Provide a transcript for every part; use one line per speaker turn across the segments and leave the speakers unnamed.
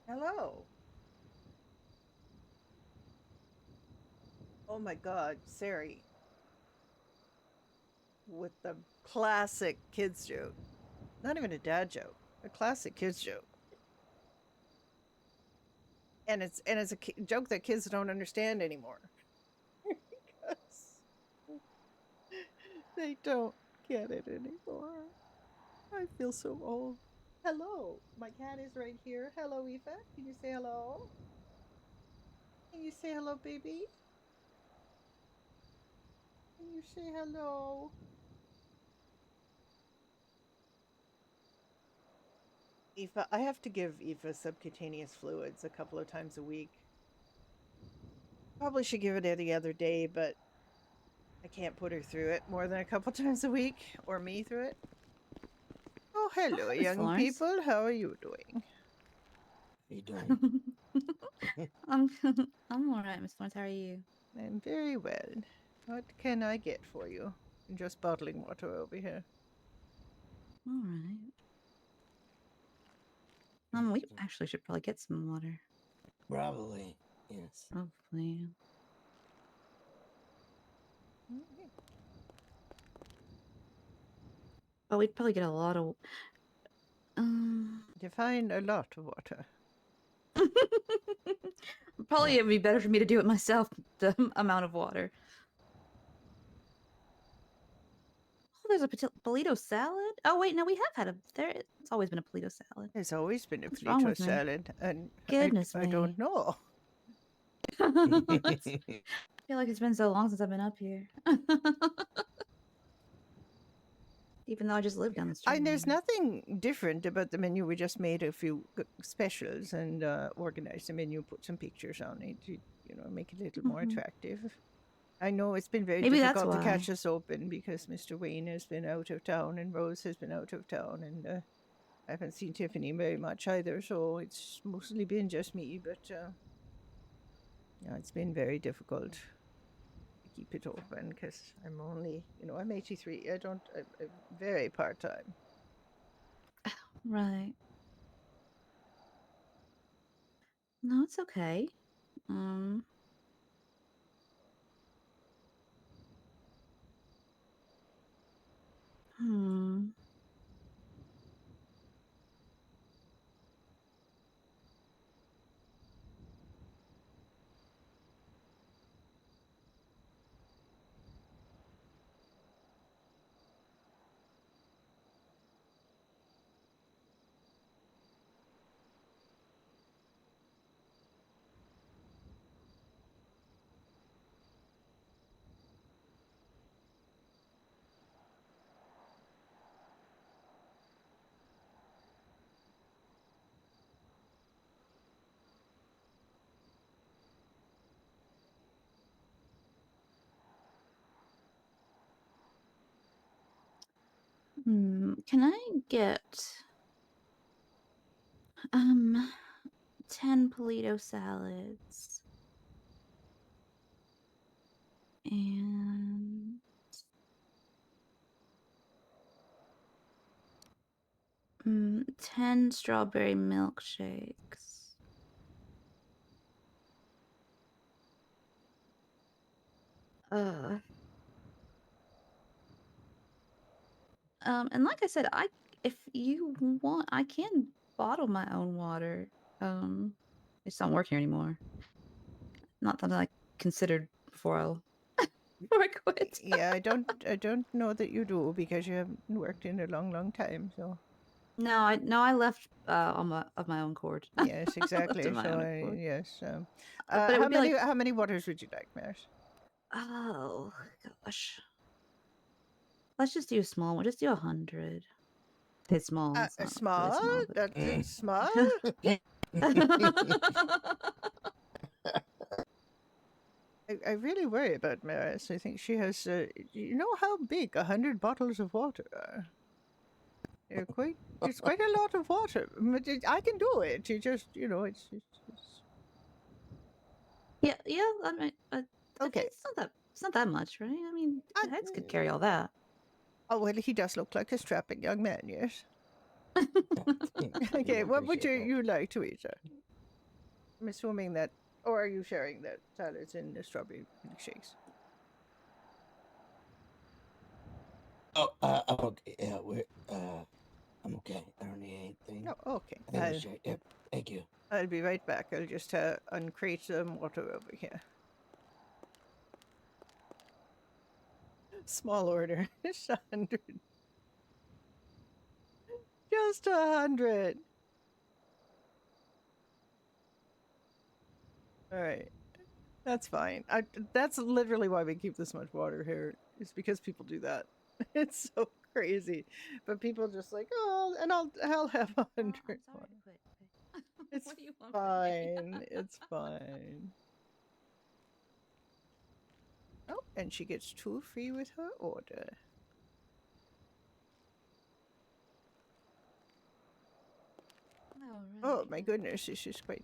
Hello. Oh my God, Sari, with the classic kids joke. Not even a dad joke, a classic kids joke. And it's a joke that kids don't understand anymore because they don't get it anymore. I feel so old. Hello, my cat is right here. Hello, Eva. Can you say hello? Can you say hello, baby? Can you say hello? Eva, I have to give Eva subcutaneous fluids a couple of times a week. Probably should give it every other day, but I can't put her through it more than a couple times a week or me through it. Oh,
Oh,
hello,
hi, Miss
young
Florence.
people. How are you doing?
How you doing?
I'm I'm all right, Miss Florence. How are you?
I'm very well. What can I get for you? Just bottling water over here.
All right. We actually should probably get some water.
Probably, yes.
Hopefully.
Okay.
But we'd probably get a lot of. Um.
Define a lot of water.
Probably it would be better for me to do it myself. The amount of water. Oh, there's a burrito salad. Oh wait, no, we have had a there. It's always been a burrito salad.
There's always been a
What's wrong
Polito
with me?
salad, and
Goodness
I don't
me.
know.
I feel like it's been so long since I've been up here. Even though I just live down the street
And
from
there's
here.
nothing different about the menu. We just made a few specials and organized the menu, put some pictures on it to, make it a little more
Hmm.
attractive. I know it's been very
Maybe that's
difficult to catch
why.
us open because Mr. Wayne has been out of town and Rose has been out of town, and I haven't seen Tiffany very much either. So it's mostly been just me, but yeah, it's been very difficult to keep it open because I'm only, I'm 83. I'm very part time.
Right. No, it's okay. Um, hmm. Can I get um 10 Polito salads and 10 strawberry milkshakes. Uh, and like I said, if you want, I can bottle my own water. It just don't work here anymore. Not something I considered before before I quit.
Yeah, I don't know that you do because you haven't worked in a long, long time. So
No, I left on my of my own accord.
yes,
I left of
exactly.
my
So
own accord.
yes.
But it
How
would be
many
like,
how many waters would you like, Maris?
oh gosh, let's just do a small one. Just do 100. It's small. It's
A
not really
small?
small, but
That's it. Small? I really worry about Maris. I think she has. You know how big 100 bottles of water are? They're quite. It's quite a lot of water. But I can do it. You just, it's
yeah, yeah. I mean,
okay.
it's not that much, right? I mean,
I,
heads could carry all that.
oh well, he does look like a strapping young man. Yes.
You
Okay.
don't
What would
appreciate
you
that.
you like to eat, sir? I'm assuming that, or are you sharing that salads and the strawberry milkshakes?
Oh, I'm okay. Yeah, I'm okay. I don't need anything.
No, okay.
I think we should. Yep. Thank you.
I'll be right back. I'll just uncrate some water over here. Small order. Just 100. Just 100. All right. That's fine. That's literally why we keep this much water here. Is because people do that. It's so crazy. But people just like, oh, and I'll have 100.
I'm sorry to quit. Okay.
It's
What do you want from me?
fine. It's fine. Oh, and she gets 2 free with her order. Oh my goodness, this is quite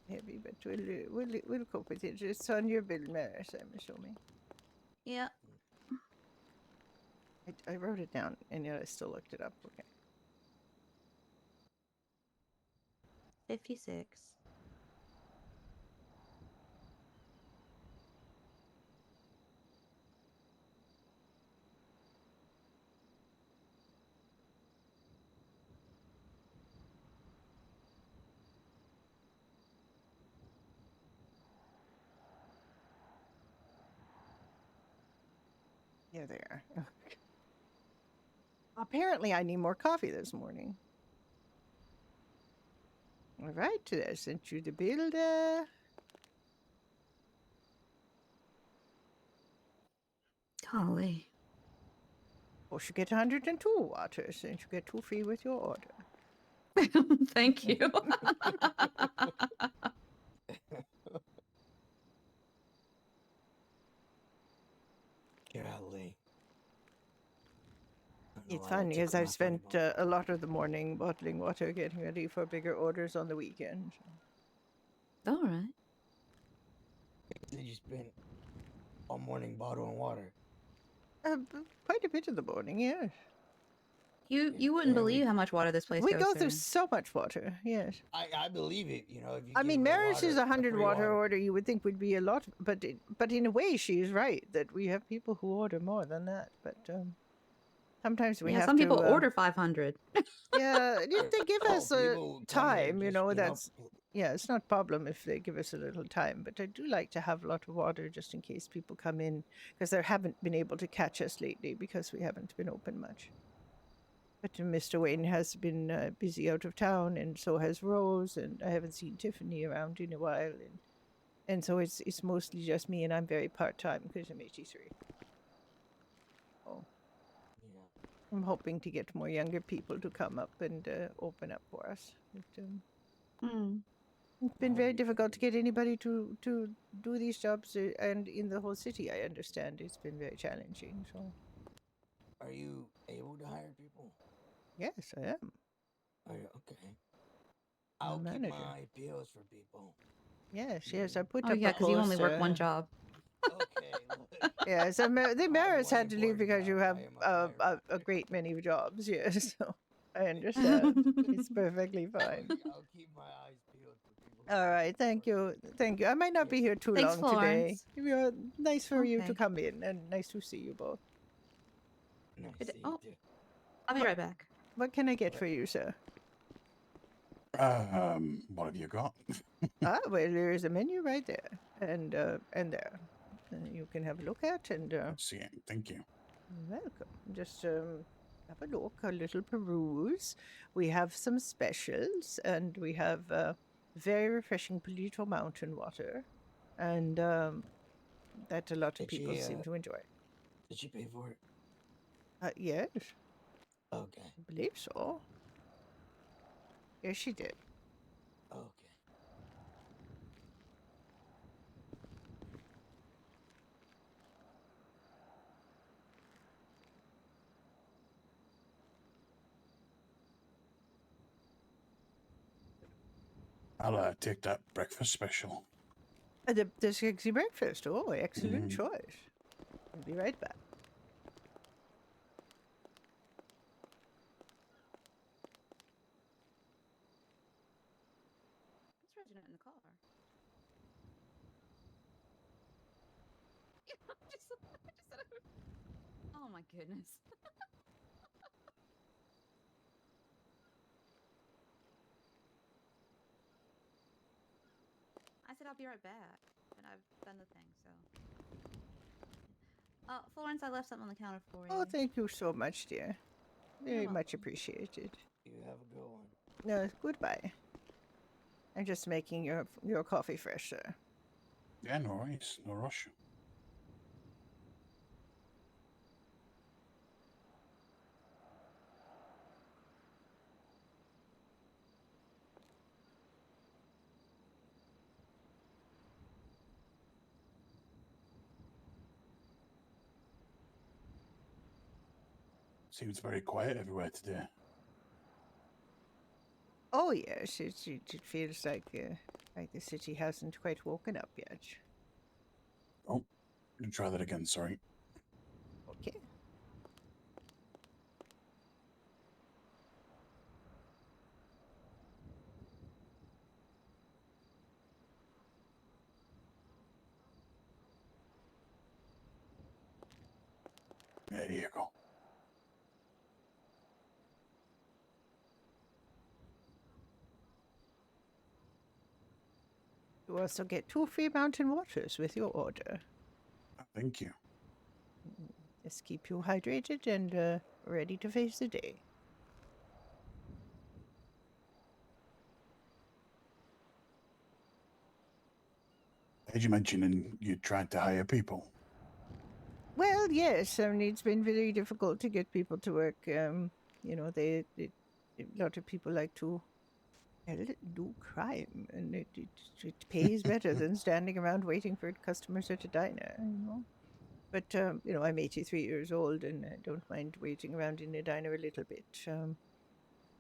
heavy, but we'll cope with it. It's on your bill, Maris, I'm assuming.
Yeah.
I wrote it down, and yet I still looked it up. Okay.
56.
Yeah, they are. Apparently, I need more coffee this morning. All right, I sent you the bill there.
Golly.
Or you get 102 water, since you get 2 free with your order.
Thank you.
Golly.
It's fun because I've spent a lot of the morning bottling water, getting ready for bigger orders on the weekend.
All right.
You spent all morning bottling water.
Quite a bit of the morning, yes.
You wouldn't believe how much water this place
We
goes
go
through.
through so much water, yes.
I believe it. You know, if you
I mean,
give her
Maris is
water,
100
free
water order. You would think would be a lot, but in a way, she is right that we have people who order more than that. But sometimes we
Yeah,
have
some
to.
people order 500.
Yeah, if they give us
people come here
time, you
just,
know, that's yeah, it's not a problem if they give us a little time. But I do like to have a lot of water just in case people come in because they haven't been able to catch us lately because we haven't been open much. But Mr. Wayne has been busy out of town, and so has Rose, and I haven't seen Tiffany around in a while, and so it's mostly just me, and I'm very part time because I'm 83. Oh,
yeah.
I'm hoping to get more younger people to come up and open up for us. But, it's been very difficult to get anybody to do these jobs, and in the whole city, I understand it's been very challenging. So,
Are you able to hire people?
yes, I am.
Are you, okay.
I'm a
I'll keep
manager.
my eye peeled for people.
Yes, I put
Oh
up
yeah,
a
because you only work one
poster.
job.
Okay. Look,
Yeah, so the Maris had to leave
important
because you
job.
have
I am a
a
chiropractor.
great many jobs. Yes, so I understand. It's perfectly fine.
I'll keep my eyes peeled for people.
All right, thank you, thank you. I might not be here too
Thanks,
long today.
Florence.
Nice for you to
Okay.
come in, and nice to see you both.
Nice
Good-
to see you
oh.
too.
I'll be right back.
What can I get for you, sir?
What have you got?
Well, there is a menu right there, and there. You can have a look at, and
Let's see it. Thank you.
you're welcome. Just have a look, a little peruse. We have some specials, and we have very refreshing Polito Mountain water, and that a lot of
Did
people
she,
seem to enjoy.
Did she pay for it?
Yes,
Okay.
I believe so. Yes, she did.
Okay.
I'll take that breakfast special.
The sexy breakfast. Oh, excellent choice. I'll be right back.
imagine it in the car. Yeah, I just said oh my goodness. I said I'll be right back, but I've done the thing, so. Florence, I left something on the counter for you.
Oh, thank you so much, dear.
You're
Very much
welcome.
appreciated.
You have a good one.
Goodbye. I'm just making your coffee fresh, sir.
Yeah, no worries. No rush. Seems very quiet everywhere today.
Oh yes, it feels like the city hasn't quite woken up yet.
Oh, let me try that again, sorry.
Okay.
There you go.
You also get 2 free mountain waters with your order.
Thank you.
Just keep you hydrated and ready to face the day.
Did you mention you tried to hire people?
Well, yes, I mean, it's been very difficult to get people to work. You know, a lot of people like to do crime, and it pays better than standing around waiting for customers at a diner, you know. But, you know, I'm 83 years old and I don't mind waiting around in a diner a little bit.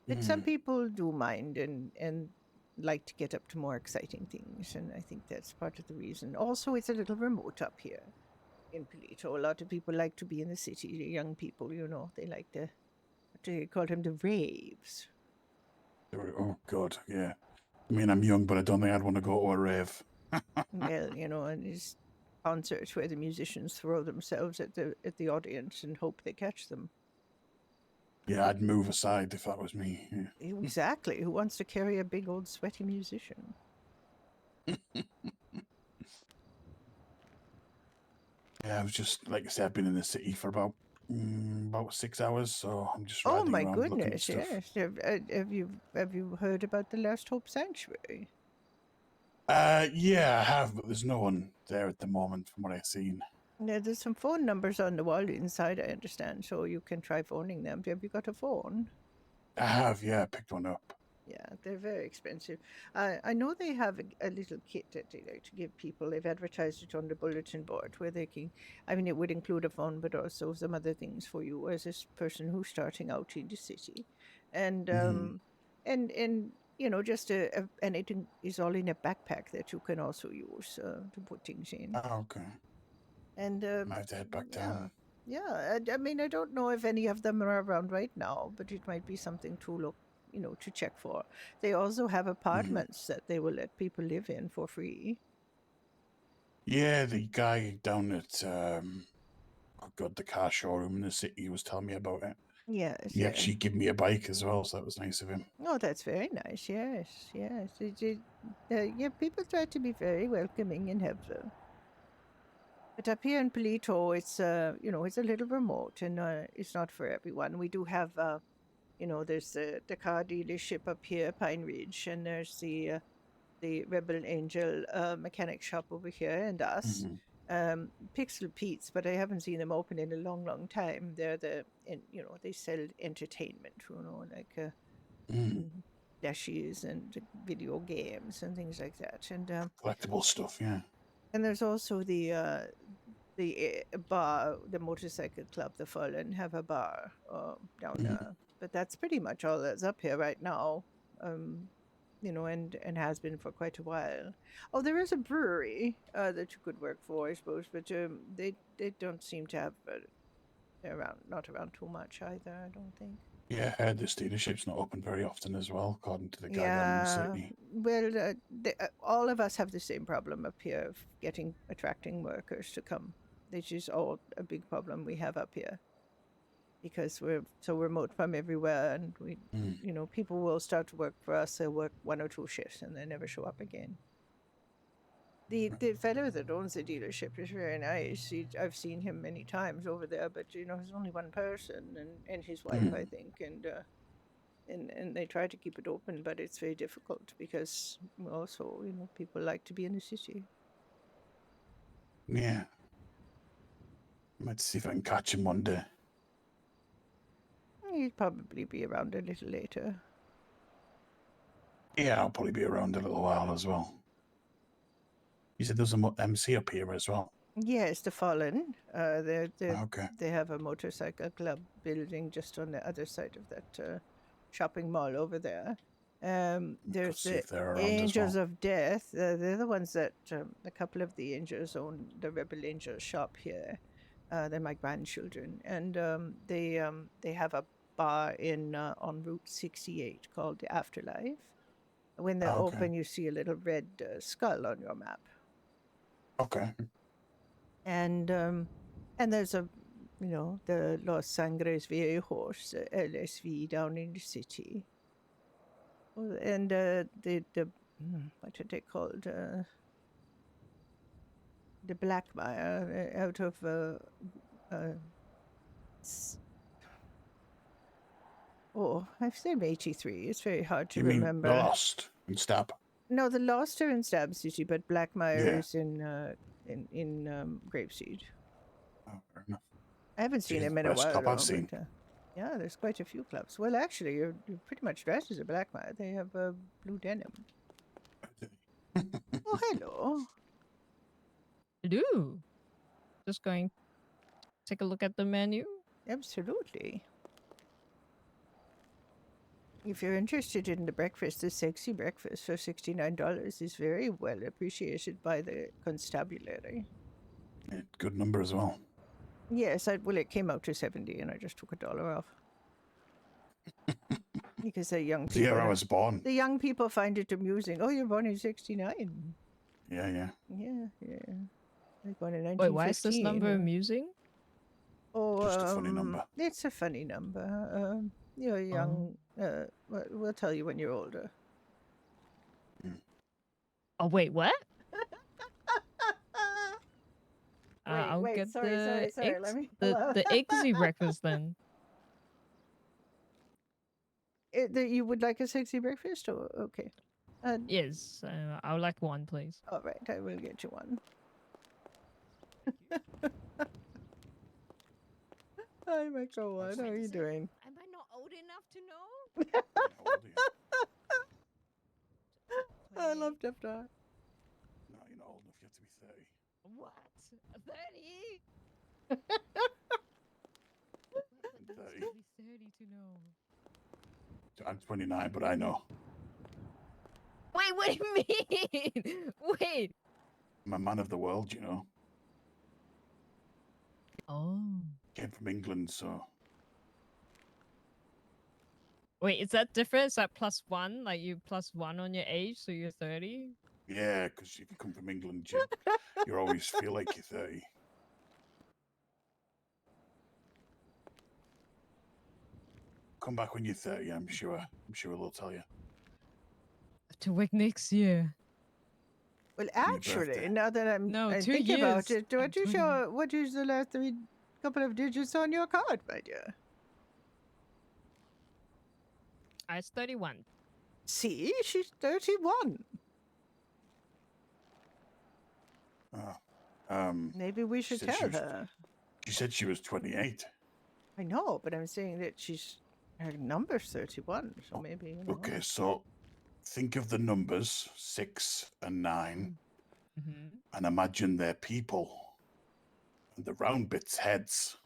But some people do mind and like to get up to more exciting things, and I think that's part of the reason. Also, it's a little remote up here in Polito. A lot of people like to be in the city. The young people, you know, they like what do you call them? The raves.
Oh, God, yeah. I mean, I'm young, but I don't think I'd want to go to a rave.
Well, you know, and these concerts where the musicians throw themselves at the audience and hope they catch them.
Yeah, I'd move aside if that was me. Yeah.
Exactly. Who wants to carry a big old sweaty musician?
Yeah, I was just, like I said, I've been in the city for about 6 hours, so I'm just
Oh
riding
my
around looking at
goodness!
stuff.
Yes. Have you heard about the Last Hope Sanctuary?
Yeah, I have, but there's no one there at the moment from what I've seen.
Yeah, there's some phone numbers on the wall inside, I understand, so you can try phoning them. Have you got a phone?
I have, yeah, I picked one up.
Yeah, they're very expensive. I know they have a little kit that they like to give people. They've advertised it on the bulletin board where they can, I mean, it would include a phone, but also some other things for you as a person who's starting out in the city. And, and you know, and it is all in a backpack that you can also use to put things in.
Oh, okay.
And,
Might have to head back
yeah.
down.
Yeah, I mean, I don't know if any of them are around right now, but it might be something to look, you know, to check for. They also have apartments that they will let people live in for free.
Yeah, the guy down at oh God, the car showroom in the city was telling me about it.
Yes,
He
yeah.
actually gave me a bike as well, so that was nice of him.
Oh, that's very nice. Yes, yes. Yeah, people try to be very welcoming and helpful. But up here in Polito, it's you know, it's a little remote and it's not for everyone. We do have you know, there's the car dealership up here, Pine Ridge, and there's the Rebel Angel mechanic shop over here, and us. Pixel Pete's, but I haven't seen them open in a long, long time. You know, they sell entertainment, you know, like plushies and video games and things like that.
Collectible stuff, yeah.
And there's also the bar, the motorcycle club, the Fallen, have a bar down there. But that's pretty much all that's up here right now. You know, and has been for quite a while. Oh, there is a brewery that you could work for, I suppose, but they don't seem to have they're not around too much either. I don't think.
Yeah, I heard this dealership's not open very often as well, according to the guy down in the
Yeah,
city.
well, all of us have the same problem up here of attracting workers to come. This is all a big problem we have up here because we're so remote from everywhere, and people will start to work for us. They'll work 1 or 2 shifts and they never show up again. The fellow that owns the dealership is very nice. I've seen him many times over there, but there's only one person and his wife, I think, and they try to keep it open, but it's very difficult because also people like to be in the city.
Yeah. Might see if I can catch him one day.
He'd probably be around a little later.
Yeah, I'll probably be around a little while as well. You said there's a MC up here as well.
Yes, the Fallen.
Okay.
They have a motorcycle club building just on the other side of that shopping mall over there. There's
see
the
if they're around as
Angels
well.
of Death. They're the ones that a couple of the Angels own the Rebel Angels shop here. They're my grandchildren, and they have a bar in on Route 68 called the Afterlife. When they're
Okay.
open, you see a little red skull on your map.
Okay.
And there's the Los Sangres Viejos, LSV down in the city. And what are they called? The Blackmire out of I've said 83. It's very hard to
You mean
remember.
the Lost and Stab?
No, the Lost are in Stab City, but Blackmire
Yeah.
is in Grapeseed.
Oh, fair enough.
I haven't seen
Jeez,
him in a
best
while.
club
though,
I've seen.
but, yeah, there's quite a few clubs. Well, actually, you're pretty much dressed as a Blackmire. They have blue denim. Oh, hello.
Hello. Just going to take a look at the menu.
Absolutely. If you're interested in the breakfast, the sexy breakfast for $69 is very well appreciated by the constabulary.
Yeah, good number as well.
Yes, it came out to 70 and I just took $1 off. Because the young
The
people.
year I was born.
The young people find it amusing. Oh, you're born in 69.
Yeah.
Yeah. I was born in 1915.
Wait, why is this number amusing?
Oh,
Just a funny number.
It's a funny number. You're young. We'll tell you when you're older.
Oh, wait, what? I'll
wait,
get
sorry,
the
sorry, let me-
the eggsy breakfast then.
You would like a sexy breakfast? Or okay.
Yes, I would like one, please.
All right, I will get you one. Hi, Michael. How are you doing?
Am I not old enough to know?
How old are you?
I love Jeff Dart.
No, you're not old enough. You have to be 30.
What? 30?
What
30.
be 30 to know?
I'm 29, but I know.
Wait, what do you mean? Wait.
I'm a man of the world, you know.
Oh.
Came from England, so
Wait, is that different? Is that +1? Like you +1 on your age, so you're 30?
yeah. Because if you come from England, you always feel like you're 30. Come back when you're 30. I'm sure. I'm sure they'll tell you.
To work next year.
Well,
your
actually,
birthday.
now that I'm
No,
I
2
think about
years.
it, what
I'm
you show? What is the last couple of digits on your card, my dear?
I was 31.
See, she's 31. Maybe we should
said she
tell
was-
her.
She said she was 28.
I know, but I'm saying that her number's 31, so maybe.
Okay, so think of the numbers 6 and 9,
Mm-hmm.
and imagine they're people, and the round bits heads,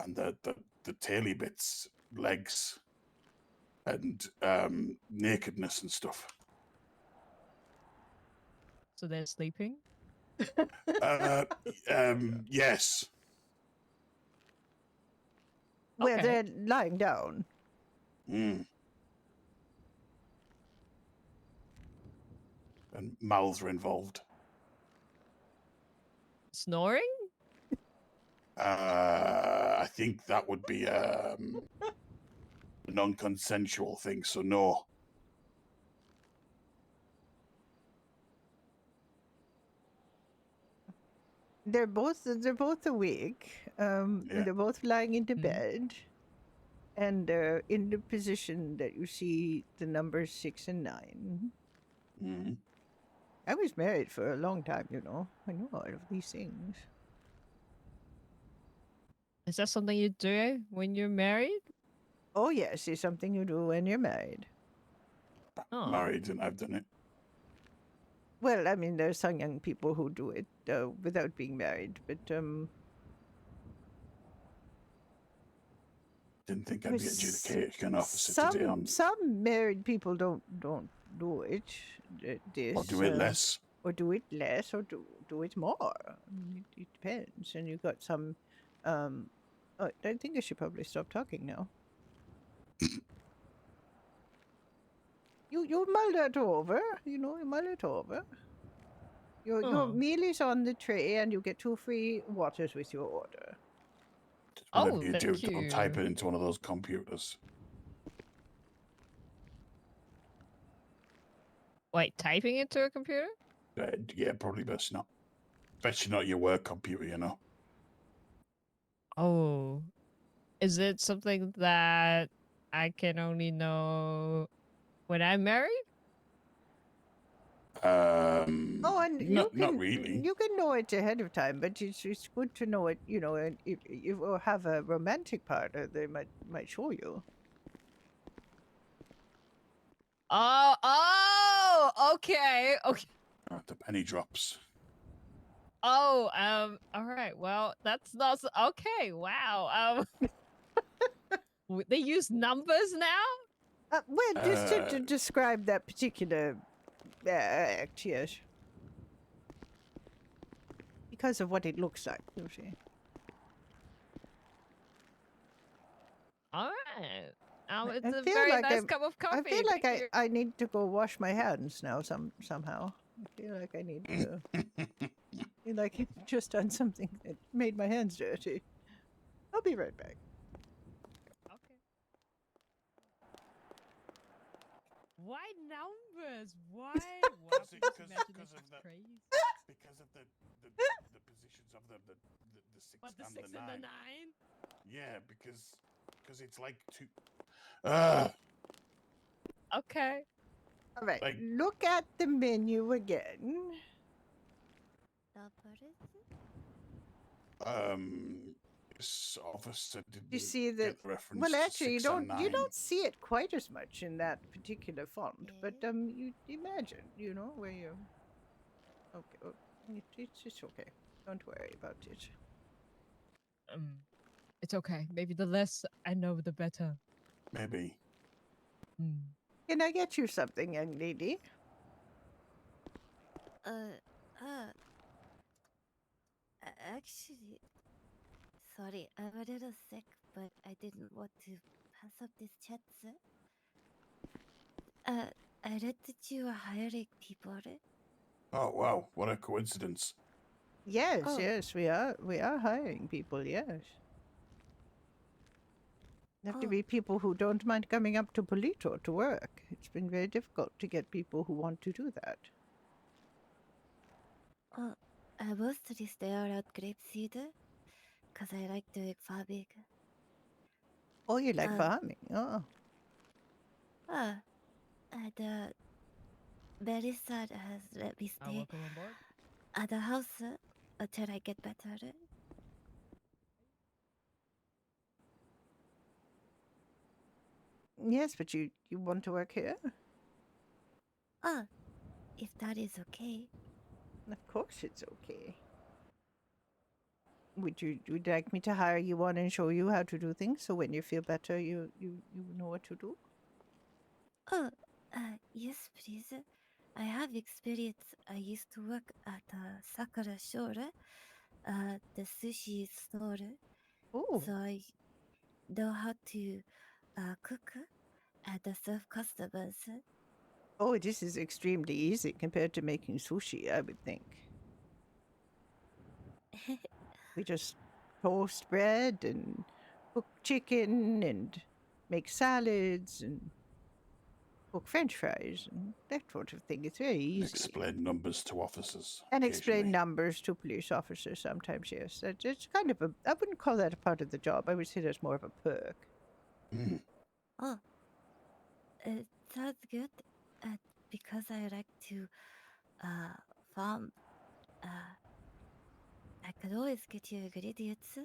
and the taily bits legs, and nakedness and stuff.
So they're sleeping?
Yes.
Well,
Okay.
they're lying down.
Mm. And mouths are involved.
Snoring?
I think that would be a non-consensual thing, so no.
They're both awake.
Yeah.
They're both lying in the
Mhm.
bed, and they're in the position that you see the numbers 6 and 9.
Mm.
I was married for a long time, you know. I know all of these things.
Is that something you do when you're married?
Oh yes, it's something you do when you're married.
Oh.
Married, and I've done it.
Well, I mean, there's some young people who do it without being married, but
Didn't think I'd be
s-
education officer today on,
some married people don't do it. This
or do it less.
or do it less, or do it more. I mean, it depends. And you got some. I think I should probably stop talking now. You mull that over. You know, you mull it over. Your
Oh.
meal is on the tray, and you get 2 free waters with your order.
Whatever
Oh,
you
thank
do, don't type
you.
it into one of those computers.
Wait, typing into a computer?
Yeah, probably best not. Especially not your work computer, you know.
Oh. Is it something that I can only know when I'm married?
Oh, and
not really.
you can know it ahead of time, but it's good to know it. You know, and if you have a romantic partner, they might show you.
Oh, okay.
The penny drops.
Oh, all right. Well, that's not okay. Wow. They use numbers now?
Well, just to describe that particular act, yes, because of what it looks like. You see.
All right.
I
It's a
feel
very
like
nice cup of coffee.
I feel like
Thank you.
I need to go wash my hands now. Somehow. I feel like I need to. feel like I've just done something that made my hands dirty. I'll be right back.
Okay. Why numbers? Why? Wow,
Because
people's
of
imagination's
the-
crazy.
Because of the positions of the 6
But the
and
6
the
and
9.
the 9?
Yeah, because it's like two.
Okay.
All right,
Like-
look at the menu again.
This officer didn't
You see that?
get the reference
Well,
to
actually, you
6 and
don't
9.
see it quite as much in that particular font, but you imagine, you know, where you. Okay, it's okay. Don't worry about it.
It's okay. Maybe the less I know, the better.
Maybe.
Can I get you something, young lady?
Actually, sorry, I'm a little sick, but I didn't want to pass up this chance. I read that you are hiring people.
Oh wow, what a coincidence!
Yes,
Oh.
yes, we are hiring people. Yes. Have to
Oh.
be people who don't mind coming up to Polito to work. It's been very difficult to get people who want to do that.
Oh, I mostly stay around grapeseed because I like doing farming.
Oh, you like
Um,
farming? Oh,
And Melissa has let me stay
Welcome on board.
at the house until I get better.
yes, but you want to work here?
If that is okay.
Of course, it's okay. Would you like me to hire you on and show you how to do things, so when you feel better, you know what to do?
Yes, please. I have experience. I used to work at Sakura Shore, the sushi store.
Oh,
So I know how to cook at the serve customers.
Oh, this is extremely easy compared to making sushi, I would think. We just toast bread and cook chicken and make salads and cook French fries and that sort of thing. It's very
And
easy.
explain numbers to officers.
And explain
occasionally.
numbers to police officers sometimes, yes. It's kind of a, I wouldn't call that a part of the job. I would say that's more of a perk.
Mm.
Oh, it sounds good. Because I like to farm. I could always get you ingredients.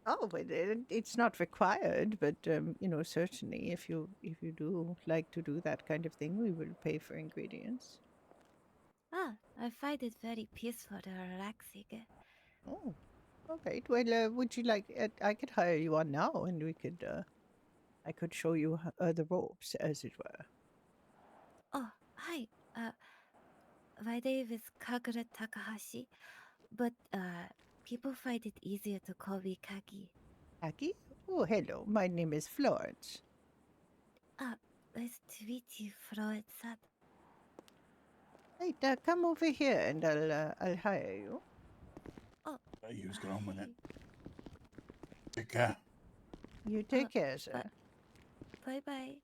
Oh, but it's not required, but certainly if you do like to do that kind of thing, we will pay for ingredients.
I find it very peaceful and relaxing.
Oh, all right. Well, would you like? I could hire you on now, and we could. I could show you the ropes, as it were.
Oh, hi. My name is Kagura Takahashi, but people find it easier to call me Kagi.
Aki? Oh, hello. My name is Florence.
Nice to meet you, Florence-san.
Right, come over here, and I'll hire you.
You was going with it.
Hi.
Take care.
You take care, sir.
Bye-bye.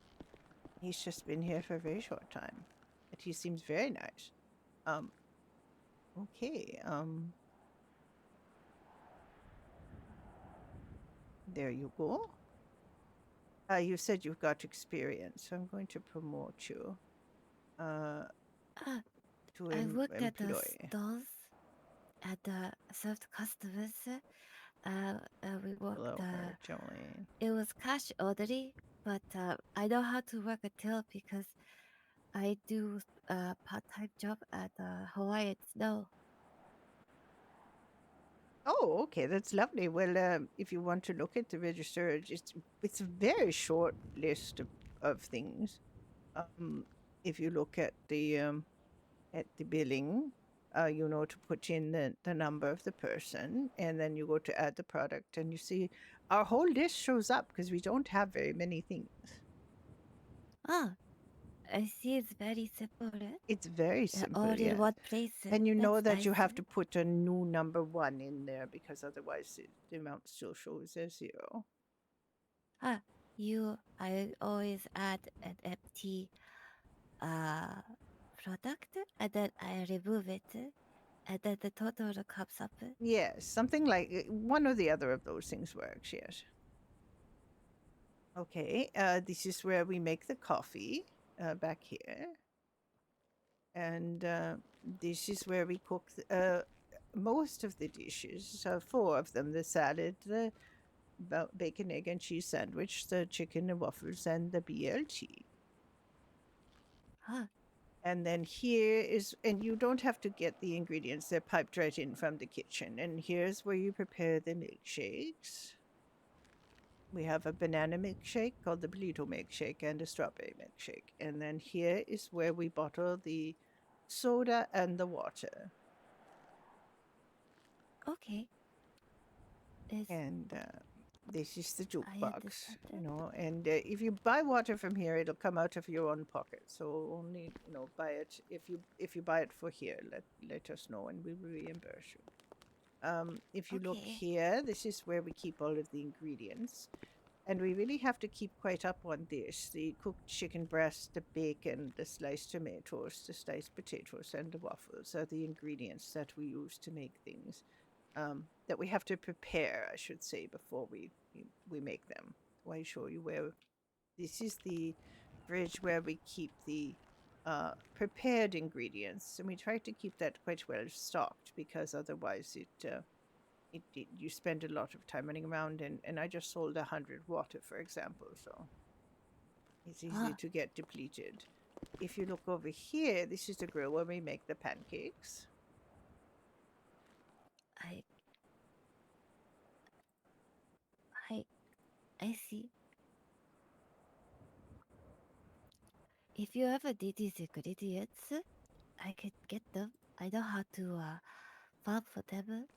He's just been here for a very short time, but he seems very nice. Okay. There you go. You said you've got experience, so I'm going to promote you. To
I worked at the
employee.
stores at the served customers. We worked.
Hello, Jolene.
It was cash ordering, but I know how to work a till because I do a part-time job at Hawaiian Snow.
Oh, okay, that's lovely. Well, if you want to look at the register, it's a very short list of things. If you look at the billing, to put in the number of the person, and then you go to add the product, and you see our whole list shows up because we don't have very many things.
I see it's very simple. Right?
It's very simple,
all
yeah.
in one place.
And you know
That's
that you
nice.
have to put a new number 1 in there because otherwise the amount still shows as 0.
I always add an empty product and then I remove it and then the total comes up.
Yes, something like one or the other of those things works, yes. Okay, this is where we make the coffee, back here. And this is where we cook most of the dishes, 4 of them, the salad, the bacon, egg, and cheese sandwich, the chicken and waffles, and the BLT. And then here is, and you don't have to get the ingredients, they're piped right in from the kitchen. And here's where you prepare the milkshakes. We have a banana milkshake called the Polito milkshake and a strawberry milkshake. And then here is where we bottle the soda and the water.
Okay.
And this is the jukebox,
understand that.
and if you buy water from here, it'll come out of your own pocket. So only, buy it. If you buy it for here, let us know and we will reimburse you. If you look
Okay.
here, this is where we keep all of the ingredients. And we really have to keep quite up on this. The cooked chicken breast, the bacon, the sliced tomatoes, the sliced potatoes, and the waffles are the ingredients that we use to make things. That we have to prepare, I should say, before we make them. So I show you where this is the fridge where we keep the prepared ingredients, and we try to keep that quite well stocked because otherwise you spend a lot of time running around, and I just sold 100 water, for example, so it's easy to get depleted. If you look over here, this is the grill where we make the pancakes.
I see. If you ever need these ingredients, I could get them. I know how to farm for them.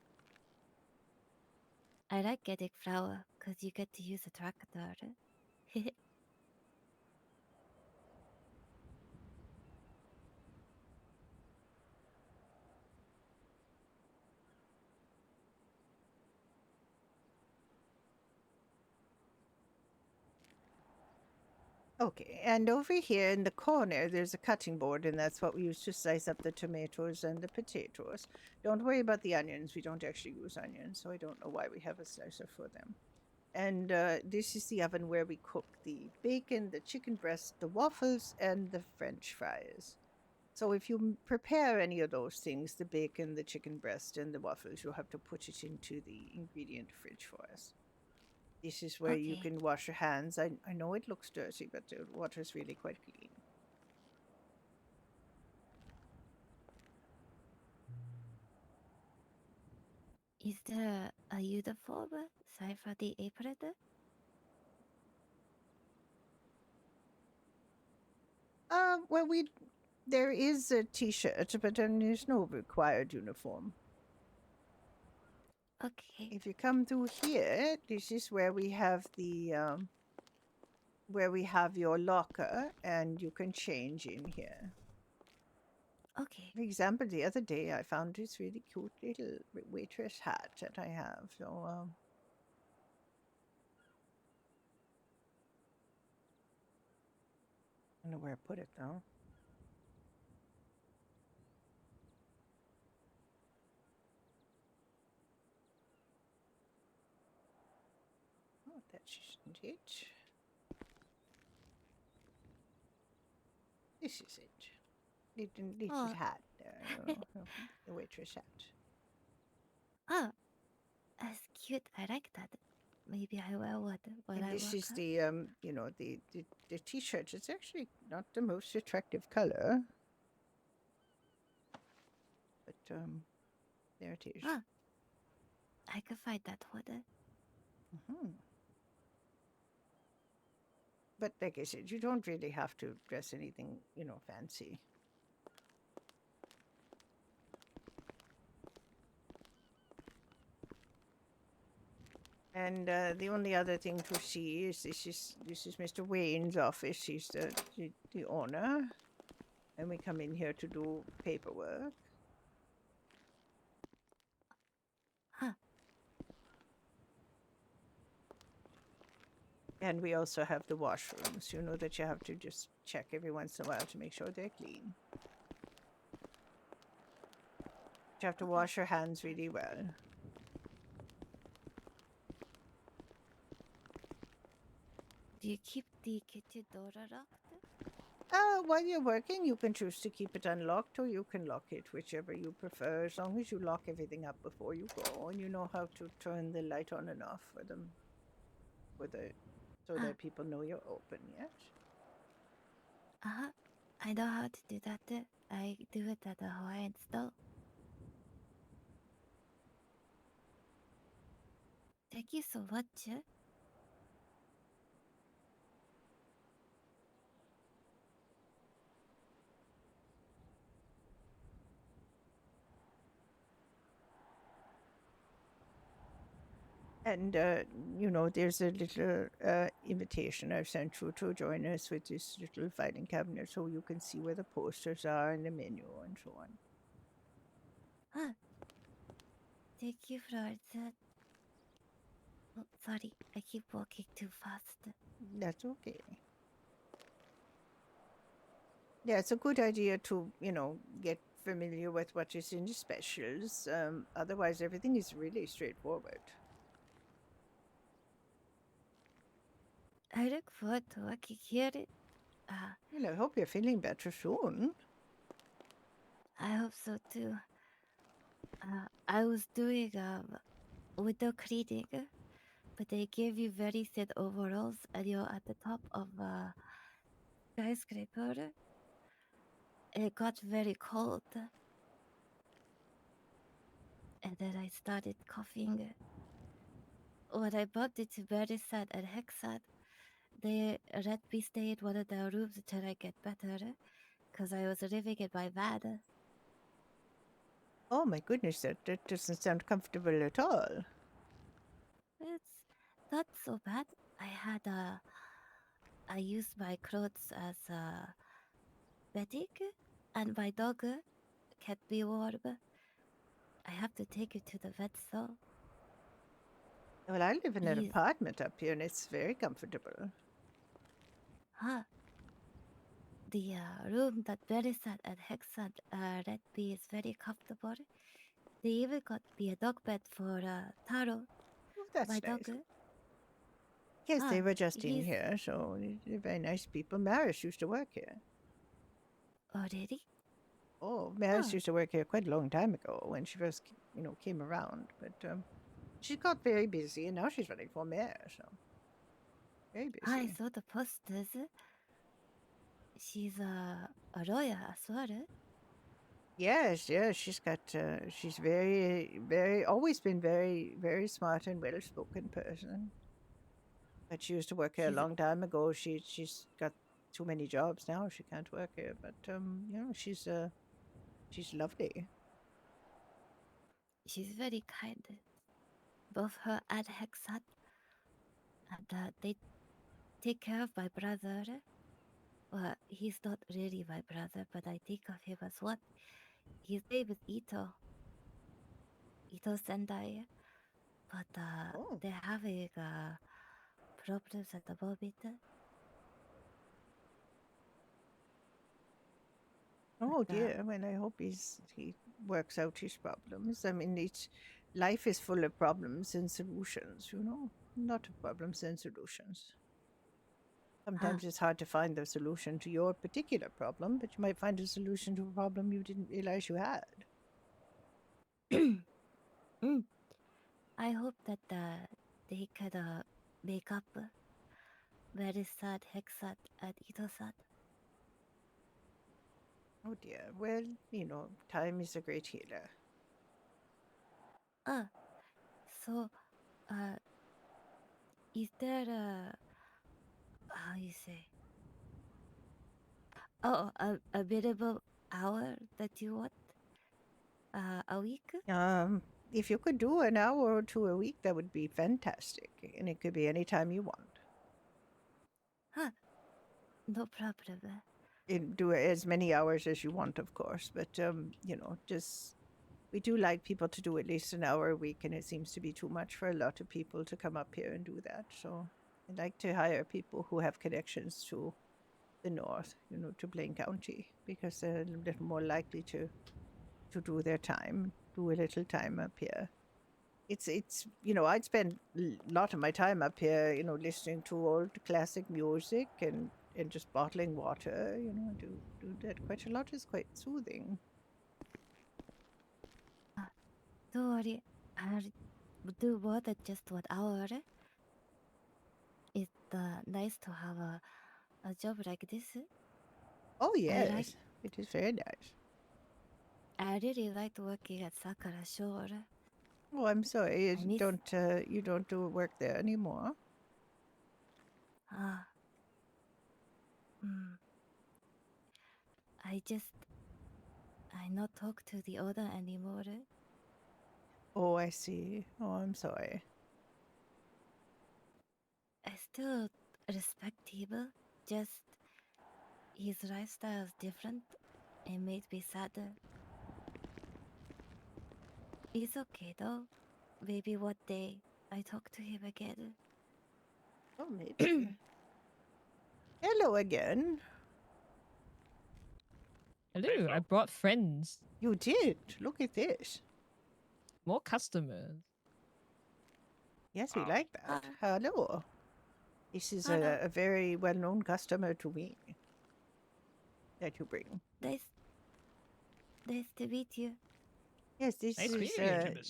I like getting flour because you get to use a tractor.
Okay, and over here in the corner, there's a cutting board, and that's what we use to slice up the tomatoes and the potatoes. Don't worry about the onions. We don't actually use onions, so I don't know why we have a slicer for them. And this is the oven where we cook the bacon, the chicken breast, the waffles, and the French fries. So if you prepare any of those things, the bacon, the chicken breast, and the waffles, you'll have to put it into the ingredient fridge for us. This is where you
Okay.
can wash your hands. I know it looks dirty, but the water is really quite clean.
Is there a uniform size for the apron?
Well, there is a T-shirt, but then there's no required uniform.
Okay.
If you come through here, this is where we have where we have your locker, and you can change in here.
Okay.
For example, the other day I found this really cute little waitress hat that I have. So, I don't know where I put it though. Oh, that isn't it. This is it. Little
Oh.
hat there, you know, the waitress hat.
Oh, that's cute. I like that. Maybe I will wear it when
And
I
this
work
is
out.
the you know, the T-shirt. It's actually not the most attractive color, but there it is.
Ah, I can find that one.
Mhm. But like I said, you don't really have to dress anything, you know, fancy. And the only other thing to see is this is Mr. Wayne's office. He's the owner, and we come in here to do paperwork.
Huh.
And we also have the washrooms. You know that you have to just check every once in a while to make sure they're clean. You have to wash your hands really well.
Do you keep the kitchen door locked?
While you're working, you can choose to keep it unlocked or you can lock it, whichever you prefer, as long as you lock everything up before you go and you know how to turn the light on and off for them, so that people know you're open. Yes.
Uh-huh. I know how to do that. I do it at the Hawaiian stove. Thank you so much.
And you know, there's a little invitation I've sent you to join us with this little filing cabinet, so you can see where the posters are and the menu and so on.
Huh. Thank you for that. Oh, sorry, I keep walking too fast.
That's okay. Yeah, it's a good idea to, you know, get familiar with what is in the specials. Otherwise, everything is really straightforward.
I look forward to working here.
Well, I hope you're feeling better soon.
I hope so too. I was doing window cleaning, but they gave you very thin overalls and you're at the top of a skyscraper. It got very cold. And then I started coughing. When I bumped into Berisat and Hexat, they let me stay in one of their rooms until I get better, because I was living in my van.
Oh my goodness, that doesn't sound comfortable at all.
It's not so bad. I used my clothes as bedding, and my dog kept me warm. I have to take it to the vet, so
Well, I live in an
he's
apartment up here and it's very comfortable.
Huh. The room that Belisat and Hexat let me is very comfortable. They even got me a dog bed for Taro,
Oh, that's
my
nice.
dog.
Yes, they
Ah,
were just in
he's
here, so they're very nice people. Maris used to work here.
already.
Oh, Maris
Ah,
used to work here quite a long time ago when she first, came around. But she got very busy, and now she's running for mayor, so very
I
busy.
saw the posters. She's a lawyer as well.
Yes, yes, she's always been very, very smart and well-spoken person. But she used to work here a
She's
long time ago. She's got too many jobs now. She can't work here. But she's lovely.
she's very kind. Both her and Hexat, and they take care of my brother. Well, he's not really my brother, but I think of him as one. His name is Ito Sendai. But
Oh,
they're having problems at the moment.
oh
But,
dear. Well, I hope he works out his problems. I mean, life is full of problems and solutions. Lot of problems and solutions. Sometimes it's hard to find the solution to your particular problem, but you might find a solution to a problem you didn't realize you had.
I hope that they could make up very sad Hexat and Itosat.
Oh dear. Well, time is a great healer.
So, is there how you say? Oh, a minimum hour that you want? A week?
If you could do an hour or two a week, that would be fantastic. And it could be any time you want.
Huh. No problem.
And do as many hours as you want, of course. But, just we do like people to do at least an hour a week, and it seems to be too much for a lot of people to come up here and do that. So I'd like to hire people who have connections to the north, to Blaine County, because they're a little more likely to do their time, do a little time up here. It's I'd spend a lot of my time up here, listening to old classic music and just bottling water. I do that quite a lot. It's quite soothing.
Don't worry, I'll do more than just 1 hour. It's nice to have a job like this.
Oh
I like.
yes, it is very nice.
I really liked working at Sakura Shore.
Oh, I'm sorry,
I miss.
you don't do work there anymore?
Ah. I not talk to the owner anymore.
Oh, I see. Oh, I'm sorry.
I still respect him. Just his lifestyle is different. It made me sadder. It's okay though. Maybe one day I talk to him again.
Oh, maybe. Hello again.
Hello, I brought friends.
You did. Look at this.
More customers.
Yes, we like that. Hello. This is
Hello.
a very well-known customer to me that you bring.
Nice to meet you.
Yes, this
Nice
is
meeting you.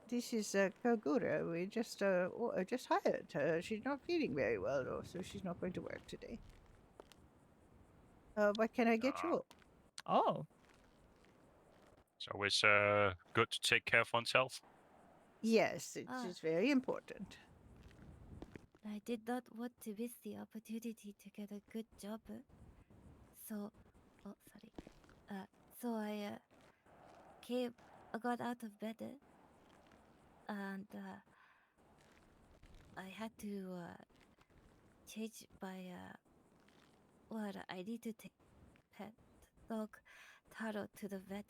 this is Kagura. We just hired her. She's not feeling very well, though, so she's not going to work today. What can I get you?
Oh,
It's always good to take care of oneself.
Yes, it
Ah.
is very important.
I did not want to miss the opportunity to get a good job. So, oh sorry. So I got out of bed, and I had to change my I need to take pet dog Taro to the vet.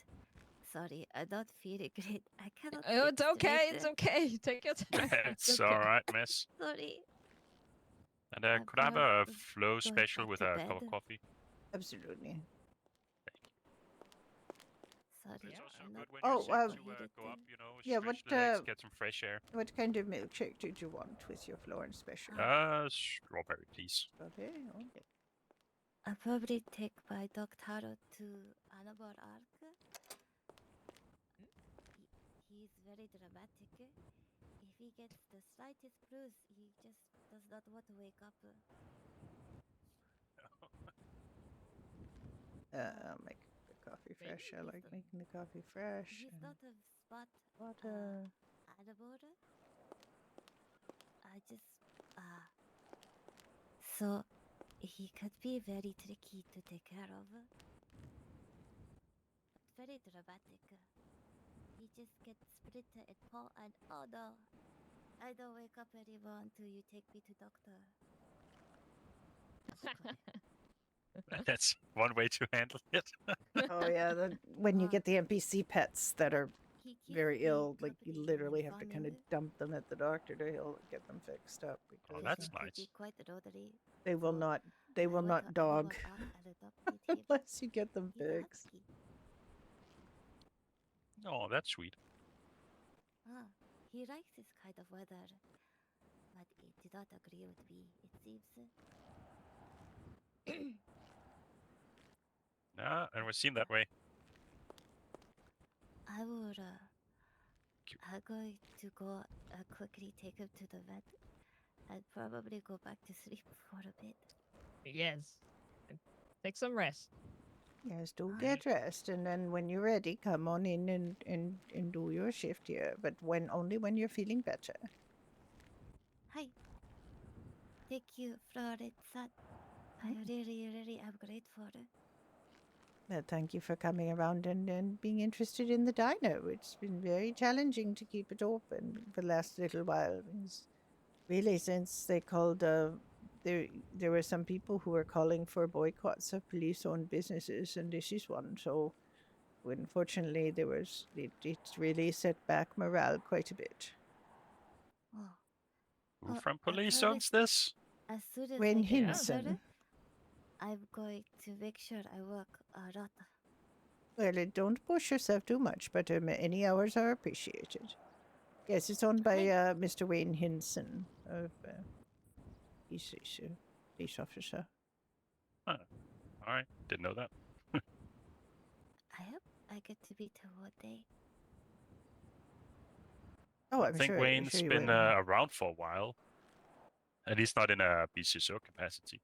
Sorry, I'm not feeling great. I cannot.
oh, it's
think
okay.
straight.
It's okay. Take your time.
It's
okay.
all right, miss.
Sorry.
And
I'm
could I have
going
a flow special
back
with
to
a cup of
bed.
coffee?
Absolutely.
Sorry,
It's also
I'm
good
not
when you're
Oh,
sick
well,
to go up, you know,
yeah,
stretch the legs, get some fresh air.
what kind of milkshake did you want with your Florence special?
Strawberry, please.
Strawberry? Okay.
I'll probably take my dog Taro to Annabelle Arc. He's very dramatic. If he gets the slightest bruise, he just does not want to wake up.
I'll make the coffee
Maybe
fresh. I
he's
like
the-
making the coffee fresh.
He's
and
not a spot
water.
animal. I just so he could be very tricky to take care of. Very dramatic. He just gets splinter and paw and oh no. I don't wake up anymore until you take me to doctor.
That's one way to handle it.
Oh yeah, when you get the NPC pets that are
He keeps
very
me
ill, like you
company when
literally
I'm
have to kind of
farming.
dump them at the doctor to get them fixed up
Oh,
because
that's
He could be
nice.
quite rotary.
they will
So
not
I went to
dog
Annabelle Arc and adopted him.
unless you get them
He's a
fixed.
husky.
Oh, that's sweet.
He likes this kind of weather, but he did not agree with me, it seems.
Yeah, and we seem that way.
I will, I'm going to go quickly take him to the vet and probably go back to sleep for a bit.
Yes. And take some rest.
Yes, do
Alright.
get rest, and then when you're ready, come on in and do your shift here. But only when you're feeling better.
Hi. Thank you, Florence-san. I really am grateful.
Thank you for coming around and being interested in the diner. It's been very challenging to keep it open for the last little while. Because really, since they called, there were some people who were calling for boycotts of police-owned businesses, and this is one. So, unfortunately, it really set back morale quite a bit.
Oh.
Who
Oh,
from
I
police
promise-
owns this?
As soon as
Wayne
I get
Hinson.
better, I'm going to make sure I work a lot.
Well, don't push yourself too much, but any hours are appreciated. Yes, it's owned by
Hi.
Mr. Wayne Hinson of police officer.
All right, didn't know that.
I hope I get to meet her one day.
Oh,
I
I'm
think
sure.
Wayne's
sure you
been
will.
around for a while. At least not in a BCSO capacity.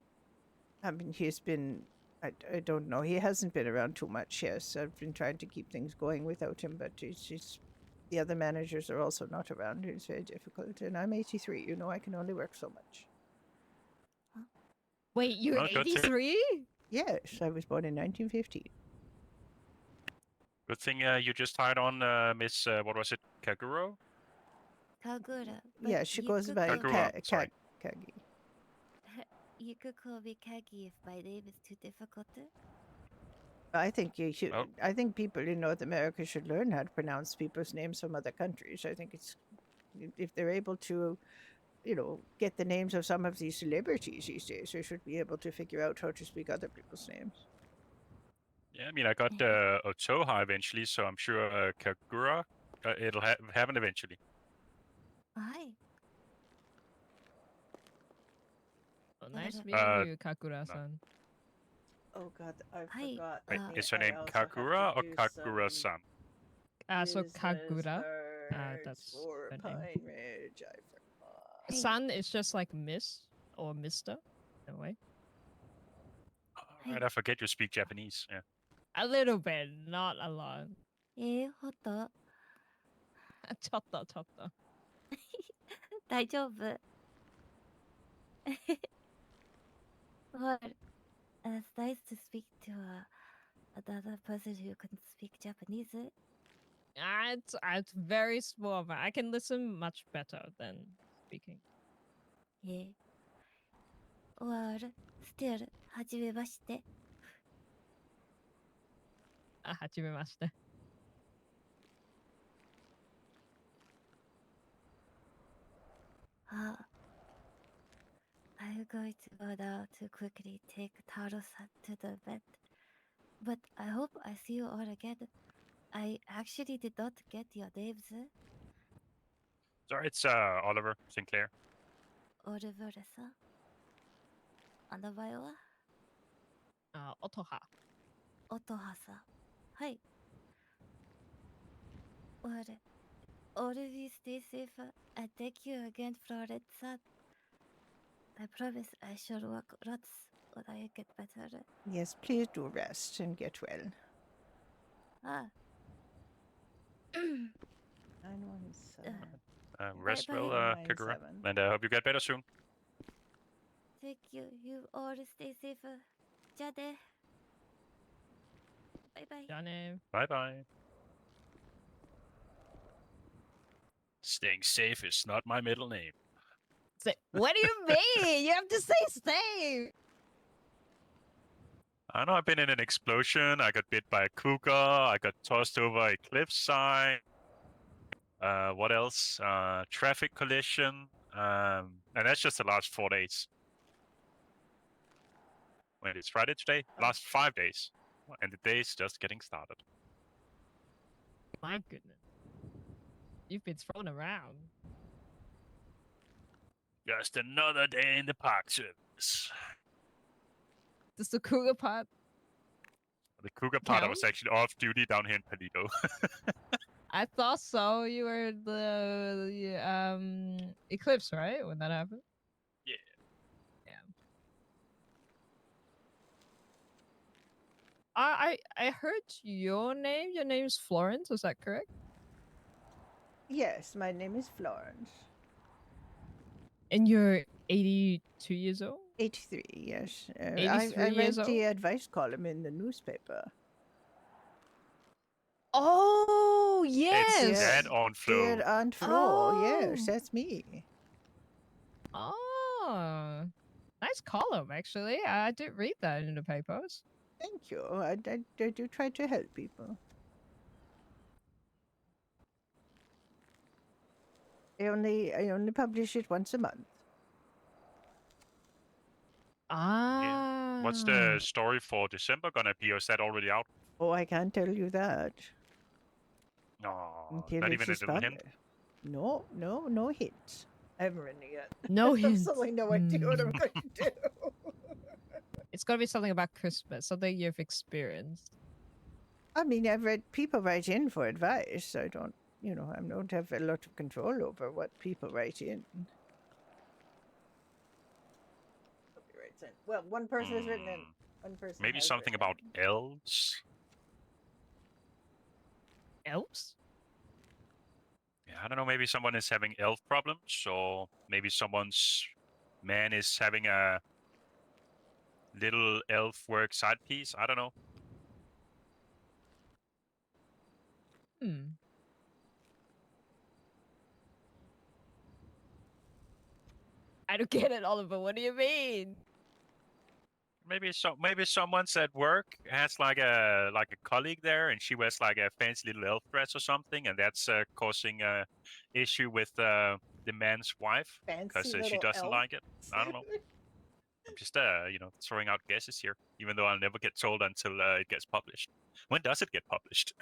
I mean, he's been. I don't know. He hasn't been around too much. Yes, I've been trying to keep things going without him, but the other managers are also not around. It's very difficult, and I'm 83. You know, I can only work so much.
Wait, you're
Well, good to-
83?
Yes, I was born in 1915.
Good thing you just hired on Miss, what was it, Kaguro?
Kagura.
Yeah, she goes
could
by
call me-
Kagura, sorry.
Kagi.
You could call me Kagi if my name is too difficult.
I think you should.
Oh.
I think people in North America should learn how to pronounce people's names from other countries. I think it's if they're able to, get the names of some of these celebrities these days, they should be able to figure out how to speak other people's names.
Yeah, I mean, I got Otoha eventually, so I'm sure Kagura, it'll happen eventually.
Hi.
Oh, nice
Uh,
meeting you, Kakura-san.
Oh God, I
Hi,
forgot.
Wait,
Uh,
is her name Kagura or Kagura-san?
So Kakura. That's
for
her name.
Pine Ridge. I forgot.
Hey.
San is just like Miss or Mister, in a way.
Alright, I forget you speak Japanese. Yeah.
A little bit, not a lot.
ほっと
ちょっと、ちょっと。
大丈夫 Well, it's nice to speak to another person who can speak Japanese.
It's very small, but I can listen much better than speaking.
Yeah. Well, still, はじめまして.
はじめまして。
I'm going to go now to quickly take Taro-san to the vet. But I hope I see you all again. I actually did not get your names.
Sorry, it's Oliver Sinclair.
Oliver-san. お名前は
Otoha.
音羽さん。はい。Well, always stay safe and thank you again, Florence-san. I promise I shall work lots when I get better.
Yes, please do rest and get well.
Ah.
917.
Rest
Bye-bye.
well, Kagura.
997.
And hope you get better soon.
Thank you. You all stay safe. じゃあね。バイバイ。
Johnny.
Bye bye. Staying safe is not my middle name.
Say, what do you mean? You have to say stay.
I know I've been in an explosion. I got bit by a cougar. I got tossed over a cliffside. What else? Traffic collision. And that's just the last 4 days. Wait, it's Friday today? Last 5 days. And the day's just getting started.
My goodness. You've been thrown around.
Just another day in the park service.
Does the cougar part?
The cougar part, I was
Count?
actually off duty down here in Palito.
I thought so. You were the eclipse, right? When that happened?
Yeah.
I heard your name. Your name's Florence. Is that correct?
Yes, my name is Florence.
And you're 82 years old?
83, yes.
83
I read
years
the
old?
advice column in the newspaper.
Oh,
It's
yes.
that on flow.
Dear Aunt Flo, yes,
Oh.
that's me.
Oh, nice column, actually. I did read that in the papers.
Thank you. I do try to help people. I only publish it once a month.
Ah.
What's the story for December gonna be, or is that already out?
Oh, I can't tell you that
No,
until
not
it's
even a little hint.
published. No hints. I haven't written it yet.
No hint.
Absolutely no idea what I'm going to do.
It's got to be something about Christmas, something you've experienced.
I mean, I've read people write in for advice. I don't, I don't have a lot of control over what people write in. Nobody writes in. Well, one person has written in. One person
Maybe
has
something
written
about elves.
Elves?
Yeah, I don't know. Maybe someone is having elf problems, or maybe someone's man is having a little elf work side piece. I don't know.
Hmm. I don't get it, Oliver. What do you mean?
Maybe someone's at work has like a colleague there, and she wears like a fancy little elf dress or something, and that's causing a issue with the man's wife because
Fancy
she
little
doesn't
elf.
like it. I don't know. I'm just throwing out guesses here, even though I'll never get told until it gets published. When does it get published?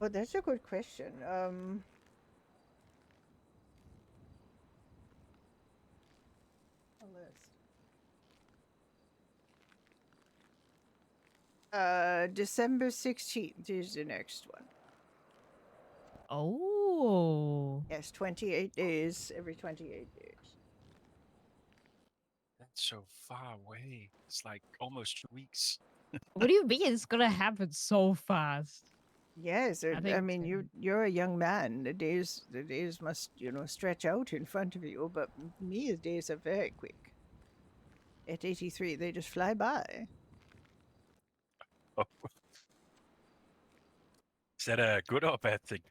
Oh, that's a good question. A list. December 16th is the next one.
Oh.
Yes, 28 days, every 28 days.
That's so far away. It's like almost 2 weeks.
What do you mean it's gonna happen so fast?
Yes,
I
I
think,
mean you're a young man. The days must stretch out in front of you. But me, the days are very quick. At 83, they just fly by.
Oh. Is that a good or bad thing?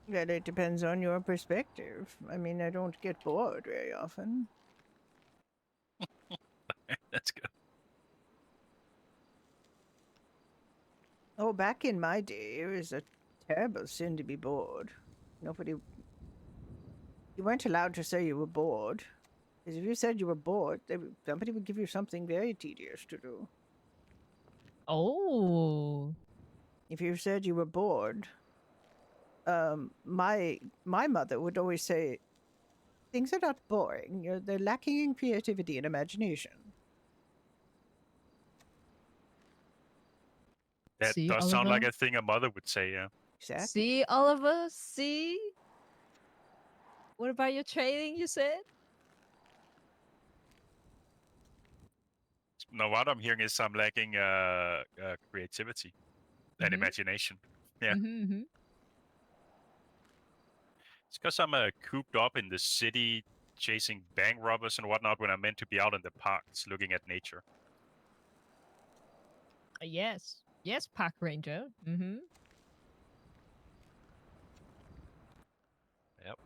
Well, it depends on your perspective. I mean, I don't get bored very often.
That's good.
Oh, back in my day, it was a terrible sin to be bored. Nobody You weren't allowed to say you were bored. Because if you said you were bored, somebody would give you something very tedious to do.
Oh.
If you said you were bored, my mother would always say, things are not boring. They're lacking in creativity and imagination.
That
See,
does sound like
Oliver?
a thing a mother would say, yeah.
Exactly.
See, Oliver? See? What about your training, you said?
No, what I'm hearing is I'm lacking creativity and
Mhm.
imagination. Yeah.
Mm-hmm.
It's because I'm cooped up in the city chasing bank robbers and whatnot when I'm meant to be out in the parks looking at nature.
Yes. Yes, Park Ranger. Mm-hmm.
Yep.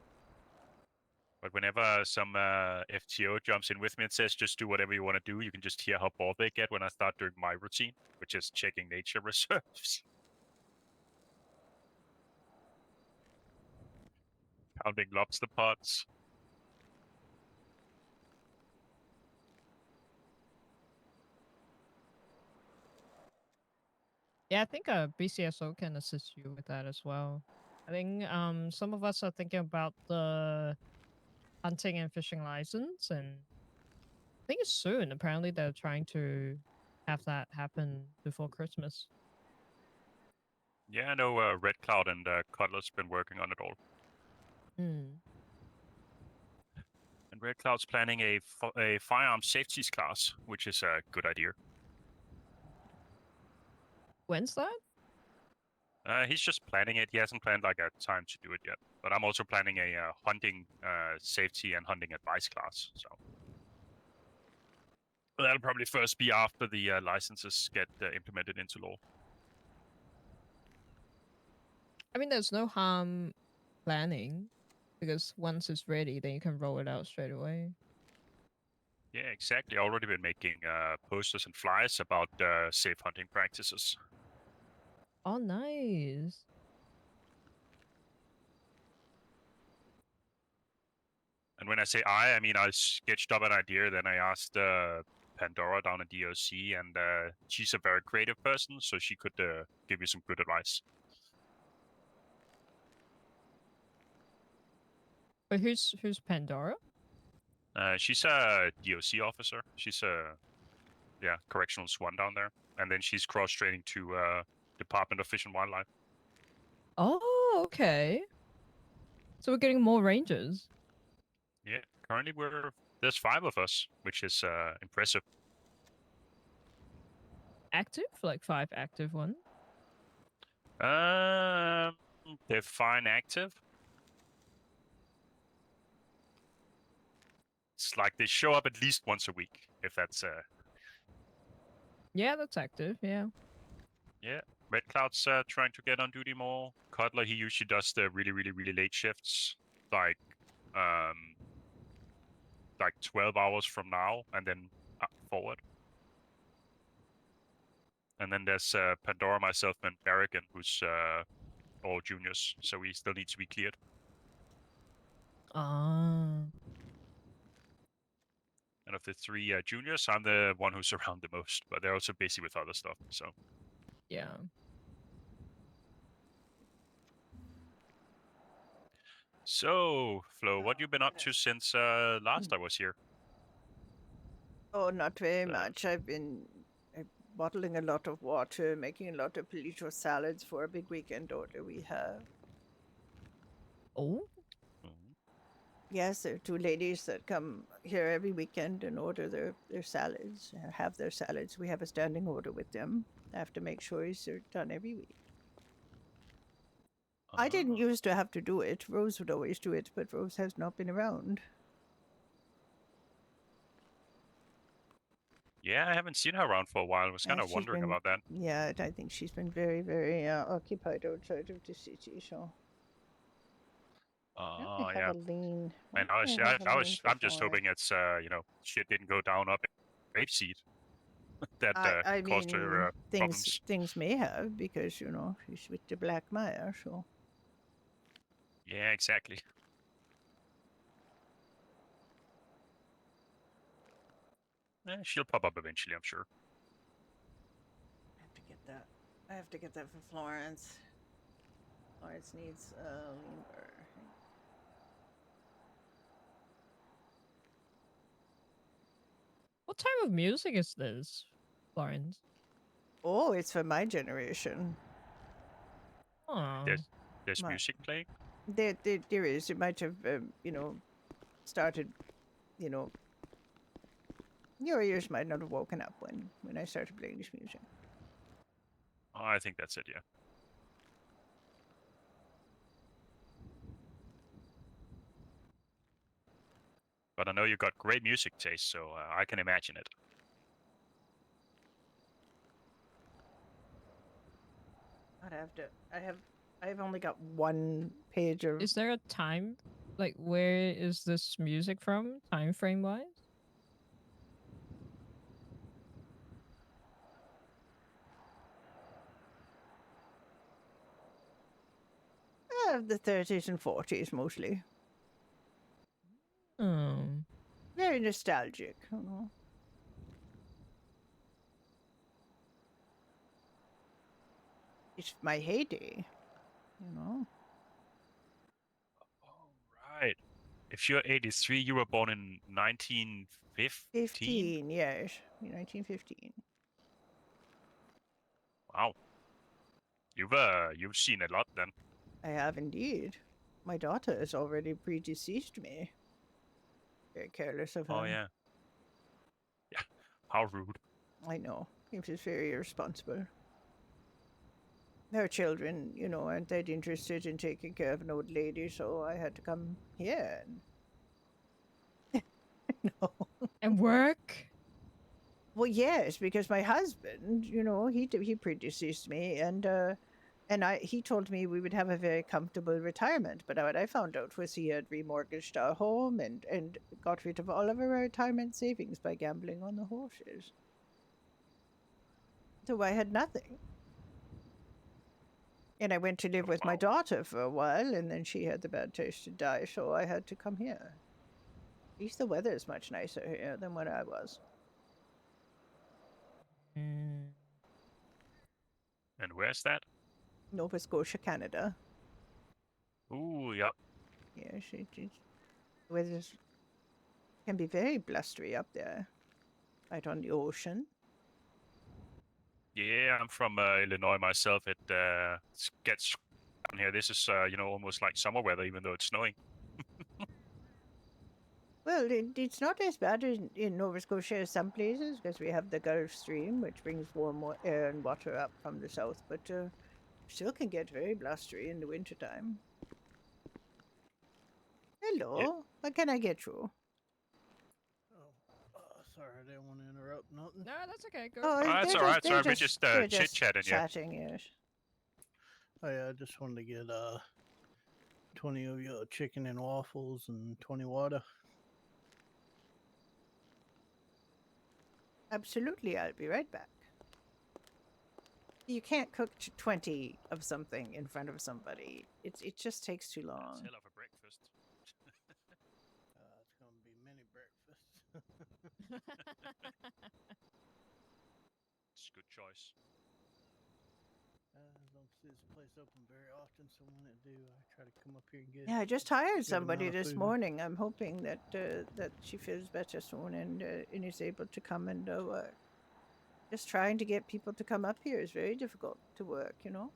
But whenever some FTO jumps in with me and says, just do whatever you want to do, you can just hear how bored they get when I start doing my routine, which is checking nature reserves. Counting lobster pots.
Yeah, I think BCSO can assist you with that as well. I think some of us are thinking about the hunting and fishing license, and I think it's soon. Apparently, they're trying to have that happen before Christmas.
Yeah, I know Red Cloud and Cutler's been working on it all.
Hmm.
And Red Cloud's planning a firearm safeties class, which is a good idea.
When's that?
He's just planning it. He hasn't planned like a time to do it yet. But I'm also planning a hunting safety and hunting advice class. So but that'll probably first be after the licenses get implemented into law.
I mean, there's no harm planning because once it's ready, then you can roll it out straight away.
Yeah, exactly. I've already been making posters and flyers about safe hunting practices.
Oh, nice.
And when I say I mean I sketched up an idea, then I asked Pandora down at DOC, and she's a very creative person, so she could give you some good advice.
But who's Pandora?
She's a DOC officer. She's a correctional swan down there, and then she's cross training to Department of Fish and Wildlife.
Oh, okay. So we're getting more rangers.
Yeah, currently there's 5 of us, which is impressive.
Active? Like 5 active ones?
Define active. It's like they show up at least once a week, if that's
Yeah, that's active, yeah.
yeah. Red Cloud's trying to get on duty more. Cutler, he usually does the really, really, really late shifts, like 12 hours from now and then forward. And then there's Pandora, myself, and Barrigan, who's all juniors, so we still need to be cleared.
Ah.
And of the 3 juniors, I'm the one who's around the most, but they're also busy with other stuff, so.
Yeah.
So, Flo, what you been up to since last I was here?
Oh, not very much. I've been bottling a lot of water, making a lot of palito salads for a big weekend order we have.
Oh?
Mhm.
Yes, there are 2 ladies that come here every weekend and order their salads, have their salads. We have a standing order with them. I have to make sure they're done every week. I didn't
Oh.
used to have to do it. Rose would always do it, but Rose has not been around.
Yeah, I haven't seen her around for a while. I was kind of
She's
wondering
been,
about that.
yeah, I think she's been very, very occupied outside of the city, so.
Oh,
I
yeah.
have a lean.
And
I have a lean
I'm just
for it.
hoping it's shit didn't go down up rapeseed that
I
caused her
mean,
problems.
things may have because she's with the Black Maya. So
Yeah, exactly. She'll pop up eventually, I'm sure.
I have to get that. I have to get that for Florence. Florence needs limber.
What type of music is this, Florence?
Oh, it's for my generation.
Oh,
There's
My-
music playing.
There is. It might have, started, your ears might not have woken up when I started playing this music.
Oh, I think that's it. Yeah. But I know you got great music taste, so I can imagine it.
I've only got one page of.
is there a time? Like, where is this music from, time frame wise?
The 30s and 40s mostly.
Oh,
Very nostalgic, you know. It's my heyday, you know.
Oh, right. If you're 83, you were born in 1915.
15, yes. 1915.
Wow. You've seen a lot then.
I have indeed. My daughter has already predeceased me. Very careless of her.
Oh yeah. Yeah. How rude.
I know. It was very irresponsible. Her children, aren't that interested in taking care of an old lady, so I had to come here. No.
and work.
Well, yes, because my husband, he predeceased me, and he told me we would have a very comfortable retirement. But what I found out was he had remortgaged our home and got rid of all of our retirement savings by gambling on the horses. So I had nothing. And I went to live with my daughter for a while, and then she had the bad taste to die, so I had to come here. At least the weather is much nicer here than when I was.
Mm.
And where's that?
Nova Scotia, Canada.
Ooh, yeah.
Yes, the weather can be very blustery up there, right on the ocean.
Yeah, I'm from Illinois myself. It gets down here. This is almost like summer weather, even though it's snowing.
Well, it's not as bad in Nova Scotia as some places because we have the Gulf Stream, which brings warm air and water up from the south, but still can get very blustery in the wintertime. Hello,
Yeah.
what can I get you?
Sorry, I didn't want to interrupt nothing.
No, that's okay. Go.
Oh,
that's
they're
all right.
just-
Sorry,
they're
we're just
they're
chit-chatting, yeah.
chatting, yes.
Oh yeah, I just wanted to get 20 of your chicken and waffles and 20 water.
Absolutely, I'll be right back. You can't cook 20 of something in front of somebody. It just takes too
That's
long.
hell of a breakfast.
It's gonna be mini breakfast.
It's a good choice.
I don't see this place open very often, so when it do, I try to come up here and get.
Yeah, I just hired
good
somebody
amount of
this
food.
morning. I'm hoping that that she feels better soon and is able to come and work. Just trying to get people to come up here is very difficult to work, you know.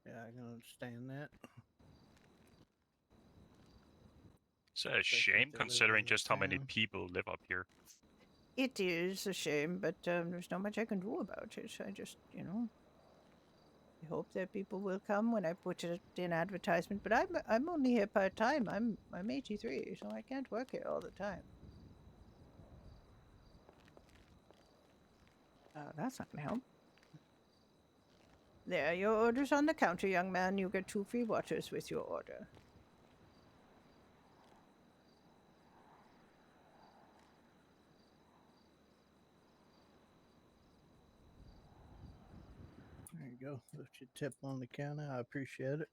Yeah, I can understand that.
It's a
Especially if
shame
they live
considering
in the
just how many
town.
people live up here.
It is a shame, but there's not much I can do about it. I just, I hope that people will come when I put it in advertisement. But I'm only here part time. I'm 83, so I can't work here all the time. That's not gonna help. There, your order's on the counter, young man. You get 2 free waters with your order.
There you go. Left your tip on the counter. I appreciate it.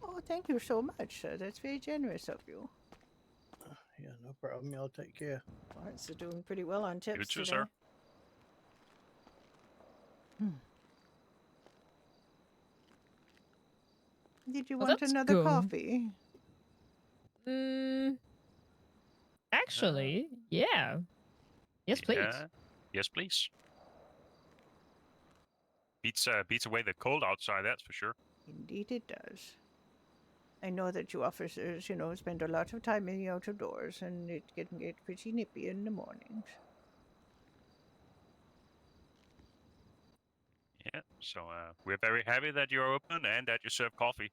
Oh, thank you so much, sir. That's very generous of you.
problem. Y'all take care.
Florence is doing pretty well on tips
You too,
today.
sir.
Did you
Well,
want
that's
another
good.
coffee?
Actually, yeah. Yes, please.
Yeah. Yes, please. Beats away the cold outside, that's for sure.
Indeed it does. I know that you officers, spend a lot of time in the out of doors, and it can get pretty nippy in the mornings.
Yeah. So we're very happy that you're open and that you serve coffee.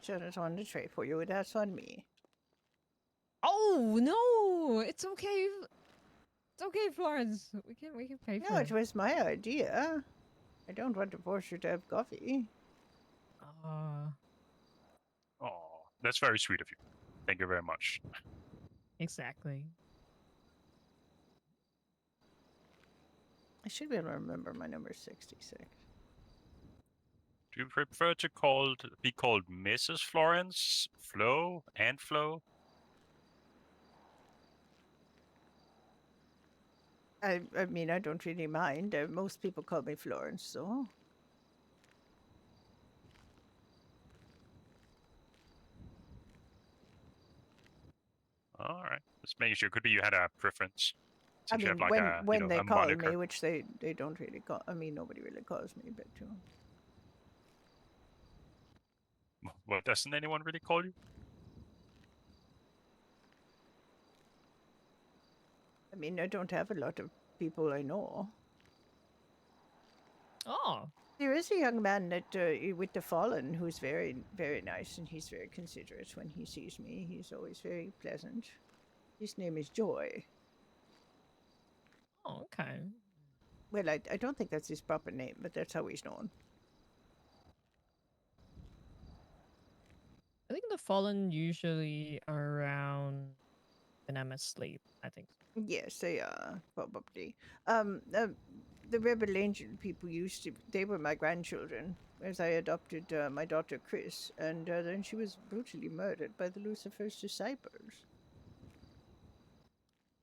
That's on the tray for you. That's on me.
Oh no! It's okay. It's okay, Florence. We can pay
No,
for
it
it.
was my idea. I don't want to force you to have coffee.
Oh, that's very sweet of you. Thank you very much.
Exactly.
I should be able to remember my number 66.
Do you prefer to be called Mrs. Florence, Flo, and Flo?
I mean, I don't really mind. Most people call me Florence, so.
All right. Just making sure. Could be you had a preference.
I
Since you
mean,
have like a
when they
a
call
moniker.
me, which they don't really call. I mean, nobody really calls me, but
Well, doesn't anyone really call you?
I mean, I don't have a lot of people I know.
Oh.
There is a young man that with the Fallen who's very, very nice, and he's very considerate when he sees me. He's always very pleasant. His name is Joy.
Oh, okay.
Well, I don't think that's his proper name, but that's how he's known.
I think the Fallen usually are around when I'm asleep. I think.
Yes, they are, probably. The Rebel Angel people they were my grandchildren, as I adopted my daughter Chris, and then she was brutally murdered by the Lucifer's disciples.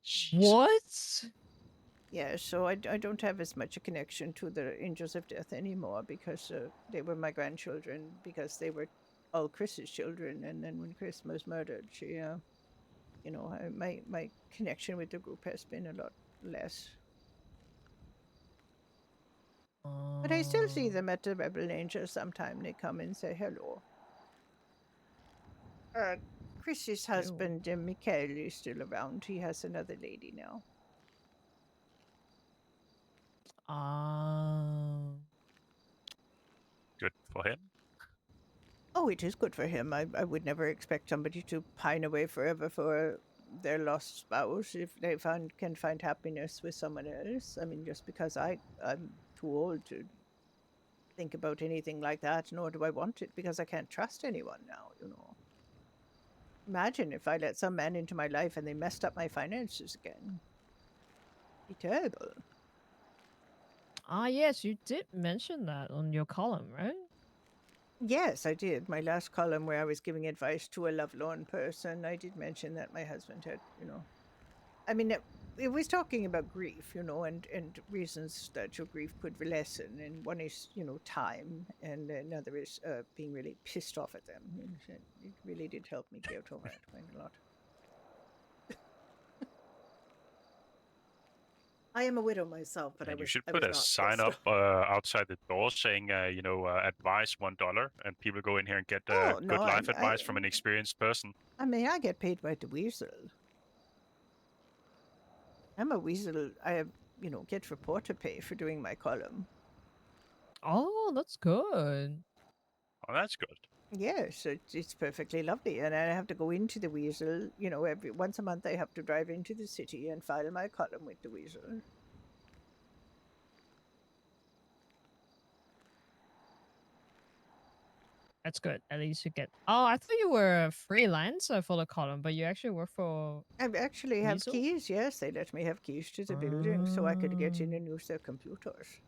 Jeez.
What?
Yeah, so I don't have as much a connection to the Angels of Death anymore because they were my grandchildren, because they were all Chris's children, and then when Chris was murdered, she, my connection with the group has been a lot less. But I still see them at the Rebel Angels sometime. They come and say hello. Chris's husband, Mikhail, is still around. He has another lady now.
Good for him.
Oh, it is good for him. I would never expect somebody to pine away forever for their lost spouse if they can find happiness with someone else. I mean, just because I'm too old to think about anything like that, nor do I want it, because I can't trust anyone now, Imagine if I let some man into my life and they messed up my finances again. It'd be terrible.
Yes, you did mention that on your column, right?
Yes, I did. My last column where I was giving advice to a lovelorn person, I did mention that my husband had, I mean, it was talking about grief, and reasons that your grief could lessen. And one is, time, and another is being really pissed off at them. It really did help me get over it quite a lot. I am a widow myself, but
And
I
you should
was
put a
not
sign
pissed
up outside the door saying, advice $1, and people go in here and get
Oh,
good
no,
life advice from an experienced person.
I mean, I get paid by the weasel. I'm a weasel. I have, get reporter pay for doing my column.
Oh, that's good.
Oh, that's good.
Yes, it's perfectly lovely. And I have to go into the weasel, once a month I have to drive into the city and file my column with the weasel.
That's good. At least you get. Oh, I thought you were a freelancer for the column, but you actually work for
I actually have
Weasel?
keys. Yes, they let me have keys to the building so I could get in
Ah.
and use their computers.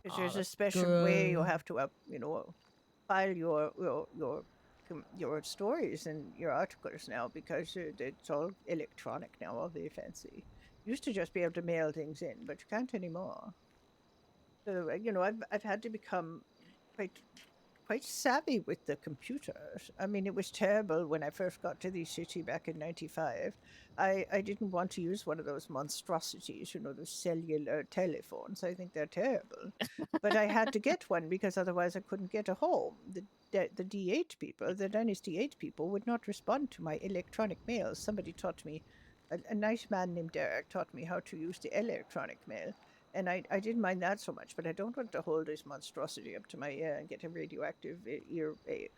'Cause
Oh,
there's a
that's
special way you
good.
have to file your stories and your articles now because it's all electronic now, all very fancy. Used to just be able to mail things in, but you can't anymore. So I've had to become quite savvy with the computers. I mean, it was terrible when I first got to the city back in '95. I didn't want to use one of those monstrosities, those cellular telephones. I think they're terrible. But I had to get one because otherwise I couldn't get a home. The D8 people, the Dynasty 8 people, would not respond to my electronic mails. Somebody taught me, a nice man named Derek taught me how to use the electronic mail. And I didn't mind that so much, but I don't want to hold this monstrosity up to my ear and get a radioactive earache.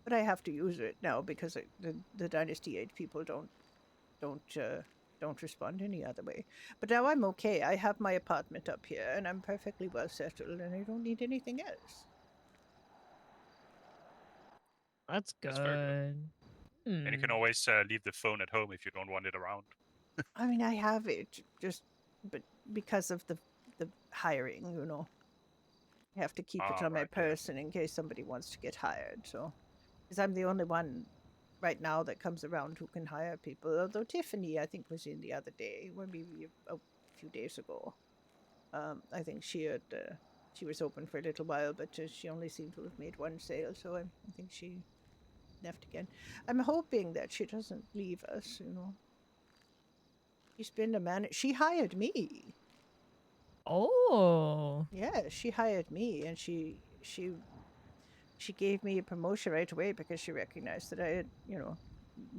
But I have to use it now because the Dynasty 8 people don't respond any other way. But now I'm okay. I have my apartment up here, and I'm perfectly well settled, and I don't need anything else.
That's good.
That's very good. And you can always leave the phone at home if you don't want it around.
I mean, I have it but because of the hiring, I have to keep it on my
Right, yeah.
person in case somebody wants to get hired. So, because I'm the only one right now that comes around who can hire people. Although Tiffany, I think, was in the other day, maybe a few days ago. I think she was open for a little while, but she only seemed to have made one sale. So I think she left again. I'm hoping that she doesn't leave us. She's been a man. She hired me.
Oh.
Yeah, she hired me, and she gave me a promotion right away because she recognized that I had, a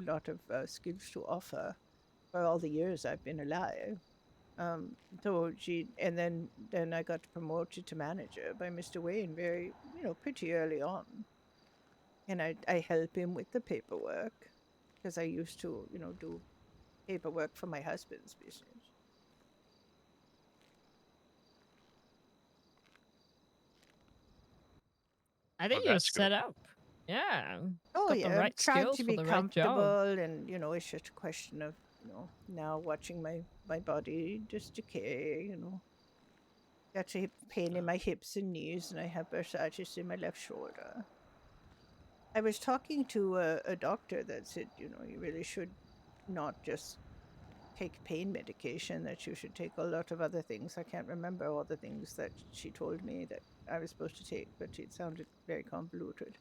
lot of skills to offer for all the years I've been alive. So and then I got promoted to manager by Mr. Wayne very, pretty early on. And I help him with the paperwork because I used to, do paperwork for my husband's business.
I think
Oh,
you're
that's good.
set up. Yeah.
Oh
Got
yeah,
the
I'm
right
trying
skills
to
for
be
the right job.
comfortable, and it's just a question of now watching my body just decay. Got a pain in my hips and knees, and I have bursitis in my left shoulder. I was talking to a doctor that said, you really should not just take pain medication, that you should take a lot of other things. I can't remember all the things that she told me that I was supposed to take, but it sounded very convoluted.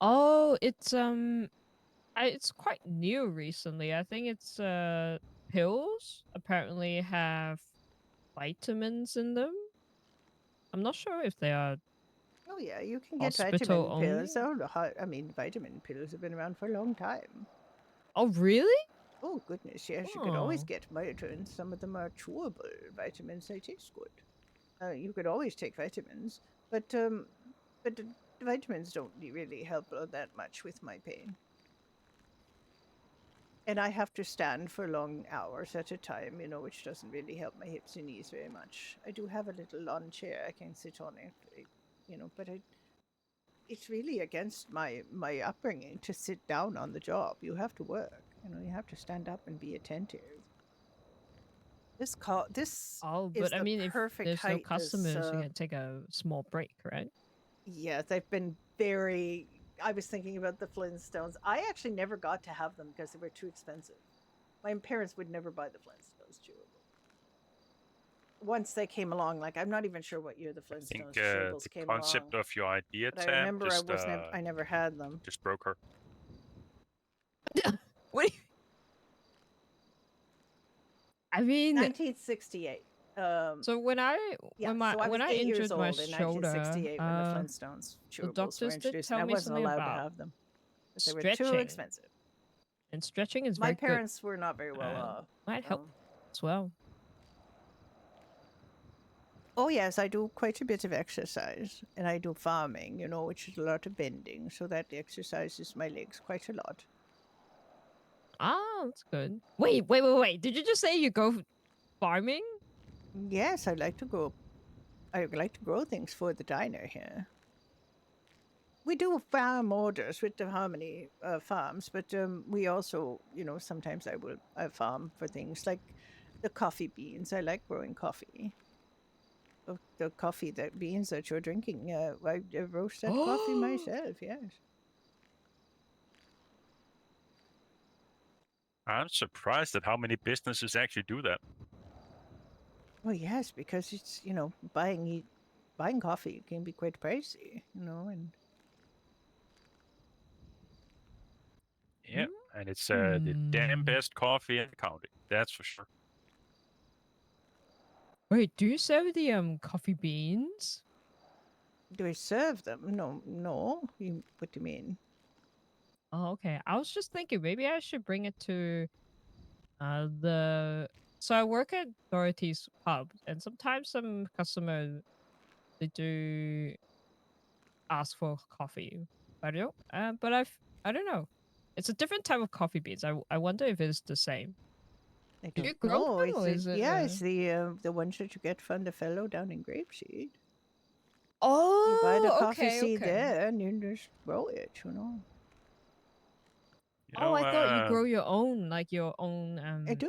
Oh, it's quite new recently. I think it's pills apparently have vitamins in them. I'm not sure if they are
Oh yeah, you can get
hospital
vitamin pills.
only.
I mean, vitamin pills have been around for a long time.
Oh, really?
Oh goodness, yes, you could always
Oh.
get vitamins. Some of them are chewable vitamins. They taste good. You could always take vitamins, but the vitamins don't really help all that much with my pain. And I have to stand for long hours at a time, which doesn't really help my hips and knees very much. I do have a little lawn chair I can sit on it, but it's really against my upbringing to sit down on the job. You have to work. You have to stand up and be attentive. This
Oh,
is
but I
the
mean, if
perfect
there's no
height.
customers, you can take a small break, right?
Yes, I've been very. I was thinking about the Flintstones. I actually never got to have them because they were too expensive. My parents would never buy the Flintstones chewable. Once they came along, like I'm not even sure what year the
I think
Flintstones chewables
the
came
concept
along.
of your idea,
But I
Tam,
remember
just
I never had them.
just broke her.
What? I mean,
1968.
so when I
Yeah,
when my
so I was
when I
8 years
injured my
old in
shoulder,
1968 when the Flintstones
the
chewables were
doctors did
introduced, and
tell
I
me
wasn't
something
allowed to
about
have them because they were too
stretching,
expensive.
and stretching is
My
very good.
parents were not very well off.
Might help as well.
Oh yes, I do quite a bit of exercise, and I do farming, which is a lot of bending, so that exercises my legs quite a lot.
Ah, that's good. Wait. Did you just say you go farming?
Yes, I like to go I like to grow things for the diner here. We do farm orders with the Harmony farms, but we also, sometimes I will farm for things like the coffee beans. I like growing coffee. The coffee, the beans that you're drinking. I roast that coffee myself, yes.
I'm surprised at how many businesses actually do that.
Well, yes, because it's, buying coffee can be quite pricey, and
Yeah, and it's the damn best coffee in the county. That's for sure.
Wait, do you serve the coffee beans?
do I serve them? No. What do you mean?
Oh, okay. I was just thinking maybe I should bring it to the. So I work at Dorothy's pub, and sometimes some customers they do ask for coffee. I don't. But I don't know. It's a different type of coffee beans. I wonder if it's the same.
I
Do
don't
you grow
know.
them, or is it?
Yeah, it's the ones that you get from the fellow down in Grapeseed.
Oh,
You buy the coffee
okay,
seed
okay.
there, and you just grow it.
You
Oh,
know,
I thought you grow your own, like your own
I do.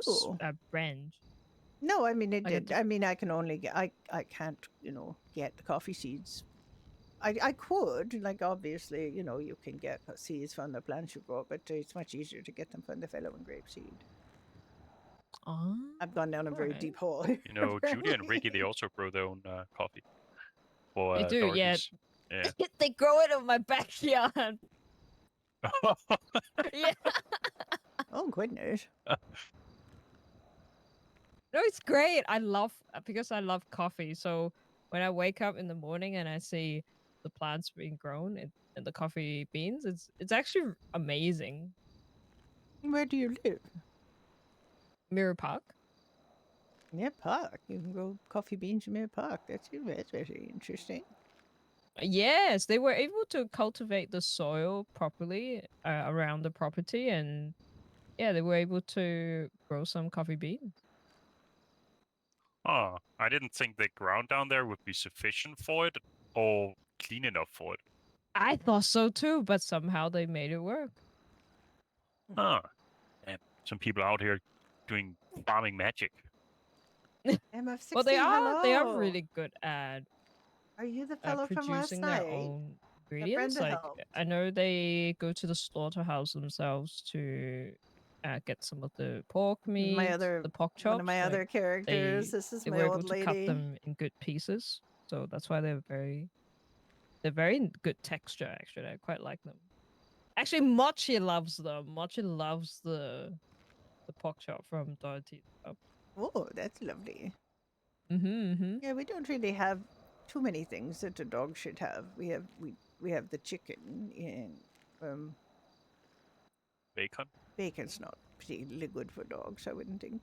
branch.
No, I mean it
Like a
did. I mean, I can only get. I can't. Get the coffee seeds. I could, like, obviously, you can get seeds from the plants you grow, but it's much easier to get them from the fellow and grapeseed.
Oh,
I've gone down a very
alright.
deep hole.
You know, Judy and Ricky, they also grow their own coffee for
They do, yeah.
Dorothy's. Yeah.
They grow it in my backyard. Yeah.
Oh goodness.
No, it's great. Because I love coffee. So when I wake up in the morning and I see the plants being grown and the coffee beans, it's actually amazing.
Where do you live?
Mirror Park.
Near Park. You can grow coffee beans in Mirror Park. That's very interesting.
Yes, they were able to cultivate the soil properly around the property, and yeah, they were able to grow some coffee beans.
Oh, I didn't think the ground down there would be sufficient for it or clean enough for it.
I thought so too, but somehow they made it work.
Huh. And some people out here doing farming magic.
MF16,
Well, they are
hello.
really good at
Are you the fellow from last
producing their
night?
own
friend
ingredients.
that
Like
helped.
I know they go to the slaughterhouse themselves to get some of the pork meat, the pork chops.
One of my other characters. This is
they
my
were
old
able to
lady.
cut them in good pieces, so that's why they're very good texture. Actually, I quite like them. Actually, Mochi loves them. Mochi loves the pork chop from Dorothy.
Oh, that's lovely.
Mm-hmm.
Yeah, we don't really have too many things that a dog should have. We have the chicken and
Bacon.
bacon's not particularly good for dogs, I wouldn't think.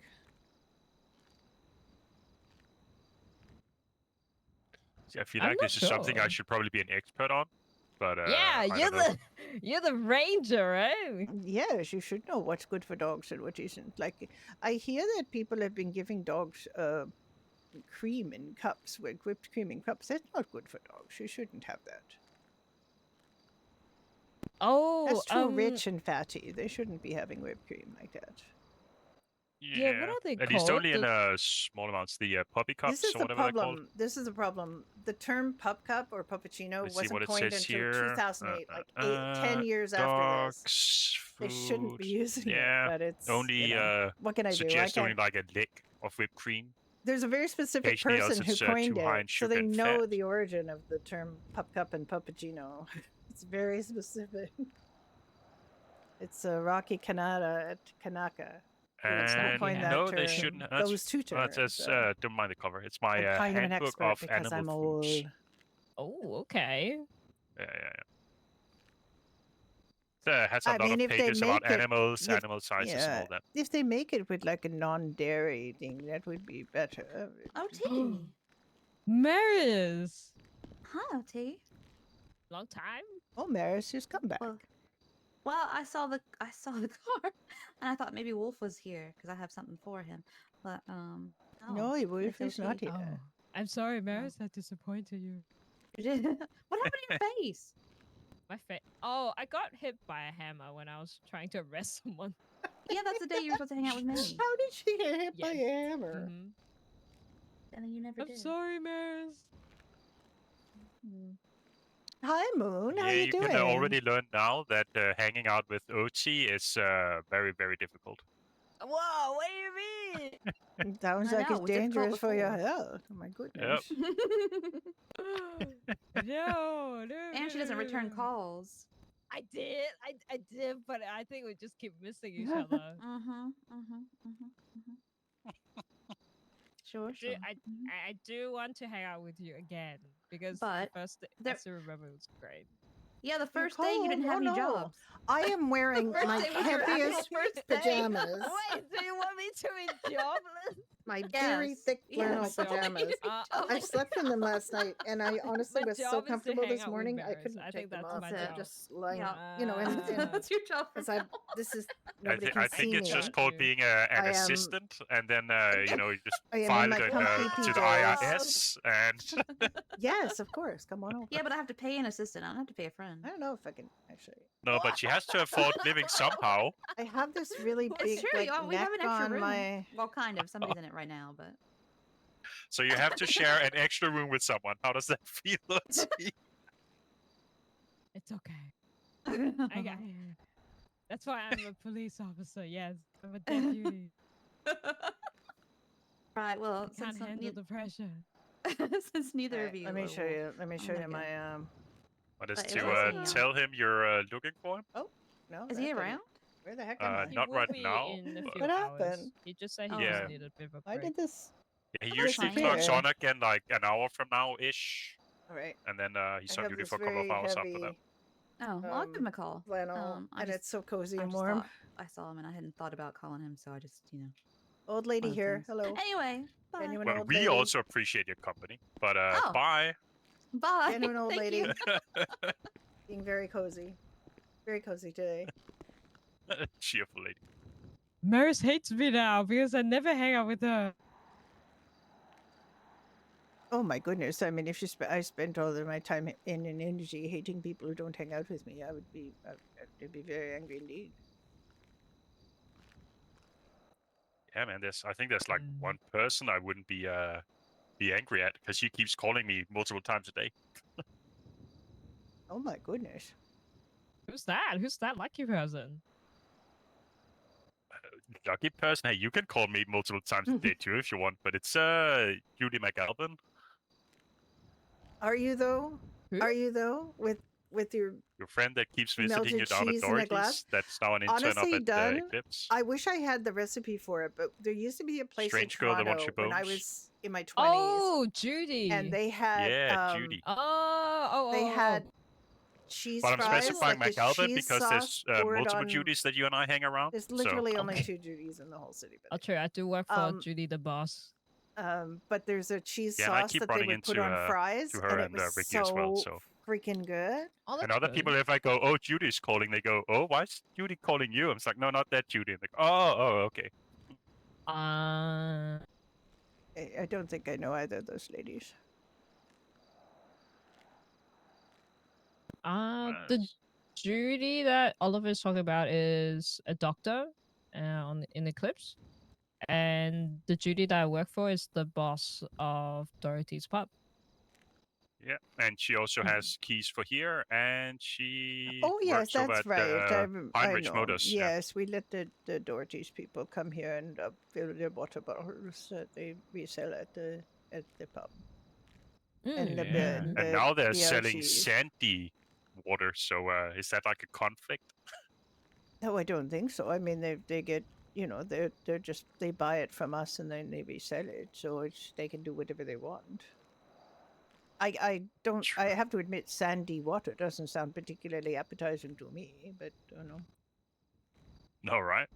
See, I feel
I'm
like
not
this is something I
sure.
should probably be an expert on. But
Yeah,
I don't know.
you're the ranger, right?
Yes, you should know what's good for dogs and what isn't. Like, I hear that people have been giving dogs cream in cups, whipped cream in cups. That's not good for dogs. You shouldn't have that.
Oh,
That's too rich and fatty. They shouldn't be having whipped cream like that.
Yeah, what are they
At least
called?
only in small amounts. The puppy cups
This is
or
the
whatever they're called.
problem. This is the problem. The term pup cup or puppuccino
Let's see
wasn't
what it
coined
says
until
here.
2008, 10 years after
Dogs,
this. They shouldn't be
food.
using
Yeah,
it, but it's
only
what can I do? I
suggest only
can't.
like a lick of whipped cream.
There's a very specific
Occasionally else
person who
it's,
coined
too high
it,
in
so
sugar
they
and
know
fat.
the origin of the term pup cup and puppuccino. It's very specific. It's Rocky Kanata at Kanaka.
And
coined that
no,
term.
they shouldn't.
Those two terms.
Don't mind the cover. It's my
I'm kind of an
handbook
expert
of
because I'm
animal foods.
old.
Oh, okay.
Yeah. It has a lot of pages about animals, animal sizes, and all that.
If they make it with like a non-dairy thing, that would be better.
Oh, T.
Maris!
Hi, T.
Long time?
Oh, Maris, just come back.
Well, I saw the car, and I thought maybe Wolf was here because I have something for him. But
no, Wolf
it's
is not
okay.
here.
I'm sorry, Maris, I disappointed you.
What happened to your face?
My face. Oh, I got hit by a hammer when I was trying to arrest someone.
Yeah, that's the day you were supposed to hang out with me.
How did she get hit by a
Yes.
hammer?
Mhm.
And then you never
I'm
did.
sorry, Maris.
Hmm.
Hi, Moon. How
Yeah,
you
you
doing?
can already learn now that hanging out with OT is very, very difficult.
Whoa, what do you mean?
Sounds
I
like
know,
it's
it was difficult
dangerous for your
before.
health. Oh my goodness.
No, no.
And she doesn't return
no.
calls.
I did, but I think we just keep missing each other.
Sure, sure. Mhm.
I do want to hang out with you again because
But
the first day, I
there-
still remember it was great.
Yeah, the
You're
first day you didn't have
cold.
any
Oh, no.
jobs.
I am wearing
First
my
day was your actual
heaviest
first day.
pajamas.
Wait, do you want me to be jobless?
My very
Yes,
thick flannel
yes.
pajamas. I slept in them last night, and I honestly
My
was so
job is to
comfortable
hang
this
out with
morning I
Maris.
couldn't
I
take
think
them
that's
off.
my
They're
job.
just lying,
Yeah.
and
That's your job for
as I
now.
this is
I,
nobody
thi-
can
I think
see
it's
me.
just called being an
I am-
assistant, and then you just
I am in
file
my
it
comfy
to the
PJs.
IRS, and
Yes, of course. Come on over.
Yeah, but I have to pay an assistant. I don't have to pay a friend.
I don't know if I can actually.
no, but she has to afford living somehow.
I have this really
It's
big
true.
like
We
neck
have an extra
on
room.
my.
Well, kind of. Somebody's in it right now, but
So you have to share an extra room with someone. How does that feel?
It's okay. I got it. That's why I'm a police officer. Yes, I'm a deputy.
right. Well,
I can't handle the pressure.
since neither
Alright,
of you.
let me show you. Let me show
gonna
you
go.
my
What is
But it
to
was nice hanging out.
tell him you're looking for him?
Oh no.
Is
that
he
didn't-
around?
Where the heck am I?
He
Not
will
right
be
now,
in a
but-
few
What
hours.
happened?
He just said he
Yeah.
just needed a bit of a
Why
break.
did this?
He
that's
usually
fine.
clocks
Here.
on again like an hour from now ish,
All right.
and then he's
I
on
have
duty
this
for a couple of
very
hours after that.
heavy
Oh, well, I'll give him a call.
flannel,
I
and
just-
it's so cozy
I
and
just
warm.
thought I saw him and I hadn't thought about calling him, so I just,
Old lady
one of
here.
things.
Hello.
Anyway, bye.
Genuine
Well,
old
we
lady.
also appreciate your company, but
Oh.
bye.
Bye.
Genuine old
Thank
lady.
you.
Being very cozy. Very cozy today.
Cheerful lady.
Maris hates me now because I never hang out with her.
Oh my goodness! I mean, if I spent all of my time in and energy hating people who don't hang out with me, I'd be very angry indeed.
Yeah, man. I think there's like one person I wouldn't be angry at because she keeps calling me multiple times a day.
Oh my goodness!
Who's that? Who's that lucky person?
Lucky person. Hey, you can call me multiple times a day too if you want, but it's Judy McAlpin.
Are you though?
Who?
Are you though? With your
friend that keeps visiting
melted
you down at
cheese in a glass?
Doherty's. That's now an intern
Honestly,
up at
done.
Eclipse.
I wish I had the recipe for it, but there used to be a place
Strange
in
girl that
Toronto
wants your
when I
bones.
was in my 20s,
Oh, Judy.
and they had
Yeah, Judy.
they had cheese
But I'm
fries,
specifying
like the
McAlpin
cheese
because
sauce
there's
poured
multiple
on.
Judys that you and I hang around.
There's
so-
literally only
Okay.
2 Judys in the whole city.
I'll try. I do work for
Um,
Judy the boss.
But there's a cheese
Yeah, and I
sauce
keep
that they
running
would put
into,
on fries,
to her
and it
and,
was
Ricky as well, so.
freaking good.
Oh, that's
And other
good.
people, if I go, oh, Judy's calling, they go, oh, why is Judy calling you? I'm just like, no, not that Judy. And they go, oh, okay.
Uh,
I don't think I know either of those ladies.
the Judy that Oliver's talking about is a doctor in Eclipse. And the Judy that I work for is the boss of Dorothy's pub.
Yeah, and she also has keys for here, and she
Oh yes,
works over
that's
at
right. I
Heinrich
know.
Motors. Yeah.
Yes, we let the Doherty's people come here and fill their water bottles that they resell at the pub. And the
yeah.
and
And now they're
BLGs.
selling sandy water, so is that like a conflict?
No, I don't think so. I mean, they get, they're just, they buy it from us and then they resell it, so they can do whatever they want. I don't. I have to admit, sandy water doesn't sound particularly appetizing to me, but I don't know.
No, right?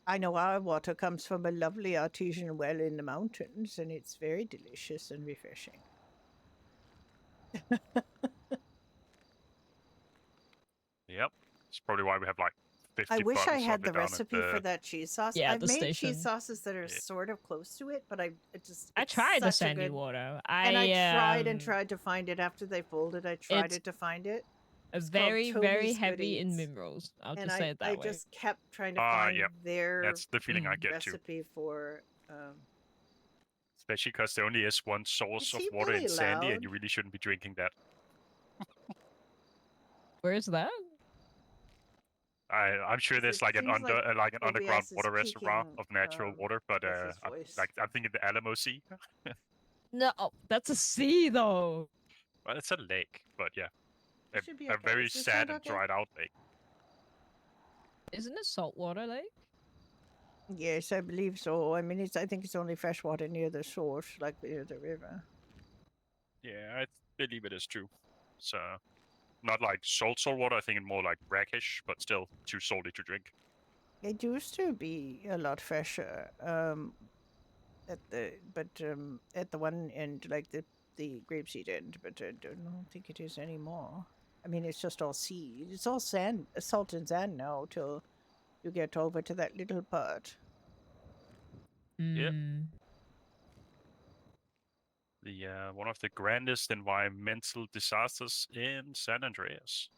I know our water comes from a lovely artesian well in the mountains, and it's very delicious and refreshing.
Yep. It's probably why we have like 50
I wish I
bottles
had
of
the
it down at
recipe for
the.
that cheese sauce.
Yeah,
I've
the
made
station.
cheese sauces that are
Yeah.
sort of close to it, but it's
I tried the
such a
sandy
good.
water.
And I tried and
um,
tried to find it after they folded. I tried
It's
it to find it.
a
It's called
very, very
Toby's
heavy in
Goodies.
minerals. I'll
And
just say it
I
that way.
just kept trying to
Ah,
find
yep.
their
That's the feeling I get too.
recipe for.
Especially because there only is one source
Is
of
he
water
really
in Sandy, and
loud?
you really shouldn't be drinking that.
Where is that?
I'm sure
Because
there's
it
like an
seems like
like an underground
OBS is
water reservoir
peaking,
of natural water, but
with his voice.
I'm thinking the Alamo Sea.
No, that's a sea though.
Well, it's a lake, but yeah,
It should be
a
okay.
very
Is the
sad
sound
and
okay?
dried out lake.
Isn't it saltwater lake?
Yes, I believe so. I mean, I think it's only fresh water near the source, like near the river.
Yeah, I believe it is true. So not like salt water. I think it's more like brackish, but still too salty to drink.
It used to be a lot fresher. At the one end, like the grapeseed end, but I don't think it is anymore. I mean, it's just all seed. It's all sand, salt and sand now till you get over to that little part.
Yep.
Mm.
The one of the grandest environmental disasters in San Andreas.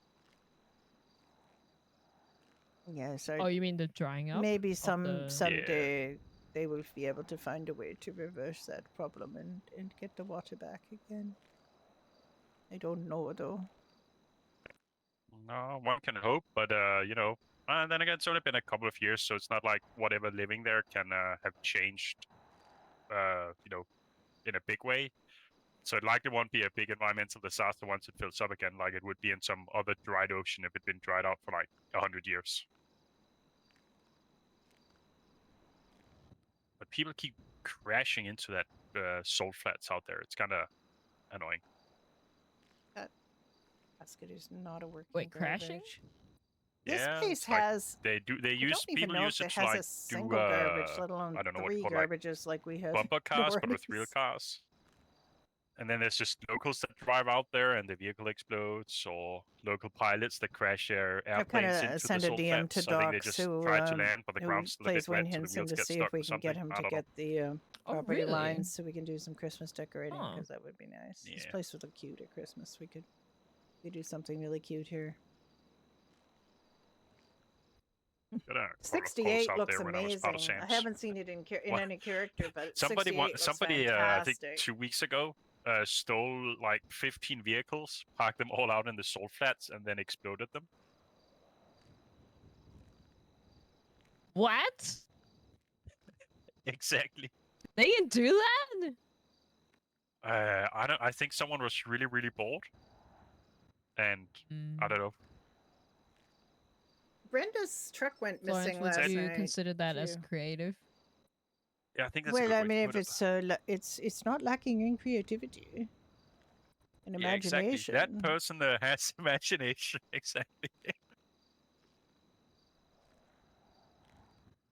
Yes,
Oh, you mean the drying up?
maybe
of the-
someday they will be able to find a way to reverse that problem and get the water back again. I don't know though.
No, one can hope, but you know, and then again, it's only been a couple of years, so it's not like whatever living there can have changed, you know, in a big way. So it likely won't be a big environmental disaster once it fills up again, like it would be in some other dried ocean if it'd been dried out for like 100 years. But people keep crashing into that salt flats out there. It's kind of annoying.
Basket is not a working
Wait, crashing?
garbage. This
Yeah,
place
it's like
has.
they
I
use
don't even
people
know
use
if
it
it
to
has
like
a
do
single garbage, let alone
I don't know what you
3
call like
garbages like we have.
bumper cars, but with real
nowadays.
cars. And then there's just locals that drive out there and the vehicle explodes, or local pilots that crash their
I've kind
airplanes
of
into the
sent a
salt
DM to
flats. I think they
Docs
just try to land, but the
who
ground's still a
plays
bit
Wayne
wet, so the
Henson
wheels
to
get
see
stuck
if we
or
can get
something.
him
I
to
don't know.
get the
Oh,
property
really?
lines so we can do some Christmas decorating
Huh.
because that would be nice. This
Yeah.
place would look cute at Christmas. We could do something really cute here.
Got a couple of posts
68
out
looks
there when I was part of
amazing. I
Sam's.
haven't seen it in
What?
any character, but
Somebody
68 looks
somebody I think
fantastic.
2 weeks ago stole like 15 vehicles, parked them all out in the salt flats, and then exploded them.
What?
Exactly.
They can do that?
I don't. I think someone was really bored, and I don't know.
Brenda's truck went
Florence,
missing
would
last
you
night.
consider that as
too.
creative?
Yeah, I think that's a
Well,
good
I
way to
mean,
put
if
it.
it's not lacking in creativity and
Yeah, exactly.
imagination.
That person has imagination. Exactly.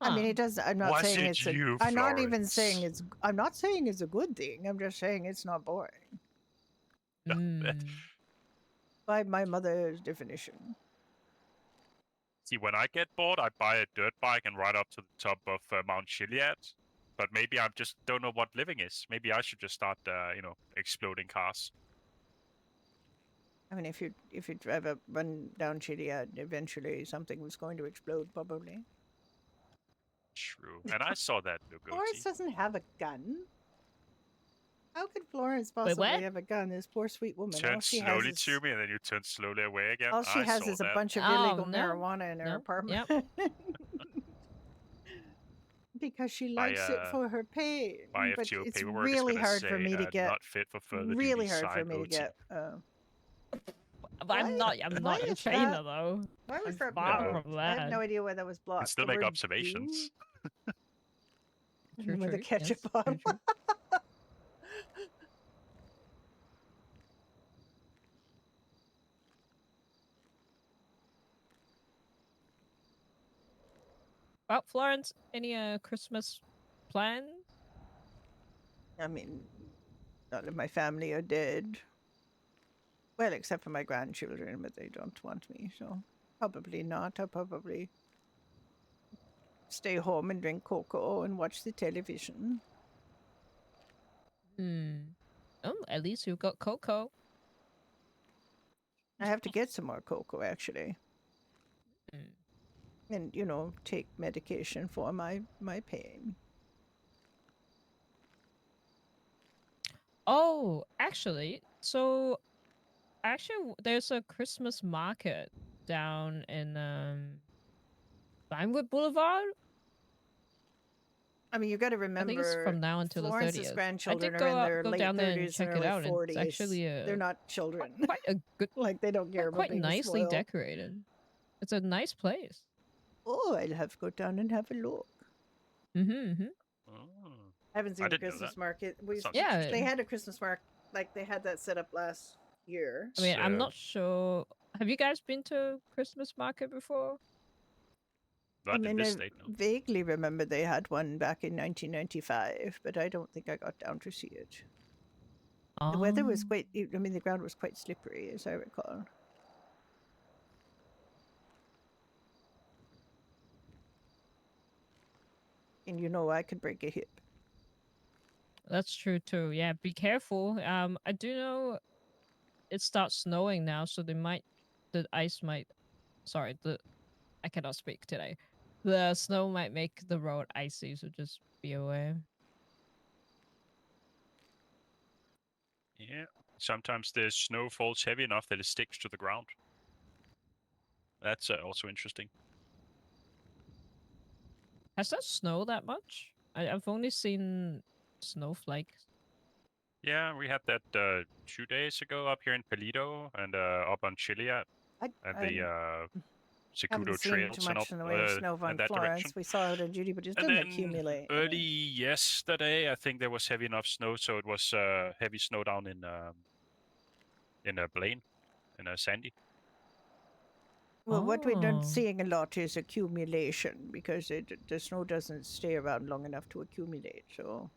I mean,
Huh.
it does. I'm not
Was
saying
it
it's a.
you,
I'm not even saying
Florence?
it's. I'm not saying it's a good thing. I'm just saying it's not boring
Mm.
by my mother's definition.
See, when I get bored, I buy a dirt bike and ride up to the top of Mount Chiliad. But maybe I just don't know what living is. Maybe I should just start, you know, exploding cars.
I mean, if you drive a run down Chiliad, eventually something was going to explode, probably.
True. And I saw that
Florence
Lugoti.
doesn't have a gun. How could Florence
Wait,
possibly
what?
have a gun? This poor sweet woman.
Turn
All she has
slowly
is,
to me, and then you turn slowly away again.
all she
I
has
saw
is a
that.
bunch of
Oh,
illegal
no.
marijuana in her
No.
apartment.
Yep.
Because she
My,
likes it for her pain.
My
But
FTO
it's
paperwork
really
is gonna
hard
say,
for me to get.
not fit for further
Really
duty,
hard for
signed
me to
OT.
get.
But I'm not
why
a
is
trainer
that?
though.
Why was
I'm
that
far
blocked?
from
I have no
that.
idea why that was
You can
blocked.
still
The
make
word
observations.
True,
with the
true.
ketchup
Yes,
on.
true, true. Well, Florence, any Christmas plans?
I mean, none of my family are dead. Well, except for my grandchildren, but they don't want me, so probably not. I'll probably stay home and drink cocoa and watch the television.
Oh, at least you got cocoa.
I have to get some more cocoa actually, and take medication for my pain.
Oh, actually, there's a Christmas market down in Vinewood Boulevard.
I mean, you got to
I think it's
remember,
from now until the
Florence's
30th. I
grandchildren
did
are in their
go
late
down there and
30s
check
and
it
early
out, and
40s.
it's actually
They're not children.
quite a good,
Like they don't care about
quite
being
nicely
spoiled.
decorated. It's a nice place.
Oh, I'll have to go down and have a look.
Mm-hmm.
Oh.
I haven't seen
I
the
didn't know
Christmas
that.
market.
sounds
Yeah.
interesting.
They had a Christmas market, like they had that set up last year.
I mean, I'm
So-
not sure. Have you guys been to Christmas market before?
Not in this state, no.
vaguely remember they had one back in 1995, but I don't think I got down to see it. The weather was quite, I mean, the ground was quite slippery, as I recall. And I could break a hip.
That's true too. Yeah, be careful. I do know it starts snowing now, so the ice might. Sorry, I cannot speak today. The snow might make the road icy, so just be aware.
Yeah. Sometimes the snow falls heavy enough that it sticks to the ground. That's also interesting.
Has that snowed that much? I've only seen snowflakes.
Yeah, we had that 2 days ago up here in Pelido and up on Chiliad and the Secudo
Haven't seen
Trails
too
and up
much in the way of snow
in
on
that
Florence.
direction.
We saw it on Judy, but it
And
doesn't
then
accumulate.
early yesterday, I think there was heavy enough snow, so it was heavy snow down in Blaine, in Sandy.
Well, what we're
Oh.
not seeing a lot is accumulation because the snow doesn't stay around long enough to accumulate. So,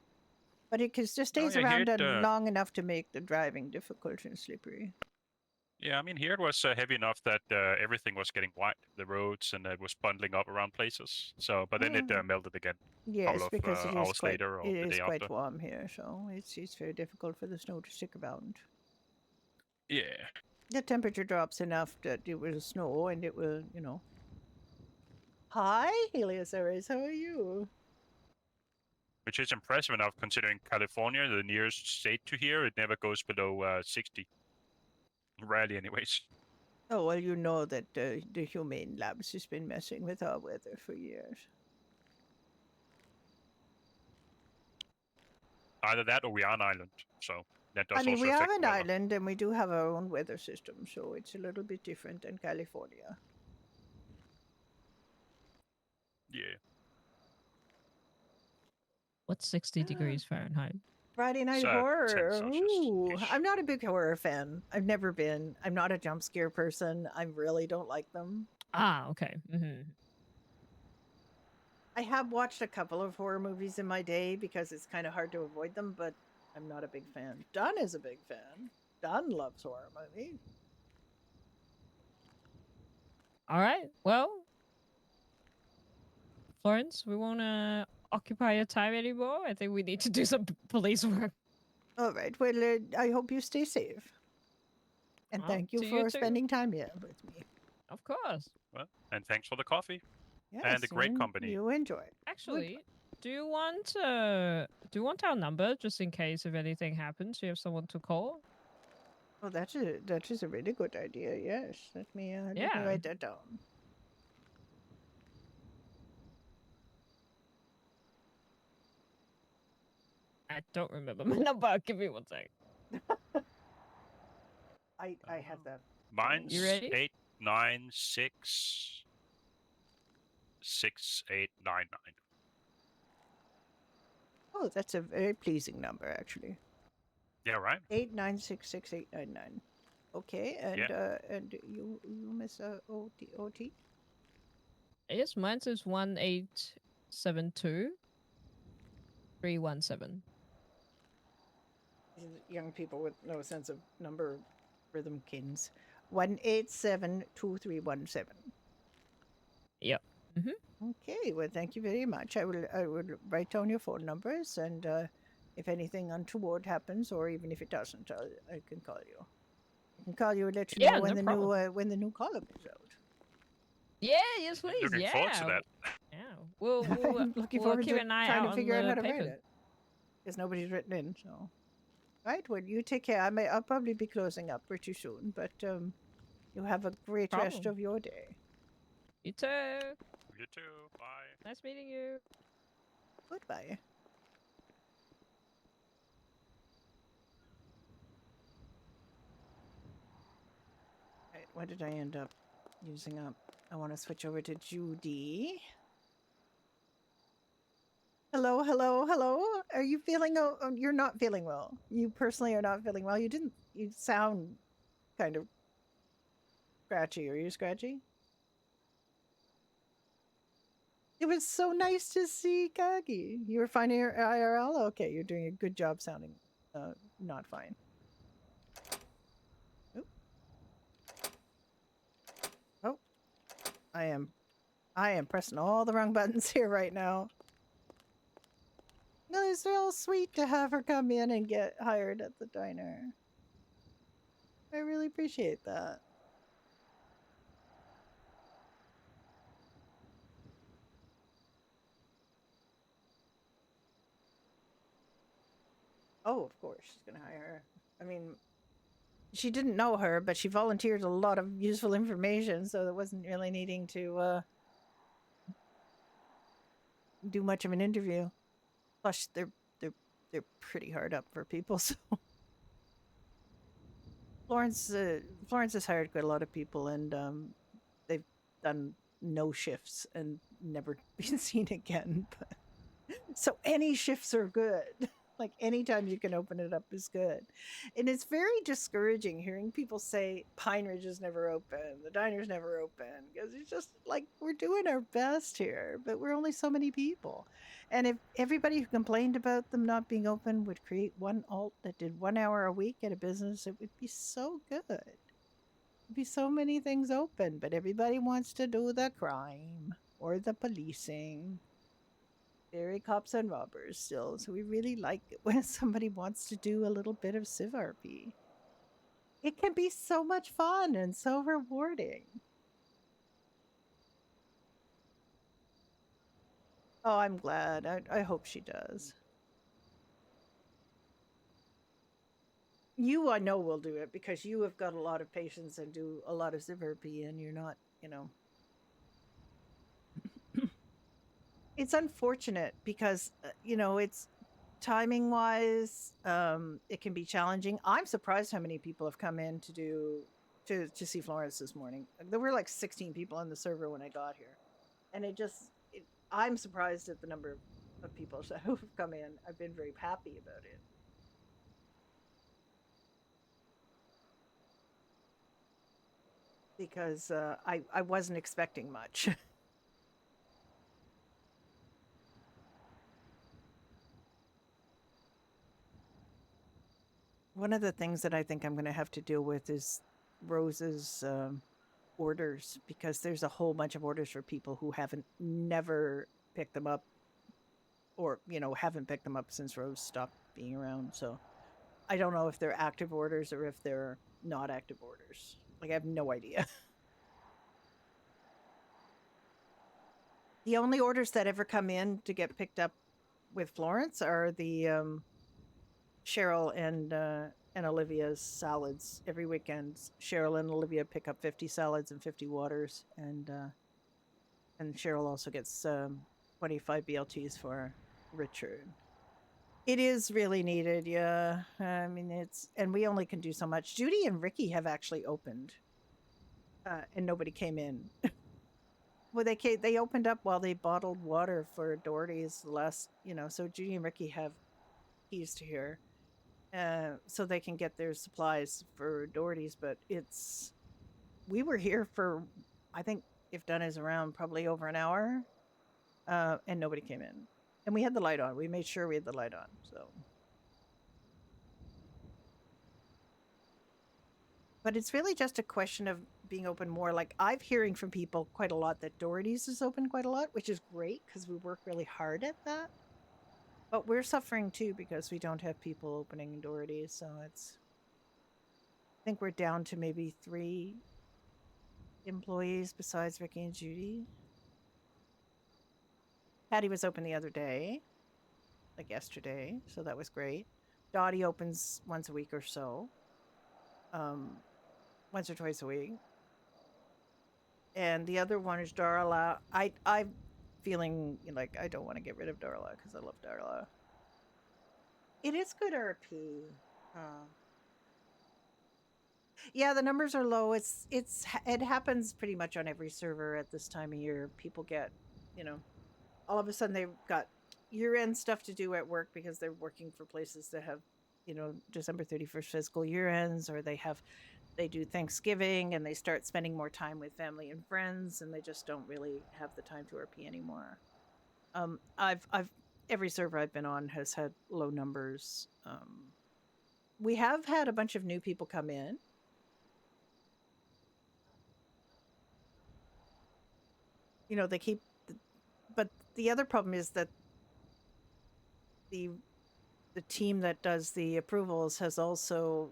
but it just stays
yeah,
around
here
long enough to make the driving difficult and slippery.
Yeah, I mean, here it was heavy enough that everything was getting white, the roads, and it was bundling up around places. So, but then it melted again.
Yes,
couple of
because it is
hours
quite
later or
it
the
is
day
quite
after.
warm here, so it's very difficult for the snow to stick around.
Yeah.
The temperature drops enough that it will snow and it will, Hi, Heliosaurus, how are you?
Which is impressive enough considering California, the nearest state to here, it never goes below 60. Rarely, anyways.
Oh, well, you know that the Humane Labs has been messing with our weather for years.
Either that or we are an island, so that does
I mean,
also
we have
affect
an
the weather.
island and we do have our own weather system, so it's a little bit different than California.
Yeah.
What's 60 degrees Fahrenheit?
Friday Night
So, 10
Horror.
Celsius-ish.
Ooh, I'm not a big horror fan. I've never been. I'm not a jump scare person. I really don't like them.
Ah, okay. Mm-hmm.
I have watched a couple of horror movies in my day because it's kind of hard to avoid them, but I'm not a big fan. Dunn is a big fan. Dunn loves horror movies.
All right. Well, Florence, we won't occupy your time anymore. I think we need to do some police work.
All right. Well, I hope you stay safe. And
Well,
thank you
to you
for
too.
spending time here with me.
Of course.
Well, and thanks for the coffee.
Yes,
the great company.
You enjoy.
Actually, do you want our number just in case if anything happens? You have someone to call.
Oh, that is a really good idea. Yes, let me
Yeah.
write that down.
I don't remember my number. Give me one sec.
I have that.
Mine's
You ready?
896 6899.
Oh, that's a very pleasing number, actually.
Yeah, right.
8966899. Okay, and you miss OT?
Yes, mine is 1872 317.
Young people with no sense of number rhythm kins. 1872317.
Yep.
Okay, well, thank you very much. I would write down your phone numbers, and if anything untoward happens, or even if it doesn't, I can call you. I can call you and let you
Yeah,
know when
no
the
problem.
new when the new column is out.
Yeah, yes, please.
Looking forward to that.
Yeah, we'll
I'm looking
we'll
forward
keep
to
an eye
trying
out
to
on
figure out how
the
to write
paper.
it, because nobody's written in. So, right, well, you take care. I'll probably be closing up pretty soon, but you have a great rest
Problem.
of your day.
You too.
You too. Bye.
Nice meeting you.
Goodbye. Right, what did I end up using up? I want to switch over to Judy. Hello, hello, hello. Are you feeling? Oh, you're not feeling well. You personally are not feeling well. You didn't. You sound kind of scratchy. Are you scratchy? It was so nice to see Kagi. You were finding your IRL. Okay, you're doing a good job sounding not fine. Oop. Oh, I am pressing all the wrong buttons here right now. No, it's real sweet to have her come in and get hired at the diner. I really appreciate that. Oh, of course, she's gonna hire her. I mean, she didn't know her, but she volunteered a lot of useful information, so there wasn't really needing to do much of an interview. Plus, they're pretty hard up for people. So Florence has hired quite a lot of people, and they've done no shifts and never been seen again. But, so any shifts are good. Like anytime you can open it up is good. And it's very discouraging hearing people say Pine Ridge is never open, the diner's never open, because it's just like we're doing our best here, but we're only so many people. And if everybody who complained about them not being open would create one alt that did 1 hour a week at a business, it would be so good. There'd be so many things open, but everybody wants to do the crime or the policing. Very cops and robbers still, so we really like it when somebody wants to do a little bit of Civ RP. It can be so much fun and so rewarding. Oh, I'm glad. I hope she does. You, I know, will do it because you have got a lot of patience and do a lot of Civ RP, and you're not, It's unfortunate because, it's timing wise, it can be challenging. I'm surprised how many people have come in to see Florence this morning. There were like 16 people on the server when I got here, and I'm surprised at the number of people who have come in. I've been very happy about it. Because I wasn't expecting much. One of the things that I think I'm going to have to deal with is Rose's orders, because there's a whole bunch of orders for people who never picked them up, or haven't picked them up since Rose stopped being around. So I don't know if they're active orders or if they're not active orders. Like, I have no idea. The only orders that ever come in to get picked up with Florence are the Cheryl and Olivia's salads. Every weekend, Cheryl and Olivia pick up 50 salads and 50 waters, and Cheryl also gets 25 BLTs for Richard. It is really needed, yeah. I mean, and we only can do so much. Judy and Ricky have actually opened, and nobody came in. Well, they opened up while they bottled water for Doherty's last, so Judy and Ricky have keys to here. So they can get their supplies for Doherty's, but we were here for, I think, if done is around probably over an hour, and nobody came in. And we had the light on. We made sure we had the light on, so. But it's really just a question of being open more. Like I'm hearing from people quite a lot that Doherty's is open quite a lot, which is great because we work really hard at that. But we're suffering too because we don't have people opening Doherty's. So it's, I think we're down to maybe 3 employees besides Ricky and Judy. Patty was open the other day, like yesterday, so that was great. Dottie opens once a week or so, once or twice a week. And the other one is Darla. I'm feeling like I don't want to get rid of Darla because I love Darla. It is good RP. Yeah, the numbers are low. It happens pretty much on every server at this time of year. People get, all of a sudden they've got year-end stuff to do at work because they're working for places that have, December 31st fiscal year ends, or they do Thanksgiving and they start spending more time with family and friends, and they just don't really have the time to RP anymore. I've every server I've been on has had low numbers. We have had a bunch of new people come in. They keep, but the other problem is that the team that does the approvals has also,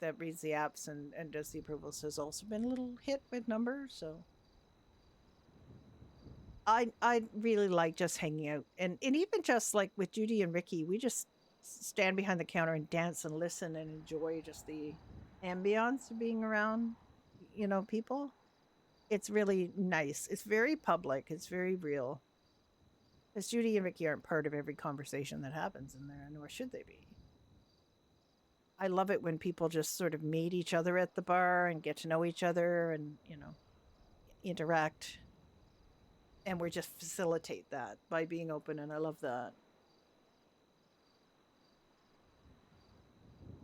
that reads the apps and does the approvals has also been a little hit with numbers. So I really like just hanging out and even just like with Judy and Ricky, we just stand behind the counter and dance and listen and enjoy just the ambiance of being around, people. It's really nice. It's very public. It's very real. Because Judy and Ricky aren't part of every conversation that happens in there, nor should they be. I love it when people just sort of meet each other at the bar and get to know each other and, interact. And we just facilitate that by being open, and I love that.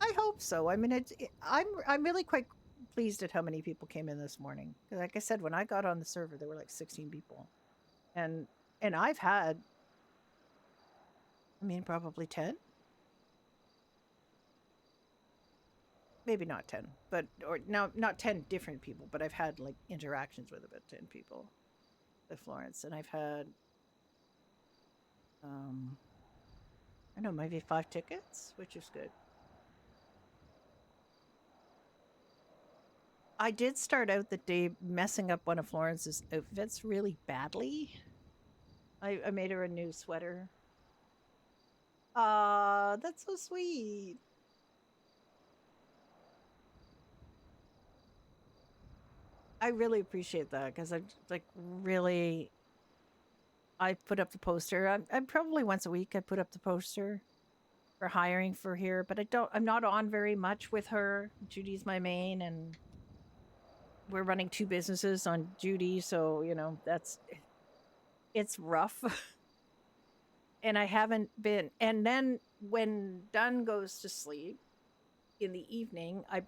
I hope so. I mean, I'm really quite pleased at how many people came in this morning. Like I said, when I got on the server, there were like 16 people, and I've had, probably 10. Maybe not 10, but or now not 10 different people, but I've had like interactions with about 10 people with Florence, and I've had I don't know, maybe 5 tickets, which is good. I did start out the day messing up one of Florence's outfits really badly. I made her a new sweater. That's so sweet. I really appreciate that because I put up the poster. I'm probably once a week I put up the poster for hiring for here, but I'm not on very much with her. Judy's my main, and we're running 2 businesses on Judy, so it's rough. And I haven't been, and then when Dunn goes to sleep in the evening, I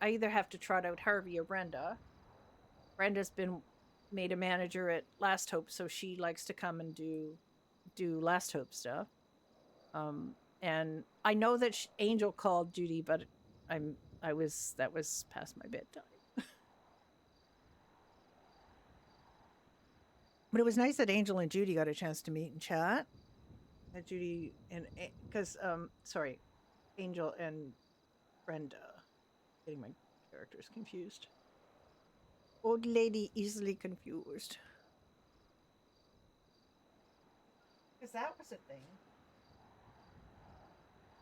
either have to trot out Harvey or Brenda. Brenda's been made a manager at Last Hope, so she likes to come and do Last Hope stuff. And I know that Angel called Judy, but that was past my bedtime. But it was nice that Angel and Judy got a chance to meet and chat. Judy and because Angel and Brenda. Getting my characters confused. Old lady easily confused. Because that was a thing.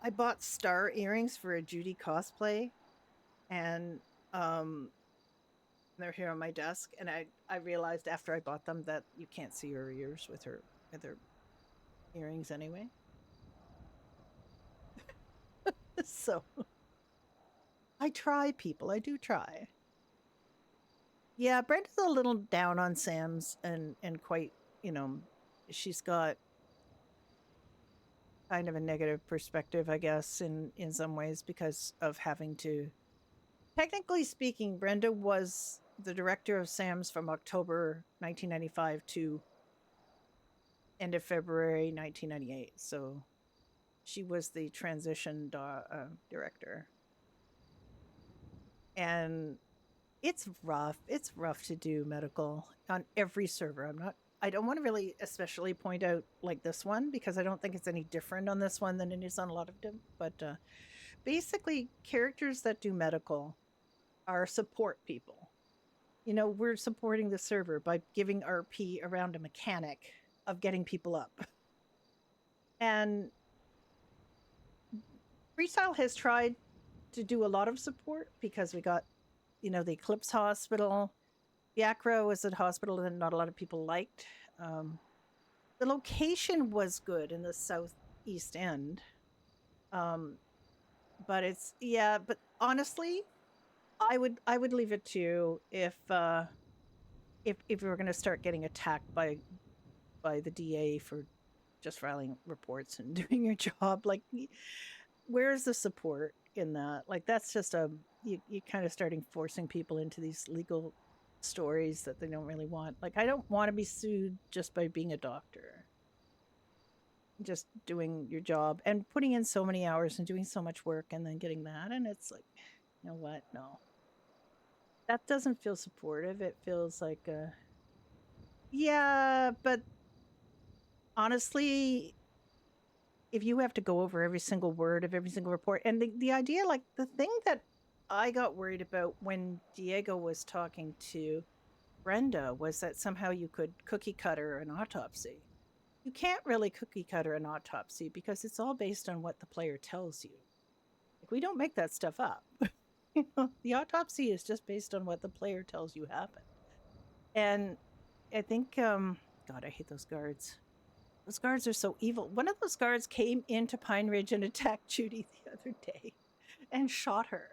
I bought star earrings for a Judy cosplay, and they're here on my desk. And I realized after I bought them that you can't see her ears with her earrings anyway. So I try, people. I do try. Yeah, Brenda's a little down on Sam's and quite, she's got kind of a negative perspective, I guess, in some ways because of having to. Technically speaking, Brenda was the director of Sam's from October 1995 to end of February 1998. So she was the transition director. And it's rough. It's rough to do medical on every server. I don't want to really especially point out like this one because I don't think it's any different on this one than it is on a lot of them. But basically, characters that do medical are support people. You know, we're supporting the server by giving RP around a mechanic of getting people up. And Freestyle has tried to do a lot of support because we got, the Eclipse Hospital. Biakra was a hospital that not a lot of people liked. The location was good in the southeast end. But but honestly, I would leave it to if we were going to start getting attacked by the DA for just filing reports and doing your job, like where's the support in that? Like that's just you kind of starting forcing people into these legal stories that they don't really want. Like I don't want to be sued just by being a doctor. Just doing your job and putting in so many hours and doing so much work and then getting that, and it's like, you know what? No. That doesn't feel supportive. It feels like yeah, but honestly, if you have to go over every single word of every single report, and the idea, like the thing that I got worried about when Diego was talking to Brenda was that somehow you could cookie cutter an autopsy. You can't really cookie cutter an autopsy because it's all based on what the player tells you. Like, we don't make that stuff up. The autopsy is just based on what the player tells you happened. And I think, God, I hate those guards. Those guards are so evil. One of those guards came into Pine Ridge and attacked Judy the other day and shot her.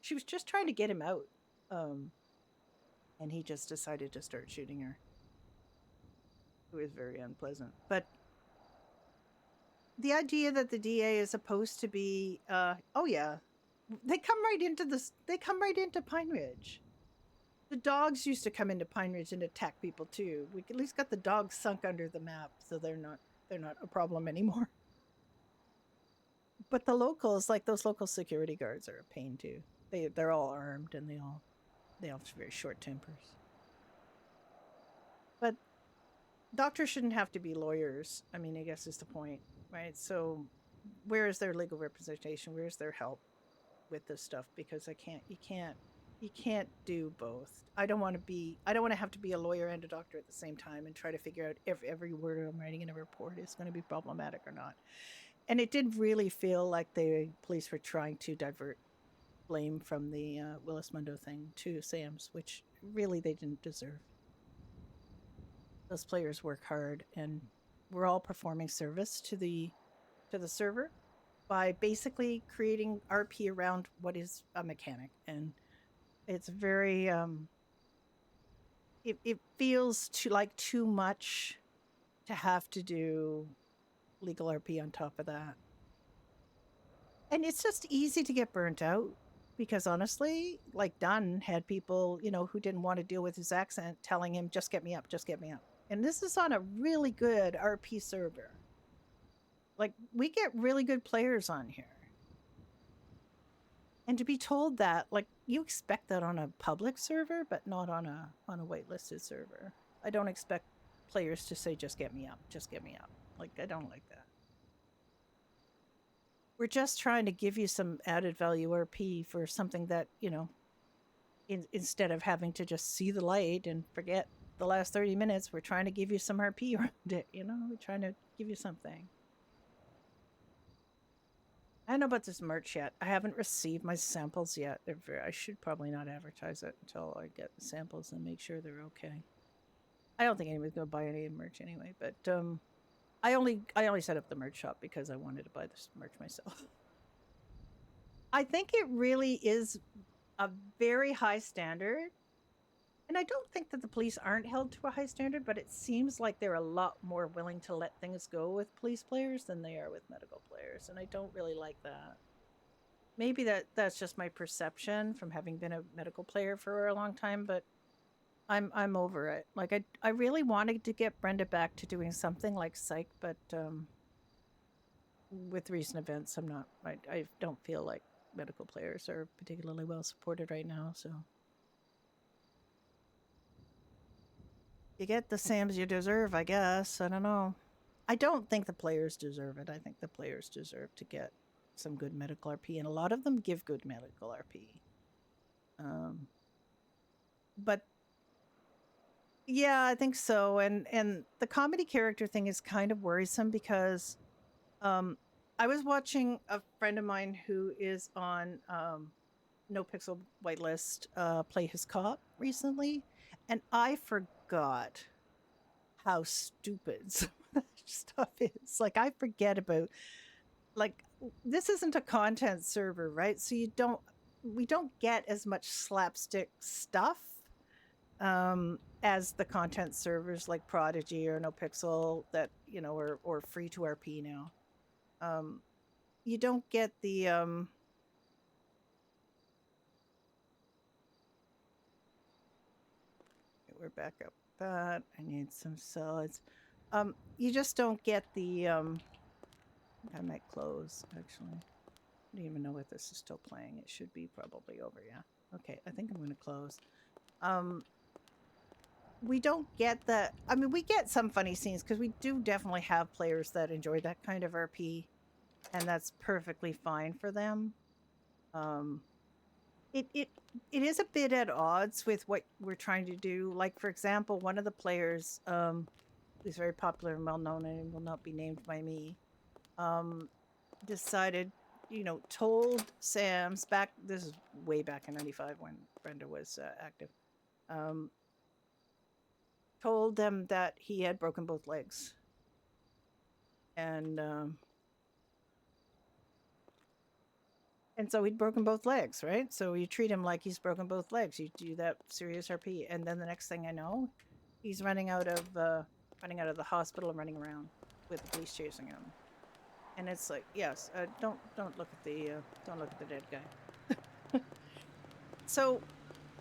She was just trying to get him out. And he just decided to start shooting her. It was very unpleasant. But the idea that the DA is supposed to be, oh yeah, they come right into Pine Ridge. The dogs used to come into Pine Ridge and attack people too. We at least got the dogs sunk under the map, so they're not a problem anymore. But the locals, like those local security guards, are a pain too. They're all armed and they all have very short tempers. But doctors shouldn't have to be lawyers. I mean, I guess is the point, right? So where is their legal representation? Where's their help with this stuff? Because you can't do both. I don't want to have to be a lawyer and a doctor at the same time and try to figure out if every word I'm writing in a report is going to be problematic or not. And it did really feel like the police were trying to divert blame from the Willis Mundo thing to Sam's, which really they didn't deserve. Those players work hard, and we're all performing service to the server by basically creating RP around what is a mechanic. And it's very it feels too much to have to do legal RP on top of that. And it's just easy to get burnt out because honestly, like Dunn had people, who didn't want to deal with his accent telling him, just get me up, just get me up. And this is on a really good RP server. Like, we get really good players on here. And to be told that, like, you expect that on a public server, but not on a waitlisted server. I don't expect players to say, just get me up, just get me up. Like, I don't like that. We're just trying to give you some added value RP for something that, instead of having to just see the light and forget the last 30 minutes, we're trying to give you some RP around it, We're trying to give you something. I don't know about this merch yet. I haven't received my samples yet. I should probably not advertise it until I get the samples and make sure they're okay. I don't think anybody's going to buy any merch anyway, but I only set up the merch shop because I wanted to buy this merch myself. I think it really is a very high standard. And I don't think that the police aren't held to a high standard, but it seems like they're a lot more willing to let things go with police players than they are with medical players. And I don't really like that. Maybe that's just my perception from having been a medical player for a long time, but I'm over it. Like I really wanted to get Brenda back to doing something like psych, but with recent events, I don't feel like medical players are particularly well supported right now. So you get the Sams you deserve, I guess. I don't know. I don't think the players deserve it. I think the players deserve to get some good medical RP, and a lot of them give good medical RP. But yeah, I think so. And the comedy character thing is kind of worrisome because I was watching a friend of mine who is on No Pixel Whitelist play his cop recently, and I forgot how stupid some of that stuff is. Like I forget about like this isn't a content server, right? So we don't get as much slapstick stuff as the content servers like Prodigy or No Pixel that, you know, or free to RP now. You don't get the we're back up that. I need some solids. You just don't get the I might close actually. I don't even know if this is still playing. It should be probably over, yeah. Okay, I think I'm gonna close. We don't get the I mean we get some funny scenes because we do definitely have players that enjoy that kind of RP, and that's perfectly fine for them. It is a bit at odds with what we're trying to do. Like for example, one of the players who's very popular and well known and will not be named by me, decided, you know, told Sam's back. This is way back in '95 when Brenda was active. Told them that he had broken both legs, and so he'd broken both legs, right? So you treat him like he's broken both legs. You do that serious RP, and then the next thing I know, he's running out of the hospital and running around with the police chasing him. And it's like, yes, don't look at the dead guy. So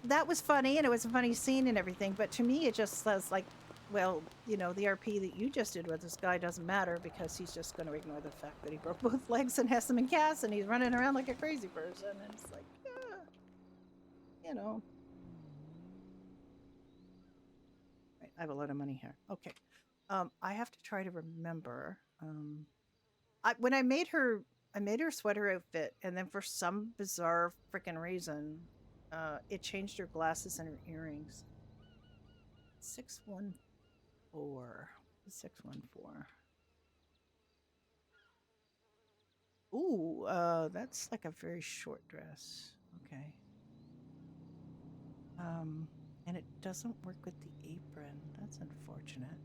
that was funny, and it was a funny scene and everything. But to me, it just says like, well, you know, the RP that you just did with this guy doesn't matter because he's just going to ignore the fact that he broke both legs and has them in casts, and he's running around like a crazy person. And it's like, yeah, you know. Right, I have a lot of money here. Okay, I have to try to remember. When I made her sweater outfit, and then for some bizarre freaking reason, it changed her glasses and her earrings. 614. 614. Ooh, that's like a very short dress. Okay. And it doesn't work with the apron. That's unfortunate.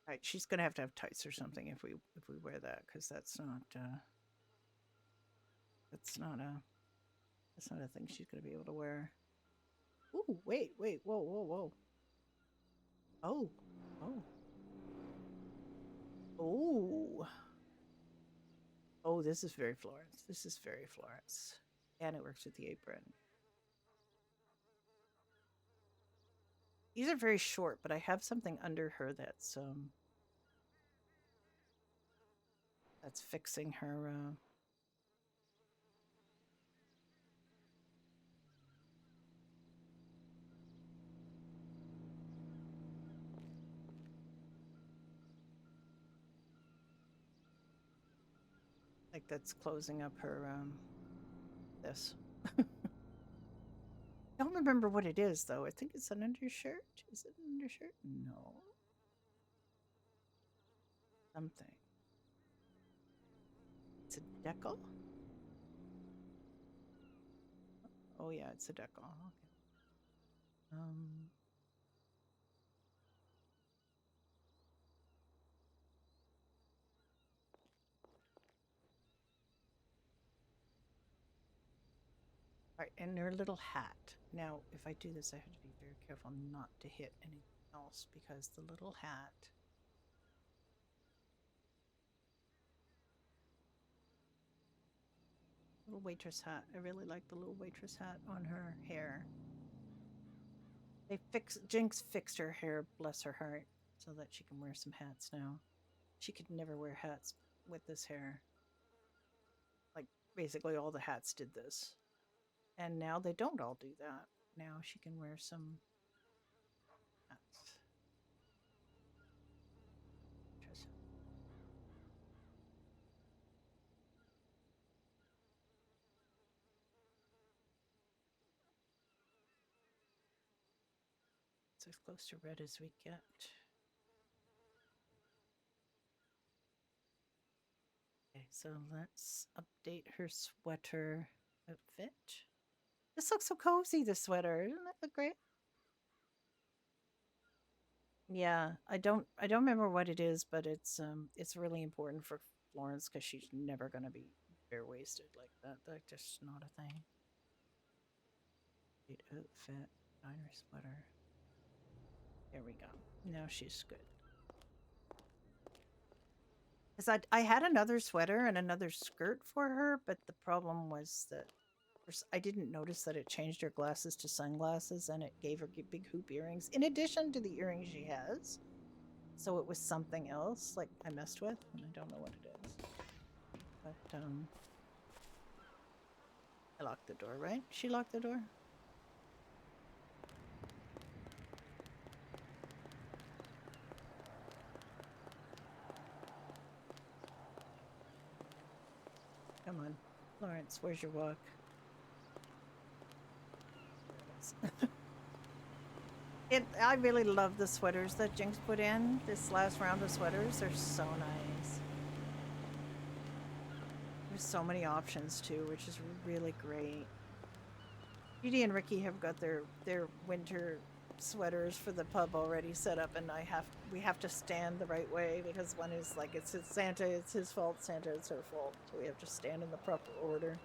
Right, she's gonna have to have tights or something if we wear that, because that's not a thing she's gonna be able to wear. Ooh, wait, whoa. Oh. Oh, this is very Florence. And it works with the apron. These are very short, but I have something under her that's fixing her like that's closing up her this. I don't remember what it is though. I think it's an undershirt. Is it an undershirt? No. Something. It's a decal? Oh yeah, it's a decal. Okay. All right, and her little hat. Now, if I do this, I have to be very careful not to hit anything else because the little hat. Little waitress hat. I really like the little waitress hat on her hair. Jinx fixed her hair, bless her heart, so that she can wear some hats now. She could never wear hats with this hair. Like basically all the hats did this. And now they don't all do that. Now she can wear some hats. Interesting. It's as close to red as we get. Okay, so let's update her sweater outfit. This looks so cozy, the sweater. Doesn't that look great? Yeah, I don't remember what it is, but it's really important for Florence because she's never gonna be bare waisted like that. That's just not a thing. Great outfit, diner sweater. There we go. Now she's good. Because I had another sweater and another skirt for her, but the problem was that I didn't notice that it changed her glasses to sunglasses and it gave her big hoop earrings in addition to the earrings she has. So it was something else like I messed with and I don't know what it is. But I locked the door, right? She locked the door? Come on. Lawrence, where's your walk? There it is. I really love the sweaters that Jinx put in. This last round of sweaters are so nice. There's so many options too, which is really great. Judy and Ricky have got their winter sweaters for the pub already set up, and we have to stand the right way because one is like it's Santa, it's his fault. Santa, it's her fault. So we have to stand in the proper order.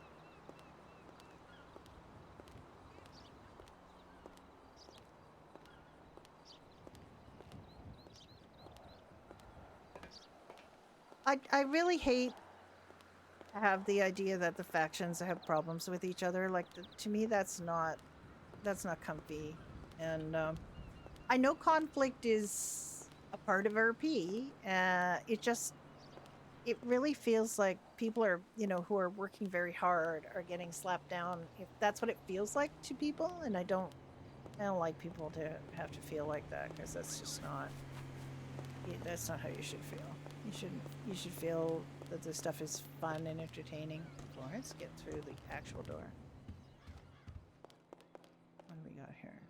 I really hate to have the idea that the factions have problems with each other. Like to me, that's not comfy. And I know conflict is a part of RP. It really feels like people are, who are working very hard are getting slapped down. If that's what it feels like to people, and I don't like people to have to feel like that because that's just not. That's not how you should feel. You should feel that this stuff is fun and entertaining. Florence, get through the actual door. What do we got here?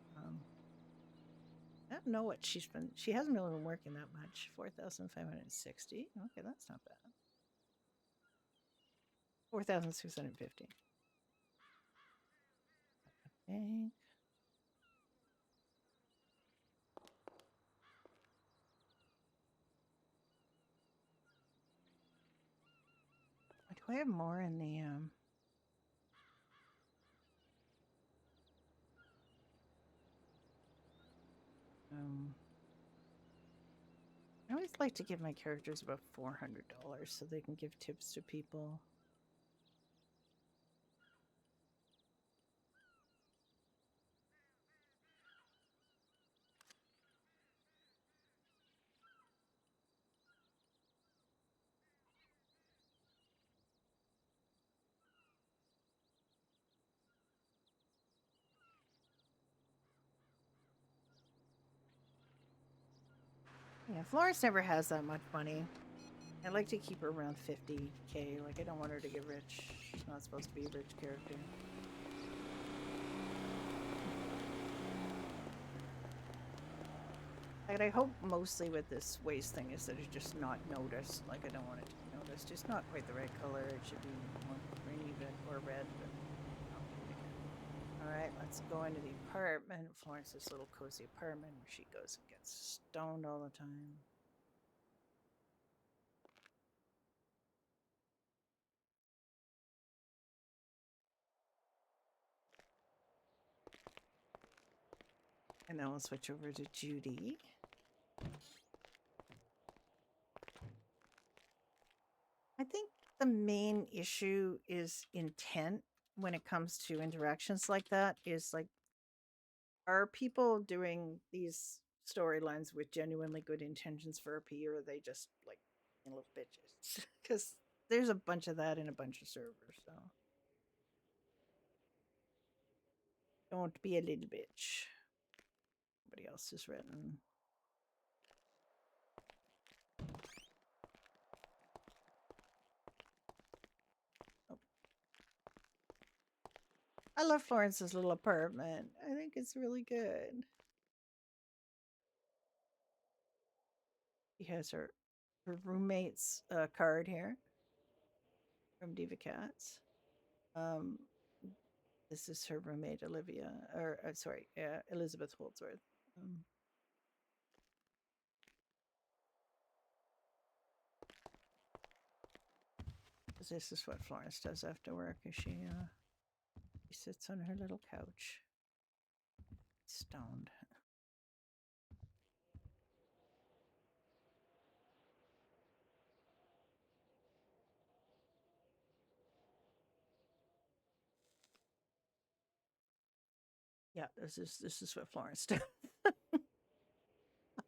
I don't know what she hasn't really been working that much. 4,560. Okay, that's not bad. 4,650. Okay. Do I have more in the I always like to give my characters about $400 so they can give tips to people. Yeah, Florence never has that much money. I like to keep her around 50k. Like, I don't want her to get rich. She's not supposed to be a rich character. And I hope mostly with this waist thing is that it's just not noticed. Like, I don't want it to be noticed. It's not quite the right color. It should be more greeny or red. But all right, let's go into the apartment. Florence's little cozy apartment where she goes and gets stoned all the time. And then we'll switch over to Judy. I think the main issue is intent when it comes to interactions like that is like, are people doing these storylines with genuinely good intentions for RP, or are they just like little bitches. Because there's a bunch of that in a bunch of servers, so. Don't be a little bitch. Somebody else has written. Oh. I love Florence's little apartment. I think it's really good. She has her roommate's card here from Diva Cats. This is her roommate Olivia, or sorry, Elizabeth Holdsworth. This is what Florence does after work. Is she sits on her little couch, stoned. Yeah, this is what Florence does.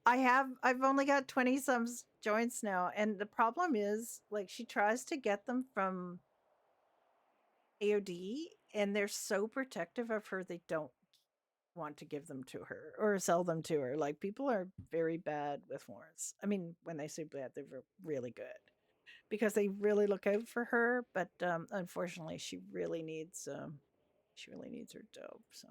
I've only got 20 some joints now, and the problem is like she tries to get them from AOD and they're so protective of her they don't want to give them to her or sell them to her. Like people are very bad with Florence. I mean, when they say bad, they're really good because they really look out for her, but unfortunately she really needs her dope, so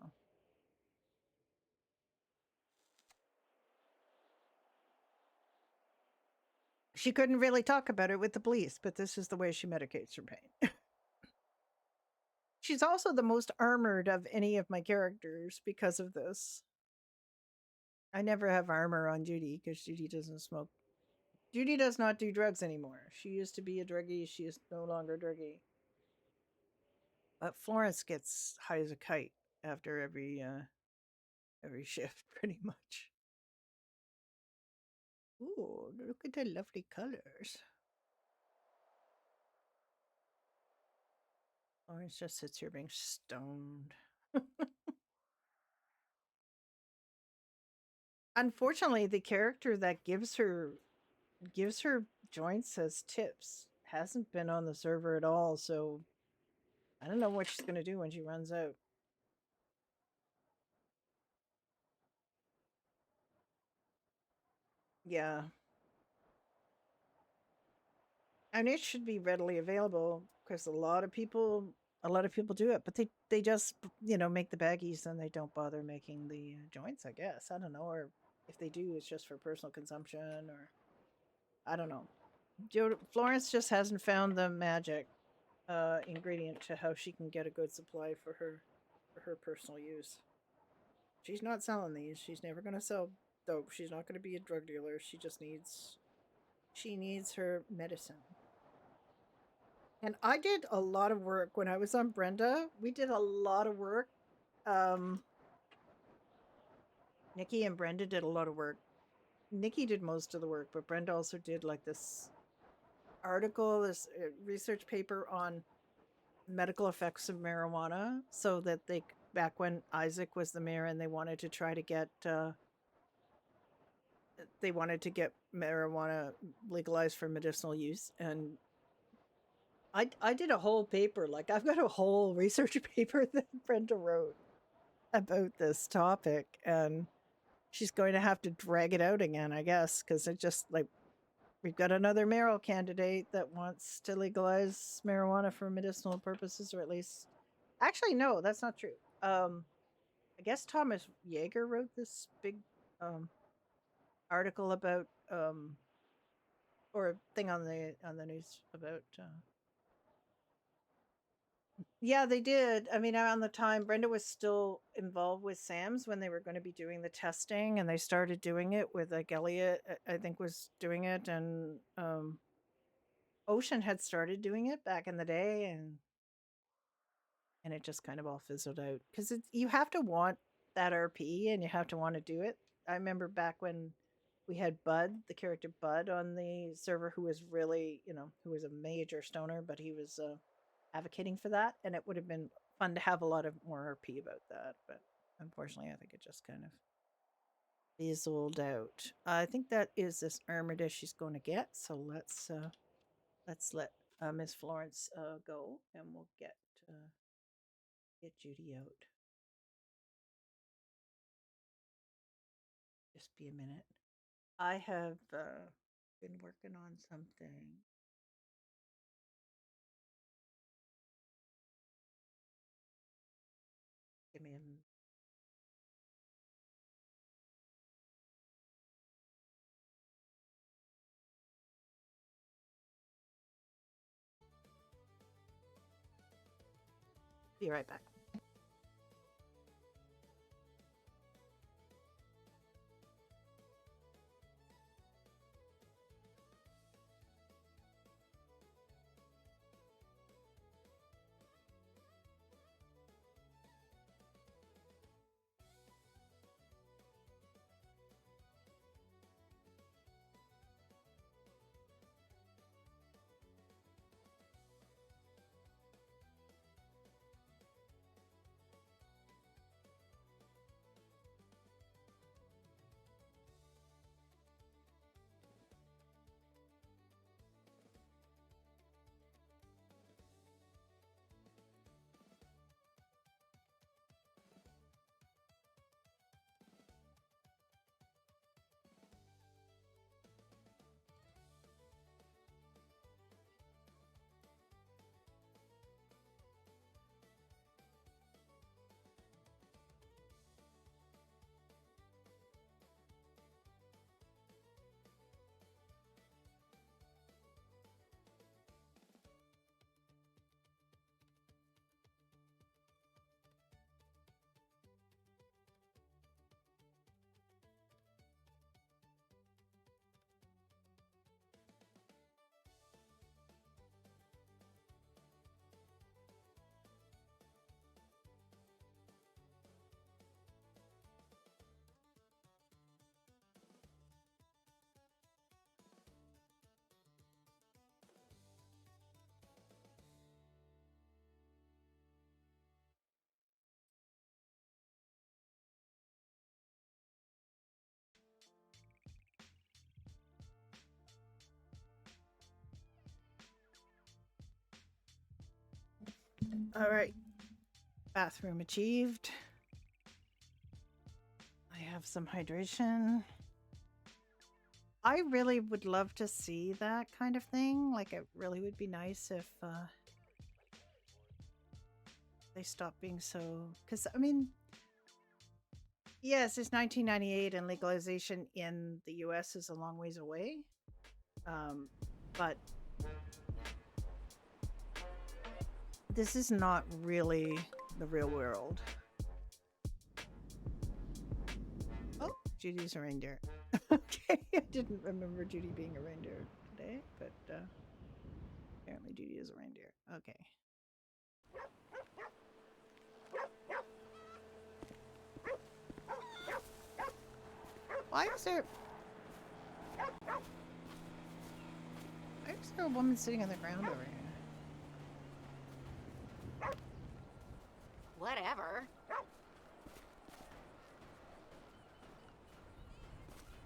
she couldn't really talk about it with the police, but this is the way she medicates her pain. She's also the most armored of any of my characters because of this. I never have armor on Judy because Judy doesn't smoke. Judy does not do drugs anymore. She used to be a druggie. She is no longer a druggie. But Florence gets high as a kite after every shift, pretty much. Ooh, look at the lovely colors. Florence just sits here being stoned. Unfortunately, the character that gives her joints as tips hasn't been on the server at all, so I don't know what she's gonna do when she runs out. Yeah. And it should be readily available because a lot of people do it, but they just make the baggies and they don't bother making the joints. I guess I don't know, or if they do, it's just for personal consumption, or I don't know. Florence just hasn't found the magic ingredient to how she can get a good supply for her personal use. She's not selling these. She's never going to sell dope. She's not going to be a drug dealer. She needs her medicine. And I did a lot of work when I was on Brenda. We did a lot of work. Nikki and Brenda did a lot of work. Nikki did most of the work, but Brenda also did like this article, this research paper on medical effects of marijuana, so that back when Isaac was the mayor and they wanted to try to get marijuana legalized for medicinal use, and I did a whole paper. Like I've got a whole research paper that Brenda wrote about this topic, and she's going to have to drag it out again, I guess, because it just like we've got another mayoral candidate that wants to legalize marijuana for medicinal purposes, or at least, actually, no, that's not true. I guess Thomas Yeager wrote this big article about or a thing on the news about. Yeah, they did. I mean, around the time Brenda was still involved with Sam's when they were going to be doing the testing, and they started doing it with like Elliot, I think, was doing it, and Ocean had started doing it back in the day, and it just kind of all fizzled out because you have to want that RP and you have to want to do it. I remember back when we had Bud, the character Bud, on the server, who was really, who was a major stoner, but he was advocating for that, and it would have been fun to have a lot of more RP about that. But unfortunately, I think it just kind of fizzled out. I think that is this armada she's going to get. So let's let Miss Florence go, and we'll get Judy out. Just be a minute. I have been working on something. Give me a Be right back. All right. Bathroom achieved. I have some hydration. I really would love to see that kind of thing. Like, it really would be nice if they stopped being so. Because, I mean, yes, it's 1998 and legalization in the US is a long ways away. But this is not really the real world. Oh, Judy's a reindeer. Okay, I didn't remember Judy being a reindeer today, but apparently Judy is a reindeer. Okay. Why is there a woman sitting on the ground over here?
Whatever.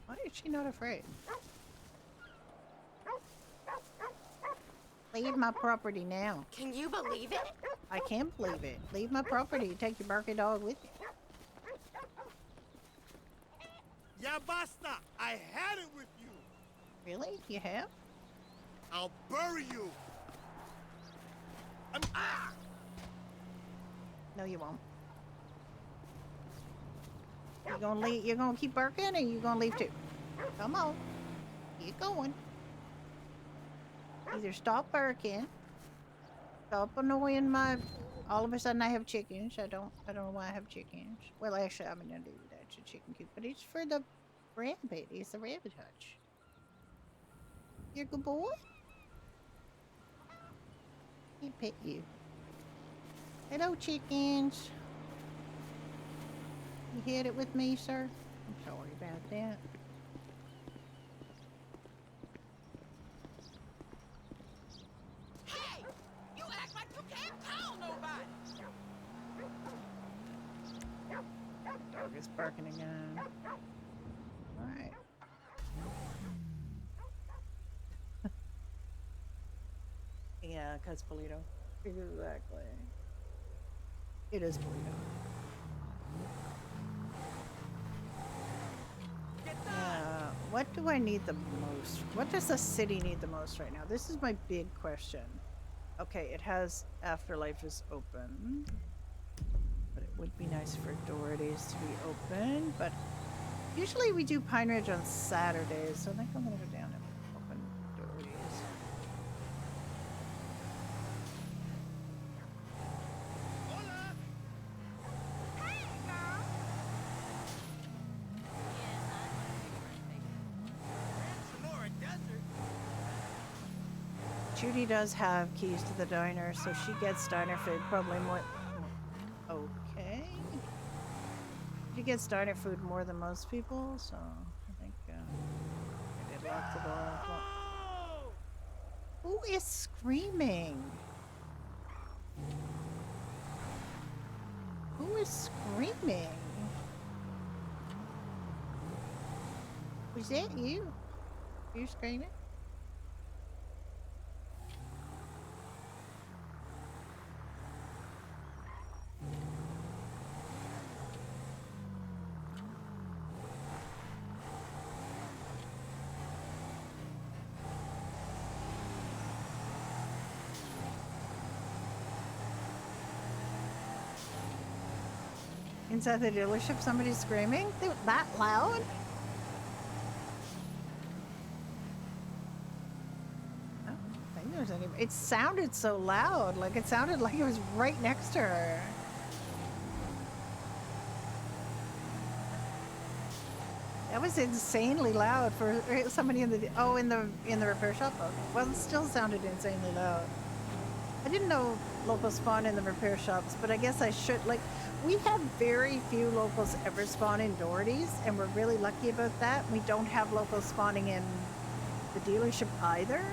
Why is she not afraid? Leave my property now.
Can you believe it?
I can't believe it. Leave my property. Take your barky dog with you.
Ya basta! I had it with you!
Really? You have?
I'll bury you!
No, you won't. You gonna leave? You gonna keep barking, or you gonna leave too? Come on, get going. Either stop barking, stop annoying my. All of a sudden, I have chickens. I don't know why I have chickens. Well, actually, I mean, I do. That's a chicken coop, but it's for the rabbit. It's the rabbit hutch. You're a good boy. He pet you. Hello, chickens. You hit it with me, sir? I'm sorry about that.
Hey! You act like you can't call nobody!
Dog is barking again. Yeah, because Polito. Exactly. It is Polito. What do I need the most? What does the city need the most right now? This is my big question. Okay, it has Afterlife is open. But it would be nice for Doherty's to be open. But usually we do Pine Ridge on Saturdays, so I think I'm gonna go down and open Doherty's. Judy does have keys to the diner, so she gets diner food probably more. Okay. She gets diner food more than most people, so I think I did lock the door. Who is screaming? Who is screaming? Was that you? Are you screaming? Inside the dealership, somebody's screaming? That loud? I don't think there's any. It sounded so loud. Like it sounded like it was right next to her. That was insanely loud for somebody in the in the repair shop. Okay. Well, it still sounded insanely loud. I didn't know locals spawn in the repair shops, but I guess I should. Like, we have very few locals ever spawn in Doherty's, and we're really lucky about that. We don't have locals spawning in the dealership either.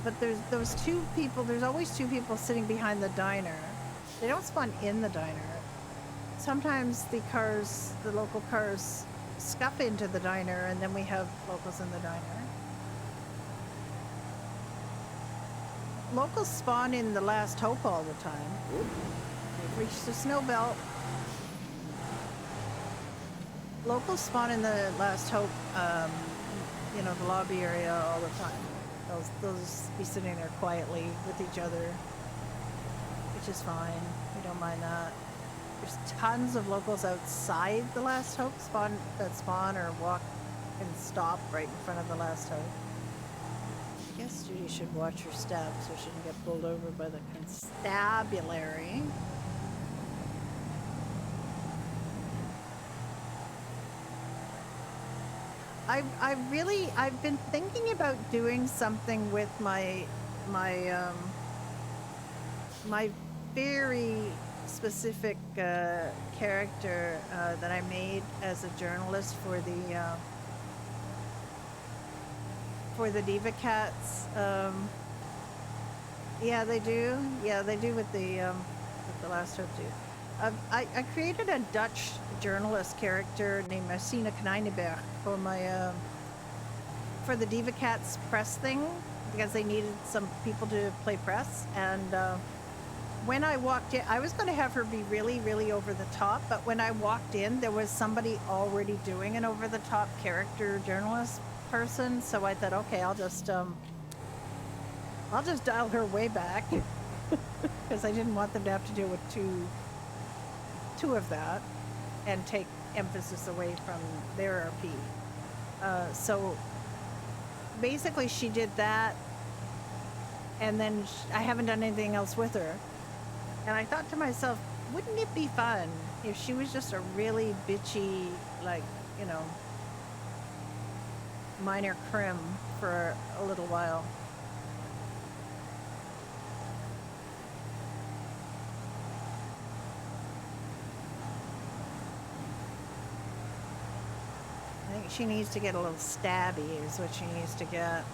But there's those two people. There's always two people sitting behind the diner. They don't spawn in the diner. Sometimes the local cars scuff into the diner, and then we have locals in the diner. Locals spawn in the Last Hope all the time. They've reached the snow belt. Locals spawn in the Last Hope, you know, the lobby area all the time. They'll just be sitting there quietly with each other, which is fine. We don't mind that. There's tons of locals outside the Last Hope that spawn or walk and stop right in front of the Last Hope. I guess Judy should watch her steps so she can get pulled over by the constabulary. I've been thinking about doing something with my very specific character that I made as a journalist for the Diva Cats. Yeah, they do. Yeah, they do with the Last Hope too. I created a Dutch journalist character named Marcina Knijnenberg for my for the Diva Cats press thing because they needed some people to play press. And when I walked in, I was going to have her be really, really over the top. But when I walked in, there was somebody already doing an over the top character journalist person. So I thought, okay, I'll just dial her way back because I didn't want them to have to deal with two of that and take emphasis away from their RP. So basically she did that, and then I haven't done anything else with her. And I thought to myself, wouldn't it be fun if she was just a really bitchy, like, you know, minor crim for a little while? I think she needs to get a little stabby is what she needs to get.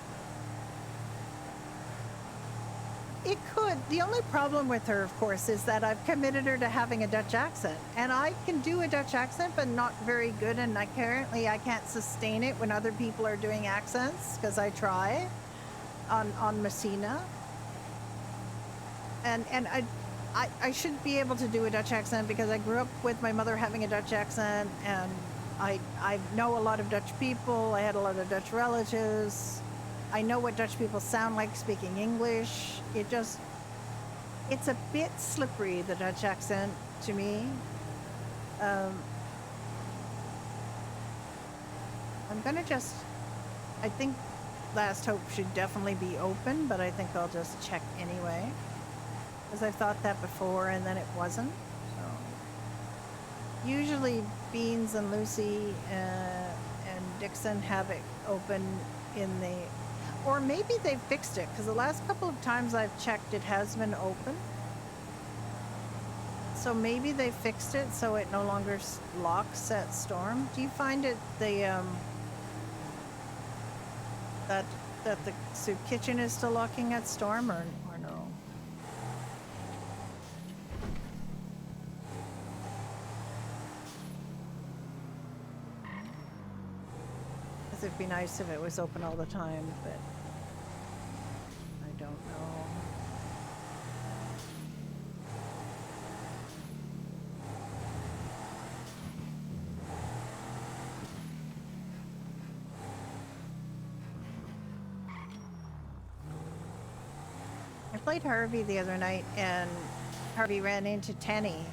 It could. The only problem with her, of course, is that I've committed her to having a Dutch accent. And I can do a Dutch accent, but not very good. And I can't sustain it when other people are doing accents, because I try. on Messina. And I should be able to do a Dutch accent because I grew up with my mother having a Dutch accent, and I know a lot of Dutch people. I had a lot of Dutch relatives. I know what Dutch people sound like speaking English. It's a bit slippery, the Dutch accent, to me. I'm gonna just, I think Last Hope should definitely be open, but I think I'll just check anyway. Because I've thought that before and then it wasn't. So usually Beans and Lucy and Dixon have it open in the, or maybe they fixed it, because the last couple of times I've checked it has been open. So maybe they fixed it so it no longer locks at Storm. Do you find it that the soup kitchen is still locking at Storm, or no? Because it'd be nice if it was open all the time, but I don't know. I played Harvey the other night, and Harvey ran into Tenny.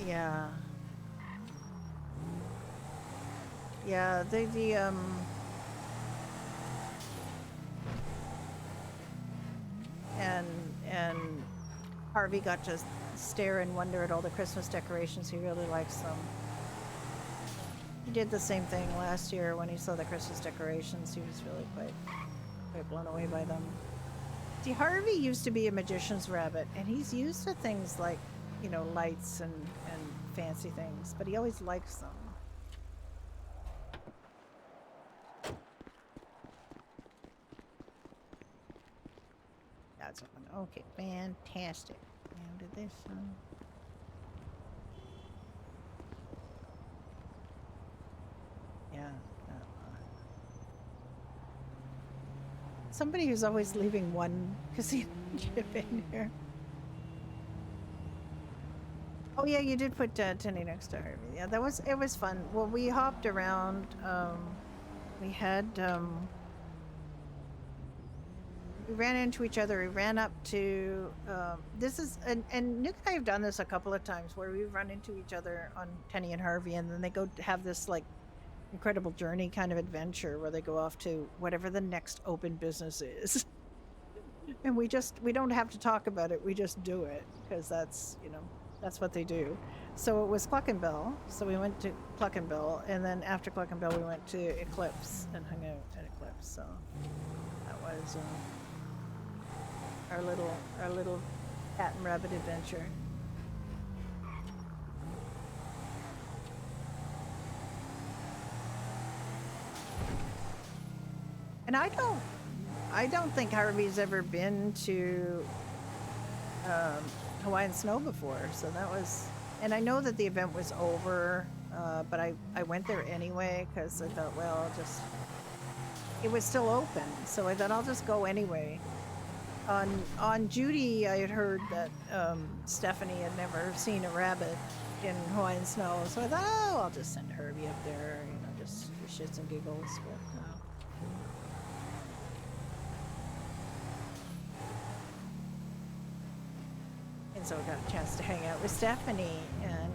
Yeah. Yeah, and Harvey got to stare and wonder at all the Christmas decorations. He really likes them. He did the same thing last year when he saw the Christmas decorations. He was really quite blown away by them. See, Harvey used to be a magician's rabbit, and he's used to things like, you know, lights and fancy things, but he always likes them. That's open. Okay, fantastic. Now to this one. Yeah. Somebody who's always leaving one casino chip in here. Oh yeah, you did put Tenny next to Harvey. Yeah, it was fun. Well, we hopped around. We had we ran into each other. We ran up to this is and Nick and I have done this a couple of times where we run into each other on Tenny and Harvey, and then they go have this like incredible journey kind of adventure where they go off to whatever the next open business is. And we don't have to talk about it, we just do it, because that's, you know, that's what they do. So it was Cluck and Bell, so we went to Cluck and Bell, and then after Cluck and Bell we went to Eclipse and hung out at Eclipse. So that was our little cat and rabbit adventure. And I don't think Harvey's ever been to Hawaiian Snow before, so that was, and I know that the event was over, but I went there anyway because I thought, well, it was still open, so I thought I'll just go anyway. On Judy, I had heard that Stephanie had never seen a rabbit in Hawaiian Snow, so I thought, oh, I'll just send Harvey up there, you know, just for shits and giggles. But no. And so I got a chance to hang out with Stephanie, and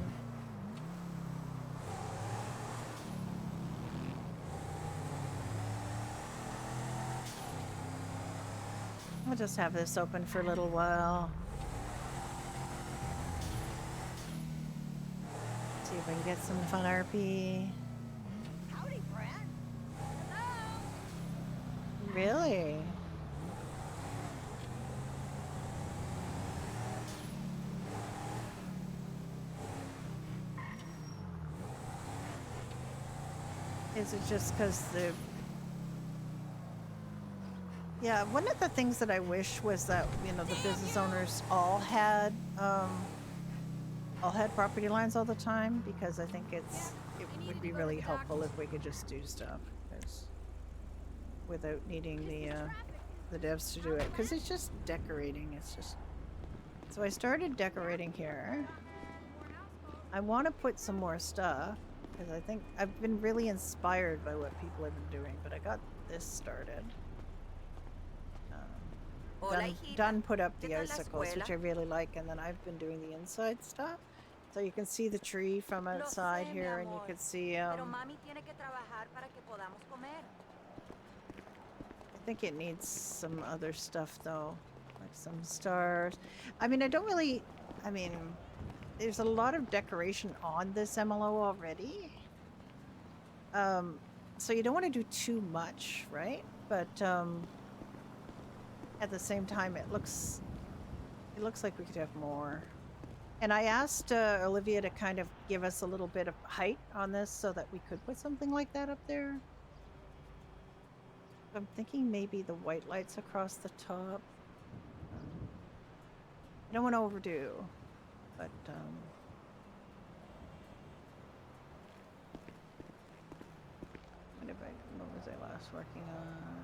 I'll just have this open for a little while. See if we can get some fun RP.
Howdy, friend. Hello.
Really? Is it just because the... Yeah, one of the things that I wish was that, you know, the business owners all had property lines all the time, because I think it would be really helpful if we could just do stuff. 'Cause without needing the devs to do it, because it's just decorating. It's just. So I started decorating here. I want to put some more stuff because I think I've been really inspired by what people have been doing, but I got this started. Done put up the icicles, which I really like, and then I've been doing the inside stuff. So you can see the tree from outside here, and you can see. I think it needs some other stuff though, like some stars. I mean, I don't really. I mean, there's a lot of decoration on this MLO already. So you don't want to do too much, right? But at the same time, it looks like we could have more. And I asked Olivia to kind of give us a little bit of height on this so that we could put something like that up there. I'm thinking maybe the white lights across the top. I don't want to overdo, but what was I last working on?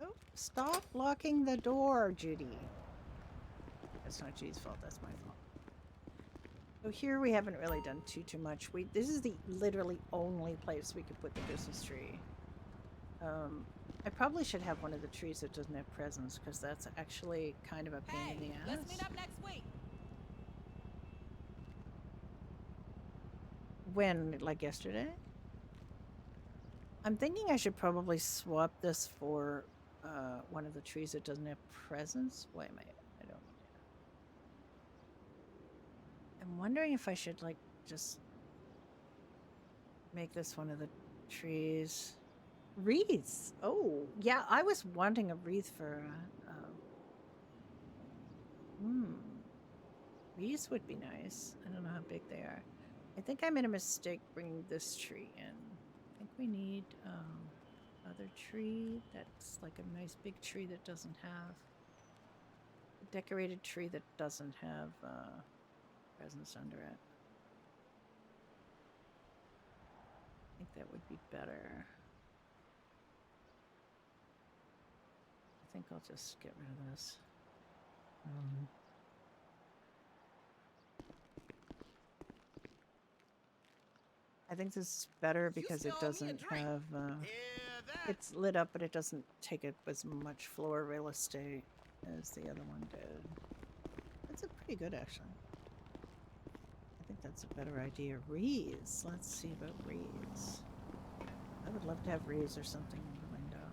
Oh, stop locking the door, Judy. That's not Judy's fault, that's my fault. So here we haven't really done too much. This is the literally only place we could put the Christmas tree. I probably should have one of the trees that doesn't have presents, because that's actually kind of a pain in the ass.
Let's meet up next week.
When, like yesterday? I'm thinking I should probably swap this for one of the trees that doesn't have presents. Why am I don't know. I'm wondering if I should like just make this one of the trees. Wreaths. Oh, yeah, I was wanting a wreath for wreaths would be nice. I don't know how big they are. I think I made a mistake bringing this tree in. I think we need other tree that's like a nice big tree that doesn't have a decorated tree that doesn't have presents under it. I think that would be better. I think I'll just get rid of this. I think this is better because it doesn't have, it's lit up, but it doesn't take up as much floor real estate as the other one did. That's a pretty good, actually. I think that's a better idea. Wreaths. Let's see about wreaths. I would love to have wreaths or something in the window.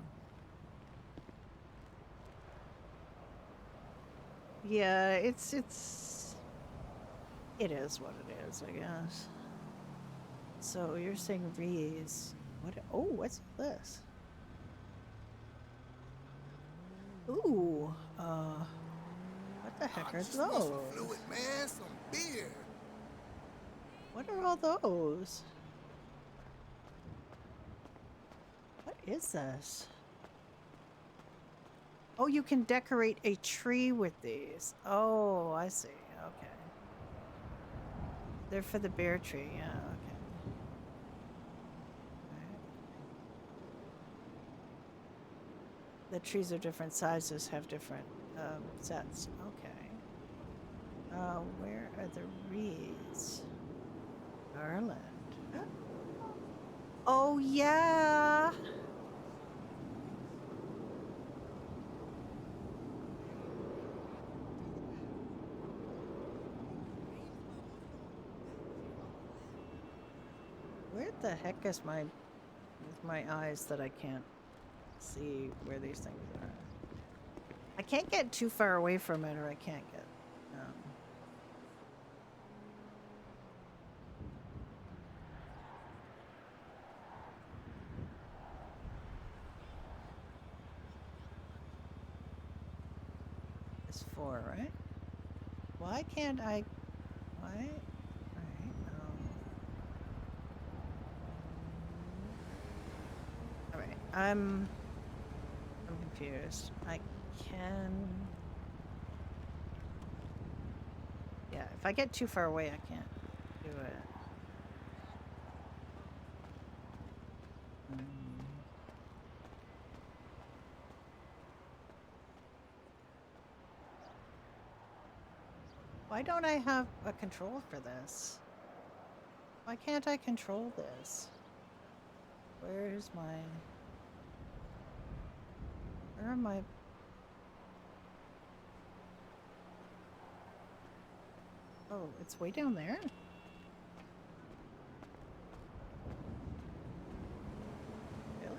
Yeah, it is what it is, I guess. So you're saying wreaths. What? Oh, what's this? Ooh, what the heck are
Just want
those?
some fluid, man. Some beer.
What are all those? What is this? Oh, you can decorate a tree with these. Oh, I see. Okay. They're for the bear tree. Yeah, okay. Right. The trees are different sizes, have different sets. Okay. Where are the wreaths? Garland. Oh, yeah. Where the heck is my eyes that I can't see where these things are? I can't get too far away from it, or I can't get. It's 4, right? Why can't I? Why? Alright, Alright, confused. I can... Yeah, if I get too far away, I can't do it. Why don't I have a control for this? Why can't I control this? Where's my... Where am I? Oh, it's way down there? Really?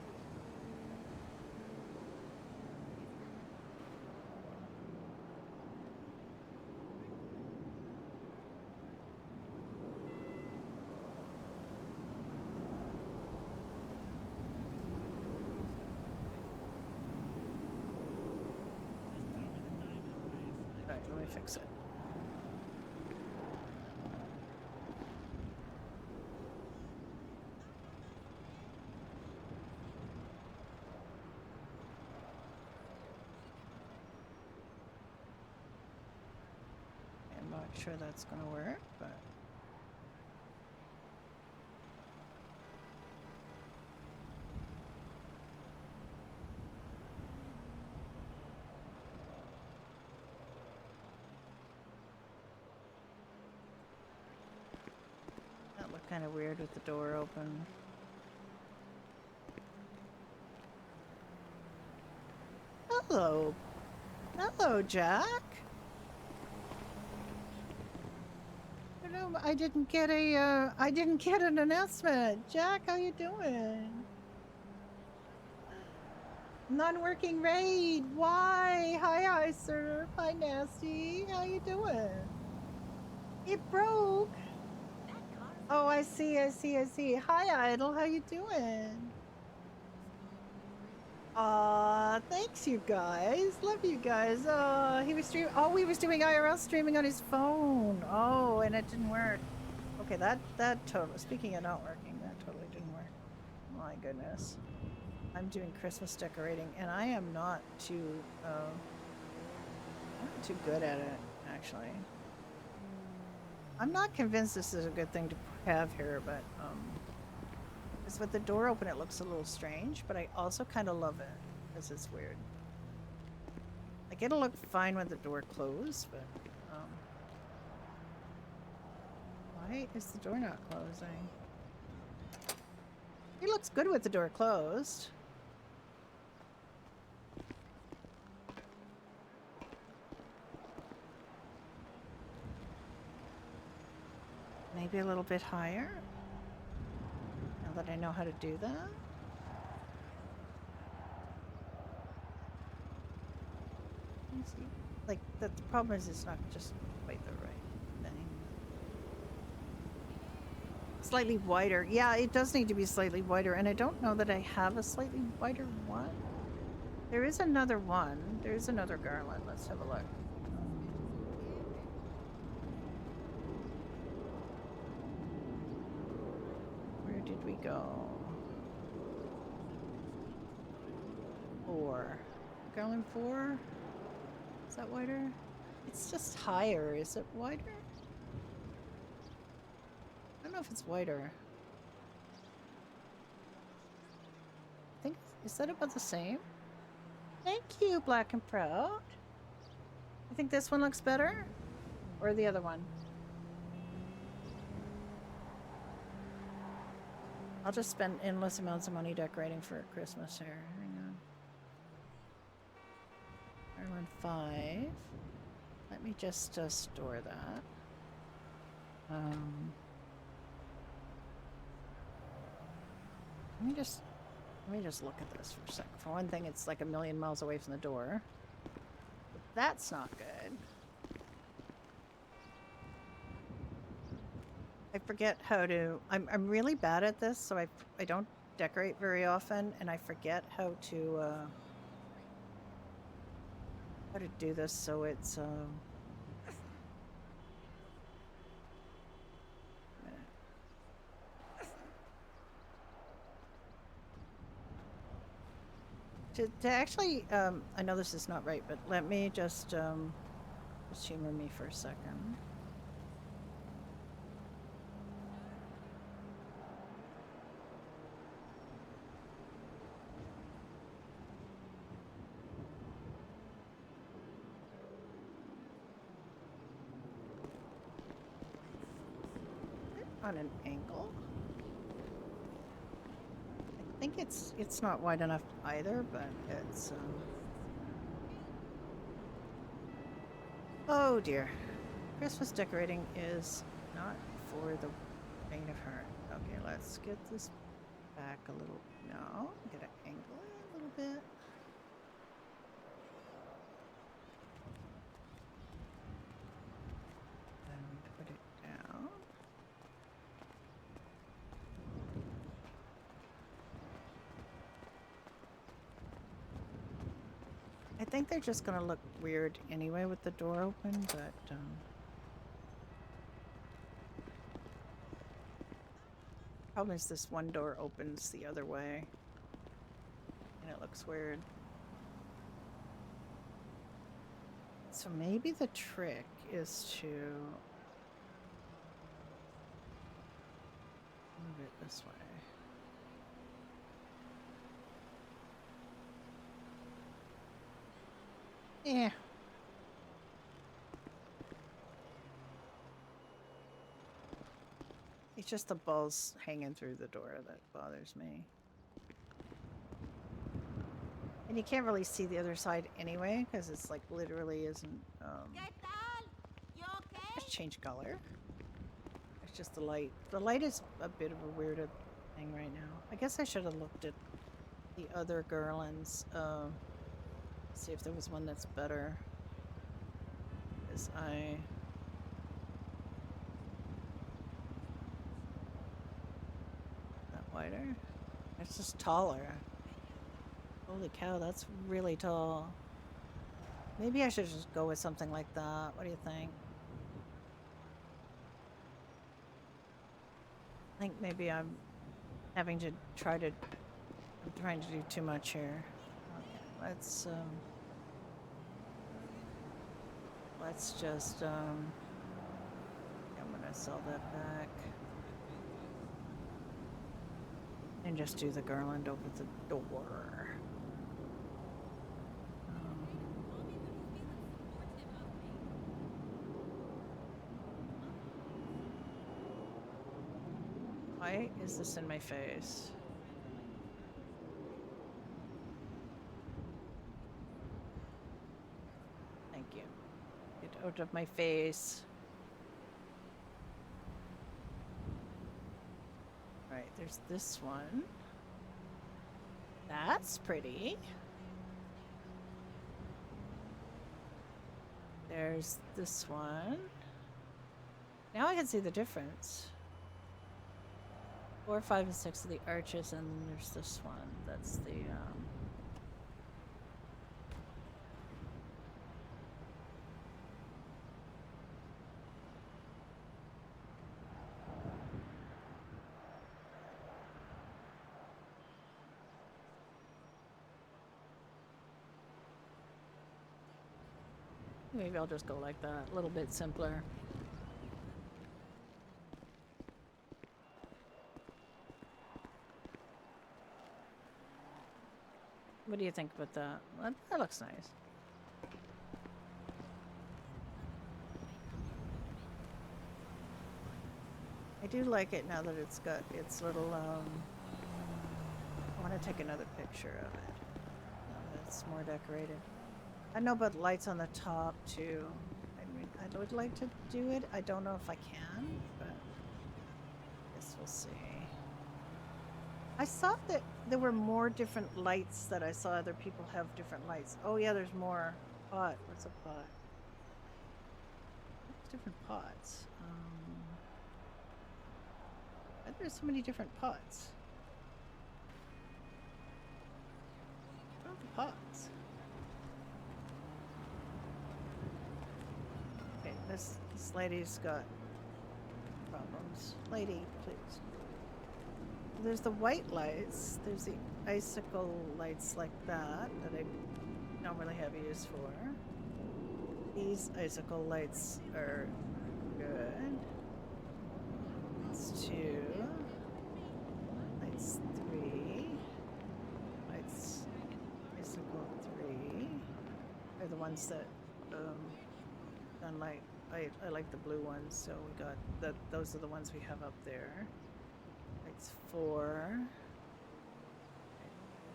Alright, let me fix it. I'm not sure that's gonna work, but... That looked kind of weird with the door open. Hello. Hello, Jack. No, I didn't get a, I didn't get an announcement. Jack, how you doing? Non-working raid. Why? Hi, sir. Hi, Nasty. How you doing? It broke. Oh, I see. Hi, Idle. How you doing? Aw, thanks, you guys. Love you guys. He was streaming. Oh, he was doing IRL streaming on his phone. Oh, and it didn't work. Okay, that totally. Speaking of not working, that totally didn't work. My goodness. I'm doing Christmas decorating, and I am not too good at it, actually. I'm not convinced this is a good thing to have here, but because with the door open, it looks a little strange, but I also kind of love it because it's weird. Like, it'll look fine with the door closed, but why is the door not closing? It looks good with the door closed. Maybe a little bit higher? Now that I know how to do that? Let me see. Like, the problem is it's not just quite the right thing. Slightly wider. Yeah, it does need to be slightly wider, and I don't know that I have a slightly wider one. There is another one. There's another garland. Let's have a look. Where did we go? 4. Garland 4? Is that wider? It's just higher. Is it wider? I don't know if it's wider. I think, is that about the same? Thank you, Black and Proud. I think this one looks better? Or the other one? I'll just spend endless amounts of money decorating for Christmas here. Hang on. Ireland 5. Let me just store that. Let me just look at this for a second. For one thing, it's like a million miles away from the door. But that's not good. I forget how to... I'm really bad at this, so I don't decorate very often, and I forget how to do this so it's To actually, I know this is not right, but let me just humor me for a second. On an angle. I think it's not wide enough either, but it's oh dear. Christmas decorating is not for the faint of heart. Okay, let's get this back a little. No, get an angle it a little bit. And put it down. I think they're just gonna look weird anyway with the door open, but problem is this one door opens the other way and it looks weird. So maybe the trick is to move it this way. Yeah. It's just the balls hanging through the door that bothers me. And you can't really see the other side anyway, because it's like literally isn't,
¿Qué tal? You okay?
just change color. It's just the light. The light is a bit of a weird thing right now. I guess I should have looked at the other garlands, see if there was one that's better. Because that wider? It's just taller. Holy cow, that's really tall. Maybe I should just go with something like that. What do you think? I think maybe I'm having to I'm trying to do too much here. Okay, let's just, I'm gonna sell that back. And just do the garland over the door. Why is this in my face? Thank you. Get out of my face. Right, there's this one. That's pretty. There's this one. Now I can see the difference. 4, 5, and 6 of the arches, and then there's this one. That's the maybe I'll just go like that, a little bit simpler. What do you think about that? That looks nice. I do like it now that it's got its little, I want to take another picture of it. It's more decorated. I know about lights on the top too. I mean, I would like to do it. I don't know if I can, but I guess we'll see. I saw that there were more different lights that I saw other people have different lights. Oh yeah, there's more. Pot. What's a pot? What's different pots? There's so many different pots. What are the pots? Okay, this lady's got problems. Lady, please. There's the white lights. There's the icicle lights like that I don't really have use for. These icicle lights are good. Lights 2. Lights 3. Lights icicle 3. Are the ones that unlike I like the blue ones, so we got that. Those are the ones we have up there. Lights 4.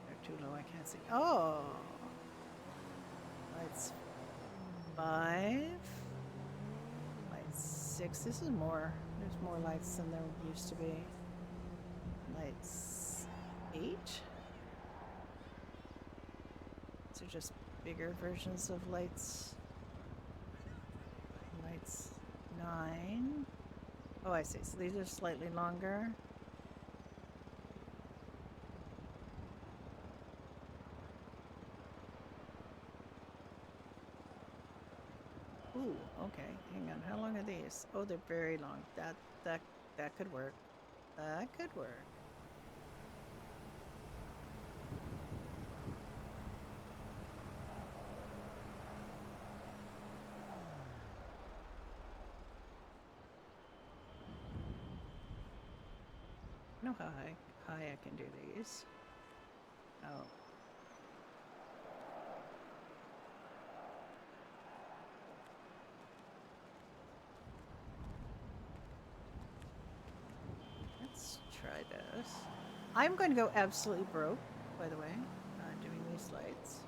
They're too low, I can't see. Oh! Lights 5. Lights 6. This is more. There's more lights than there used to be. Lights 8. These are just bigger versions of lights. Lights 9. Oh, I see. So these are slightly longer. Ooh, okay. Hang on. How long are these? Oh, they're very long. That could work. That could work. I know how high I can do these. Oh. Let's try this. I'm going to go absolutely broke, by the way, doing these lights.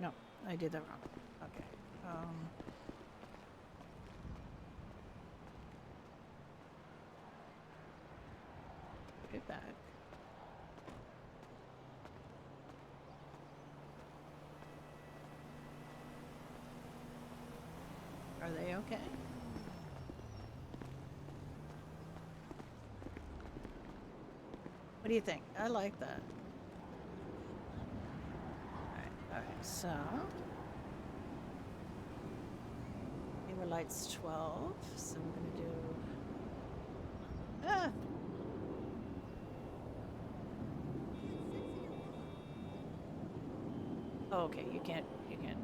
No, I did that wrong. Okay. Put it back. Are they okay? What do you think? I like that. Alright, so they were lights 12, so I'm gonna do Oh, okay, you can't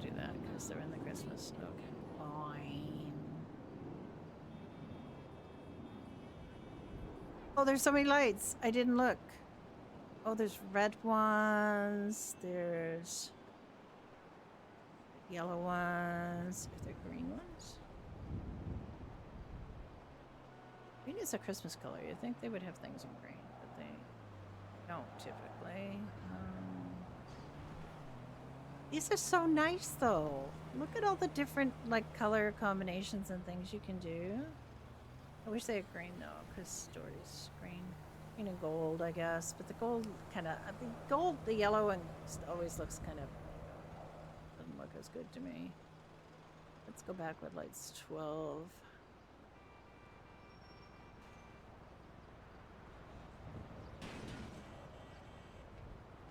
do that because they're in the Christmas. Okay, fine. Oh, there's so many lights. I didn't look. Oh, there's red ones. There's yellow ones. Are there green ones? Green is a Christmas color. You'd think they would have things in green, but they don't typically. These are so nice, though. Look at all the different color combinations and things you can do. I wish they had green though, because Story's green. Green and gold, I guess. But the gold the yellow and always looks kind of doesn't look as good to me. Let's go back with lights 12.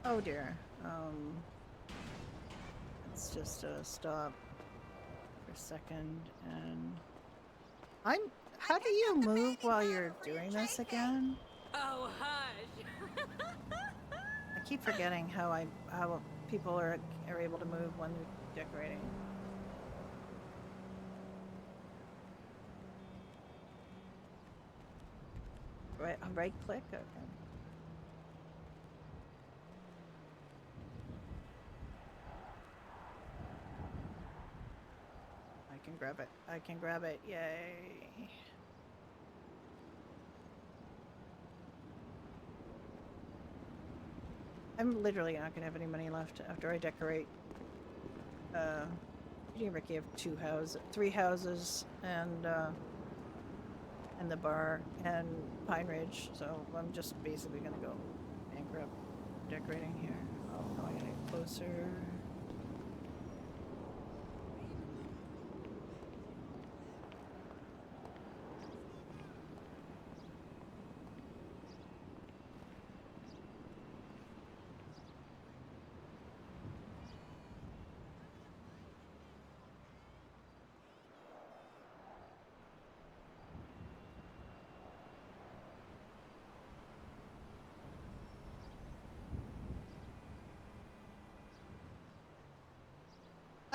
Oh dear. Let's just stop for a second and how do you move while you're doing this again?
Oh, hush.
I keep forgetting how people are able to move when they're decorating. Right click? Okay. I can grab it. I can grab it. Yay. I'm literally not gonna have any money left after I decorate. Me and Ricky have 3 houses, and the bar and Pine Ridge, so I'm just basically gonna go bankrupt decorating here. Oh no, I gotta get closer.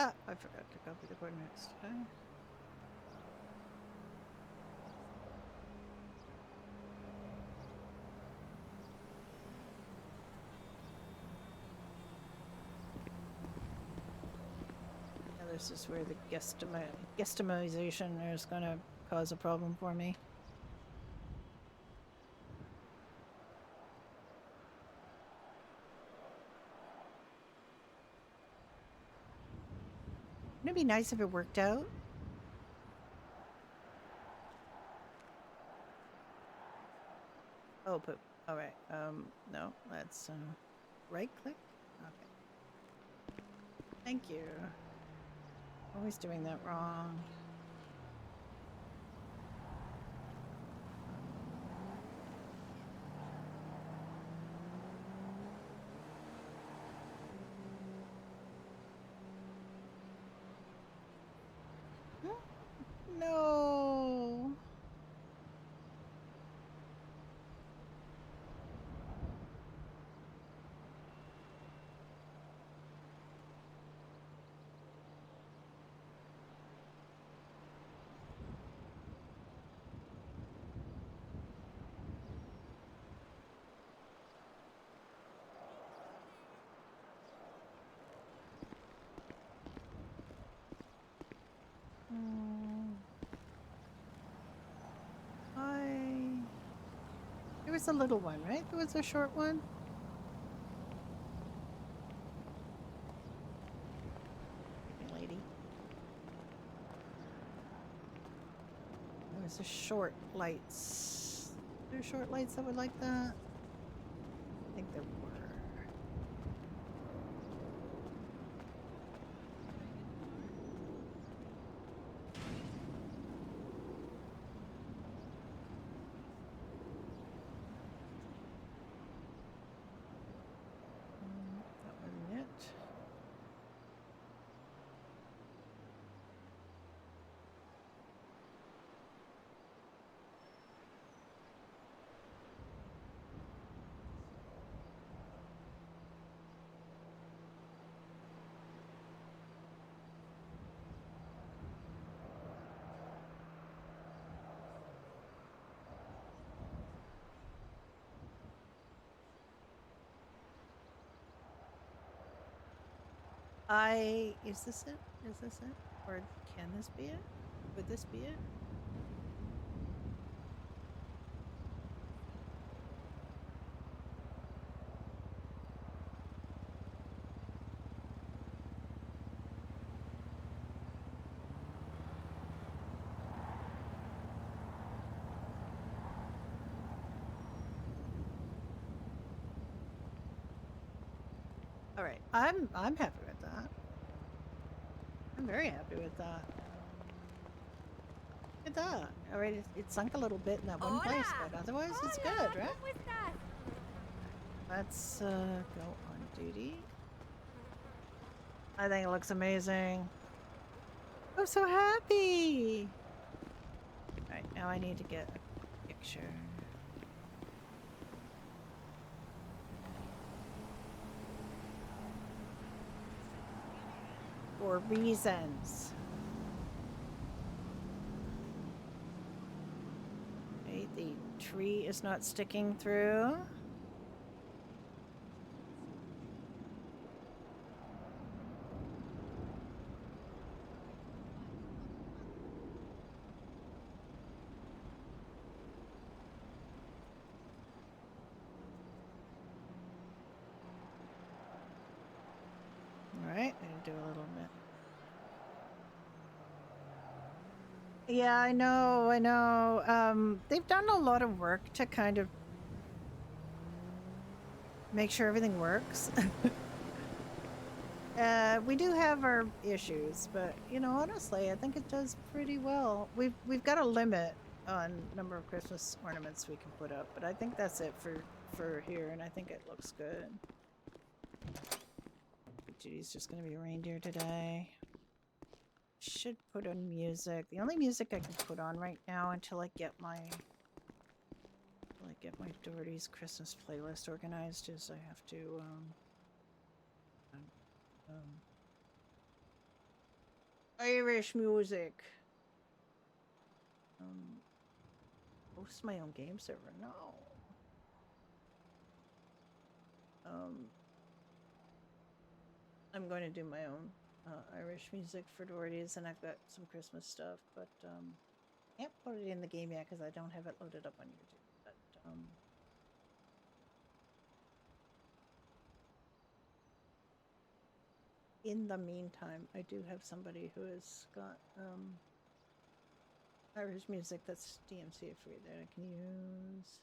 Ah, I forgot to copy the coordinates, did I? Yeah, this is where the guesstimization is going to cause a problem for me. Wouldn't it be nice if it worked out? Oh, poop. All right. No, let's right click. Okay. Thank you. Always doing that wrong. No. There was a little one, right? There was a short one. Lady. There was a short lights. There are short lights that would like that. I think there were. That wasn't it. Is this it? Is this it? Or can this be it? Would this be it? All right, I'm happy with that. I'm very happy with that. Look at that. All right, it sunk a little bit in that one place, but otherwise it's good, right? Let's go on duty. I think it looks amazing. I'm so happy. All right, now I need to get a picture. For reasons. Okay, the tree is not sticking through. Alright, I'm gonna do a little bit. Yeah, I know. They've done a lot of work to kind of make sure everything works. We do have our issues, but you know, honestly, I think it does pretty well. We've got a limit on number of Christmas ornaments we can put up, but I think that's it for here, and I think it looks good. Judy's just gonna be a reindeer today. Should put on music. The only music I can put on right now until I get my Doherty's Christmas playlist organized is I have to Irish music. Host my own game server. No. I'm going to do my own Irish music for Doherty's, and I've got some Christmas stuff, but can't put it in the game yet because I don't have it loaded up on YouTube. But in the meantime, I do have somebody who has got Irish music that's DMCA free that I can use.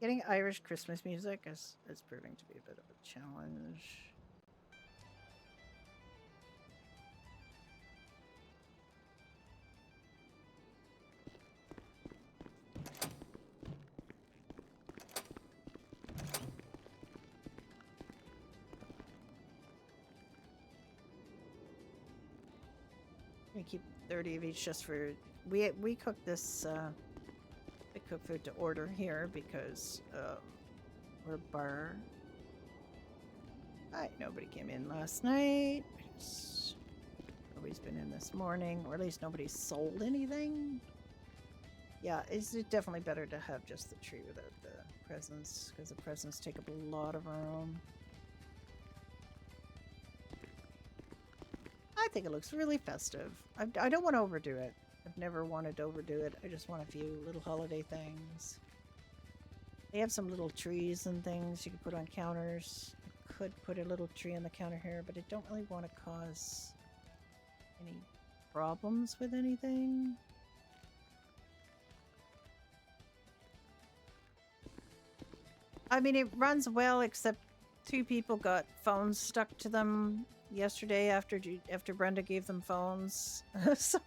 Getting Irish Christmas music is proving to be a bit of a challenge. We keep 30 of each just for we cook this we cook food to order here because we're a bar. Hi, nobody came in last night. Nobody's been in this morning, or at least nobody's sold anything. Yeah, it's definitely better to have just the tree without the presents, because the presents take up a lot of room. I think it looks really festive. I don't want to overdo it. I've never wanted to overdo it. I just want a few little holiday things. They have some little trees and things you can put on counters. I could put a little tree on the counter here, but I don't really want to cause any problems with anything. I mean, it runs well, except 2 people got phones stuck to them yesterday after Brenda gave them phones. So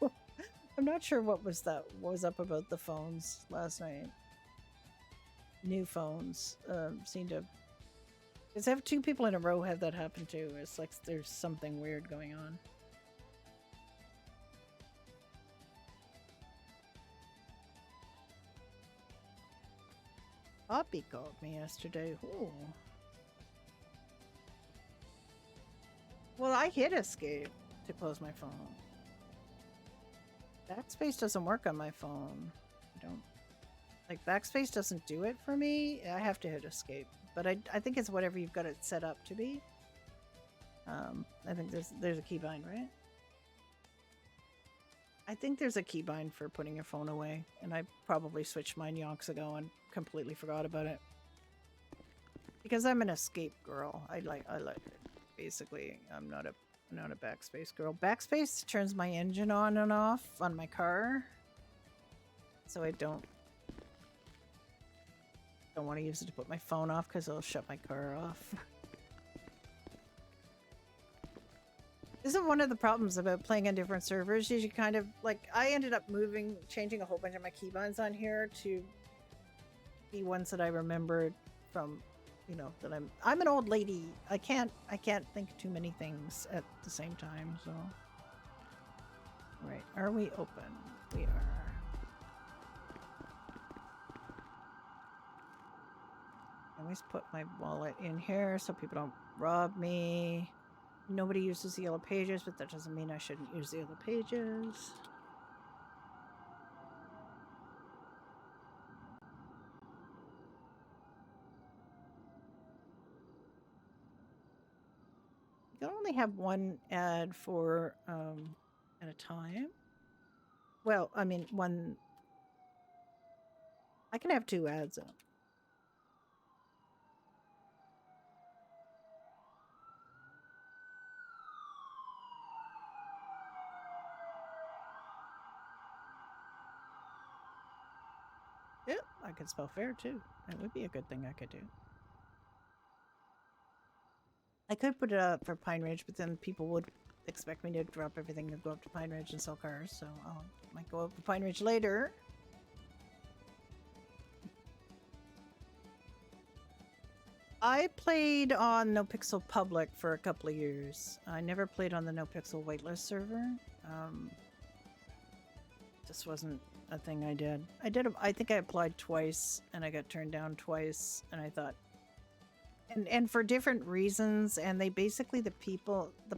I'm not sure what was up about the phones last night. New phones seem to, because I have 2 people in a row have that happen too. It's like there's something weird going on. Poppy called me yesterday. Ooh. Well, I hit escape to close my phone. Backspace doesn't work on my phone. I don't like backspace doesn't do it for me. I have to hit escape, but I think it's whatever you've got it set up to be. I think there's a keybind, right? I think there's a keybind for putting your phone away, and I probably switched mine yonks ago and completely forgot about it. Because I'm an escape girl. I like it. Basically, I'm not a backspace girl. Backspace turns my engine on and off on my car, so I don't want to use it to put my phone off because it'll shut my car off. Isn't one of the problems about playing on different servers is you kind of like, I ended up changing a whole bunch of my keybinds on here to be ones that I remembered from, you know, that I'm an old lady. I can't think too many things at the same time, so. Right, are we open? We are. I always put my wallet in here so people don't rob me. Nobody uses the yellow pages, but that doesn't mean I shouldn't use the yellow pages. You can only have one ad for at a time. Well, I mean, one. I can have 2 ads up. Yep, I could spell fair too. That would be a good thing I could do. I could put it up for Pine Ridge, but then people would expect me to drop everything and go up to Pine Ridge and sell cars, so I might go up to Pine Ridge later. I played on NoPixel Public for a couple of years. I never played on the NoPixel waitlist server. just wasn't a thing I did. I think I applied twice and I got turned down twice, and I thought, and for different reasons. And they basically, the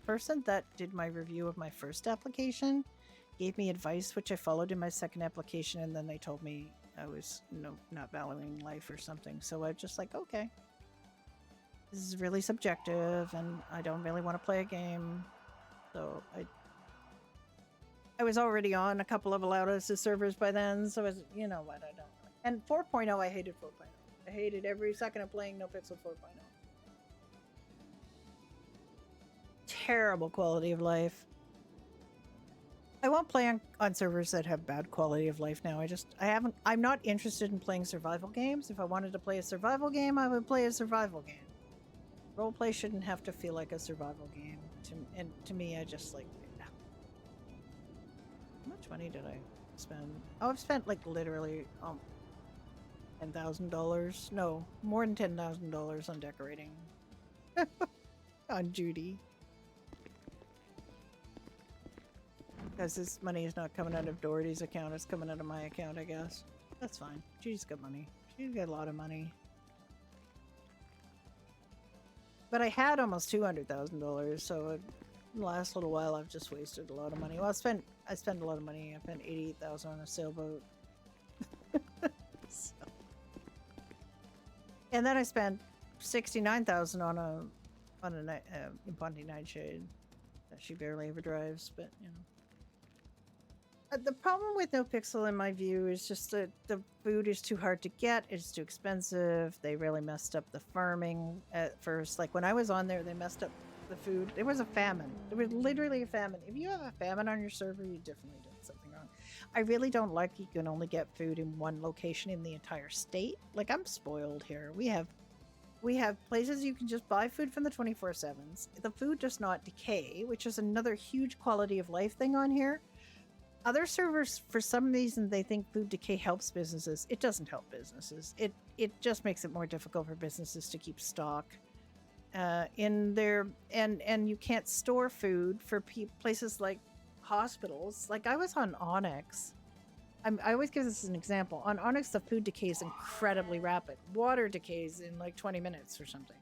person that did my review of my first application gave me advice, which I followed in my second application, and then they told me I was not valuing life or something. So I was just like, okay, this is really subjective, and I don't really want to play a game. So I was already on a couple of Loudest servers by then, so I was, you know what, I don't. And 4.0, I hated 4.0. I hated every second of playing No Pixel 4.0. Terrible quality of life. I won't play on servers that have bad quality of life now. I'm not interested in playing survival games. If I wanted to play a survival game, I would play a survival game. Roleplay shouldn't have to feel like a survival game. And to me, I just like... How much money did I spend? Oh, I've spent like literally $10,000. No, more than $10,000 on decorating. On Judy. Because this money is not coming out of Doherty's account, it's coming out of my account, I guess. That's fine. Judy's got money. She's got a lot of money. But I had almost $200,000, so the last little while I've just wasted a lot of money. Well, I spent a lot of money. I spent $88,000 on a sailboat. So. And then I spent $69,000 on a Imponti Nightshade that she barely ever drives, but you know. The problem with No Pixel, in my view, is just that the food is too hard to get. It's too expensive. They really messed up the farming at first. Like when I was on there, they messed up the food. There was a famine. There was literally a famine. If you have a famine on your server, you definitely did something wrong. I really don't like you can only get food in one location in the entire state. Like, I'm spoiled here. We have places you can just buy food from the 24/7s. The food does not decay, which is another huge quality of life thing on here. Other servers, for some reason, they think food decay helps businesses. It doesn't help businesses. It just makes it more difficult for businesses to keep stock in their and you can't store food for places like hospitals. Like I was on Onyx. I always give this as an example. On Onyx, the food decays incredibly rapid. Water decays in like 20 minutes or something.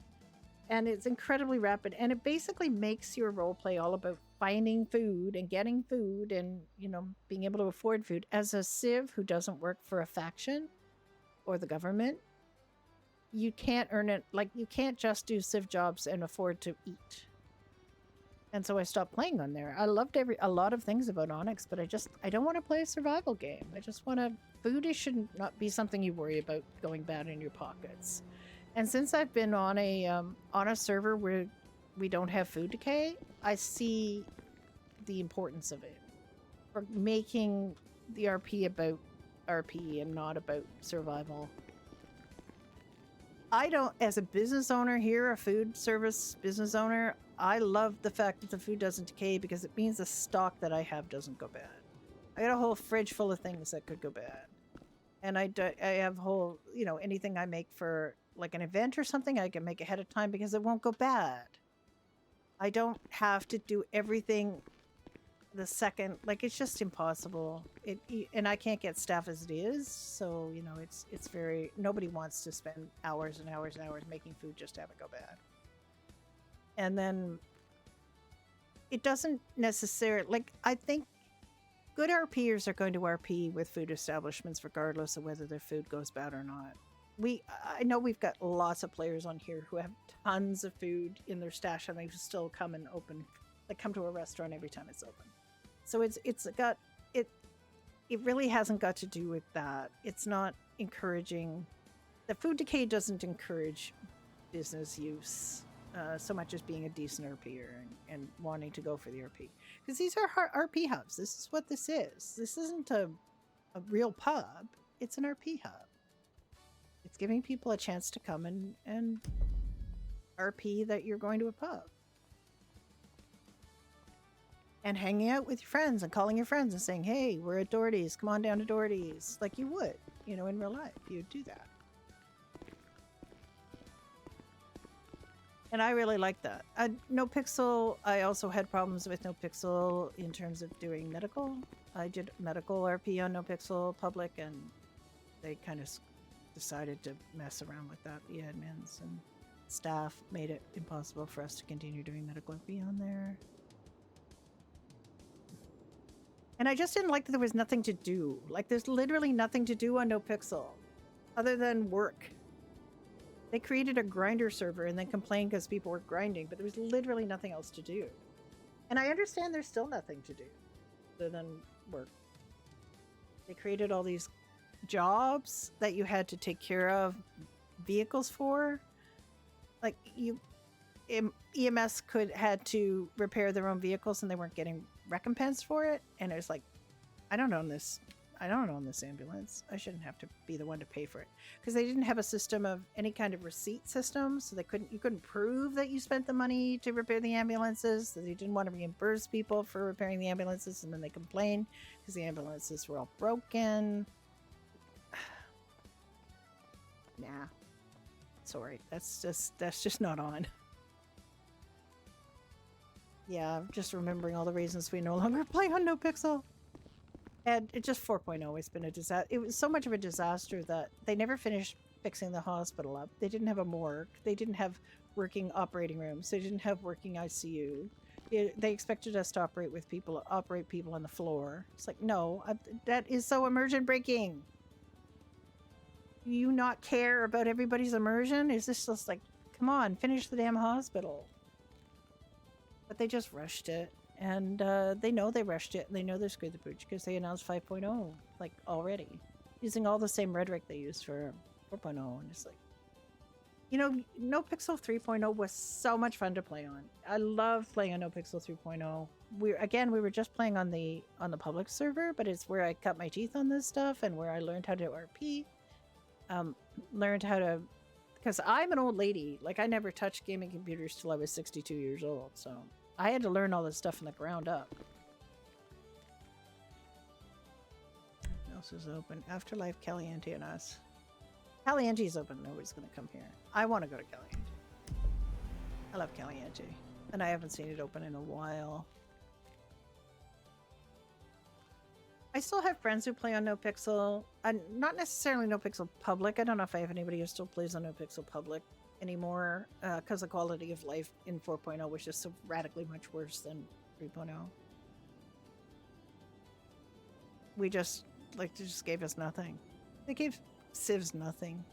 And it's incredibly rapid. And it basically makes your roleplay all about finding food and getting food and, you know, being able to afford food. As a civ who doesn't work for a faction or the government, you can't earn it. Like, you can't just do civ jobs and afford to eat. And so I stopped playing on there. I loved a lot of things about Onyx, but I don't want to play a survival game. I just want to... Food should not be something you worry about going bad in your pockets. And since I've been on a server where we don't have food decay, I see the importance of it. For making the RP about RP and not about survival. I don't, as a business owner here, a food service business owner, I love the fact that the food doesn't decay because it means the stock that I have doesn't go bad. I got a whole fridge full of things that could go bad. And I have whole, you know, anything I make for like an event or something, I can make ahead of time because it won't go bad. I don't have to do everything the second, like it's just impossible. And I can't get staff as it is, so you know it's very, nobody wants to spend hours and hours and hours making food just to have it go bad. And then it doesn't necessarily, like, I think good RPers are going to RP with food establishments regardless of whether their food goes bad or not. I know we've got lots of players on here who have tons of food in their stash and they still come and open, like come to a restaurant every time it's open. So it really hasn't got to do with that. It's not encouraging. The food decay doesn't encourage business use so much as being a decent RPer and wanting to go for the RP. Because these are RP hubs. This is what this is. This isn't a real pub. It's an RP hub. It's giving people a chance to come and RP that you're going to a pub. And hanging out with your friends and calling your friends and saying, hey, we're at Doherty's, come on down to Doherty's. Like you would, you know, in real life, you would do that. And I really like that. No Pixel, I also had problems with No Pixel in terms of doing medical. I did medical RP on No Pixel Public, and they kind of decided to mess around with that. The admins and staff made it impossible for us to continue doing medical RP on there. And I just didn't like that there was nothing to do. Like, there's literally nothing to do on No Pixel other than work. They created a grinder server and then complained because people were grinding, but there was literally nothing else to do. And I understand there's still nothing to do other than work. They created all these jobs that you had to take care of vehicles for. Like, EMS had to repair their own vehicles and they weren't getting recompense for it. And it was like, I don't own this ambulance. I shouldn't have to be the one to pay for it, because they didn't have a system of any kind of receipt system, so you couldn't prove that you spent the money to repair the ambulances. So they didn't want to reimburse people for repairing the ambulances, and then they complained because the ambulances were all broken. Nah, sorry, that's just not on. Yeah, I'm just remembering all the reasons we no longer play on No Pixel. And it just 4.0 has been a disaster. It was so much of a disaster that they never finished fixing the hospital up. They didn't have a morgue. They didn't have working operating rooms. They didn't have working ICU. They expected us to operate people on the floor. It's like, no, that is so immersion breaking. Do you not care about everybody's immersion? Is this just like, come on, finish the damn hospital? But they just rushed it. And they know they rushed it, and they know they screwed the pooch because they announced 5.0, like, already. Using all the same rhetoric they used for 4.0. And it's like, you know, No Pixel 3.0 was so much fun to play on. I love playing on No Pixel 3.0. We were just playing on the public server, but it's where I cut my teeth on this stuff and where I learned how to RP. Learned how to, because I'm an old lady. Like, I never touched gaming computers till I was 62 years old, so I had to learn all this stuff from the ground up. What else is open? Afterlife, Caliente, and us. Caliente's open. Nobody's going to come here. I want to go to Caliente. I love Caliente. And I haven't seen it open in a while. I still have friends who play on No Pixel. Not necessarily No Pixel Public. I don't know if I have anybody who still plays on No Pixel Public anymore, because the quality of life in 4.0 was just so radically much worse than 3.0. They just gave us nothing. They gave civs nothing.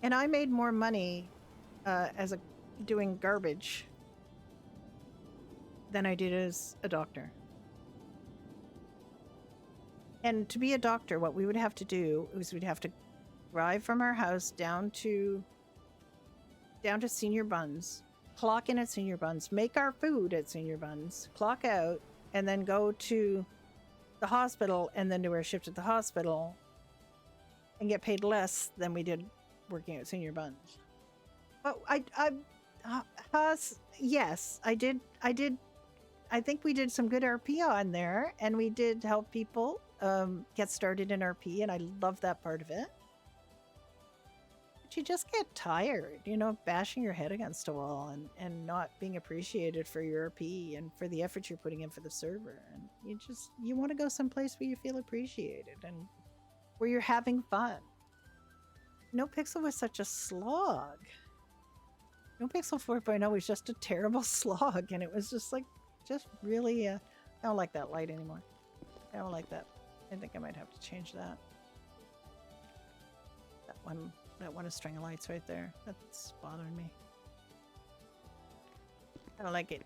And I made more money doing garbage than I did as a doctor. And to be a doctor, what we would have to do is we'd have to drive from our house down to Senior Buns, clock in at Senior Buns, make our food at Senior Buns, clock out, and then go to the hospital and then do our shift at the hospital and get paid less than we did working at Senior Buns. But yes, I did. I think we did some good RP on there, and we did help people get started in RP, and I love that part of it. But you just get tired, bashing your head against a wall and not being appreciated for your RP and for the effort you're putting in for the server. And you want to go someplace where you feel appreciated and where you're having fun. No Pixel was such a slog. No Pixel 4.0 was just a terrible slog, and it was just really, I don't like that light anymore. I don't like that. I think I might have to change that. That one is string of lights right there. That's bothering me. I don't like it.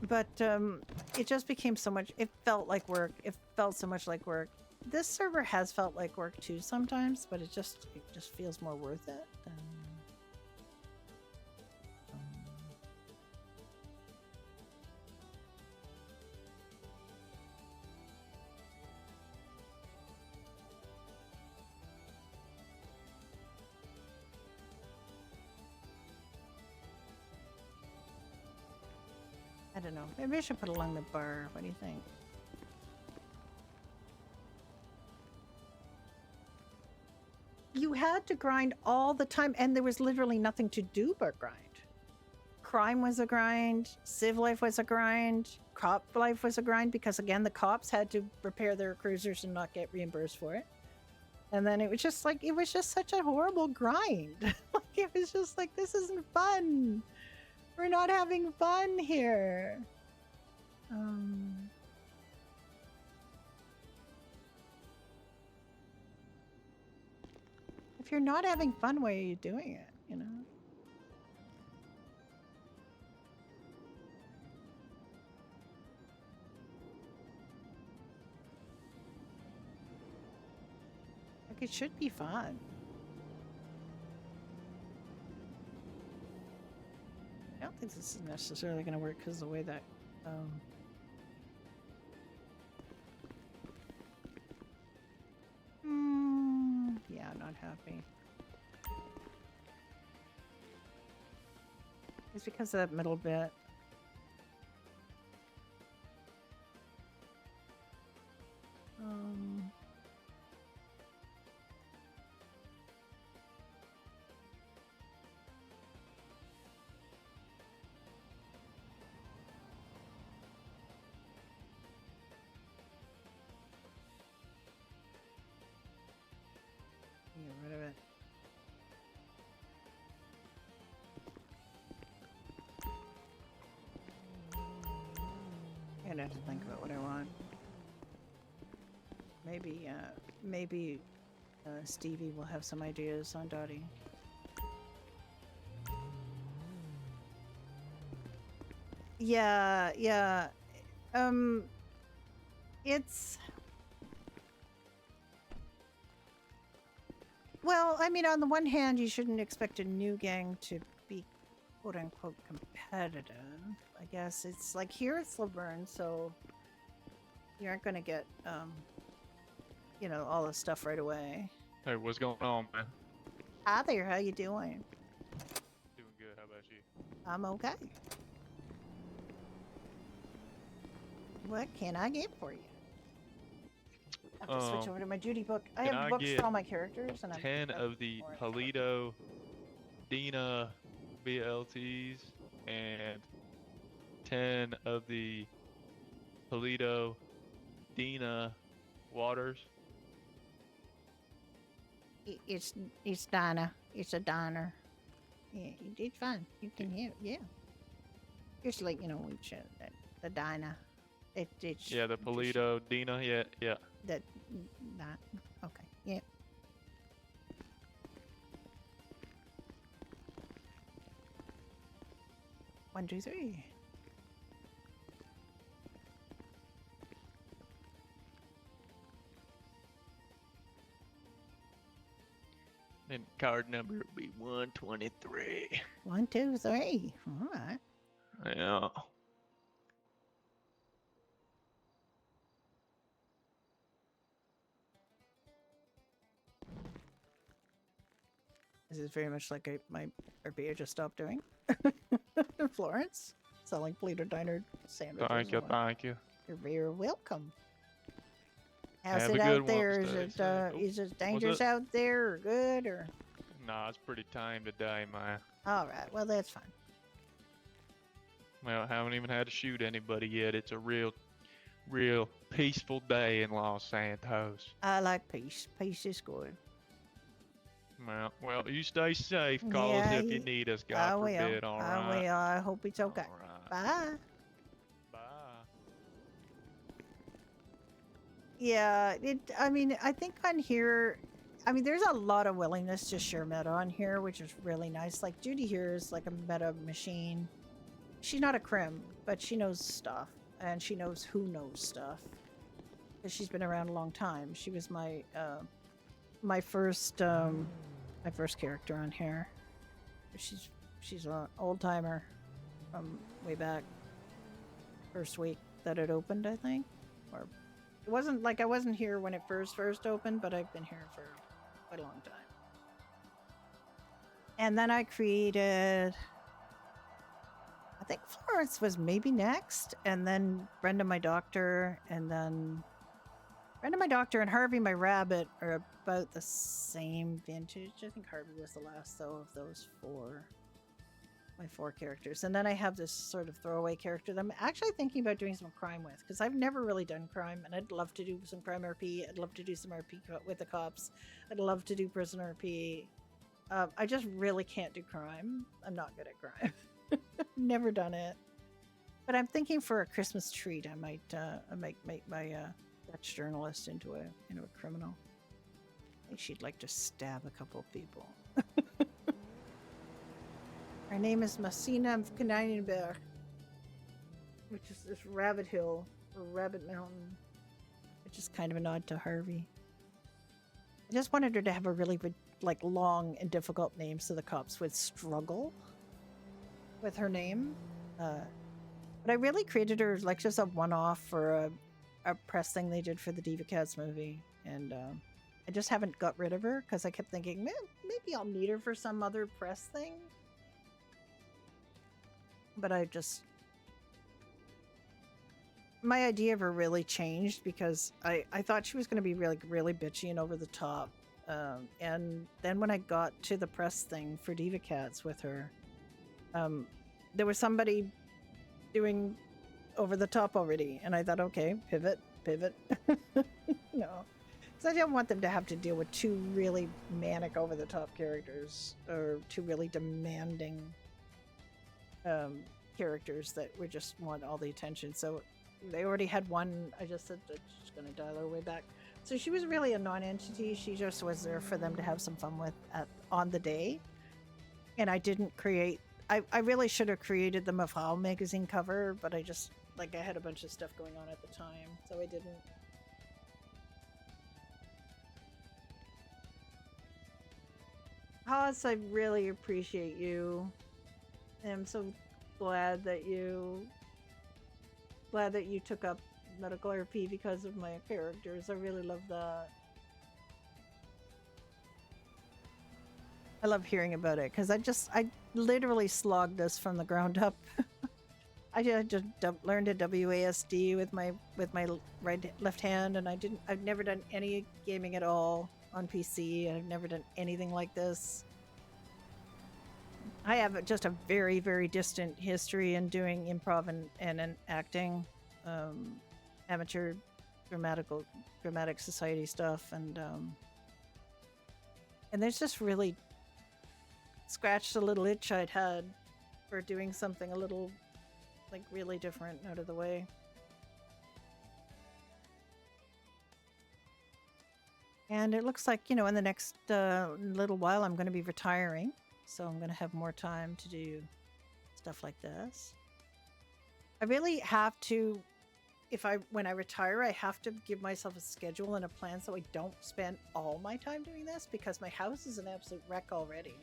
But it just became so much, it felt like work. It felt so much like work. This server has felt like work too sometimes, but it just feels more worth it than I don't know. Maybe I should put along the bar. What do you think? You had had to grind all the time, and there was literally nothing to do but grind. Crime was a grind, civ life was a grind, cop life was a grind, because again, the cops had to repair their cruisers and not get reimbursed for it. And then it was just like, it was just such a horrible grind. Like, it was just like, this isn't fun. We're not having fun here. If you're not having fun, why are you doing it, you know? Like, it should be fun. I don't think this is necessarily going to work because the way that yeah, not happy. It's because of that middle bit. Get rid of it. I'm gonna have to think about what I want. Maybe Stevie will have some ideas on Dottie. Yeah. It's... Well, I mean, on the one hand, you shouldn't expect a new gang to be quote-unquote competitive. I guess it's like, here it's Laverne, so you aren't going to get, you know, all the stuff right away.
Hey, what's going on, man?
Hi there, how you doing?
Doing good, how about you?
I'm okay. What can I get for you? I have to switch over to my duty book. I have books for all my characters, and
10 of the Polito Dina BLTs and 10 of the Polito Dina Waters.
It's Donna. It's a diner. Yeah, it's fine. You can hear, yeah. Just like, you know, each the diner. It's
yeah, the Polito Dina. Yeah.
That okay. Yeah. One, two, three.
And card number would be 123.
1, 2, 3. All right.
Yeah.
This is very much like my RP I just stopped doing. Florence, selling Polito Diner sandwiches.
Thank you.
You're very welcome. How's
Have
it
a good
out there?
one,
Is
Stacy.
is it dangerous out there, or good, or?
Nah, it's pretty tame today, man.
All right, well that's fine.
Well, I haven't even had to shoot anybody yet. It's a real peaceful day in Los Santos.
I like peace. Peace is good.
Well, you stay safe. Call us if you need us, God forbid, all right?
I will. I hope it's okay.
All right.
Bye.
Bye.
Yeah, I mean, I think on here, I mean, there's a lot of willingness to share meta on here, which is really nice. Like, Judy here is like a meta machine. She's not a crim, but she knows stuff, and she knows who knows stuff. Because she's been around a long time. She was my first character on here. She's an old timer from way back. First week that it opened, I think. Or it wasn't like I wasn't here when it first opened, but I've been here for quite a long time. And then I created, I think Florence was maybe next, and then Brenda, my doctor, and then Brenda, my doctor, and Harvey, my rabbit, are about the same vintage. I think Harvey was the last, though, of those four. My four characters. And then I have this sort of throwaway character that I'm actually thinking about doing some crime with, because I've never really done crime, and I'd love to do some crime RP. I'd love to do some RP with the cops. I'd love to do prison RP. I just really can't do crime. I'm not good at crime. Never done it. But I'm thinking for a Christmas treat, I might make my Dutch journalist into a criminal. I think she'd like to stab a couple of people. Her name is Messina Kaneinenberg, which is this rabbit hill or rabbit mountain, which is kind of a nod to Harvey. I just wanted her to have a really long and difficult name so the cops would struggle with her name. But I really created her like just a one-off for a press thing they did for the Diva Cats movie, and I just haven't got rid of her because I kept thinking, man, maybe I'll need her for some other press thing. But my idea of her really changed because I thought she was going to be really bitchy and over the top. And then when I got to the press thing for Diva Cats with her, there was somebody doing over the top already. And I thought, okay, pivot. No. Because I didn't want them to have to deal with two really manic over the top characters or two really demanding characters that would just want all the attention. So they already had one. I just said that she's going to dial her way back. So she was really a non-entity. She just was there for them to have some fun with on the day. And I didn't create... I really should have created the Mafal magazine cover, but I just... I had a bunch of stuff going on at the time, so I didn't. Haas, I really appreciate you. I'm so glad that you took up medical RP because of my characters. I really love that. I love hearing about it because I literally slogged this from the ground up. I just learned a WASD with my left hand, and I've never done any gaming at all on PC, and I've never done anything like this. I have just a very, very distant history in doing improv and acting, amateur dramatic society stuff, and there's just really scratched a little itch I'd had for doing something a little really different, out of the way. And it looks like, in the next little while I'm going to be retiring, so I'm going to have more time to do stuff like this. I really have to, when I retire, I have to give myself a schedule and a plan so I don't spend all my time doing this, because my house is an absolute wreck already.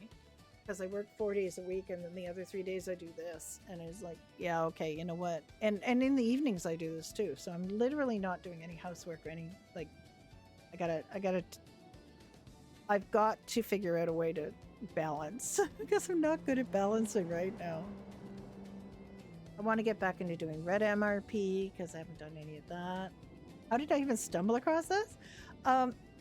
Because I work 4 days a week, and then the other 3 days I do this, and it's like, yeah, okay, you know what? And in the evenings I do this too, so I'm literally not doing any housework or any I've got to figure out a way to balance because I'm not good at balancing right now. I want to get back into doing Red MRP because I haven't done any of that. How did I even stumble across this?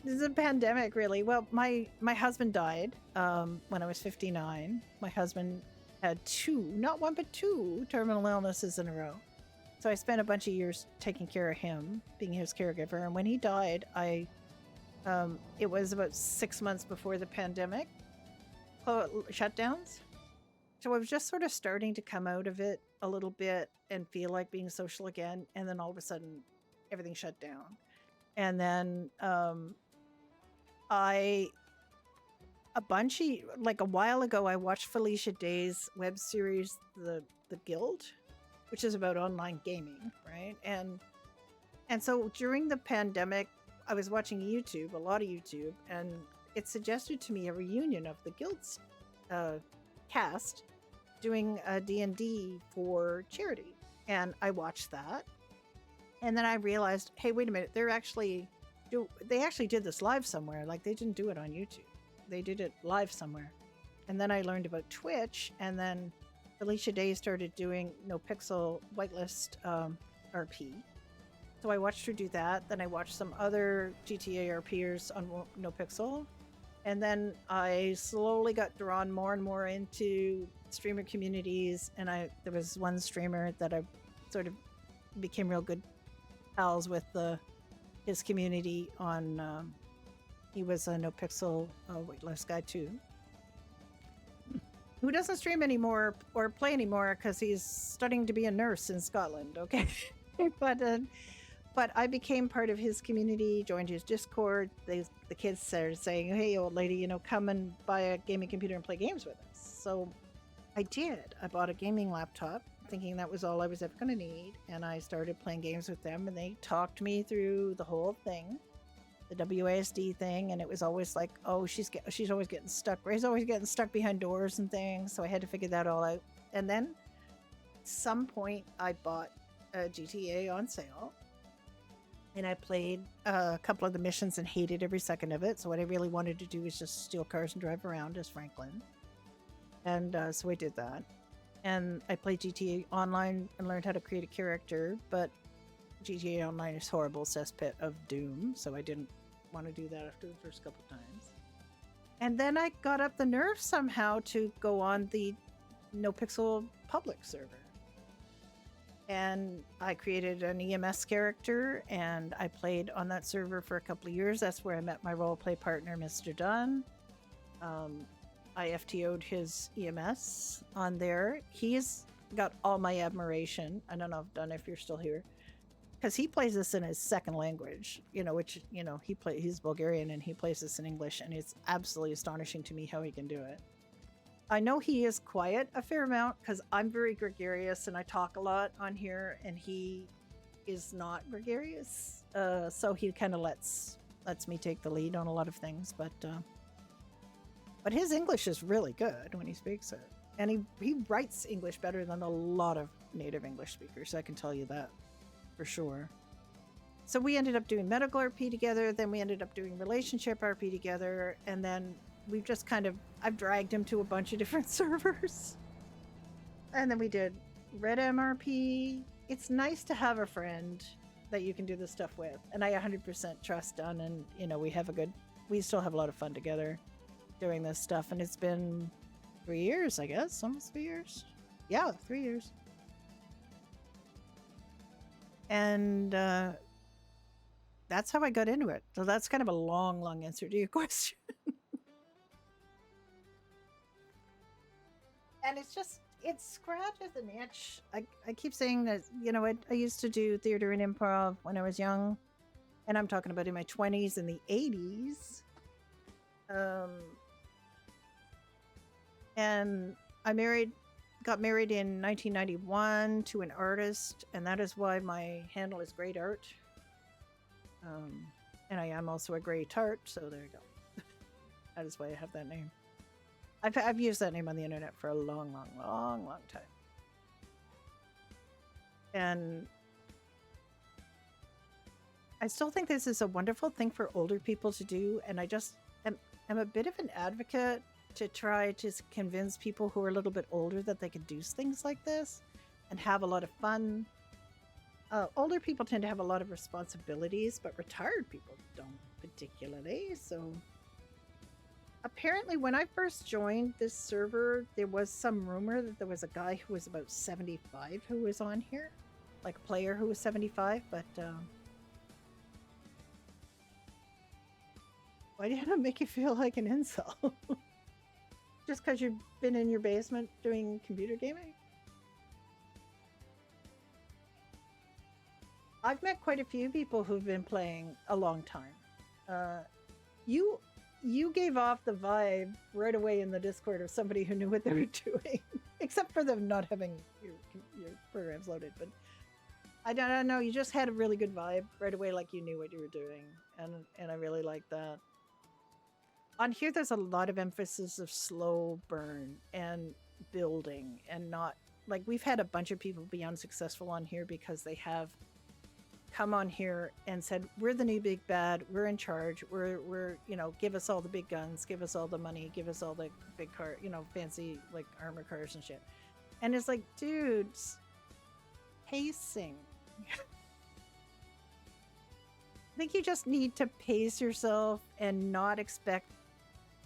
This is a pandemic, really. Well, my husband died when I was 59. My husband had not one, but two terminal illnesses in a row. So I spent a bunch of years taking care of him, being his caregiver. And when he died, it was about 6 months before the pandemic shutdowns. So I was just sort of starting to come out of it a little bit and feel like being social again. And then all of a sudden, everything shut down. And then a while ago, I watched Felicia Day's web series, The Guild, which is about online gaming, right? And so during the pandemic, I was watching a lot of YouTube, and it suggested to me a reunion of the Guild's cast doing a D&D for charity. And I watched that. And then I realized, hey, wait a minute, they actually did this live somewhere. They didn't do it on YouTube. They did it live somewhere. And then I learned about Twitch, and then Felicia Day started doing No Pixel Whitelist RP. So I watched her do that. Then I watched some other GTA RPers on NoPixel. And then I slowly got drawn more and more into streamer communities. And there was one streamer that I sort of became real good pals with his community on. He was a NoPixel weightless guy too, who doesn't stream anymore or play anymore because he's studying to be a nurse in Scotland. Okay, but I became part of his community, joined his Discord. The kids started saying, "Hey, old lady, you know, come and buy a gaming computer and play games with us." So I did. I bought a gaming laptop, thinking that was all I was ever going to need, and I started playing games with them, and they talked me through the whole thing, the WASD thing, and it was always like, "Oh, she's always getting stuck. Ray's always getting stuck behind doors and things." So I had to figure that all out. And then, at some point, I bought a GTA on sale. And I played a couple of the missions and hated every second of it. So what I really wanted to do was just steal cars and drive around as Franklin. And so I did that. And I played GTA Online and learned how to create a character. But GTA Online is horrible cesspit of doom. So I didn't want to do that after the first couple times. And then I got up the nerve somehow to go on the NoPixel public server. And I created an EMS character, and I played on that server for a couple of years. That's where I met my roleplay partner, Mr. Dunn. I FTO'd his EMS on there. He's got all my admiration. I don't know, Dunn, if you're still here, because he plays this in his second language. You know, which he's Bulgarian and he plays this in English, and it's absolutely astonishing to me how he can do it. I know he is quiet a fair amount because I'm very gregarious and I talk a lot on here, and he is not gregarious. So he kind of lets me take the lead on a lot of things, but his English is really good when he speaks it, and he writes English better than a lot of native English speakers. I can tell you that for sure. So we ended up doing medical RP together, then we ended up doing relationship RP together, and then we've just I've dragged him to a bunch of different servers. And then we did Red MRP. It's nice to have a friend that you can do this stuff with. And I 100% trust Dunn, and we still have a lot of fun together doing this stuff. And it's been 3 years, I guess, almost 3 years. Yeah, 3 years. And that's how I got into it. So that's kind of a long answer to your question. And it scratches an itch. I keep saying that, I used to do theater and improv when I was young, and I'm talking about in my 20s and the 80s. And I got married in 1991 to an artist, and that is why my handle is Great Art. And I am also a Grey Tart, so there you go. That is why I have that name. I've used that name on the internet for a long time. And I still think this is a wonderful thing for older people to do, and I just am a bit of an advocate to try to convince people who are a little bit older that they can do things like this and have a lot of fun. Older people tend to have a lot of responsibilities, but retired people don't particularly, so... Apparently, when I first joined this server, there was some rumor that there was a guy who was about 75 who was on here. Like a player who was 75, but... Why did it make you feel like an insult? Just because you've been in your basement doing computer gaming? I've met quite a few people who've been playing a long time. You gave off the vibe right away in the Discord of somebody who knew what they were doing, except for them not having your programs loaded. But I don't know. You just had a really good vibe right away, like you knew what you were doing, and I really like that. On here, there's a lot of emphasis of slow burn and building, and not like we've had a bunch of people be unsuccessful on here because they have come on here and said, we're the new big bad, we're in charge, we're give us all the big guns, give us all the money, give us all the big car, fancy like armor cars and shit. And it's like, dudes, pacing. I think you just need to pace yourself and not expect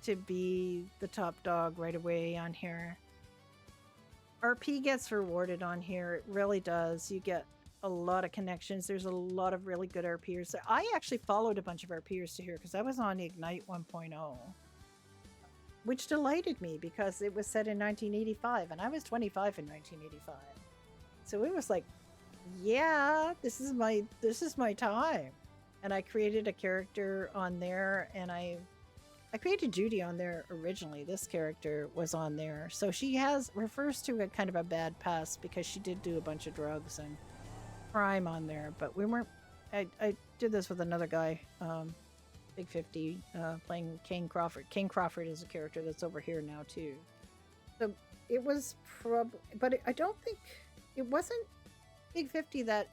to be the top dog right away on here. RP gets rewarded on here. It really does. You get a lot of connections. There's a lot of really good RPers. I actually followed a bunch of RPers to here because I was on Ignite 1.0, which delighted me because it was set in 1985 and I was 25 in 1985. So it was like, yeah, this is my time. And I created a character on there, and I created Judy on there originally. This character was on there. So she refers to a kind of a bad past because she did do a bunch of drugs and crime on there, but we weren't. I did this with another guy, Big 50, playing Kane Crawford. Kane Crawford is a character that's over here now too. So it was but I don't think it wasn't Big 50 that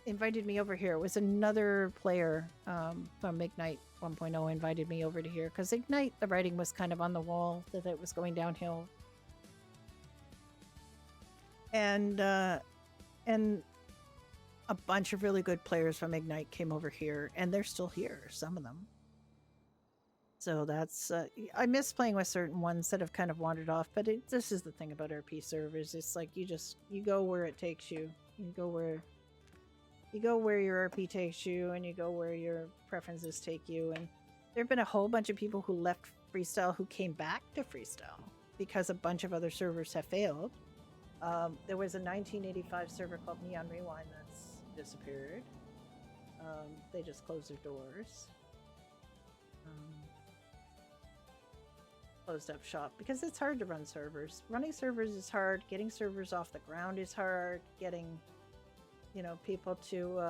invited me over here. It was another player from Ignite 1.0 invited me over to here because Ignite, the writing was kind of on the wall that it was going downhill, and a bunch of really good players from Ignite came over here, and they're still here, some of them. So that's I miss playing with certain ones that have kind of wandered off, but this is the thing about RP servers. It's like you go where it takes you. You go where your RP takes you, and you go where your preferences take you. And there have been a whole bunch of people who left Freestyle who came back to Freestyle because a bunch of other servers have failed. There was a 1985 server called Neon Rewind that's disappeared. They just closed their doors. Closed up shop because it's hard to run servers. Running servers is hard. Getting servers off the ground is hard. Getting, people to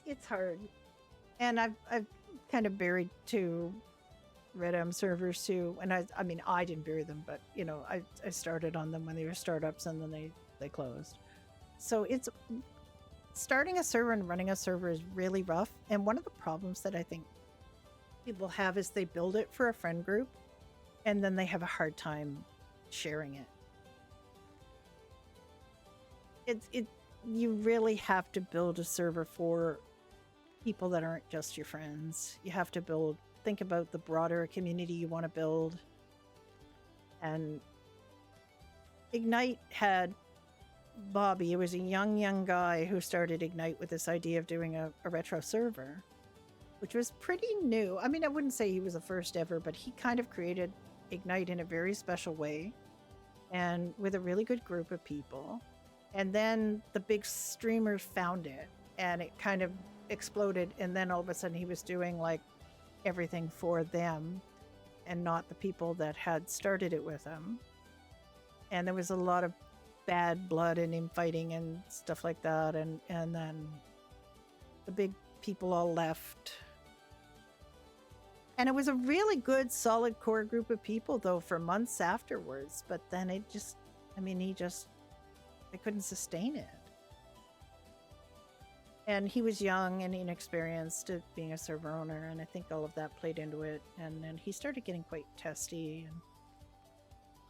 it's hard. And I've kind of buried 2 Red M servers too. And I mean I didn't bury them, but I started on them when they were startups, and then they closed. So it's starting a server and running a server is really rough. And one of the problems that I think people have is they build it for a friend group and then they have a hard time sharing it. You really have to build a server for people that aren't just your friends. You have to think about the broader community you want to build. And Ignite had Bobby. It was a young guy who started Ignite with this idea of doing a retro server, which was pretty new. I mean, I wouldn't say he was the first ever, but he kind of created Ignite in a very special way and with a really good group of people. And then the big streamers found it and it kind of exploded. And then all of a sudden he was doing like everything for them and not the people that had started it with him. And there was a lot of bad blood and infighting and stuff like that, and then the big people all left, and it was a really good solid core group of people though for months afterwards, but then I couldn't sustain it. And he was young and inexperienced at being a server owner, and I think all of that played into it. And then he started getting quite testy,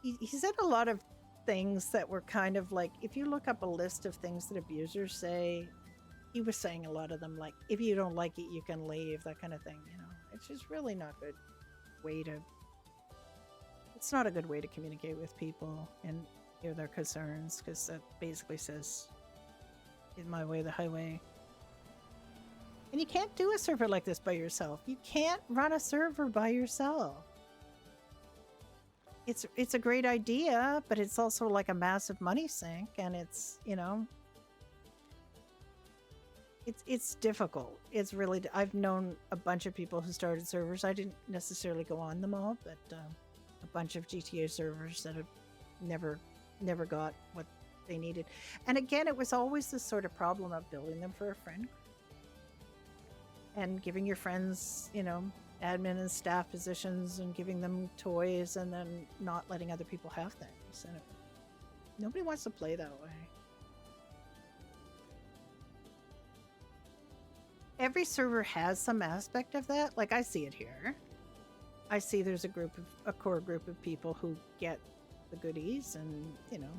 and he said a lot of things that were kind of like, if you look up a list of things that abusers say, he was saying a lot of them, like, if you don't like it, you can leave, that kind of thing. It's just really not a good way to. It's not a good way to communicate with people and hear their concerns, because that basically says, "In my way, the highway." And you can't do a server like this by yourself. You can't run a server by yourself. It's a great idea, but it's also like a massive money sink, and it's difficult. It's really. I've known a bunch of people who started servers. I didn't necessarily go on them all, but a bunch of GTA servers that have never got what they needed. And again, it was always this sort of problem of building them for a friend and giving your friends, admin and staff positions and giving them toys, and then not letting other people have things. And nobody wants to play that way. Every server has some aspect of that. Like, I see it here. I see there's a core group of people who get the goodies, and you know,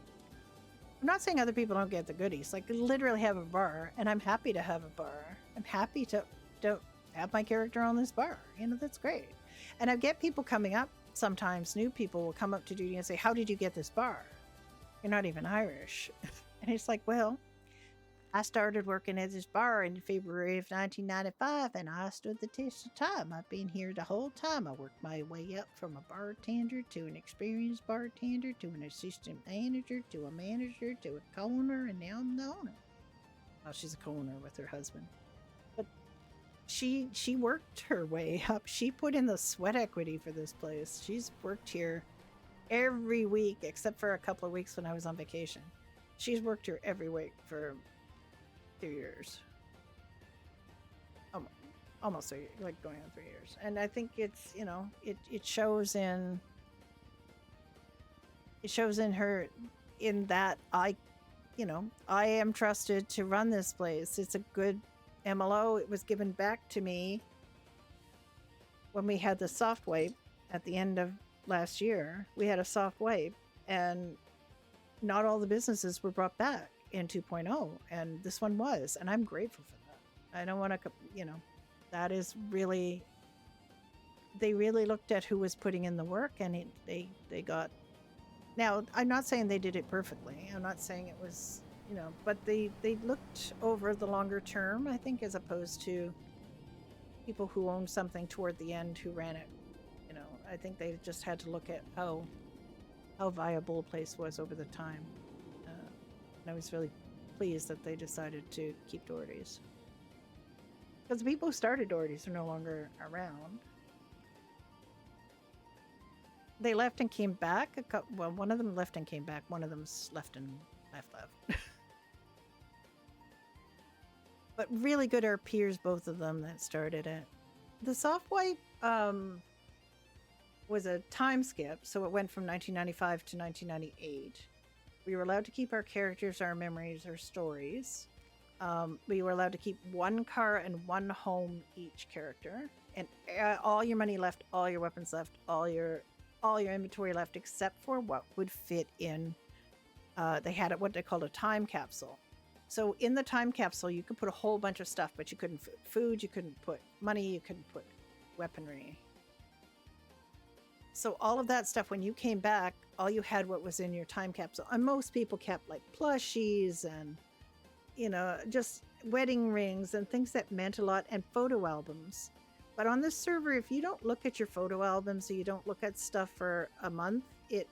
I'm not saying other people don't get the goodies. Like, literally have a bar, and I'm happy to have a bar. I'm happy to have my character on this bar. You know, that's great. And I get people coming up sometimes. New people will come up to duty and say, "How did you get this bar? You're not even Irish." And it's like, well, I started working at this bar in February of 1995, and I stood the test of time. I've been here the whole time. I worked my way up from a bartender to an experienced bartender to an assistant manager to a manager to a co-owner, and now I'm the owner. Oh, she's a co-owner with her husband. But she worked her way up. She put in the sweat equity for this place. She's worked here every week, except for a couple of weeks when I was on vacation. She's worked here every week for 2 years. Almost 3 years, like going on 3 years. And I think it's, you know, it shows in her, in that I am trusted to run this place. It's a good MLO. It was given back to me when we had the soft wipe at the end of last year. We had a soft wipe, and not all the businesses were brought back in 2.0, and this one was, and I'm grateful for that. I don't want to, you know, that is really, they really looked at who was putting in the work, and they got. Now, I'm not saying they did it perfectly. I'm not saying it was, you know, but they looked over the longer term, I think, as opposed to people who owned something toward the end who ran it. You know, I think they just had to look at how viable a place was over the time. I was really pleased that they decided to keep Doherty's. Because the people who started Doherty's are no longer around. They left and came back. Well, one of them left and came back. One of them's left and left. But really good RPers, both of them, that started it. The soft wipe was a time skip, so it went from 1995 to 1998. We were allowed to keep our characters, our memories, our stories. We were allowed to keep one car and one home each character, and all your money left, all your weapons left, all your inventory left, except for what would fit in. They had what they called a time capsule. So in the time capsule, you could put a whole bunch of stuff, but you couldn't put food, you couldn't put money, you couldn't put weaponry. So all of that stuff, when you came back, all you had what was in your time capsule. And most people kept like plushies and, you know, just wedding rings and things that meant a lot, and photo albums. But on this server, if you don't look at your photo albums or you don't look at stuff for a month, it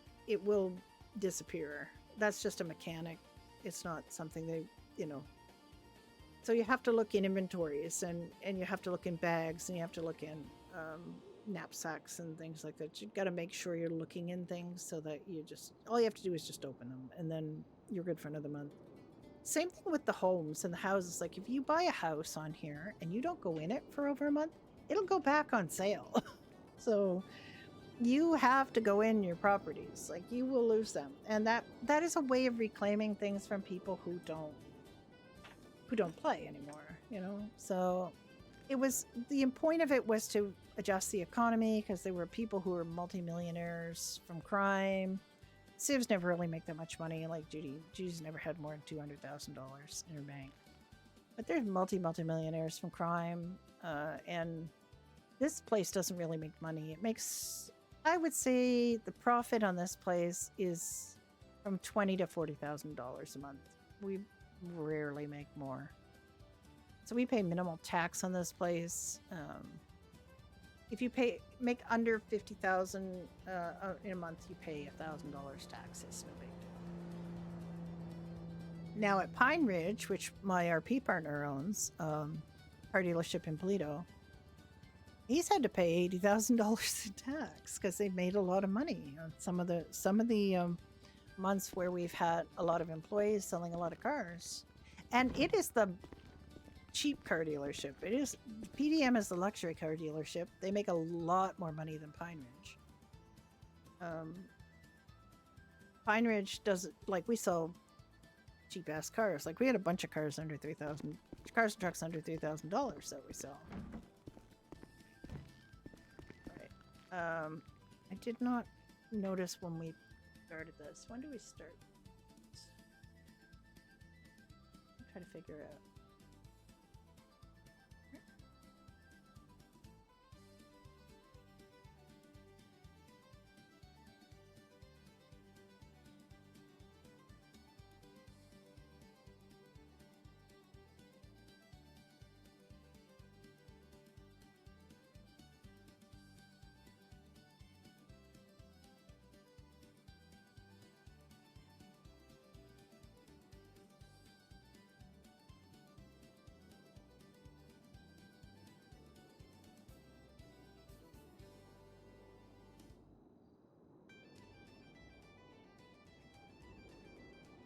will disappear. That's just a mechanic. It's not something they, you know. So you have to look in inventories, and you have to look in bags, and you have to look in knapsacks and things like that. You've got to make sure you're looking in things so that all you have to do is just open them, and then you're good for another month. Same thing with the homes and the houses. Like, if you buy a house on here and you don't go in it for over a month, it'll go back on sale. So you have to go in your properties. Like, you will lose them, and that is a way of reclaiming things from people who don't play anymore, you know. So the point of it was to adjust the economy, because there were people who were multimillionaires from crime. Civs never really make that much money. Like Judy's never had more than $200,000 in her bank. But there's multimillionaires from crime, and this place doesn't really make money. It makes, I would say, the profit on this place is from $20,000 to $40,000 a month. We rarely make more. So we pay minimal tax on this place. If you make under $50,000 in a month, you pay $1,000 tax. It's no big deal. Now at Pine Ridge, which my RP partner owns, car dealership in Polito, he's had to pay $80,000 in tax because they've made a lot of money on some of the months where we've had a lot of employees selling a lot of cars. And it is the cheap car dealership. It is, PDM is the luxury car dealership. They make a lot more money than Pine Ridge. Pine Ridge does, like, we sell cheap ass cars. Like, we had a bunch of cars under $3,000, cars and trucks under $3,000 that we sell. Right. I did not notice when we started this. When do we start? I'm trying to figure out.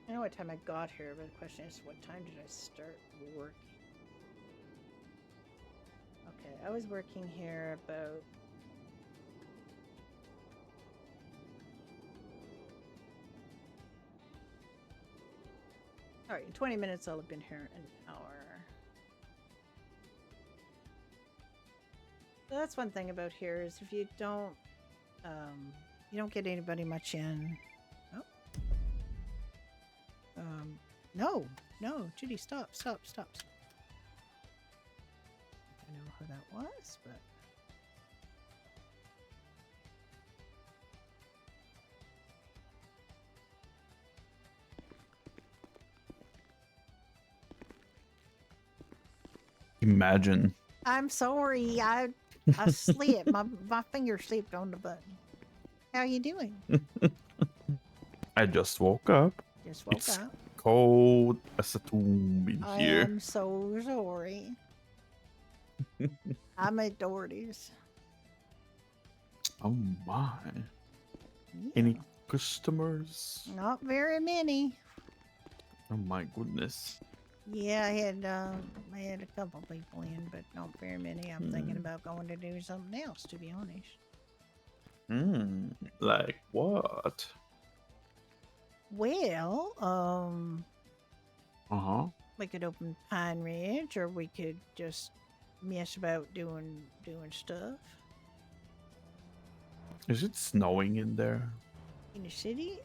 I know what time I got here, but the question is, what time did I start working? Okay, I was working here about... Alright, in 20 minutes I'll have been here an hour. So that's one thing about here is if you don't get anybody much in. Oh. No, Judy, stop. I don't know who that was, but
Imagine.
I'm sorry. I slipped. My finger slipped on the button. How you doing?
I just woke up.
Just woke
It's
up.
cold as a tomb in
I
here.
am so sorry. I make Doherty's.
Oh my.
Yeah.
Any customers?
Not very many.
Oh my goodness.
Yeah, I had a couple people in, but not very many. I'm thinking about going to do something else, to be honest.
Like what?
Well,
Uh-huh.
we could open Pine Ridge, or we could just mess about doing stuff
Is it snowing in there?
in the city.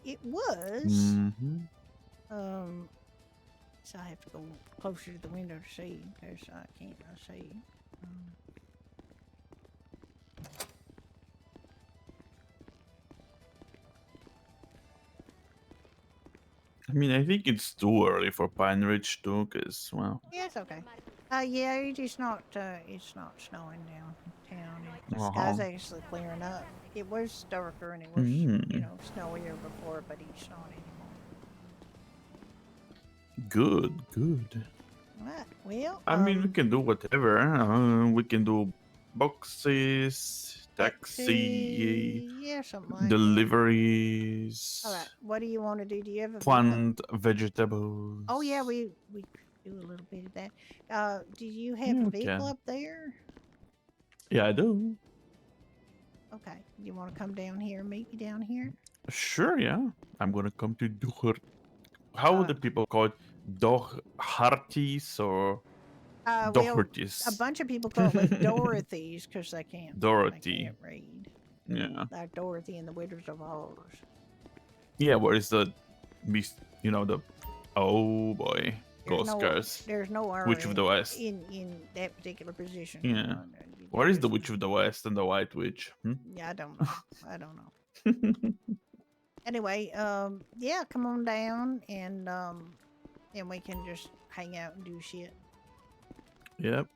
It was.
Mm-hmm.
So I have to go closer to the window to see, because I can't see.
I mean, I think it's too early for Pine Ridge too, cause well.
Yeah, it's okay. Yeah, it's not snowing downtown. The
Uh-huh.
sky's actually clearing up. It was darker and it was, snowier before, but it's not anymore.
Good.
Right. Well,
I mean, we can do whatever. We can do boxes, taxi,
yeah, something like that.
deliveries,
All right. What do you want to do? Do you have a vehicle?
plant vegetables.
Oh yeah, we could do a little bit of that. Do you have
Yeah,
a
we
vehicle
can.
up there?
Yeah, I do.
Okay. You want to come down here? Meet me down here?
Sure, yeah. I'm gonna come to Doher. How would the people call it? Doherty's or
Well,
Doherty's?
a bunch of people call it like Dorothy's because they can't.
Dorothy.
They can't read.
Yeah.
Like Dorothy and the Wizard of Oz.
Yeah, where is the the oh boy. Ghost cars.
There's no R
Witch of the West.
in that particular position.
Yeah. Where is the Witch of the West and the White Witch?
Yeah, I don't know. Anyway, yeah, come on down and we can just hang out and do shit.
Yep.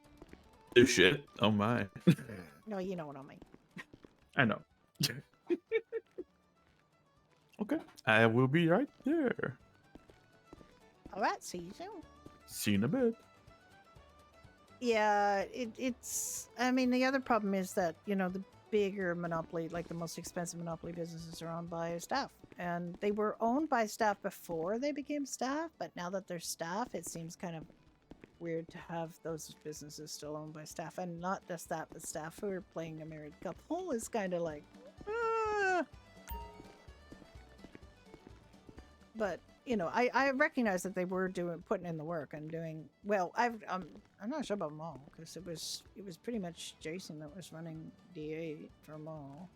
Do shit. Oh my.
No, you know what I mean.
I know. Okay. I will be right there.
All right, see you soon.
See you in a bit.
Yeah, it's. I mean, the other problem is that the bigger monopoly, like the most expensive monopoly businesses, are owned by staff, and they were owned by staff before they became staff. But now that they're staff, it seems kind of weird to have those businesses still owned by staff, and not just that, but staff who are playing a married couple is kind of like. But you know, I recognize that they were putting in the work and doing well. I'm not sure about Mo because it was pretty much Jason that was running D8 for Mo.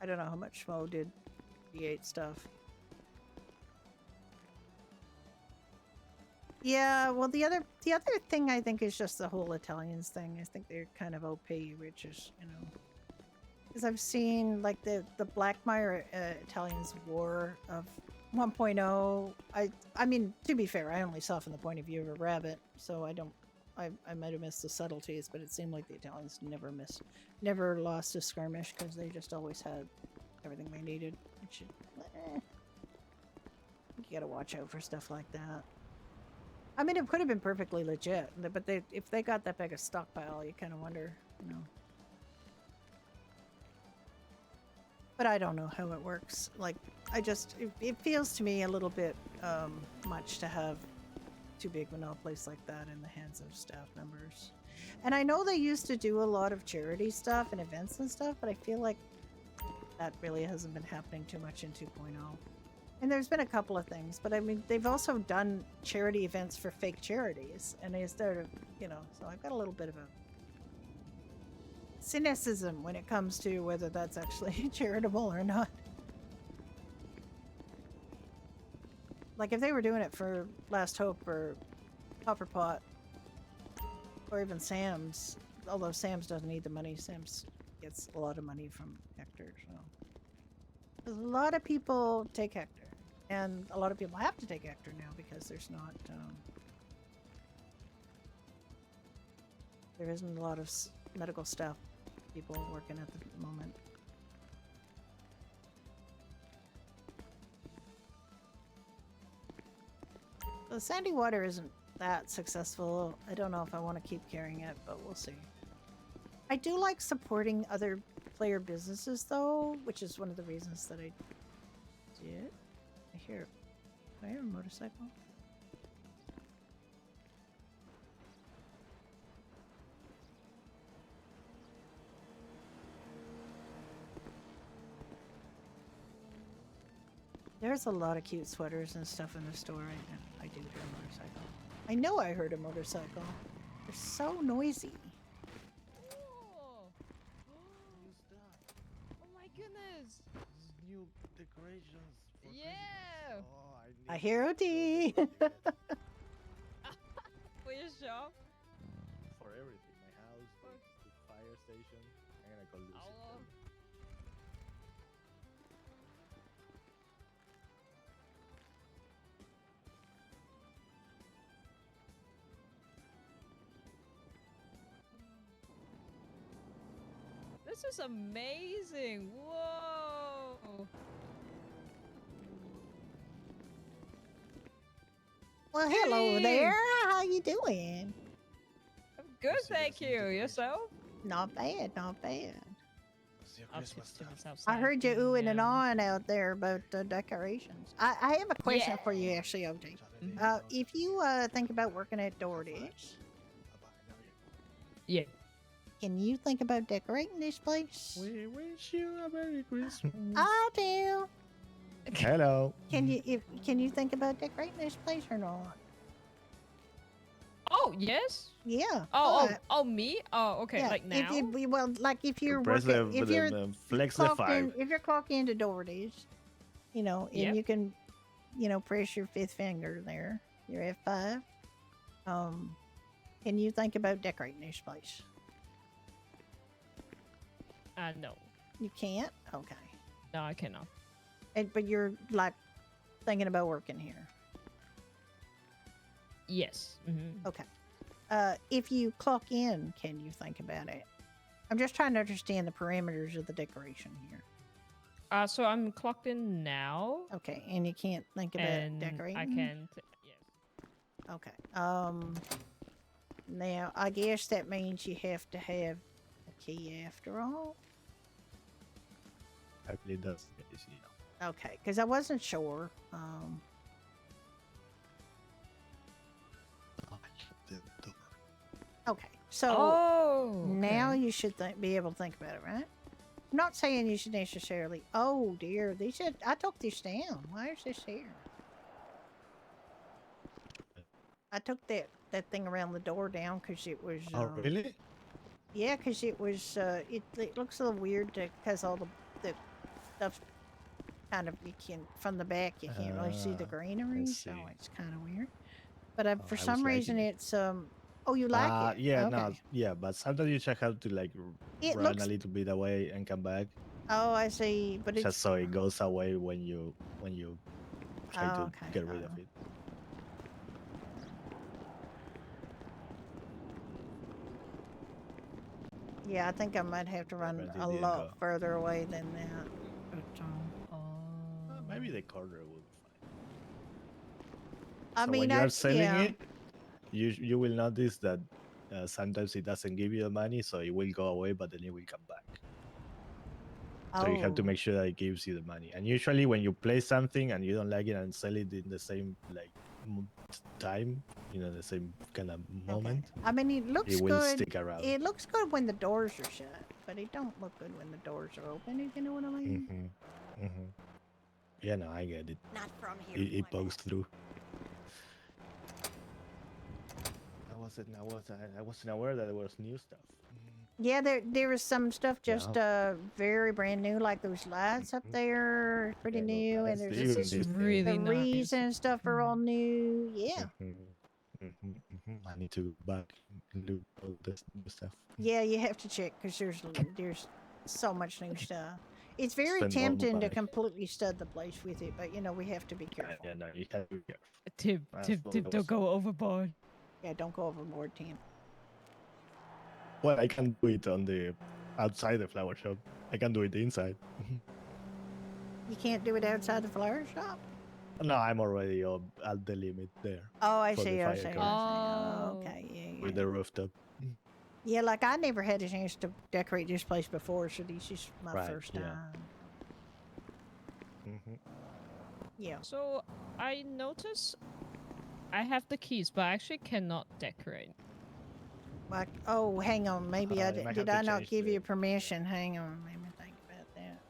I don't know how much Mo did D8 stuff. Yeah, well, the other thing I think is just the whole Italians thing. I think they're kind of OP, which is, you know, because I've seen like the Blackmire Italians War of 1.0. I mean, to be fair, I only saw from the point of view of a rabbit, so I might have missed the subtleties, but it seemed like the Italians never lost a skirmish because they just always had everything they needed. Which, you gotta watch out for stuff like that. I mean, it could have been perfectly legit, but if they got that big a stockpile, you kind of wonder, you know. But I don't know how it works. Like, it feels to me a little bit much to have two big monopolies like that in the hands of staff members. And I know they used to do a lot of charity stuff and events and stuff, but I feel like that really hasn't been happening too much in 2.0. And there's been a couple of things, but I mean, they've also done charity events for fake charities, and they started, you know, so I've got a little bit of a cynicism when it comes to whether that's actually charitable or not. Like, if they were doing it for Last Hope or Copperpot, or even Sam's, although Sam's doesn't need the money, Sam's gets a lot of money from Hector, so. A lot of people take Hector, and a lot of people have to take Hector now because there's not, there isn't a lot of medical staff people working at the moment. The Sandy Water isn't that successful. I don't know if I want to keep carrying it, but we'll see. I do like supporting other player businesses, though, which is one of the reasons that I did. I hear a motorcycle. There's a lot of cute sweaters and stuff in the store right now. I do hear a motorcycle. I know I heard a motorcycle. They're so noisy.
Oh my goodness!
New decorations. For
Yeah!
Oh,
I hear OT.
For your shop?
For everything. My house, the fire station. I'm gonna call Lucy.
Oh. This is amazing! Whoa!
Well, hello there. How you doing?
I'm good, thank you. Yourself?
Not bad, not bad.
What's your
Up
Christmas
to
stuff?
us outside
I heard you
doing,
oohing and ahhing out there about decorations. I have a question for you, actually, OT. If you think about working at DoorDash,
yeah.
can you think about decorating this place?
We wish you a Merry Christmas.
I do.
Hello.
Can you think about decorating this place or not?
Oh, yes?
Yeah.
Oh, me? Oh, okay,
yeah.
like now?
If you're
Press
working,
the,
if you're
flex the
clocked
5.
if you're clocked into DoorDash, you know, and
Yep.
you can, you know, press your fifth finger there, your F5. Can you think about decorating this place?
No.
You can't. Okay.
No, I cannot.
But you're like thinking about working here.
Yes. Mm-hmm.
Okay. If you clock in, can you think about it? I'm just trying to understand the parameters of the decoration here.
So I'm clocked in now.
Okay, and you can't think about
And
decorating?
I can, yes.
Okay. Now, I guess that means you have to have a key after all.
Hopefully it does.
Okay, because I wasn't sure. Okay, so now you should be able to think about it, right? I'm not saying you should necessarily. Oh dear, they said I took this down. Why is this here? I took that thing around the door down because it was.
Oh, really?
Yeah, because it was. It looks a little weird because all the stuff kind of you can from the back you can't really see the greenery, so it's kind of weird. But for some reason it's Oh, you like it?
Yeah,
Okay.
no, yeah, but sometimes you just have to like
It
run
looks.
a little bit away and come back,
Oh, I see. But
just
it's.
so it goes away when you try to
Okay.
get rid of it.
Yeah, I think I might have to run
Where did
a
it
lot
go?
further away than that. But,
Maybe the corner will be fine.
I
So
mean,
when you are selling
yeah.
it, you will notice that sometimes it doesn't give you the money, so it will go away, but then it will come back. So you have to
Oh.
make sure that it gives you the money. And usually, when you play something and you don't like it and sell it in the same like time, the same kind of moment,
I mean, it looks
it will
good.
stick around.
It looks good when the doors are shut, but it don't look good when the doors are open. If you know what I mean.
Yeah, no, I get it.
Not from here.
It pokes through. I wasn't aware that there was new stuff.
Yeah, there was some stuff just very brand new, like those lights up there, pretty new, and there's
This is really
the
nice.
wreaths and stuff are all new. Yeah.
I need to go back and look all this new stuff.
Yeah, you have to check because there's so much new stuff. It's very
Spend more
tempting to
money.
completely stud the place with it, but we have to be careful.
Yeah, no, you have to be careful.
Tip, don't go overboard.
Yeah, don't go overboard, Tim.
Well, I can do it on the outside the flower shop. I can do it inside.
You can't do it outside the flower shop?
No, I'm already at the limit there.
Oh, I
for the
see, I
fire
see,
code.
I see. Okay, yeah.
With the rooftop.
Yeah, like I never had a chance to decorate this place before, so this is my
Right,
first
yeah.
time. Yeah.
So I noticed I have the keys, but I actually cannot decorate.
Like, oh, hang on. Maybe
You might have
did
to
I not
change
give
the-
you permission? Hang on. Let me think about that.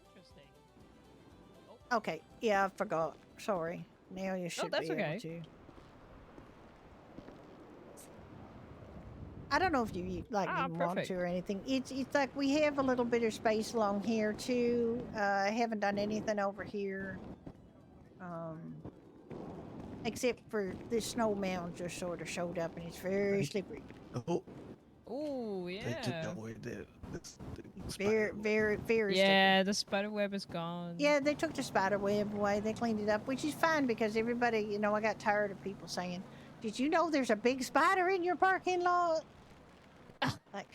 Interesting.
Okay. Yeah, I forgot. Sorry. Now you should
that's
be
okay.
able to. I don't know if you like you want
perfect.
to or anything. It's like we have a little bit of space along here too. I haven't done anything over here. Except for this snow mound just sort of showed up and it's very slippery.
Oh,
Oh
they
yeah.
took away the
Very, very, very slippery.
Yeah, the spider web is gone.
Yeah, they took the spider web away. They cleaned it up, which is fine because everybody, I got tired of people saying, "Did you know there's a big spider in your parking lot?" Like,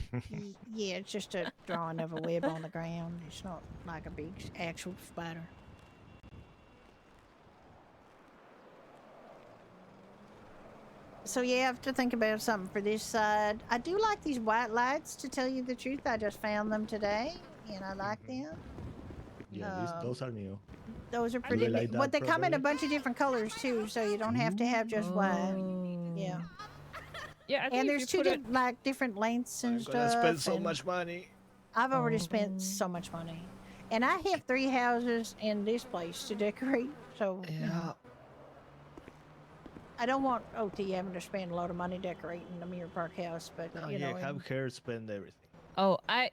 yeah, it's just a drawing of a web on the ground. It's not like a big actual spider. So yeah, I have to think about something for this side. I do like these white lights, to tell you the truth. I just found them today, and I like them.
Yeah, those are new.
Those are
Do
pretty
you like
neat. But
that,
they come in a
Propeller?
bunch of different colors too, so you don't have to have just white. Yeah.
Yeah, I think
And
if
there's
you
two
put it-
different lengths and
I'm
stuff.
gonna spend so
and
much money.
I've already spent so much money, and I have 3 houses in this place to decorate. So I don't want OT having to spend a lot of money decorating the Mirror Park house, but
No,
you know.
have her spend everything.
Oh, I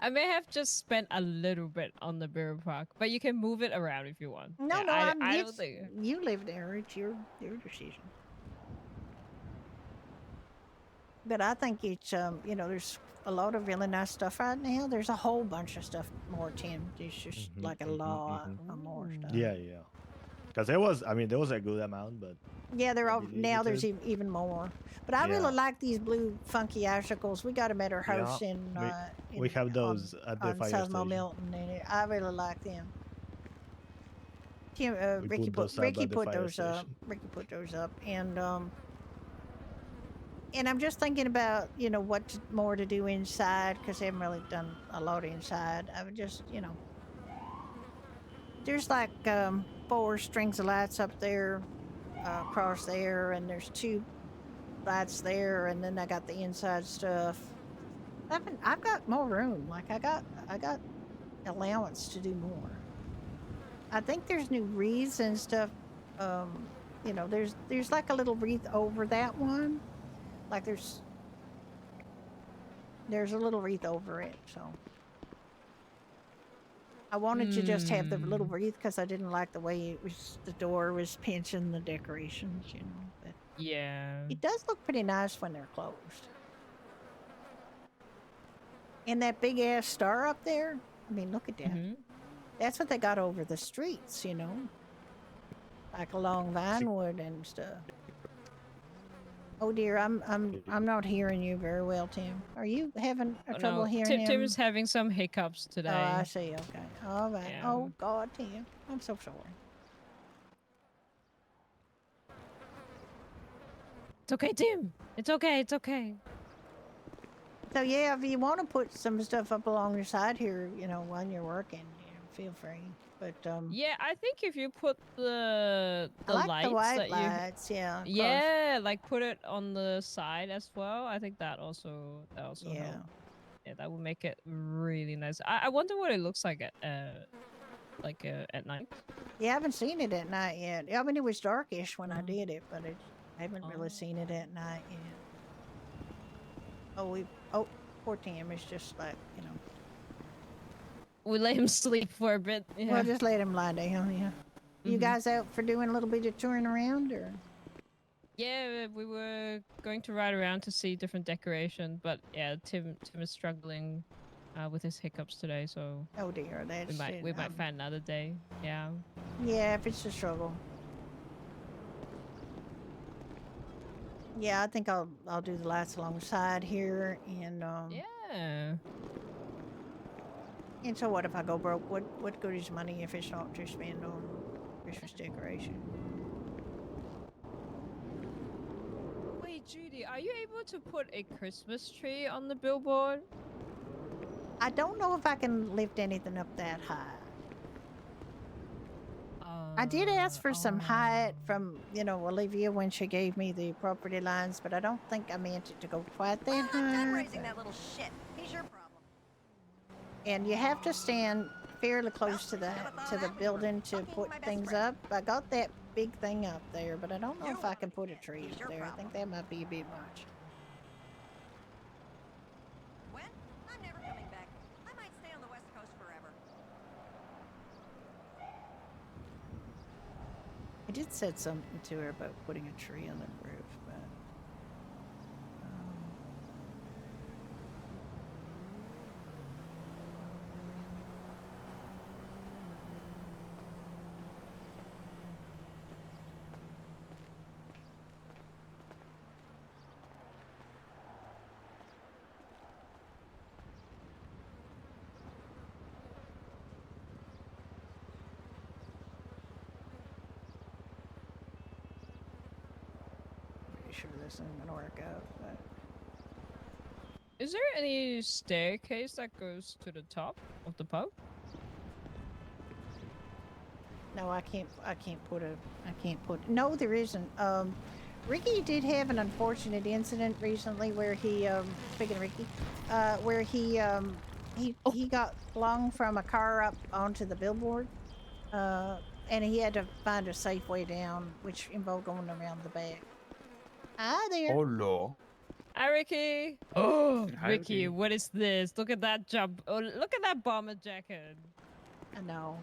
may have just spent a little bit on the Mirror Park, but you can move it around if you want.
No,
Yeah,
no,
I don't think.
you live there. It's your decision. But I think it's there's a lot of really nice stuff right now. There's a whole bunch of stuff more, Tim. There's just like a lot of more stuff.
Yeah. Because there was a good amount, but
Yeah, they're all
maybe
now. There's
limited.
even more. But I
Yeah.
really like these blue funky icicles. We got them at our house
Yeah, we have those at the
on
fire
South
station.
Milton, and I really like them. Tim,
We
Ricky
put those up
Ricky
at the
put
fire
those up.
station.
Ricky put those up, and I'm just thinking about what more to do inside because I haven't really done a lot inside. I would just there's like 4 strings of lights up there, across there, and there's 2 lights there, and then I got the inside stuff. I've got more room. Like I got allowance to do more. I think there's new wreaths and stuff. You know, there's like a little wreath over that one. Like there's a little wreath over it. So I wanted to just have the little wreath because I didn't like the way it was. The door was pinching the decorations, you know. But
Yeah.
it does look pretty nice when they're closed. And that big ass star up there. I mean, look at that. That's what they got over the streets, you know, like along Vinewood and stuff. Oh dear, I'm not hearing you very well, Tim. Are you having trouble hearing him?
Tim is having some hiccups today.
Oh, I see. Okay, all right.
Yeah.
Oh God, Tim, I'm so sorry.
It's okay, Tim. It's okay. It's okay.
So yeah, if you want to put some stuff up along your side here, you know, when you're working, you know, feel free. But
yeah, I think if you put the
I like
lights
the white
that
lights, yeah.
yeah, like put it on the side as well. I think that also
Yeah.
help. Yeah, that would make it really nice. I wonder what it looks like at at night.
Yeah, I haven't seen it at night yet. I mean, it was darkish when I did it, but I haven't really seen it at night yet. Oh, poor Tim is just like, you know.
We let him sleep for a bit. Yeah.
Well, just let him lie down, yeah. You guys out for doing a little bit of touring around, or?
Yeah, we were going to ride around to see different decorations, but yeah, Tim is struggling with his hiccups today, so.
Oh dear, that's
we might find another day. Yeah.
Yeah, if it's a struggle. Yeah, I think I'll do the lights alongside here, and
yeah.
And so what if I go broke? What good is money if it's not to spend on Christmas decoration?
Wait, Judy, are you able to put a Christmas tree on the billboard?
I don't know if I can lift anything up that high. I did ask for some height from, you know, Olivia when she gave me the property lines, but I don't think I meant it to go quite that high.
I'm raising that little shit. He's your problem.
And you have to stand fairly close to the building to put things up. I got that big thing up there, but I don't know if I can put a tree up there. I think that might be a bit much.
When? I'm never coming back. I might stay on the West Coast forever.
I did said something to her about putting a tree on the roof, but sure this isn't gonna work out, but
Is there any staircase that goes to the top of the pub?
no, I can't put. No, there isn't. Ricky did have an unfortunate incident recently where he, speaking of Ricky, where he got flung from a car up onto the billboard, and he had to find a safe way down, which involved going around the back. Hi there.
Hello.
Hi, Ricky. Oh,
Hi,
Ricky, what is this? Look at that jump. Oh, look at that bomber jacket.
I know.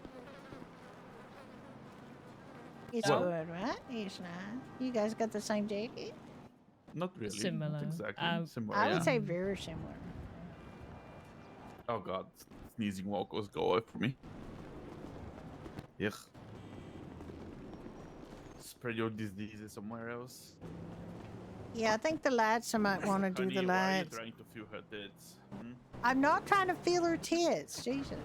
It's
Well-
good, right? It's nice. You guys got the same jacket?
Not really.
Similar.
Not exactly. Similar.
I would
yeah.
say very similar.
Oh god, sneezing walkers go away from me. Yuck. Spread your diseases somewhere else.
Yeah, I think the lights, I might want to do
Honey,
the
why are you
lights.
trying to feel her tits? Hmm?
I'm not trying to feel her tits. Jesus.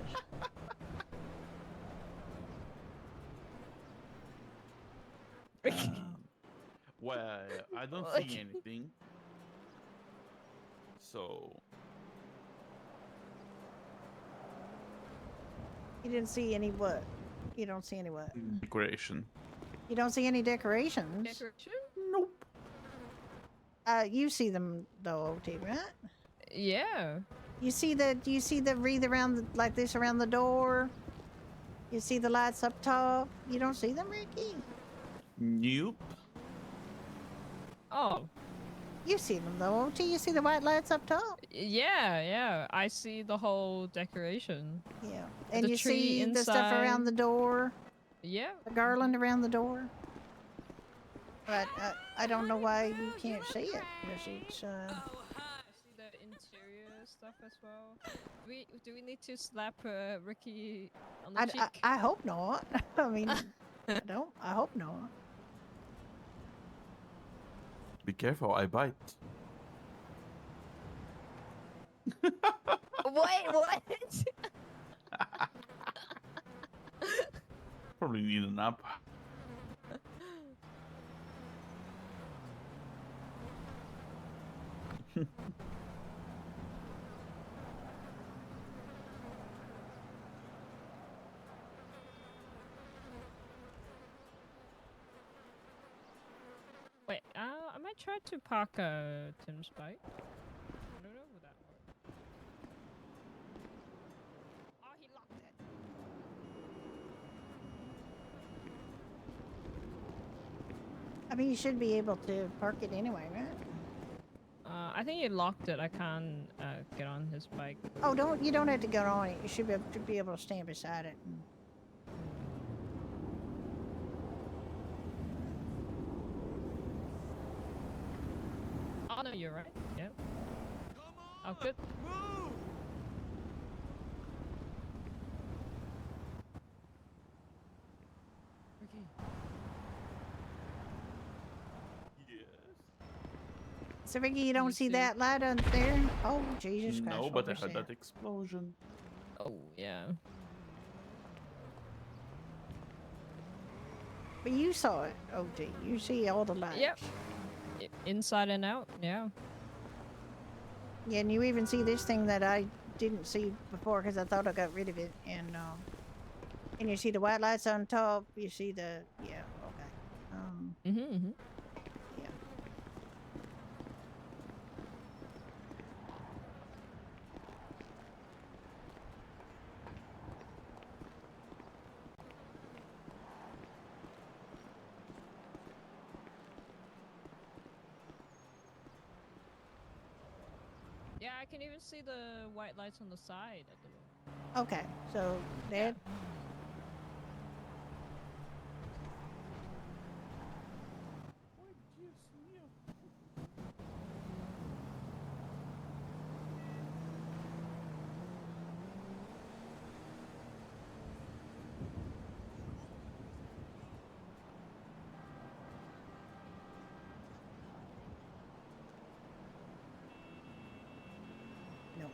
Well, I don't see anything. So
You didn't see any what? You don't see any what?
decoration.
You don't see any decorations?
Decoration?
Nope.
You see them though, OT, right?
Yeah.
You see the? Do you see the wreath around like this around the door? You see the lights up top? You don't see them, Ricky?
Nope.
Oh.
You see them though, OT. You see the white lights up top?
Yeah. I see the whole decoration.
Yeah. And
The
you
tree
see the stuff around the
inside.
door?
Yeah.
The garland around the door? But I don't know why you can't see it. Because it's,
I see the interior stuff as well. Do we need to slap Ricky on the cheek?
I hope not. I mean, I hope not.
Be careful, I bite.
Wait, what?
Probably need a nap.
Wait, I might try to park Tim's bike. I don't know would that work. Oh, he locked it.
I mean, you should be able to park it anyway, right?
I think he locked it. I can't get on his bike.
Oh, you don't have to get on it. You should be able to stand beside it.
Oh no, you're right. Yep. Oh, good. Ricky.
So, Ricky, you don't see
see
that light on there? Oh, Jesus Christ.
No,
what
but I
was
heard that explosion.
Oh yeah.
But you saw it, OG. You see all the lights.
Yep. Inside and out. Yeah.
Yeah, and you even see this thing that I didn't see before because I thought I got rid of it. And you see the white lights on top. You see the okay.
Mm-hmm.
Yeah.
Yeah, I can even see the white lights on the side at the moment.
Okay, so that. No.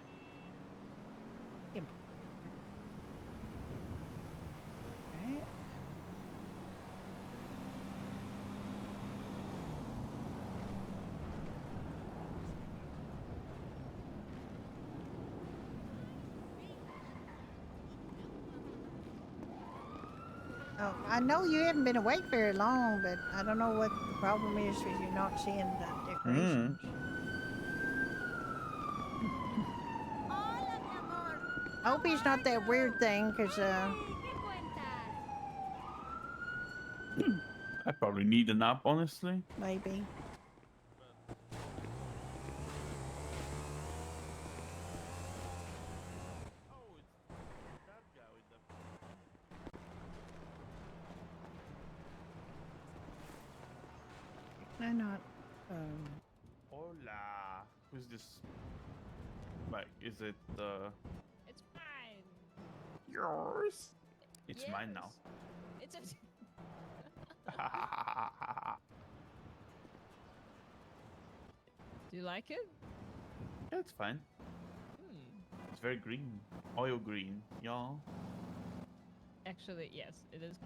Yep. Right. Oh, I know you haven't been awake very long, but I don't know what the problem is with you not seeing the decorations. I hope he's not that weird thing, because,
I probably need a nap, honestly.
maybe. Why not?
Hola. Who's this? Like, is it
It's mine.
yours? It's mine now.
It's a. Do you like it?
Yeah, it's fine. It's very green. Oil green, yeah.
Actually, yes, it is.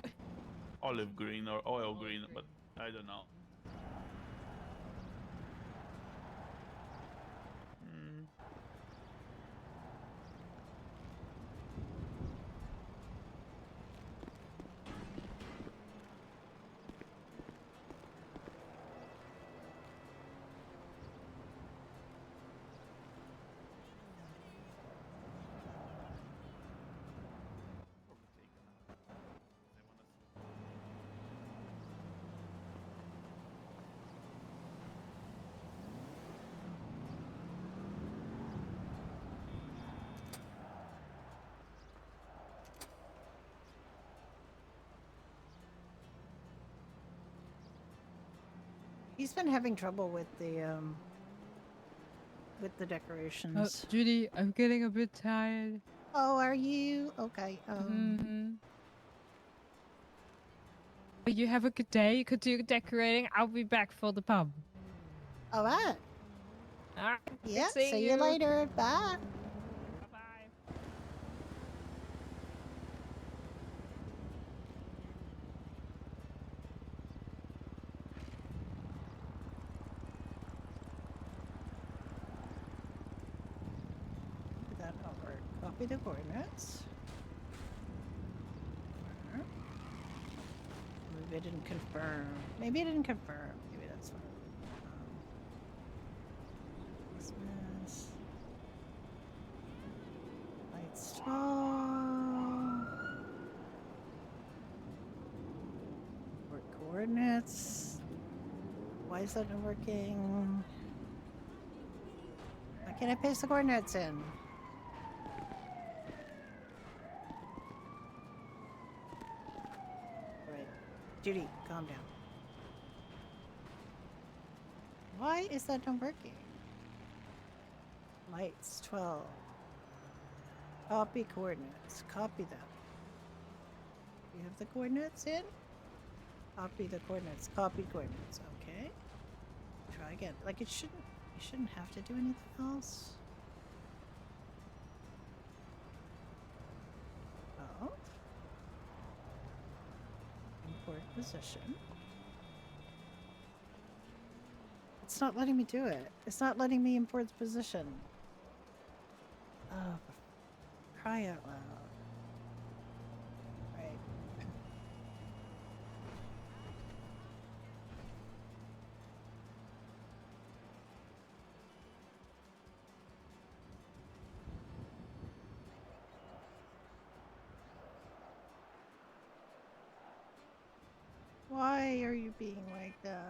Olive green or oil green, but I don't know.
He's been having trouble with the decorations.
Judy, I'm getting a bit tired.
Oh, are you? Okay.
You have a good day. You could do decorating. I'll be back for the pub.
All right.
All right.
Yeah.
seeing
See you later. Bye.
Bye.
Did that not work? Copy the coordinates. Maybe it didn't confirm. Maybe it didn't confirm. Maybe that's what. Christmas. Lights 12. Work coordinates. Why is that not working? Why can't I paste the coordinates in? Right. Judy, calm down. Why is that not working? Lights 12. Copy coordinates. Copy them. You have the coordinates in? Copy the coordinates. Copy coordinates. Okay. Try again. Like it shouldn't. You shouldn't have to do anything else. Oh. Import position. It's not letting me do it. It's not letting me import the position. Oh, cry out loud. Right. Why are you being like that?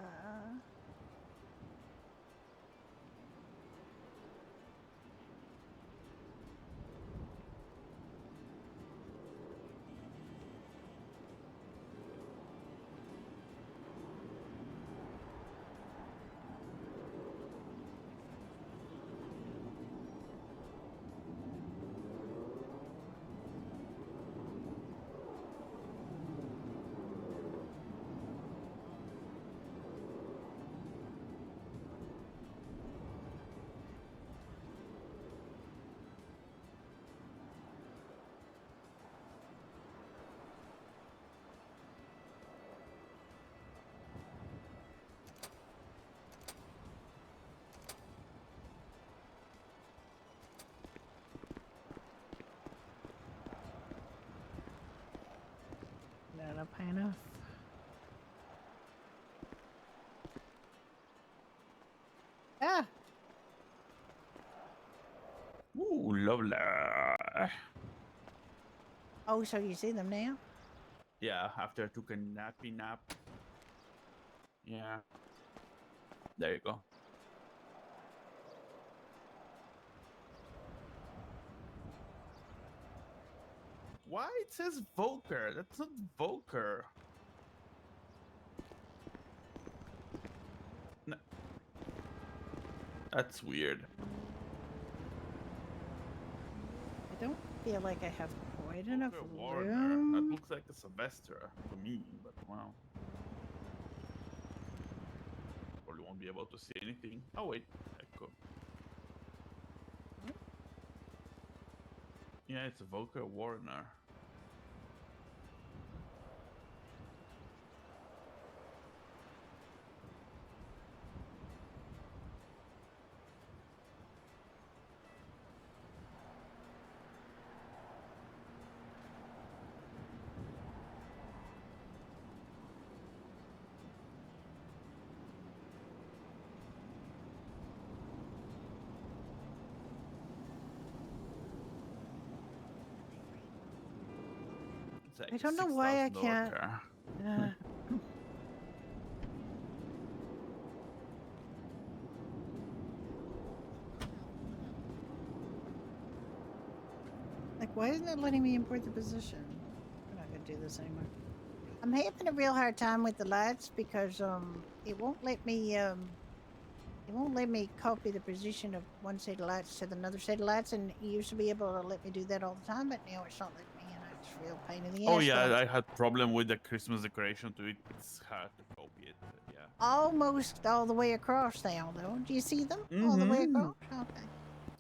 Not up high enough. Ah!
Ooh, lovely.
Oh, so you see them now?
Yeah, after I took a nappy nap. Yeah. There you go. Why it says Volker? That's not Volker. No. That's weird.
I don't feel like I have quite enough
Volker Warner.
room.
That looks like a Sylvester to me, but wow. Probably won't be able to see anything. Oh wait, echo. Yeah, it's a Volker Warner. It's like
I don't know why I can't.
$6,000 car.
Like, why isn't it letting me import the position? We're not gonna do this anymore. I'm having a real hard time with the lights because it won't let me copy the position of one set of lights to another set of lights, and it used to be able to let me do that all the time, but now it's not letting me, and it's a real pain in the ass.
Oh yeah,
though.
I had problem with the Christmas decoration too. It's hard to copy it. Yeah.
Almost all the way across now, though. Do you see them all the way across? Okay.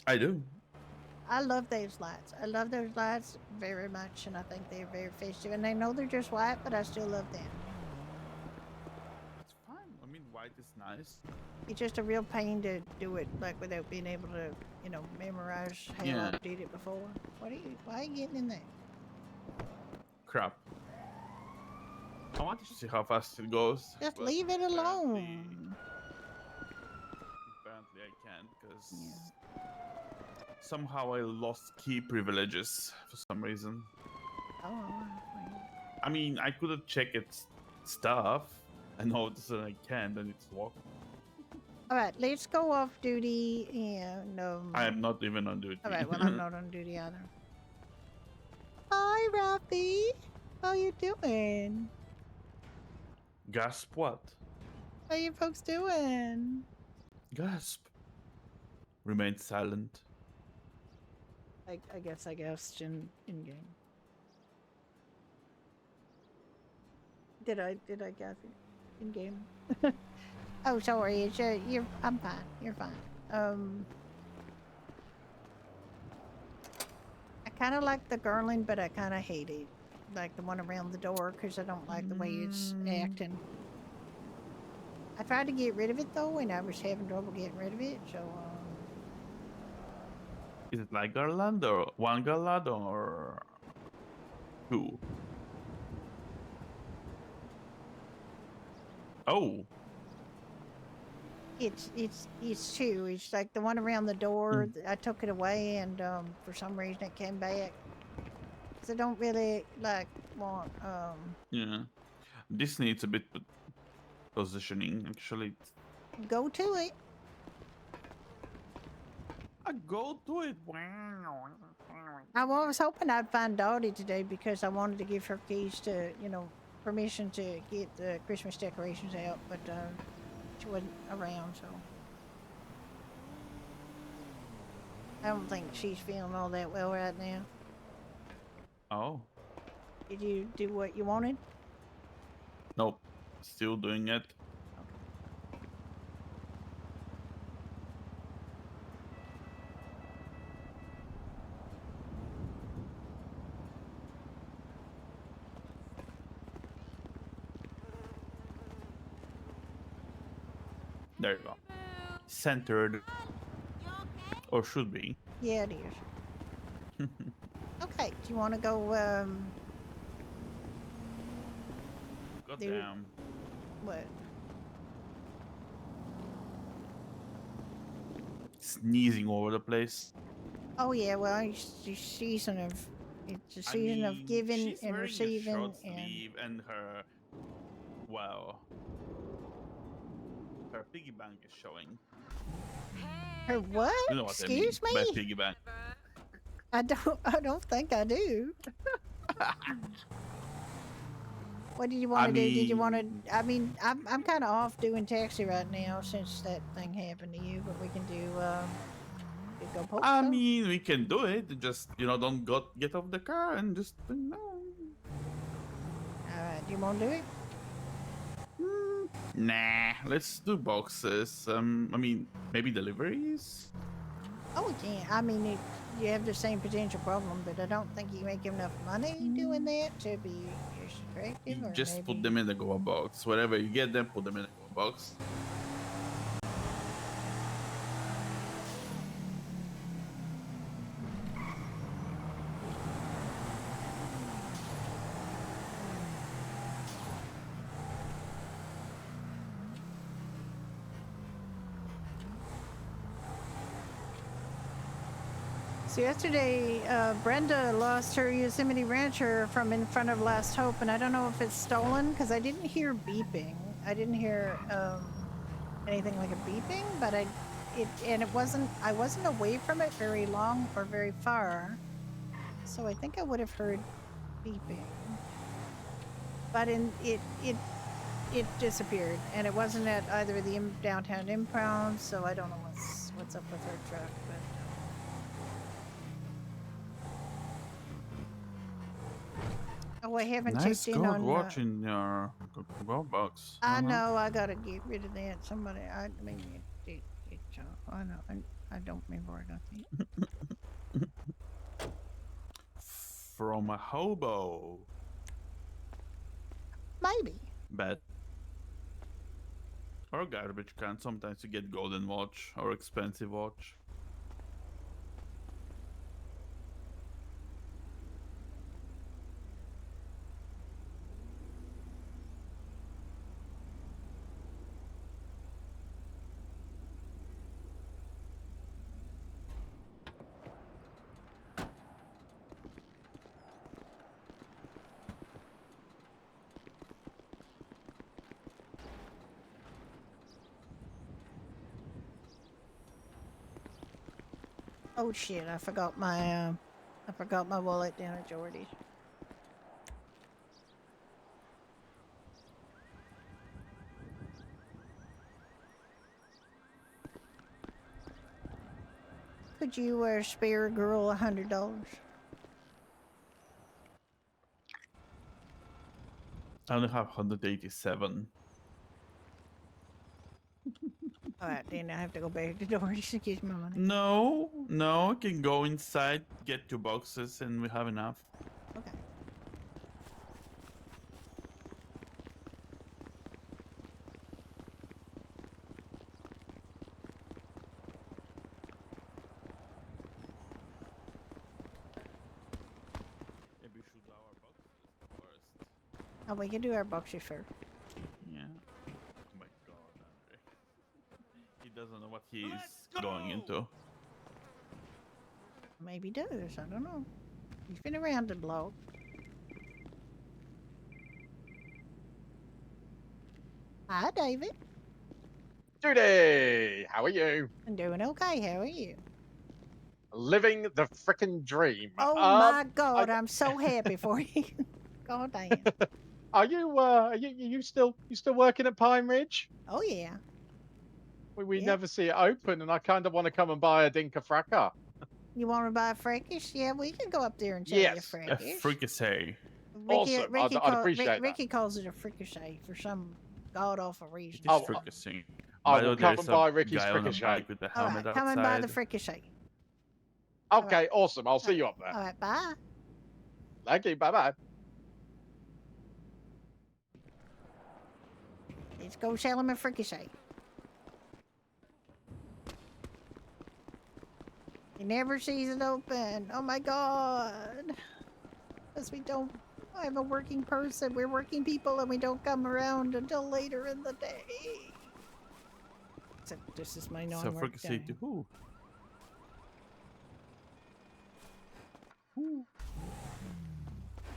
I do.
I love those lights. I love those lights very much, and I think they're very festive. And I know they're just white, but I still love them.
It's fine. I mean, white is nice.
It's just a real pain to do it like without being able to, memorize how
Yeah.
I did it before. Why are you getting in there?
Crap. I want to see how fast it goes.
Just
but
leave it alone.
Apparently I can't because somehow I lost key privileges for some reason.
Oh.
I mean, I couldn't check its stuff. I noticed that I can't, and it's locked.
All right, let's go off duty and.
I am not even on duty.
All right, well, I'm not on duty either. Hi, Rafi. How you doing?
Gasp what?
How you folks doing?
Gasp. Remain silent.
I guess I guessed in game. Did I guess it in game? Oh, sorry. It's I'm fine. You're fine. I kind of like the garland, but I kind of hate it. Like the one around the door, because I don't like the way it's acting. I tried to get rid of it though, and I was having trouble getting rid of it. So.
Is it like garland or one garland or two? Oh.
It's two. It's like the one around the door. I took it away, and for some reason it came back. Cause I don't really want.
Yeah. This needs a bit positioning. Actually.
Go to it.
I go to it.
I was hoping I'd find Dottie today because I wanted to give her keys to, permission to get the Christmas decorations out, but she wasn't around, so. I don't think she's feeling all that well right now.
Oh.
Did you do what you wanted?
Nope. Still doing it. There you go. Centered. Or should be.
Yeah, it is. Okay, do you want to go,
Goddamn.
What?
Sneezing all over the place.
Oh yeah, well, it's a season of giving
she's
and
wearing
receiving,
a short
and
sleeve and her, well, her piggy bank is showing.
her what?
You know what
Excuse
I mean
me?
by piggy bank.
I don't think I do. What did you want to do? Did you want to? I mean, I'm kind of off doing taxi right now since that thing happened to you, but we can do go post.
I mean, we can do it. Just don't get off the car and just no.
All right, do you want to do it?
Nah, let's do boxes. I mean, maybe deliveries.
Oh, yeah. I mean, you have the same potential problem, but I don't think you make enough money doing that to be attractive.
You
or
just
maybe...
put them in the Goa box. Wherever you get them, put them in the Goa box.
So yesterday, Brenda lost her Yosemite Rancher from in front of Last Hope, and I don't know if it's stolen because I didn't hear beeping. I didn't hear anything like a beeping, but I wasn't away from it very long or very far, so I think I would have heard beeping. but it disappeared, and it wasn't at either of the downtown impounds. So I don't know what's up with her truck, but. Oh, I haven't
Nice
checked in
code
on.
watching your box.
I know I gotta get rid of that. Somebody, I mean, I know, I don't remember where I got that.
From a hobo.
Maybe.
Bet. Or a garbage can. Sometimes you get golden watch or expensive watch.
Oh shit! I forgot my wallet down at Jordy's. Could you spare a girl $100?
I only have 187.
All right, then I have to go back to Jordy's to get my money.
No, I can go inside, get 2 boxes, and we have enough.
Okay.
Maybe we should do our boxes first.
Oh, we can do our boxes first.
Yeah. Oh my god, Andre. He doesn't know what he's going into.
Maybe does. I don't know. He's been around the block. Hi, David.
Judy, how are you?
I'm doing okay. How are you?
Living the frickin' dream.
Oh my God! I'm so happy for you. God damn.
Are you still working at Pine Ridge?
Oh yeah.
We
Yeah.
never see it open, and I kind of want to come and buy a Dinka Fracka.
You want to buy a frackish? Yeah, we can go up there and tell you a
Yes.
A
frackish.
fricassee.
Awesome. I'd appreciate
Ricky calls it a fricassee for some god awful reason.
It is fricassee.
I
By the
will
way,
come
there's
and buy
a
Ricky's
guy on a
fricassee.
bike with the
All
helmet
right, come and buy the
outside.
fricassee.
Okay, awesome. I'll see you up there.
All right, bye.
Thank you. Bye bye.
Let's go sell him a fricassee. He never sees it open. Oh my God. Because we don't have a working person. We're working people and we don't come around until later in the day. Except this is my
So
non-work
fricassee
day.
to who?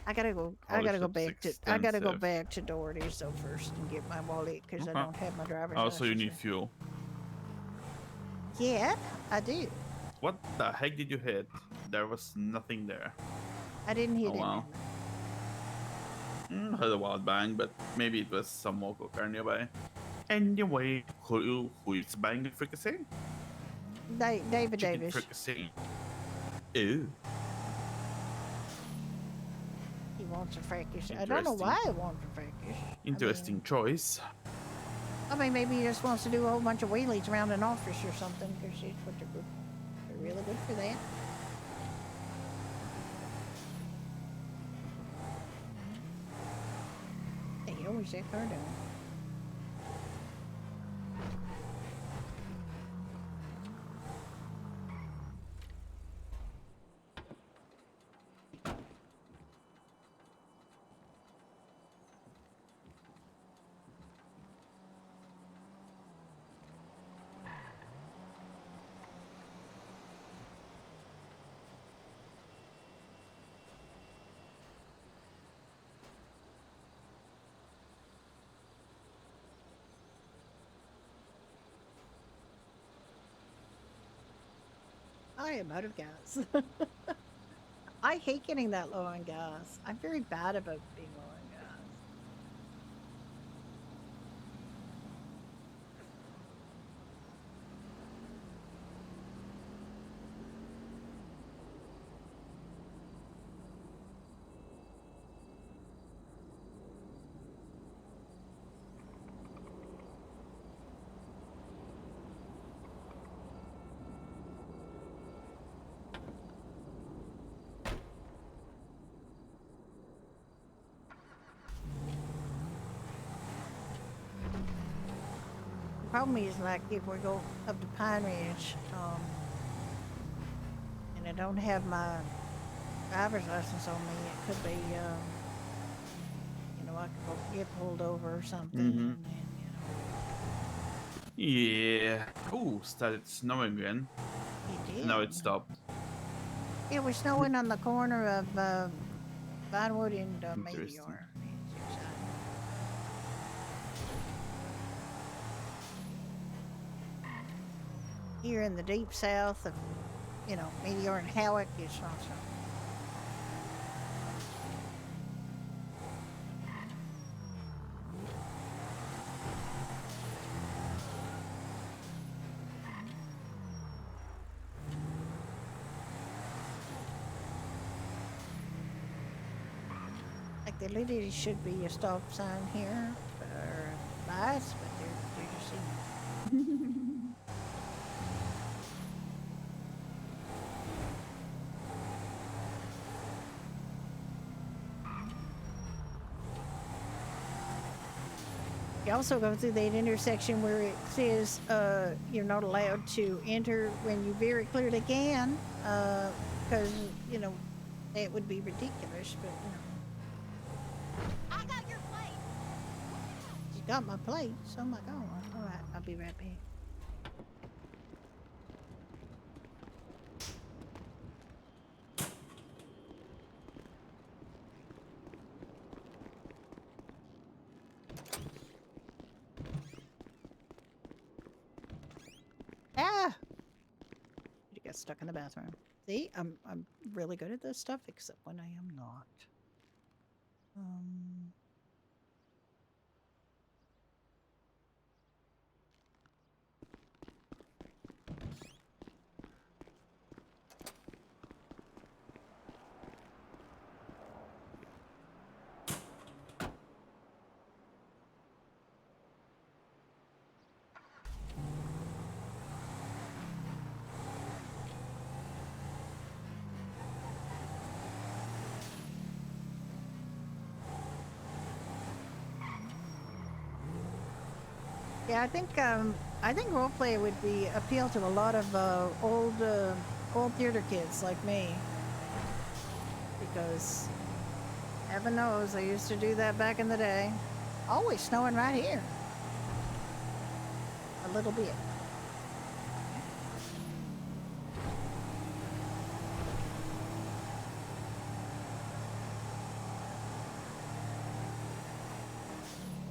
I gotta go. I
Holy
gotta go
shit,
back
it's
to. I gotta go
expensive.
back to Doherty's though first and get my wallet because I
Okay.
don't have my driver's
Also, you
license
need fuel.
yet. Yeah, I do.
What the heck did you hit? There was nothing there.
I didn't hit
Oh wow. Heard a wild bang, but maybe it was some local car nearby. Anyway, who is buying the fricassee?
David
Chicken
Davis.
fricassee. Ew.
He wants a fracas. I don't know why he wants a fracas.
Interesting choice.
I mean, maybe he just wants to do a whole bunch of wheelies around an office or something because that's what they're good. They're really good for that. Hey, where's that car doing? I am out of gas. I hate getting that low on gas. I'm very bad about being low on gas. problem is, like, if we go up to Pine Ridge, and I don't have my driver's license on me, it could be, you know, I could get pulled over or something.
Mhm.
And then,
Yeah. Oh, started snowing again.
it did.
Now it stopped.
It was snowing on the corner of Vinewood and Meteor.
Interesting.
Here in the deep south of, you know, Meteor and Howick, it's not so. Like, there literally should be a stop sign here for bus, but they're just in. You also go through that intersection where it says you're not allowed to enter when you very clearly can, because, you know, that would be ridiculous, but, you know.
I got your plate.
You got my plates. Oh my god. Alright, I'll be right back. Ah! You got stuck in the bathroom. See, I'm really good at this stuff, except when I am not. Yeah, I think roleplay would be appeal to a lot of old theater kids like me, because heaven knows I used to do that back in the day. Always snowing right here. A little bit.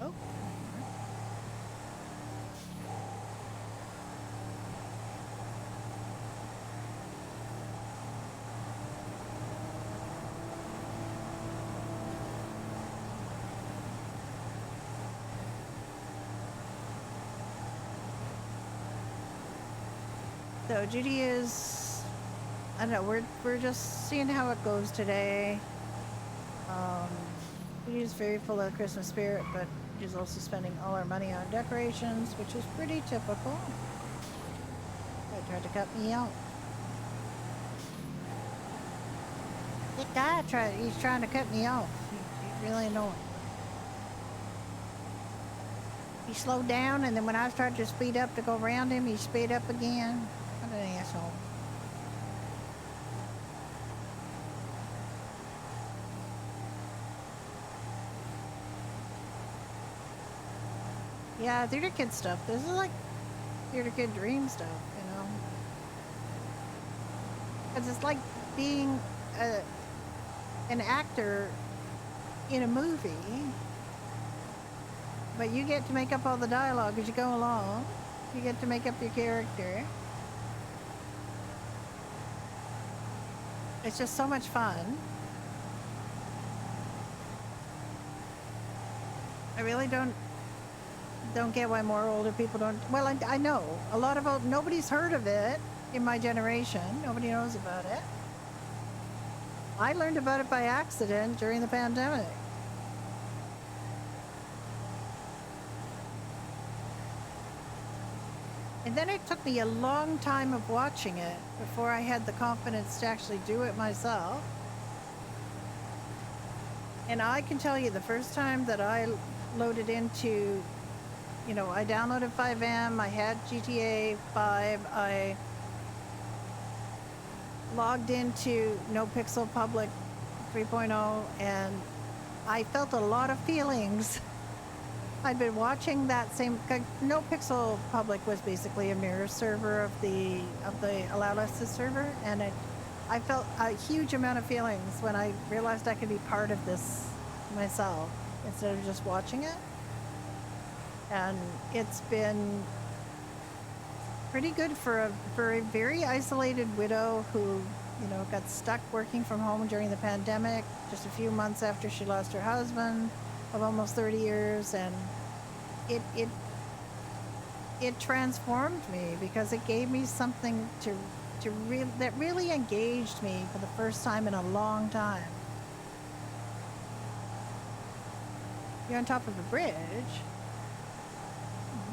Oh. So Judy is, I don't know, we're just seeing how it goes today. Judy is very full of the Christmas spirit, but she's also spending all her money on decorations, which is pretty typical. They tried to cut me out. That guy he's trying to cut me off. He's really annoying. He slowed down, and then when I started to speed up to go around him, he sped up again. What an asshole. Yeah, theater kid stuff. This is like theater kid dream stuff, you know? Because it's like being an actor in a movie, but you get to make up all the dialogue as you go along. You get to make up your character. It's just so much fun. I really don't get why more older people don't. Well, I know a lot of nobody's heard of it in my generation. Nobody knows about it. I learned about it by accident during the pandemic. And then it took me a long time of watching it before I had the confidence to actually do it myself. And I can tell you, the first time that I loaded into you know, I downloaded 5M, I had GTA 5, I logged into No Pixel Public 3.0, and I felt a lot of feelings. I'd been watching that same. No Pixel Public was basically a mirror server of the Allow Access server, and I felt a huge amount of feelings when I realized I could be part of this myself instead of just watching it. And it's been pretty good for a very isolated widow who, you know, got stuck working from home during the pandemic just a few months after she lost her husband of almost 30 years, and it transformed me because it gave me something that really engaged me for the first time in a long time. You're on top of a bridge.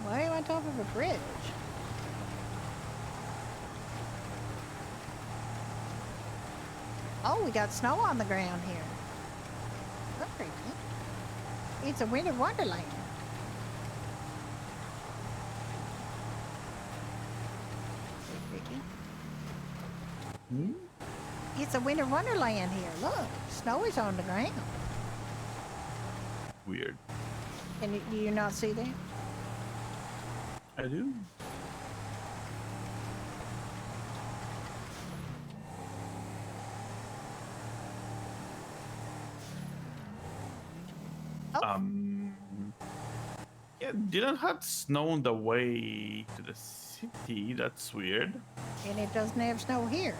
Why are you on top of a bridge? Oh, we got snow on the ground here. That's pretty neat. It's a winter wonderland.
Hmm?
It's a winter wonderland here. Look, snow is on the ground.
Weird.
And do you not see that?
I do.
Oh.
Yeah, didn't have snow on the way to the city. That's weird.
And it doesn't have snow here.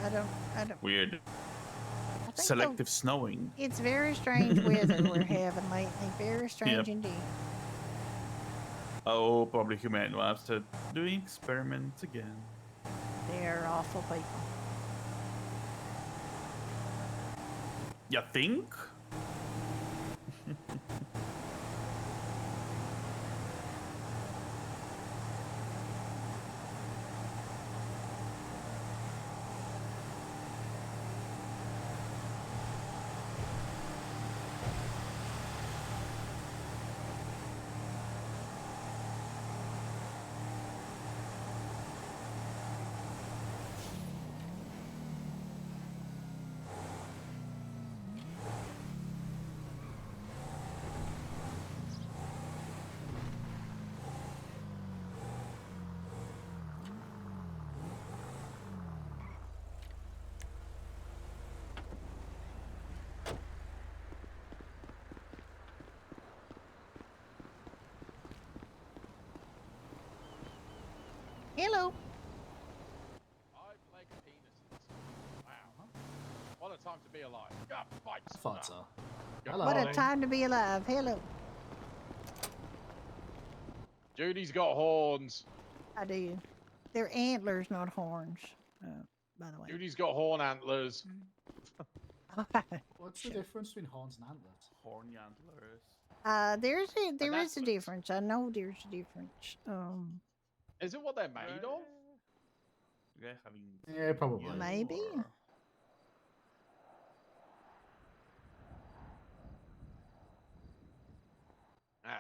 I don't.
Weird.
I think
Selective snowing.
It's very strange weather we're having lately. Very strange indeed.
Oh, probably humanity will have to doing experiments again.
They're awful people.
You think?
Hello.
Five-leg penises. Wow. What a time to be alive. God, fight.
I thought so.
What a time to be alive. Hello.
Judy's got horns.
I do. They're antlers, not horns. By the way.
Judy's got horn antlers.
What's the difference between horns and antlers?
Horny antlers.
There is a difference. I know there's a difference.
Is it what they're made of?
You guys having
Yeah, probably.
Maybe.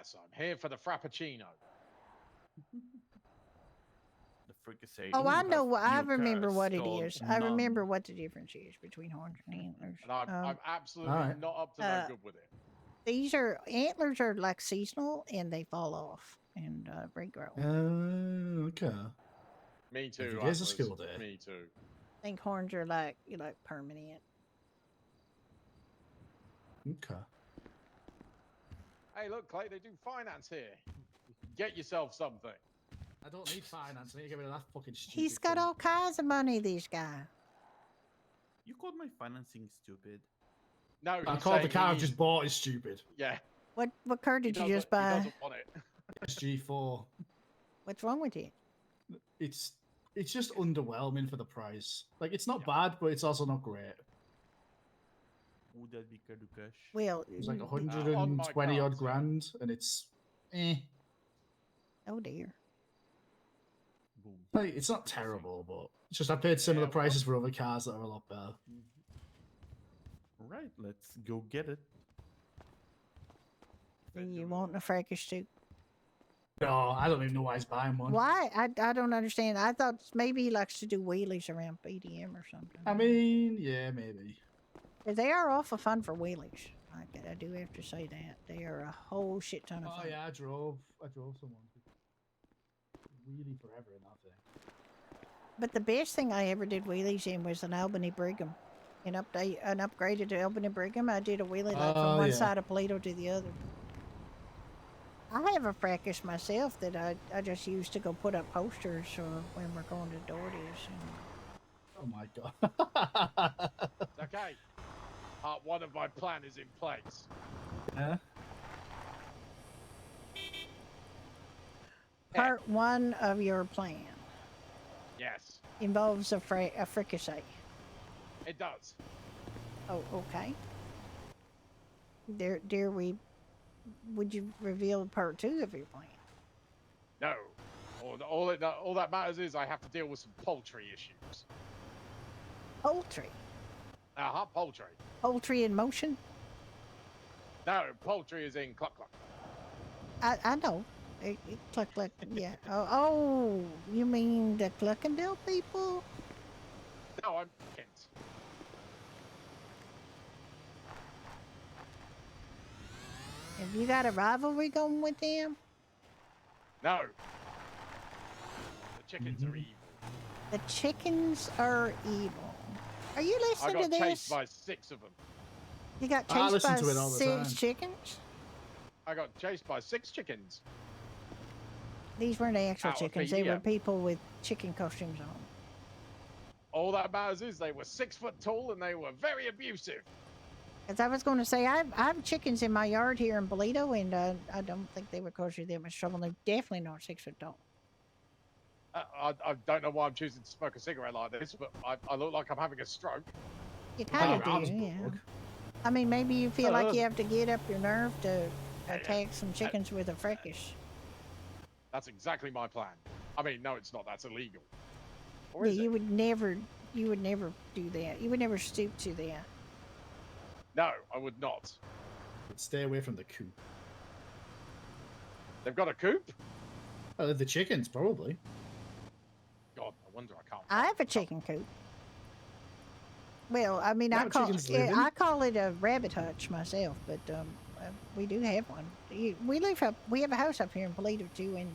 So I'm here for the frappuccino.
The fricassee.
Oh, I know. I
New
remember
cars
what it
called
is. I
none.
remember what the difference is between horns and antlers.
And I'm absolutely
alright.
not up to no good with it.
These antlers are like seasonal and they fall off and regrow.
Okay.
Me too.
If you guys are
Atlas.
skilled there.
Me too.
I think horns are like permanent.
Okay.
Hey, look, Clay, they do finance here. Get yourself something.
I don't need finance. I need to get rid of that fucking stupid
He's got
thing.
all kinds of money, this guy.
You called my financing stupid.
No,
I
he's
called the
saying
car I've
he-
just bought is stupid.
Yeah.
What car did you just
He
buy?
doesn't want it.
SG4.
What's wrong with it?
It's just underwhelming for the price. Like, it's not bad, but it's also not great.
Would that be Kadukash?
Well,
It's like
on my
120
cards,
odd grand, and it's
oh dear.
Boom.
like it's not terrible, but it's just I paid similar
Yeah,
prices for other cars that are a lot better.
Right, let's go get it.
Do you want a fracas suit?
No, I don't even know why he's buying one.
Why? I don't understand. I thought maybe he likes to do wheelies around BDM or something.
I mean, yeah, maybe.
But they are awful fun for wheelies. I do have to say that. They are a whole shit ton of
Oh
fun.
yeah, I drove someone really forever in that thing.
But the best thing I ever did wheelies in was an Albany Brigham. An upgraded Albany Brigham. I did a wheelie like from one side of Paleto to the other. I have a fracas myself that I just use to go put up posters when we're going to Doherty's.
Oh my god.
It's okay. Part 1 of my plan is in place.
Yeah.
Part 1 of your plan
Yes,
involves a fricassee.
it does.
Oh, okay. Dare we? Would you reveal part 2 of your plan?
No. All that matters is I have to deal with some poultry issues.
Poultry.
Poultry.
Poultry in motion.
No, poultry is in cluck cluck.
I know. Cluck cluck. Yeah. Oh, you mean the Cluckendale people?
No, I'm Kent.
Have you got a rivalry going with them?
No. The chickens are evil.
The chickens are evil. Are you
I
listening to
got
this?
chased by 6 of them.
You got
I
chased
listen
by
to it all the time.
6 chickens?
I got chased by 6 chickens.
These weren't actual
Out of
chickens. They were
PDM.
people with chicken costumes on.
All that matters is they were 6 foot tall and they were very abusive.
As I was going to say, I have chickens in my yard here in Bolito, and I don't think they would cause you that much trouble. They're definitely not 6 foot tall.
I don't know why I'm choosing to smoke a cigarette like this, but I look like I'm having a stroke.
You kind of do, yeah. I mean, maybe you feel like you have to get up your nerve to attack some chickens with a fracas.
That's exactly my plan. I mean, no, it's not. That's illegal. Or
Yeah,
is it?
you would never do that. You would never stoop to that.
No, I would not.
Stay away from the coop.
They've got a coop?
Oh, the chickens, probably.
God, I wonder I can't.
I have a chicken coop. Well, I mean, I
Now chickens live in?
I call it a rabbit hutch myself, but we do have one. We have a house up here in Paleto too, and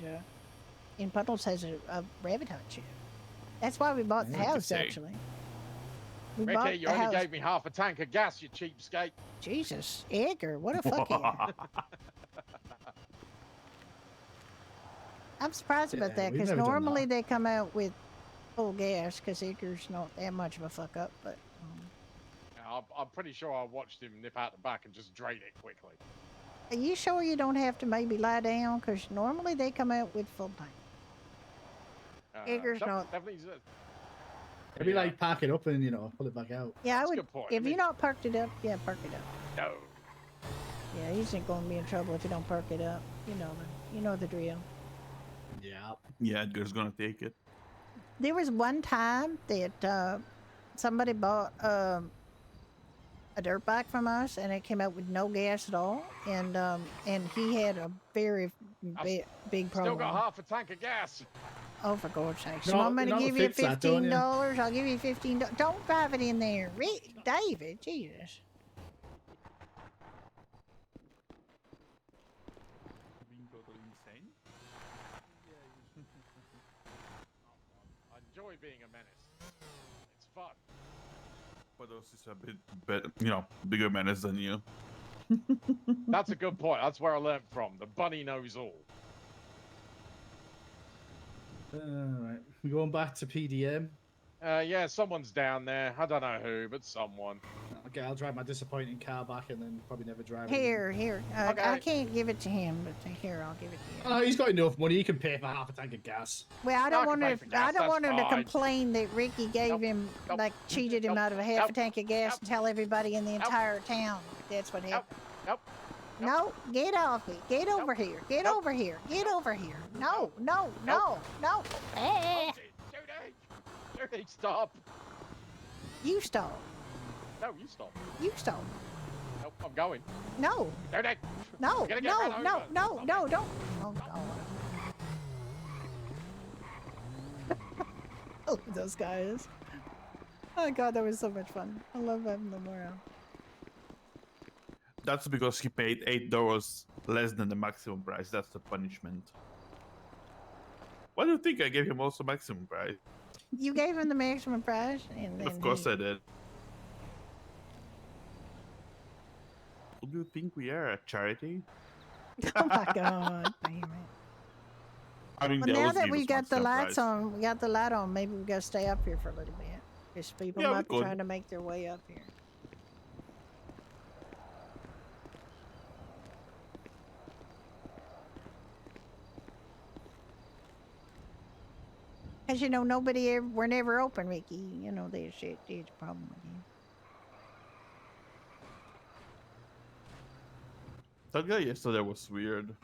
in Puddles has a rabbit hutch. That's why we bought the house, actually. We bought
Ricky, you
the
only
house.
gave me half a tank of gas, you cheapskate.
Jesus, Edgar, what a fuckhead. I'm surprised about that,
we've
because
never done
normally they come out with full gas, because Edgar's not that much of a fuck up, but...
I'm pretty sure I watched him nip out the back and just drain it quickly.
Are you sure you don't have to maybe lie down? Because normally they come out with full tank. Edgar's not...
Definitely.
Maybe like pack it up and, pull it back out.
Yeah,
That's
I
a
would.
good point.
If you're not parked it up, yeah, park it up.
No.
Yeah, he's not going to be in trouble if you don't park it up. You know the drill.
Yeah.
Yeah, Edgar's gonna take it.
There was one time that somebody bought a dirt bike from us, and it came out with no gas at all, and he had a very big problem.
Still got half a tank of gas.
Oh, for God's sake!
No,
So I'm going to
no,
give you
fix that, don't you?
$15. I'll give you $15. Don't drive it in there, David. Jesus.
Being totally insane.
I enjoy being a menace. It's fun.
But also is a bit, bigger menace than you.
That's a good point. That's where I learned from. The bunny knows all.
Alright, we going back to PDM.
Yeah, someone's down there. I don't know who, but someone.
Okay, I'll drive my disappointing car back and then probably never drive it.
Here.
Okay.
I can't give it to him, but here, I'll give it to you.
Oh, he's got enough money. He can pay for half a tank of gas.
Well, I don't
I can
want
pay
to.
for gas,
I don't want him to
that's fine.
complain that Ricky gave him,
nope,
like, cheated him out of a half a
nope,
tank of gas
nope,
and tell everybody in the entire town that's what happened.
Nope.
No, get off me. Get over here. Get over here. Get over here. No. Eh.
Judy, stop.
You stop.
No, you stop.
You stop.
Nope, I'm going.
No.
Judy.
No.
You're gonna get
No.
run over.
No. Don't. Oh, God. I love those guys. Oh god, that was so much fun. I love having them around.
That's because he paid $8 less than the maximum price. That's the punishment. Why do you think I gave him also maximum price?
You gave him the maximum price, and then
Of course I did. Who do you think we are? A charity?
Oh my god, damn it.
I mean,
Well,
they
now
always
that
give
we
us
got the
maximum
lights
price.
on, we got the light on, maybe we gotta stay up here for a little bit. Because people
Yeah, we
might be
could.
trying to make their way up here. As you know, we're never open, Ricky. You know, there's a problem with you.
That guy yesterday was weird.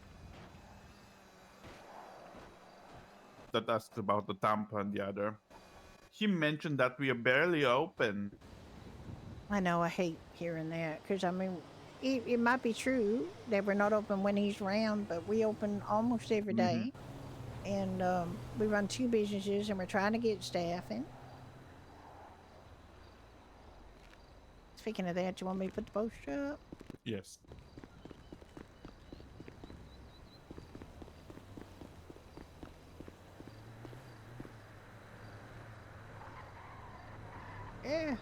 That asked about the Tampa and the other. He mentioned that we are barely open.
I know, I hate hearing that. Because, I mean, it might be true that we're not open when he's around, but we open almost every day. And we run 2 businesses, and we're trying to get staffing. Speaking of that, you want me to put the poster up?
Yes.
Yeah.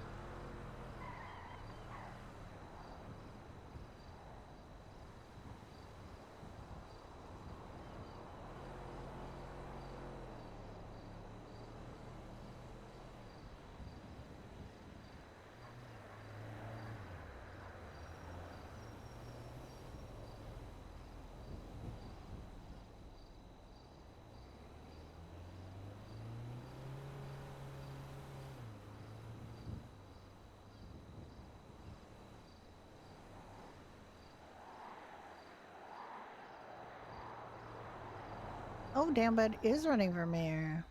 Oh, damn, but it is running for mayor.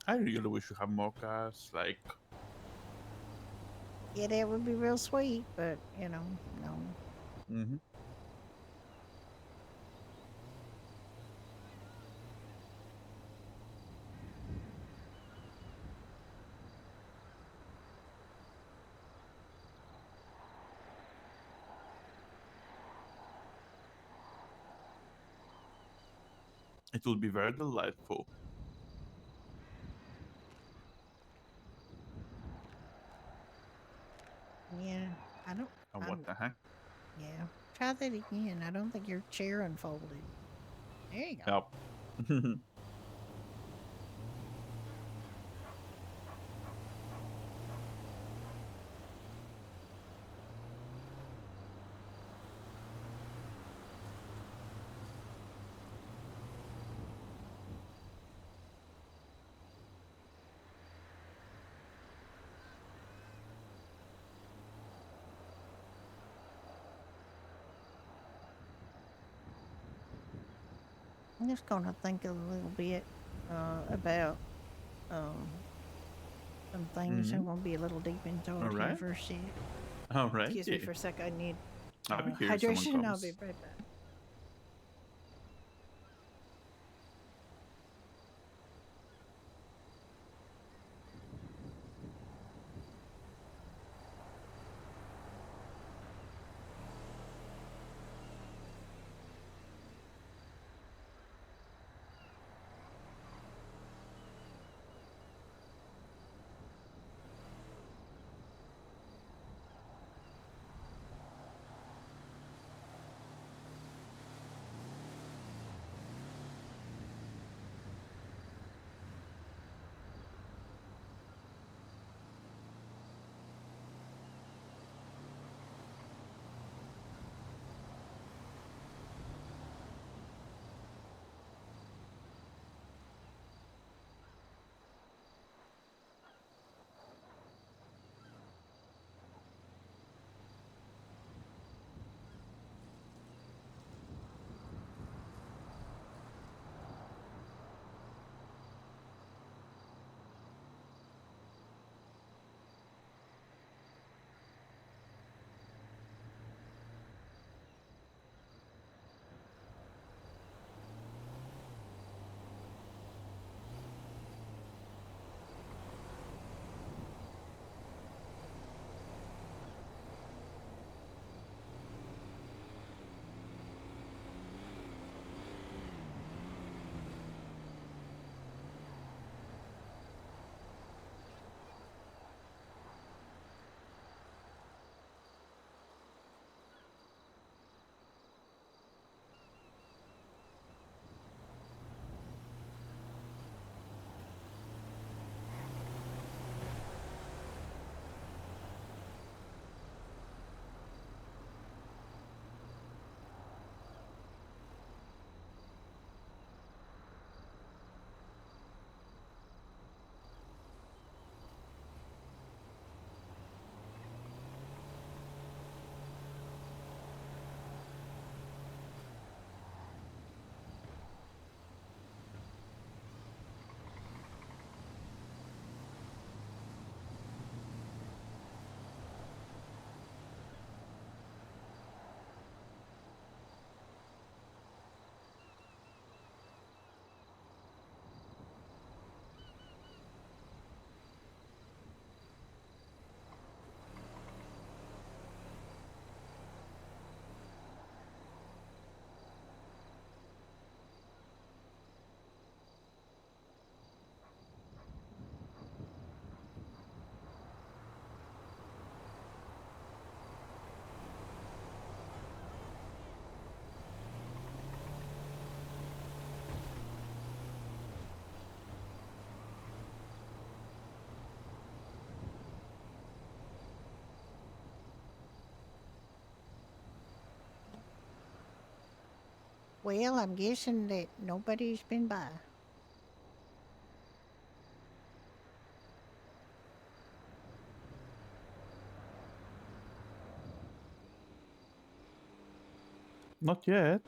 I really wish we had more cars. Like,
Yeah, that would be real sweet, but, you know, no.
it would be very delightful.
Yeah, I don't.
And what the heck?
Yeah, try that again. I don't think your chair unfolded. There you go.
Yep.
I'm just gonna think a little bit about some things. I'm gonna be a little deep into it here
Alright.
for a sec.
Alright.
Excuse me for a sec. I need
I'll be here if someone
hydration. I'll
comes.
be right back. Well, I'm guessing that nobody's been by.
Not yet.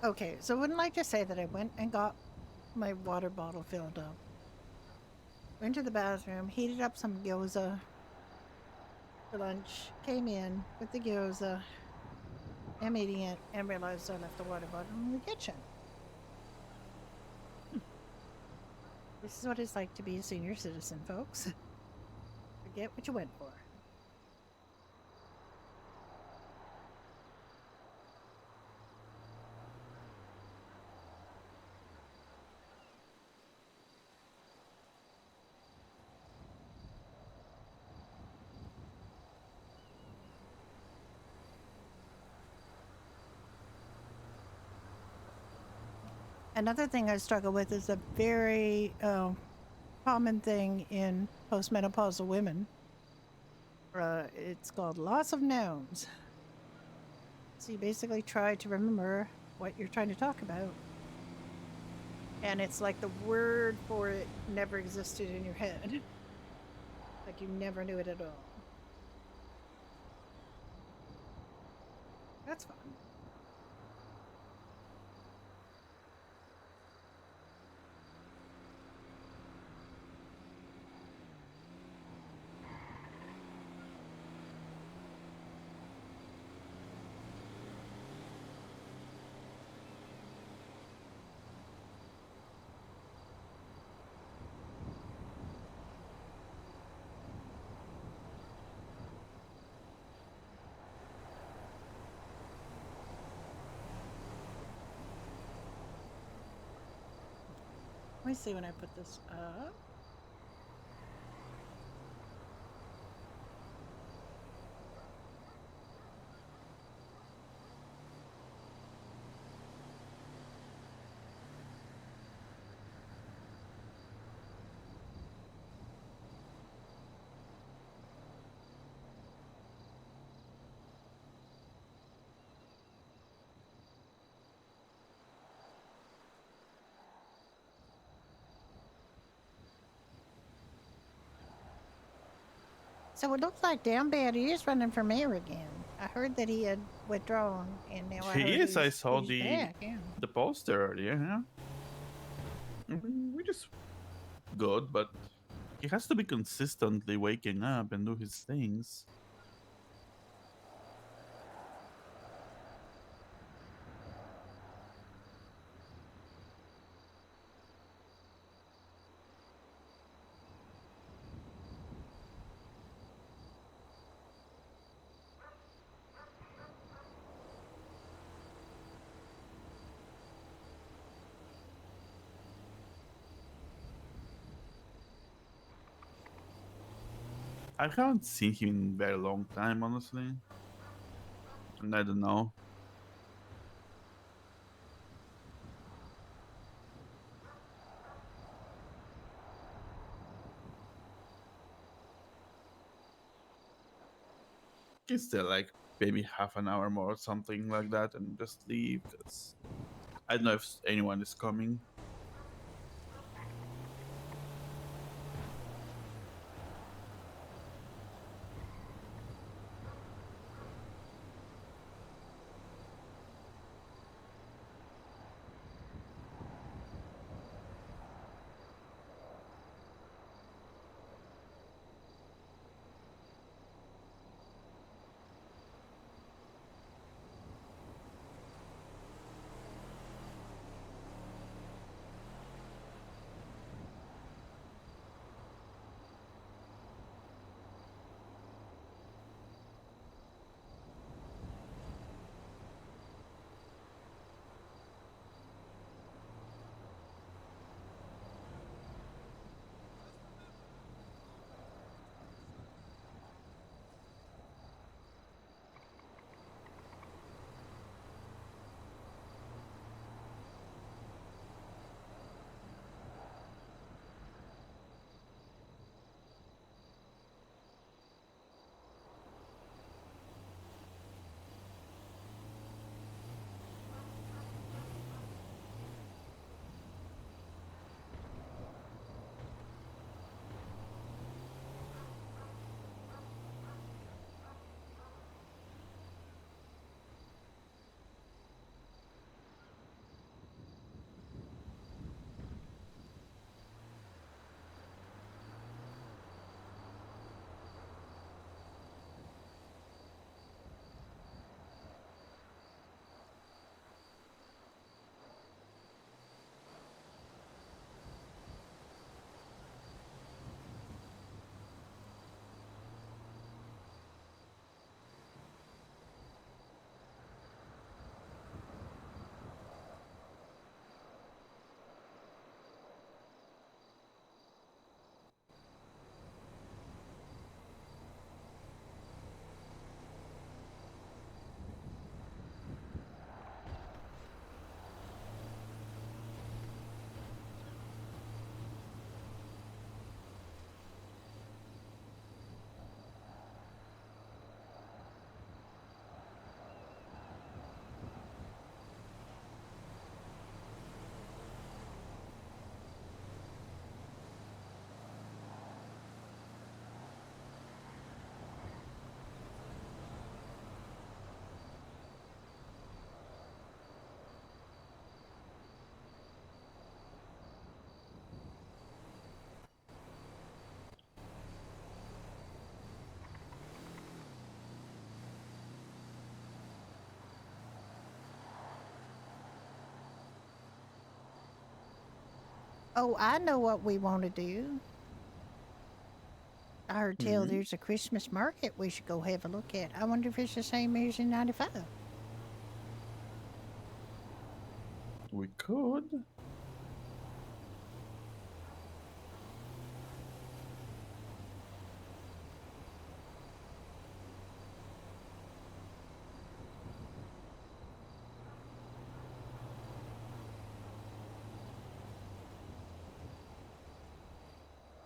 Okay, so I wouldn't like to say that I went and got my water bottle filled up. Went to the bathroom, heated up some gyoza for lunch, came in with the gyoza, am eating it, and realized I left the water bottle in the kitchen. This is what it's like to be a senior citizen, folks. Forget what you went for. Another thing I struggle with is a very common thing in postmenopausal women. It's called loss of nouns. So you basically try to remember what you're trying to talk about. And it's like the word for it never existed in your head. Like you never knew it at all. That's fun. Let me see when I put this up. So it looks like Down Bad is running for mayor again. I heard that he had withdrawn, and now I heard
Yes, I
he's
saw the
back. Yeah.
the poster earlier. Yeah, which is good, but he has to be consistently waking up and do his things. I haven't seen him in a very long time, honestly. And I don't know. Can stay like maybe half an hour more or something like that and just leave because I don't know if anyone is coming.
Oh, I know what we want to do. I heard tell there's a Christmas market we should go have a look at. I wonder if it's the same as in 95.
We could.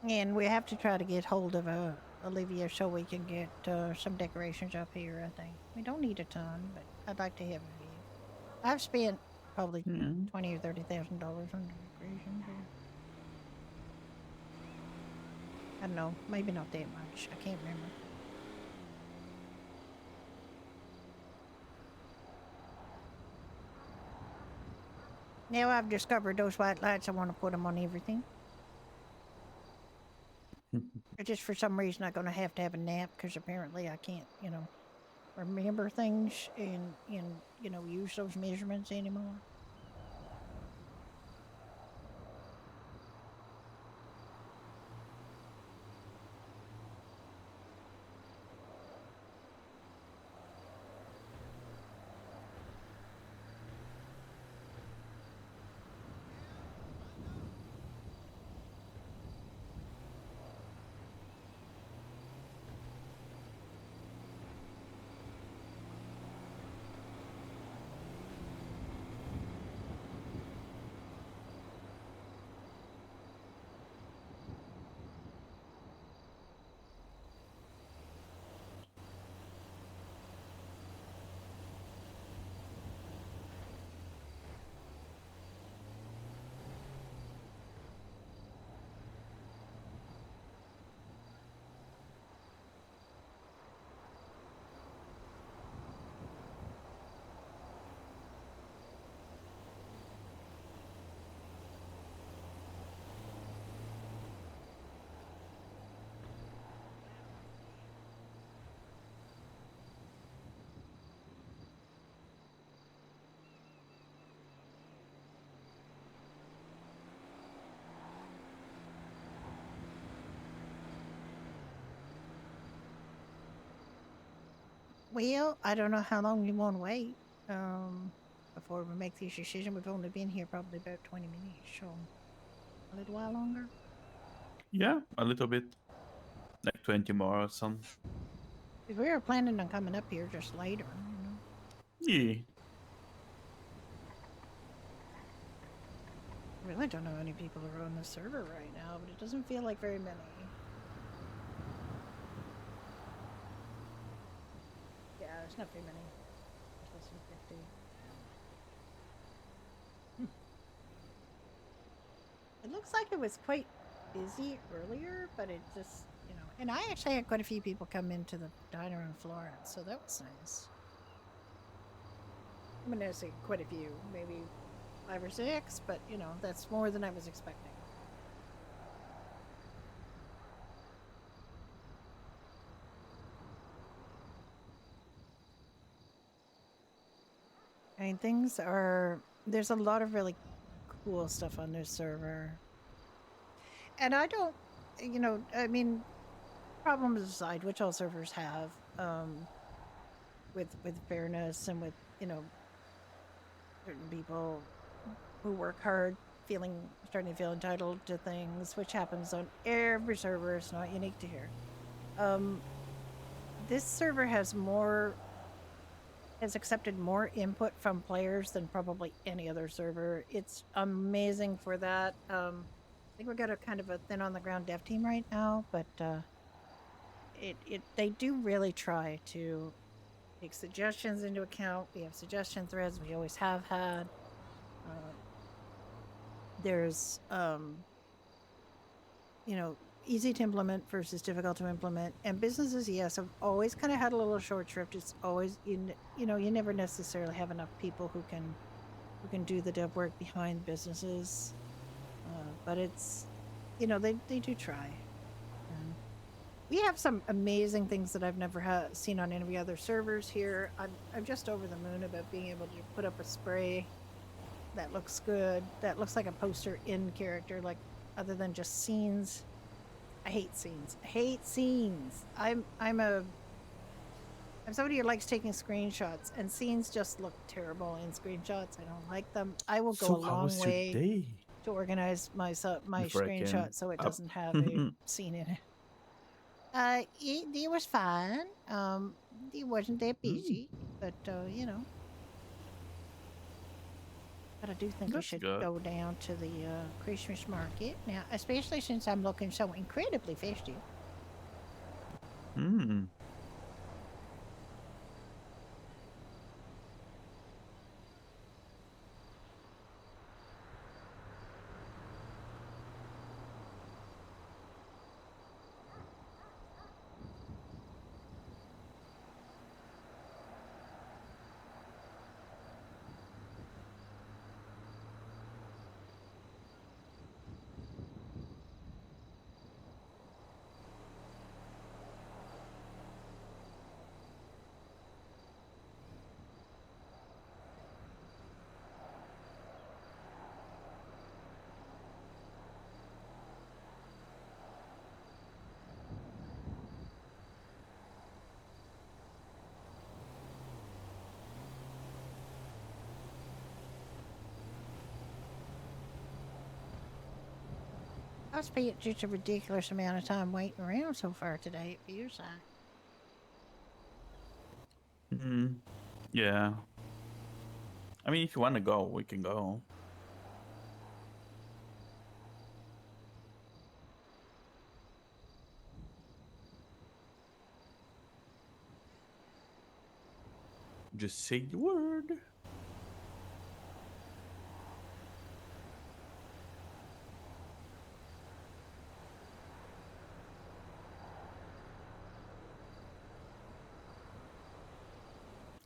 And we have to try to get hold of Olivia so we can get some decorations up here, I think. We don't need a ton, but I'd like to have a few. I've spent probably $20,000 or $30,000 on decorations. I don't know, maybe not that much. I can't remember. Now I've discovered those white lights, I want to put them on everything. Just for some reason, I'm going to have a nap because apparently I can't, remember things and use those measurements anymore. Well, I don't know how long you want to wait before we make this decision. We've only been here probably about 20 minutes, so a little while longer.
Yeah, a little bit. Like 20 more or something.
We were planning on coming up here just later,
Yeah.
I really don't know how many people are on the server right now, but it doesn't feel like very many. Yeah, there's not very many. It's less than 50. It looks like it was quite busy earlier, but it just, and I actually had quite a few people come into the diner in Florence, so that was nice. I'm going to say quite a few, maybe 5 or 6, but, that's more than I was expecting. I mean, there's a lot of really cool stuff on this server. And I don't, problems aside, which all servers have, with fairness and with, certain people who work hard starting to feel entitled to things, which happens on every server. It's not unique to here. This server has accepted more input from players than probably any other server. It's amazing for that. I think we've got a kind of a thin on the ground dev team right now, but they do really try to take suggestions into account. We have suggestion threads. We always have had. There's easy to implement versus difficult to implement. And businesses, yes, have always kind of had a little short shrift. It's always you never necessarily have enough people who can do the dev work behind businesses. But it's they do try. We have some amazing things that I've never seen on any other servers here. I'm just over the moon about being able to put up a spray
That looks good. That looks like a poster in character, like other than just scenes. I hate scenes. I hate scenes. I'm somebody who likes taking screenshots, and scenes just look terrible in screenshots. I don't like them. I will go
So
a
how
long
was your
way
day?
to organize my
Before I can
screenshot so it
up.
doesn't have a scene in it. It was fine. It wasn't that busy, but you know. But I do think we
That's
should
good.
go down to the Christmas market now, especially since I'm looking so incredibly festive.
Hmm.
I spent just a ridiculous amount of time waiting around so far today, it feels like.
Hmm. Yeah. I mean, if you want to go, we can go. Just say the word.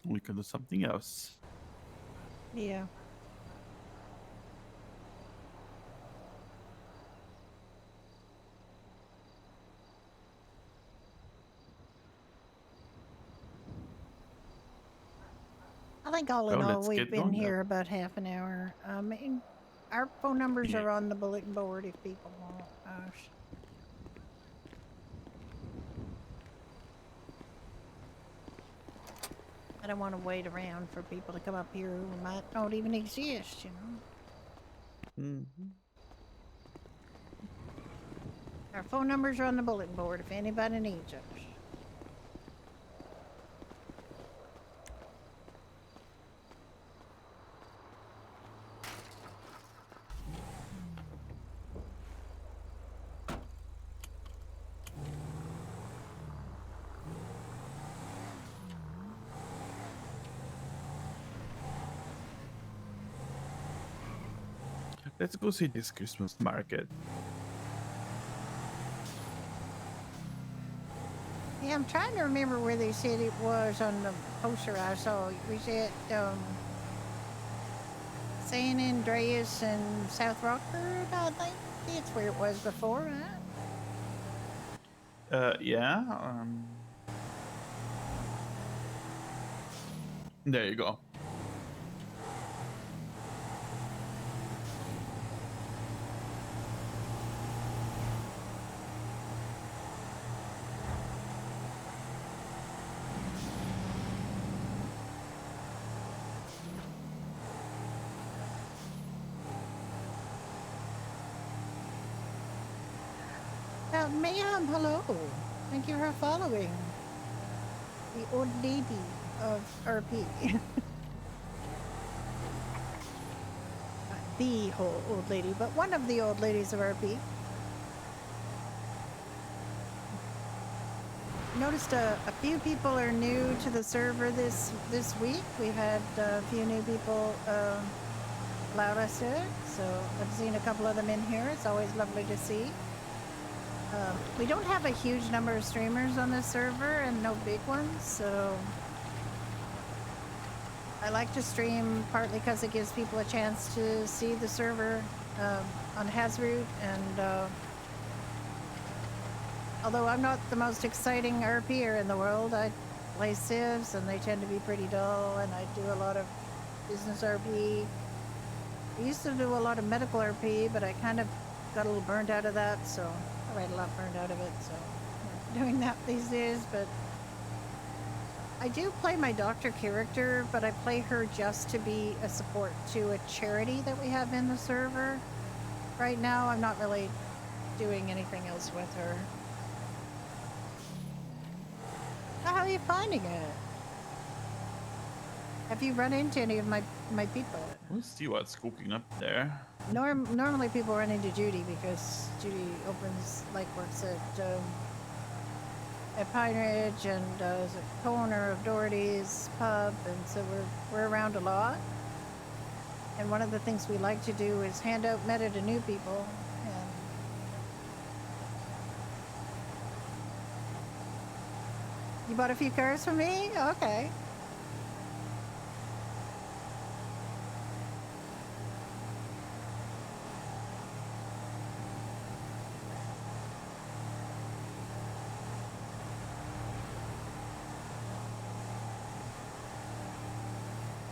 We can do something else.
Yeah. I think all in
Well,
all,
let's
we've
get
been
going then.
here about half an hour. And our phone numbers
Yeah.
are on the bulletin board if people want us. I don't want to wait around for people to come up here who might not even exist, you know.
Mm-hmm.
Our phone numbers are on the bulletin board if anybody needs us.
Let's go see this Christmas market.
Yeah, I'm trying to remember where they said it was on the poster I saw. Was it San Andreas and South Rockford, I think? That's where it was before, right?
Yeah. There you go.
Ma'am, hello. Thank you for following. The old lady of RP. Not the whole old lady, but one of the old ladies of RP. Noticed a few people are new to the server this week. We've had a few new people allowed us to it, so I've seen a couple of them in here. It's always lovely to see. We don't have a huge number of streamers on this server and no big ones, so I like to stream partly because it gives people a chance to see the server on Hazroot, and although I'm not the most exciting RPer in the world, I play civs and they tend to be pretty dull, and I do a lot of business RP. I used to do a lot of medical RP, but I kind of got a little burned out of that, so I write a lot burned out of it, so I'm not doing that these days, but I do play my doctor character, but I play her just to be a support to a charity that we have in the server. Right now, I'm not really doing anything else with her. How are you finding it? Have you run into any of my people?
Let's see what's cooking up there.
Normally people run into Judy because Judy works at Pine Ridge and is a co-owner of Doherty's pub, and so we're around a lot. And one of the things we like to do is hand out meta to new people. And you bought a few cars for me? Okay.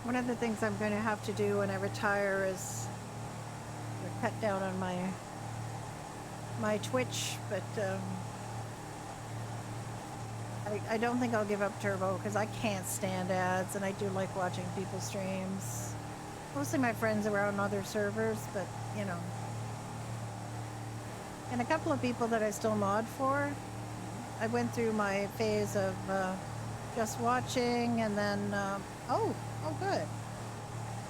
One of the things I'm going to have to do when I retire is cut down on my Twitch, but I don't think I'll give up Turbo because I can't stand ads, and I do like watching people's streams. Mostly my friends are on other servers, but you know. And a couple of people that I still mod for. I went through my phase of just watching, and then oh good.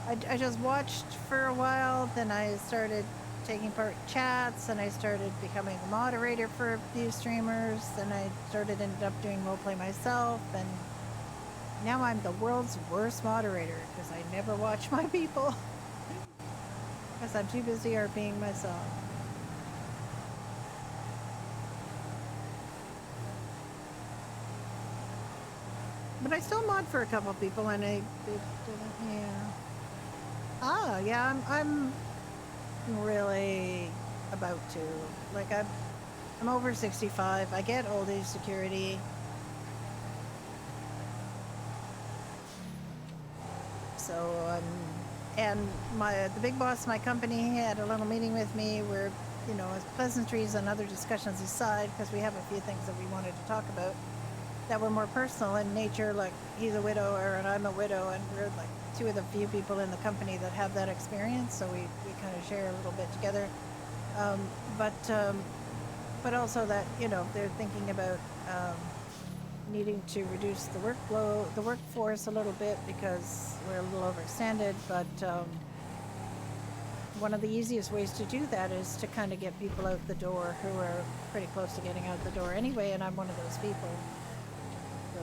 I just watched for a while, then I started taking part in chats, and I started becoming a moderator for a few streamers, then I ended up doing roleplay myself, and now I'm the world's worst moderator because I never watch my people because I'm too busy RPing myself. But I still mod for a couple of people, and yeah. Ah, yeah, I'm really about to. Like, I'm over 65. I get old age security. So, and the big boss of my company had a little meeting with me where, you know, as pleasantries and other discussions aside, because we have a few things that we wanted to talk about that were more personal in nature, like he's a widower and I'm a widow, and we're like two of the few people in the company that have that experience, so we kind of share a little bit together. But also that, you know, they're thinking about needing to reduce the workforce a little bit because we're a little overextended, but one of the easiest ways to do that is to kind of get people out the door who are pretty close to getting out the door anyway, and I'm one of those people. So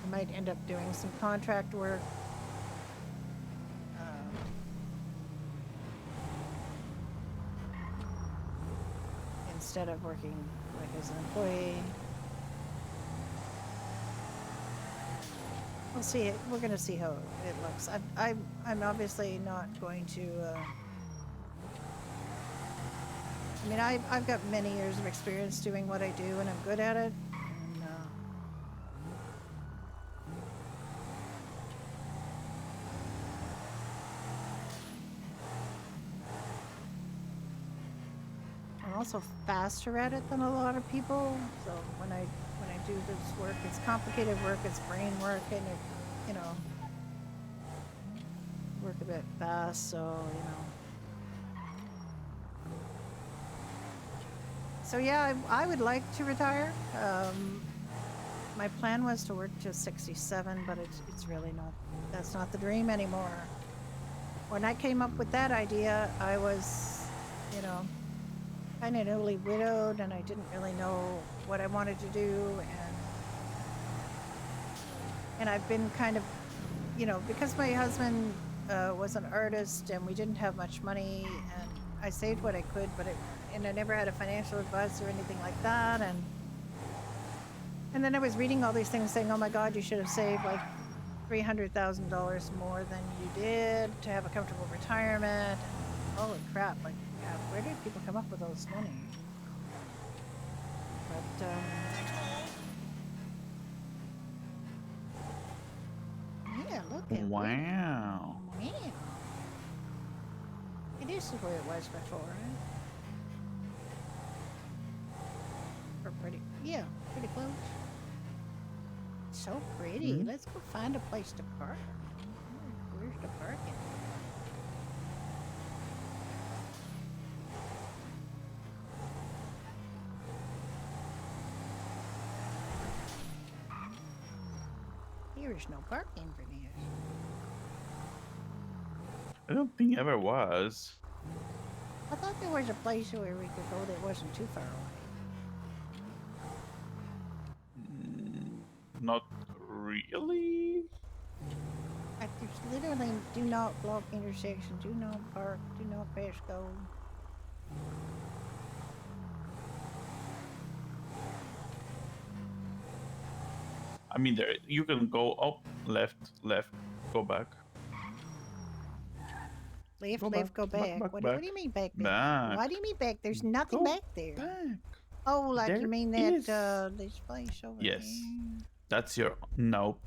I might end up doing some contract work. Instead of working like as an employee. We'll see. We're going to see how it looks. I'm obviously not going to. I mean, I've got many years of experience doing what I do, and I'm good at it. I'm also faster at it than a lot of people. So when I do this work, it's complicated work, it's brain work, and it, you know, work a bit fast. So you know. So yeah, I would like to retire. My plan was to work to 67, but it's really not. That's not the dream anymore. When I came up with that idea, I was, you know, kind of newly widowed, and I didn't really know what I wanted to do, and I've been kind of, you know, because my husband was an artist and we didn't have much money, and I saved what I could, and I never had a financial advisor or anything like that, and then I was reading all these things saying, oh my God, you should have saved like $300,000 more than you did to have a comfortable retirement. And holy crap, like, yeah, where did people come up with all this money? But yeah, look, Okay.
Wow.
Wow. And this is where it was before, right? Or pretty, yeah, pretty close. So pretty.
Mhm.
Let's go find a place to park. Where's the parking? Here is no parking for this.
I don't think ever was.
I thought there was a place where we could go that wasn't too far away.
Not really.
Like there's literally do not block intersection, do not park, do not pass go.
I mean, there you can go up, left, go back.
Left,
Go
left,
back,
go back.
back,
What
back.
do you mean back?
Back.
Why do you mean back? There's nothing
Go
back there.
back.
Oh, like you
There
mean that
is.
this place over
Yes.
there?
That's your no.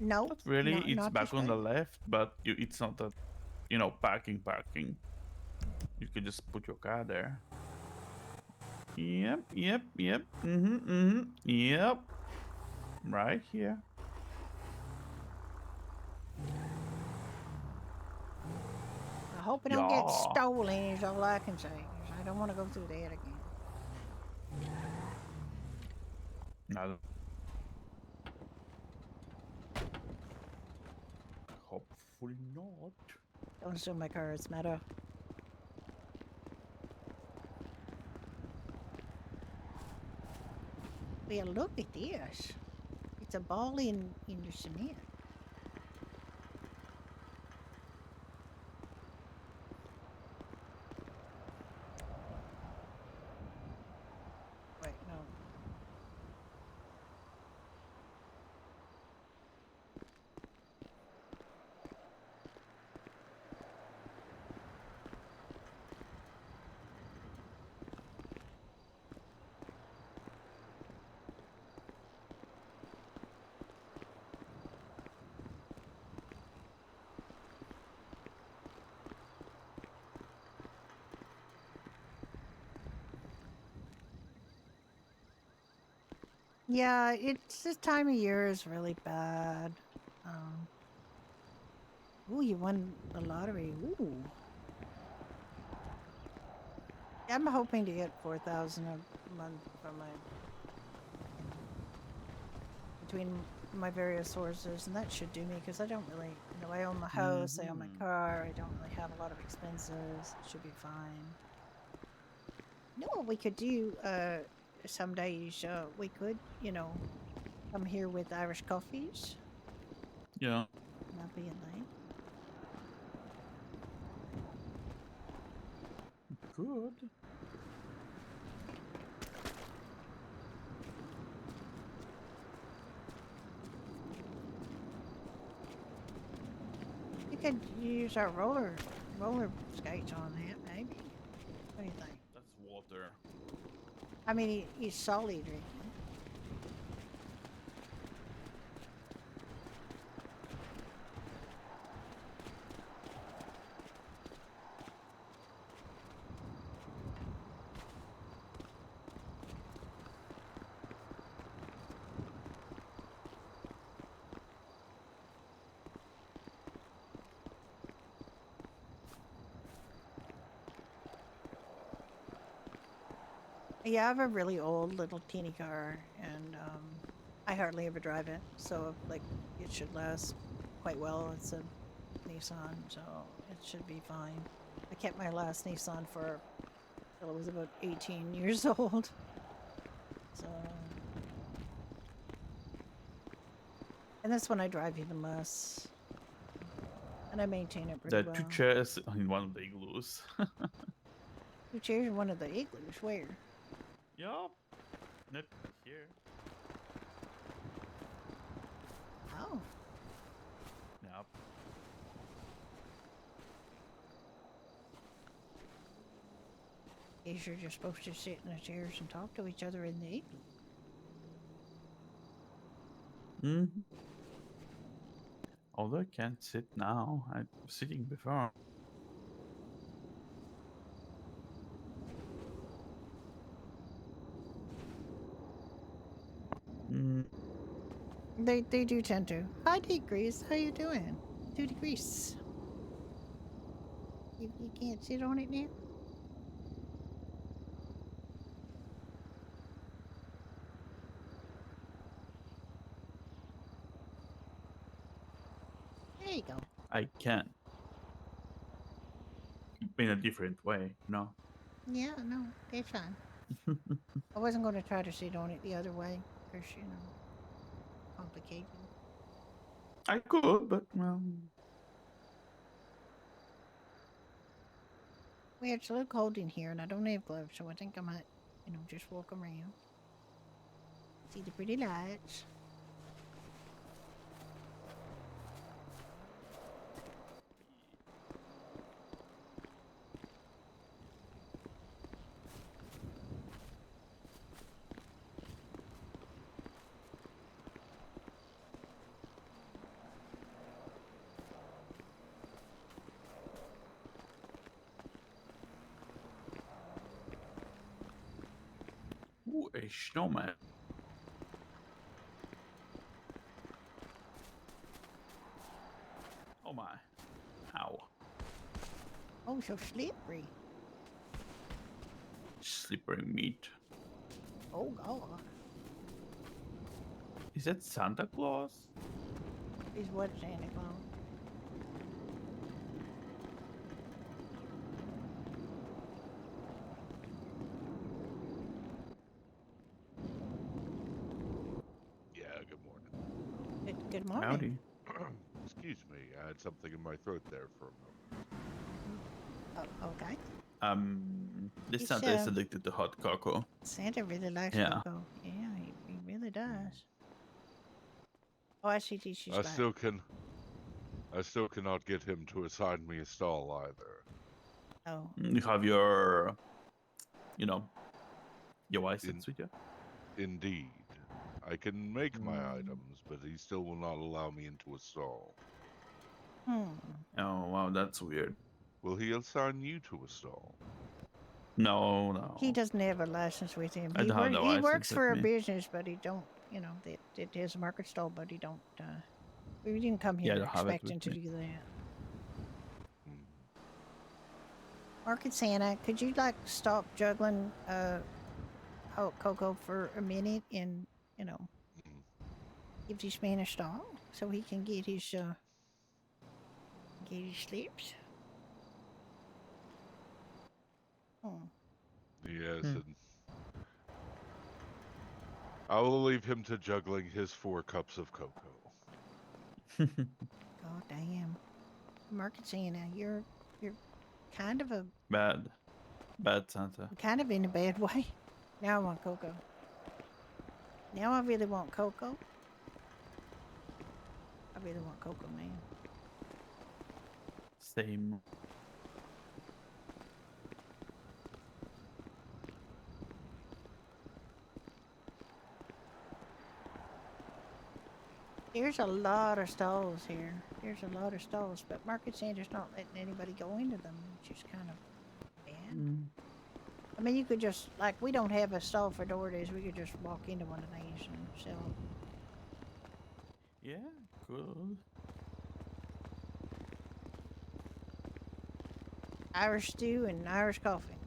No.
Not really.
Not,
It's
not
back
this
on the
way.
left, but it's not that, parking. You can just put your car there. Yep. Yep. Right here.
I hope it don't get stolen is all I can say. 'Cause I don't want to go through that again.
No. Hopefully not.
Don't steal my car, it's meta. Well, look at this. It's a ball in the cement. Wait, no. Yeah, it's this time of year is really bad. Ooh, you won the lottery. Ooh. I'm hoping to get 4,000 a month from between my various sources, and that should do me because I don't really, I own my house, I own my car, I don't really have a lot of expenses. It should be fine. You know what we could do? Some days we could, come here with Irish coffees.
Yeah.
Not being late.
Good.
You could use our roller skates on that, maybe. What do you think?
That's water.
I mean, he's solid drinking. Yeah, I have a really old little teeny car, and I hardly ever drive it, so like it should last quite well. It's a Nissan, so it should be fine. I kept my last Nissan for till it was about 18 years old. So, and this one I drive even less, and I maintain it pretty
There are
well.
2 chairs in one of the igloos.
2 chairs in one of the igloos. Where?
Yup. Not here.
Oh.
Yup.
Guess you're just supposed to sit in the chairs and talk to each other in the igloo.
Although I can't sit now, I'm sitting before. Mm.
They do tend to. Hi, Degrees. How you doing? 2 degrees. You can't sit on it now? There you go.
I can. In a different way, no.
Yeah, no, it's fine. I wasn't going to try to sit on it the other way, because, you know, complicated.
I could, but well.
Well, it's a little cold in here, and I don't have gloves, so I think I might, you know, just walk around. See the pretty lights.
Ooh, a snowman. Oh my. Ow.
Oh, so slippery.
Slippery meat.
Oh, God.
Is that Santa Claus?
Is what Santa Claus?
Yeah, good morning.
Good morning.
Howdy.
Excuse me, I had something in my throat there for a moment.
Oh, okay.
This
It's,
Santa is addicted to hot cocoa.
Santa really likes
Yeah.
cocoa. Yeah, he really does. Oh, I see she's
I
back.
still cannot get him to assign me a stall either.
Oh.
You have your, you know, your license with you?
Indeed. I can make my items, but he still will not allow me into a stall.
Hmm.
Oh, wow, that's weird.
Will he assign you to a stall?
No.
He doesn't have a license with him.
I don't have no
He works
license
for a
with me.
business, but he don't, you know, it has a market stall, but he don't, we didn't come
Yeah, I
here
don't have it
expecting
with
to
me.
do that. Market Santa, could you, like, stop juggling, Coco for a minute and, you know, give this man a stall so he can get his slips? Hmm.
Yes, and I will leave him to juggling his 4 cups of cocoa.
God damn. Market Santa, you're kind of a
Bad Santa.
kind of in a bad way. Now I want cocoa. Now I really want cocoa. I really want cocoa, man.
Same.
There's a lot of stalls here. There's a lot of stalls, but Market Santa's not letting anybody go into them, which is kind of bad. I mean, you could just, like, we don't have a stall for DoorDays. We could just walk into one of these and sell them.
Yeah, good.
Irish stew and Irish coffee.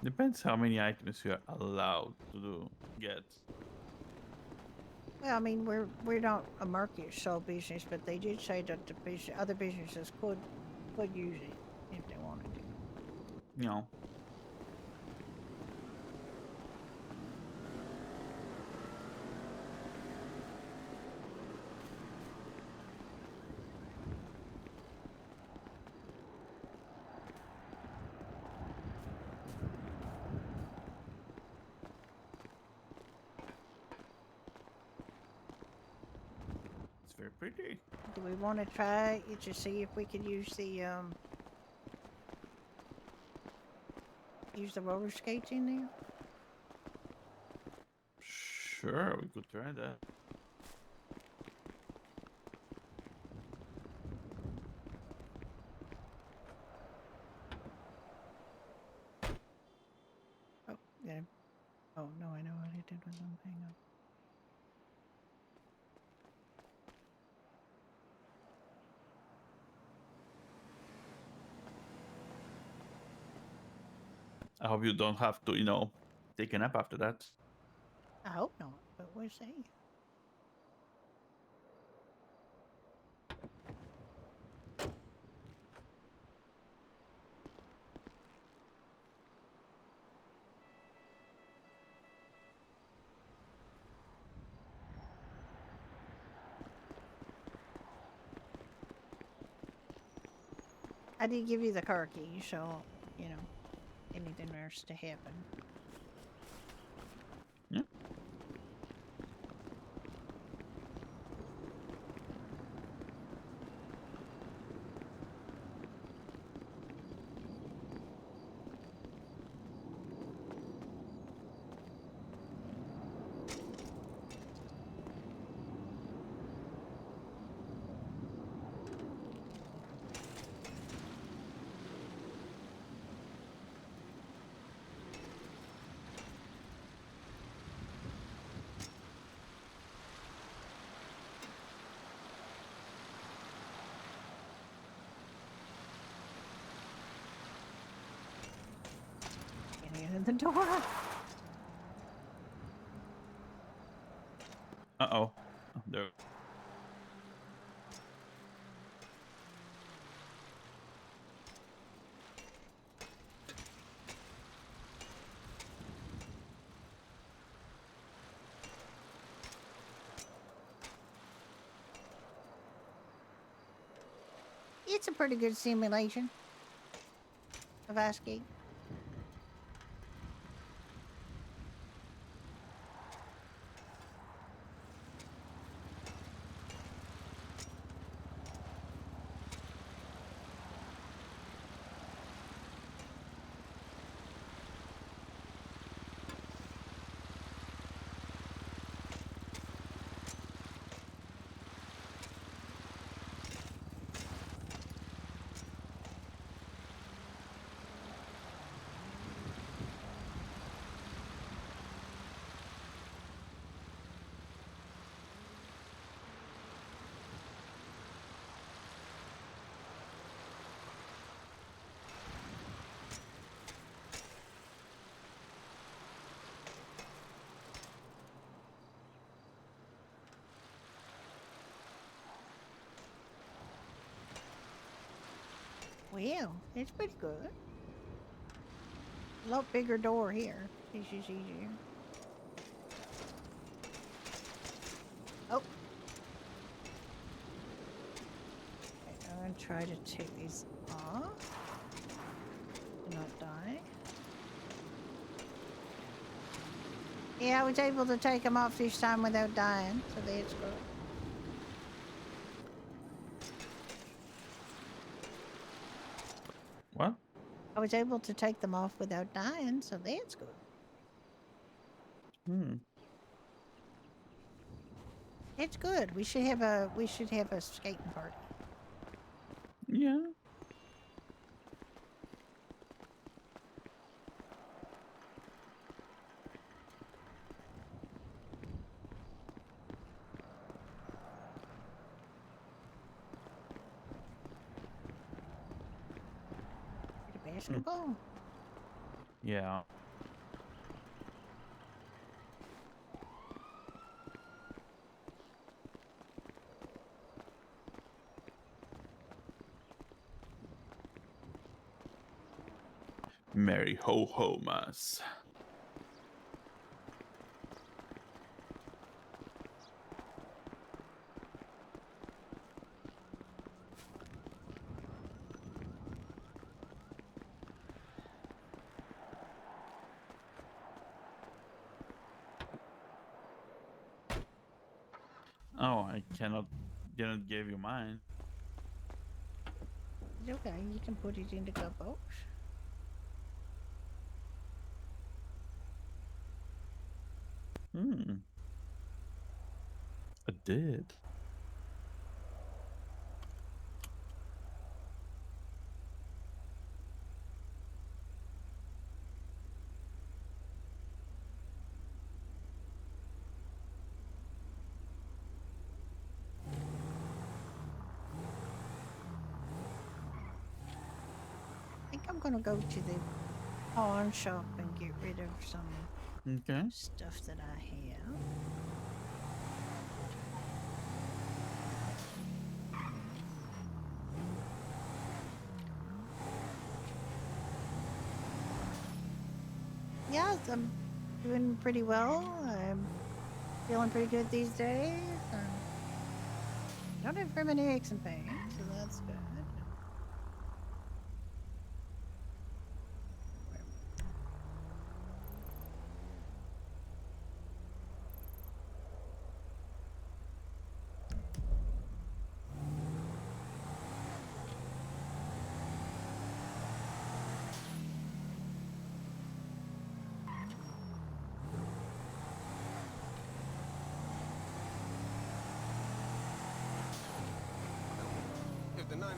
Depends how many items you're allowed to get.
Well, I mean, we're not a market stall business, but they did say that the other businesses could use it if they wanted to.
No. It's very pretty.
Do we want to try it to see if we could use the use the roller skates in there?
Sure, we could try that.
Oh, yeah. Oh, no, I know what I did with them. Hang on.
I hope you don't have to, take a nap after that.
I hope not, but we'll see. I did give you the car key, so, you know, anything else to happen.
Yeah.
Getting in the door.
Uh-oh. Oh, there.
It's a pretty good simulation of ice skate. Well, it's pretty good. A lot bigger door here. It's just easier. Oh. Okay, I'm gonna try to take these off. Not die. Yeah, I was able to take them off this time without dying, so that's good.
What?
I was able to take them off without dying, so that's good.
Hmm.
It's good. We should have a skating party.
Yeah.
Basketball.
Yeah. Merry ho ho mas. Oh, I didn't give you mine.
It's okay. You can put it in the cup box.
I did.
I think I'm gonna go to the pawn shop and get rid of some
Okay.
stuff that I have. Yeah, I'm doing pretty well. I'm feeling pretty good these days. Don't have very many aches and pains, so that's good.
If the 99%.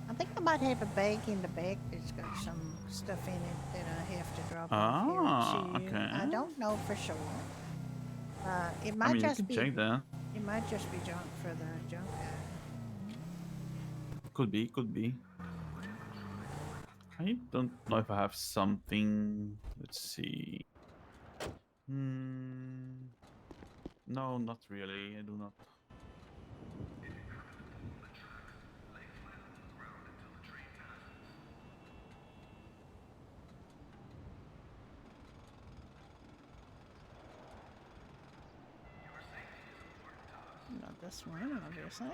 I think I might have a bag in the back that's got some stuff in it that I have to drop off here too. I
Okay.
don't know for sure. It
I
might
mean, you
just
can
be.
check that.
It might just be junk for the junk guy.
Could be, could be. I don't know if I have something. Let's see. No, not really. I do not.
Not this one, obviously.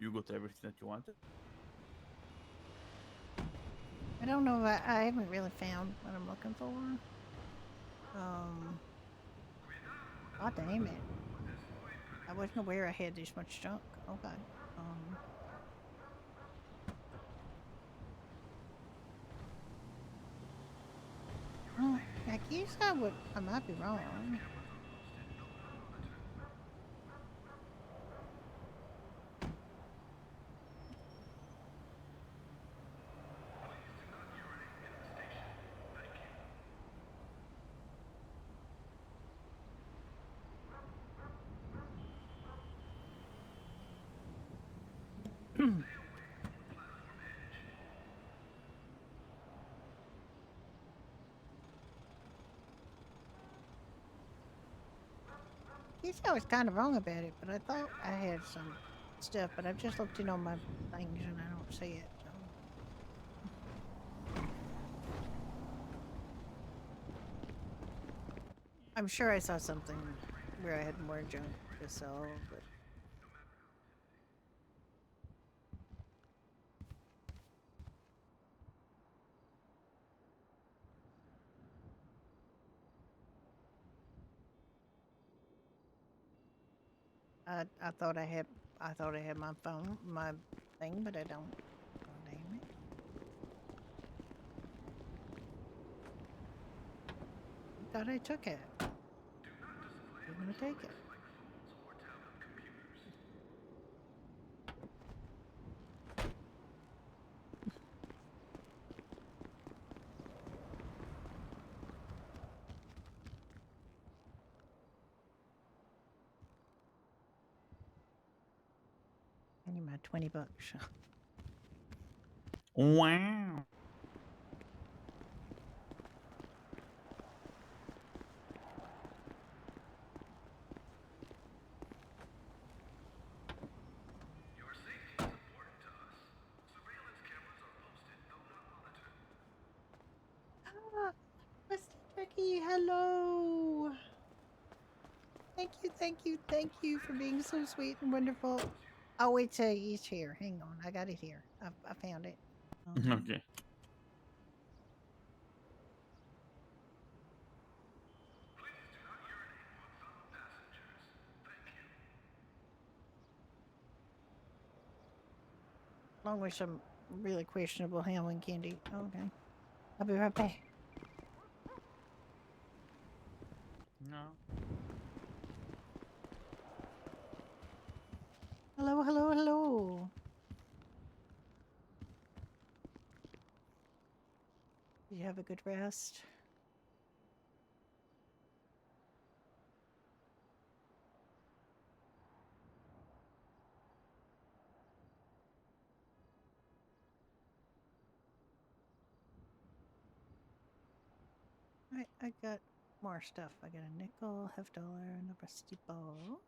You got everything that you wanted?
I don't know. I haven't really found what I'm looking for. Oh damn it! I wasn't aware I had this much junk. Okay. I guess I might be wrong. Guess I was kind of wrong about it, but I thought I had some stuff, but I've just looked in on my things and I don't see it. So. I'm sure I saw something where I had more junk to sell, but. I thought I had my phone, my thing, but I don't. Oh, damn it. thought I took it. I'm gonna take it. I need my $20.
Wow.
Ah, Mr. Turkey, hello. Thank you for being so sweet and wonderful. Oh, it's here. Hang on, I got it here. I found it.
Okay.
Along with some really questionable Halloween candy. Okay. I'll be right back.
No.
Hello, hello, hello. Did you have a good rest? I got more stuff. I got a nickel, half dollar, and a rusty ball.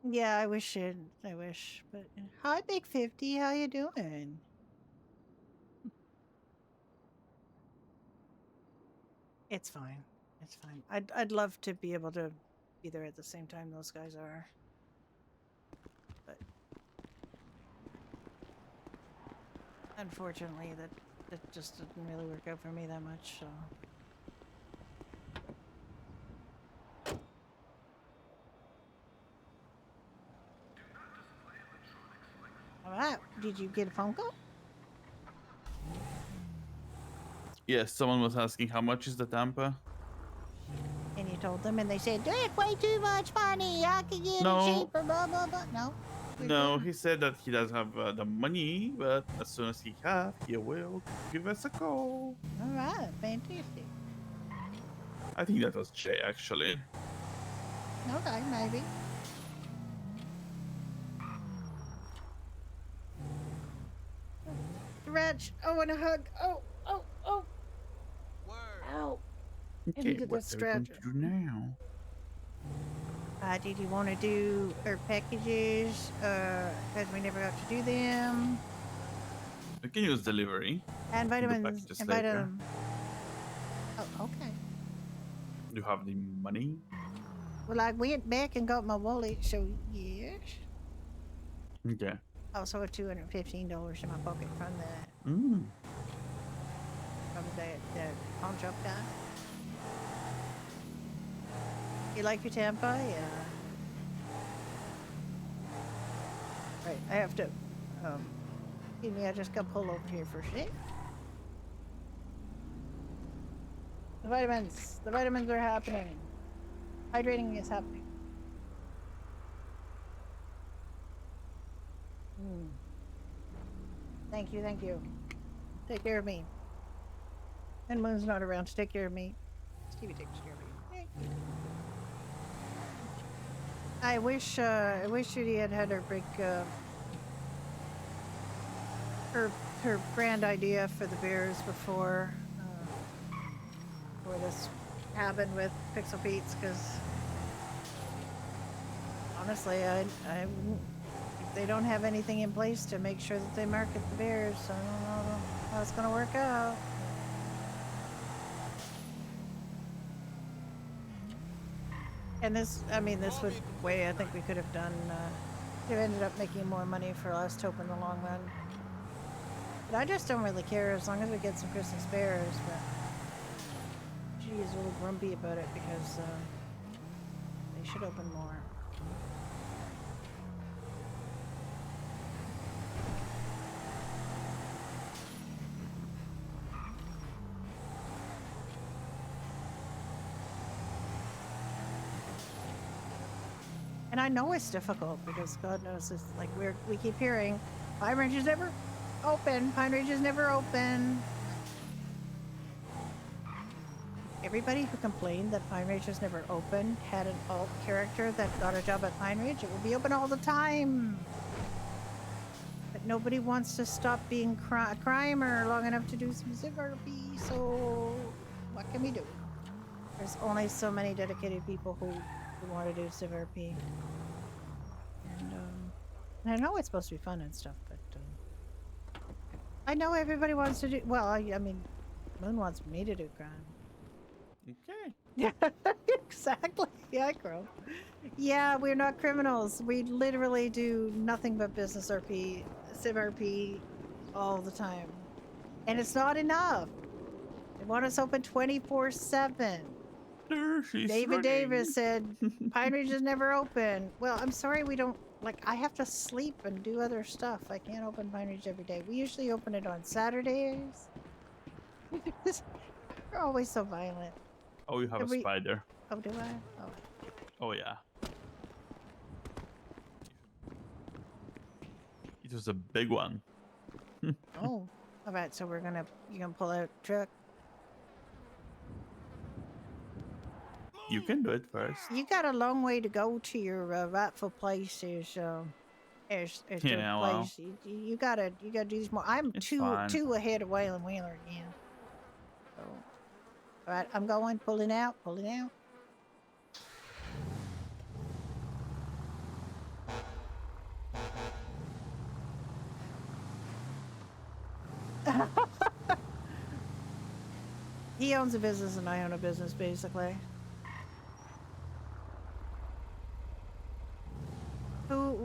Yeah, I wish, but hi, Big 50, how you doing? It's fine. It's fine. I'd love to be able to be there at the same time those guys are. But unfortunately that just didn't really work out for me that much, so. Alright, did you get a phone call?
Yes, someone was asking how much is the Tampa?
And you told them and they said, that's way too much money, I could get it
No.
cheaper, blah blah blah. No?
No, he said that he doesn't have the money, but as soon as he have, he will give us a call.
Alright, fantastic.
I think that was Jay, actually.
Okay, maybe. Stretch. Oh, and a hug. Oh. Ow. I
Okay,
needed
what
that
are we going
stretch.
to do now?
Did you want to do our packages? Because we never got to do them.
We can use delivery.
And
We can do
vitamins.
packages
And
later.
vitamin. Oh, okay.
Do you have the money?
Well, I went back and got my wallet, so yes.
Okay.
I also have $215 in my pocket from the
Mm.
from the pawn shop guy. You like your Tampa? Yeah. Right, I have to. Excuse me, I just got pulled over here for a sec. The vitamins are happening. Hydrating is happening. Thank you. Take care of me. And Moon's not around to take care of me. Stevie takes care of me. Thank you. I wish Judy had her big, her grand idea for the bears before this happened with Pixel Pete's, because honestly, they don't have anything in place to make sure that they market the bears, so I don't know how it's gonna work out. And this way, I think we could have done, could have ended up making more money for us, hope in the long run. But I just don't really care as long as we get some Christmas bears. But she is a little grumpy about it because they should open more. And I know it's difficult because God knows it's like we keep hearing Pine Ridge is never open. Pine Ridge is never open. Everybody who complained that Pine Ridge was never open had an alt character that got a job at Pine Ridge. It will be open all the time. But nobody wants to stop being a crimer long enough to do some ZRP, so what can we do? There's only so many dedicated people who want to do ZRP. And I know it's supposed to be fun and stuff, but I know everybody wants to do. Well, I mean, Moon wants me to do crime.
Okay.
Yeah, exactly. Yeah, Crow. Yeah, we're not criminals. We literally do nothing but business RP, Civ RP all the time. And it's not enough. They want us open 24/7. David Davis said Pine Ridge is never open. Well, I'm sorry we don't, like, I have to sleep and do other stuff. I can't open Pine Ridge every day. We usually open it on Saturdays. We're always so violent.
Oh, you have a spider.
Oh, do I? Oh.
Oh yeah. It was a big one.
Oh, all right. So you're gonna pull out truck.
You can do it first.
You got a long way to go to your rightful place as your
Yeah, well.
place. You gotta do this more. I'm two ahead of Waylon Wheeler again. So, all right, I'm going, pulling out. He owns a business and I own a business, basically.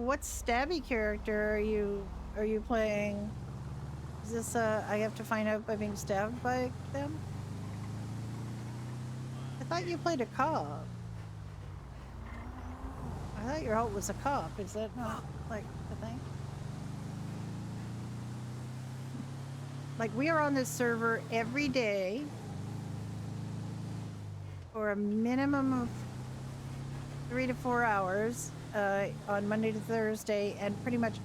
What stabby character are you playing? Is this I have to find out by being stabbed by them? I thought you played a cop. I thought your alt was a cop. Is that not like the thing? Like, we are on this server every day for a minimum of 3 to 4 hours on Monday to Thursday, and pretty much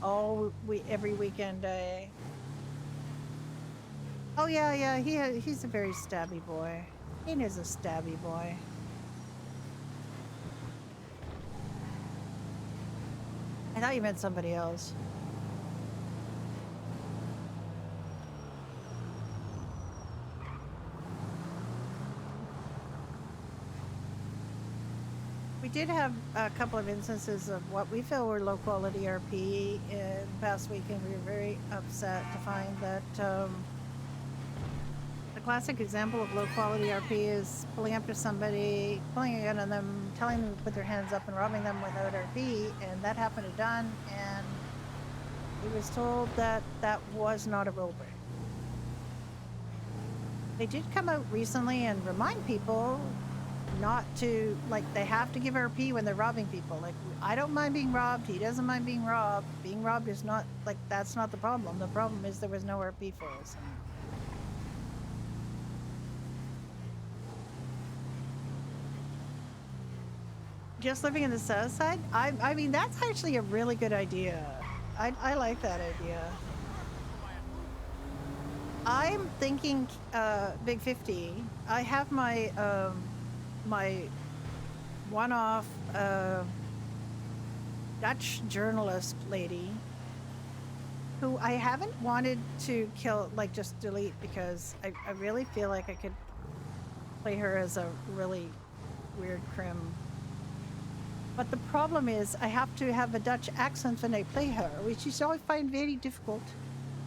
every weekend day. Oh yeah, he's a very stabby boy. He is a stabby boy. I thought you meant somebody else. We did have a couple of instances of what we feel were low quality RP in the past week, and we were very upset to find that the classic example of low quality RP is pulling up to somebody, pulling a gun on them, telling them to put their hands up and robbing them without RP, and that happened to Dunn, and he was told that that was not a rule break. They did come out recently and remind people not to, like, they have to give RP when they're robbing people. Like, I don't mind being robbed, he doesn't mind being robbed. Being robbed is not, like, that's not the problem. The problem is there was no RP for us. Just living in the south side? I mean, that's actually a really good idea. I like that idea. I'm thinking Big 50. I have my my one-off Dutch journalist lady who I haven't wanted to kill, like just delete, because I really feel like I could play her as a really weird crim. But the problem is I have to have a Dutch accent when I play her, which is I find very difficult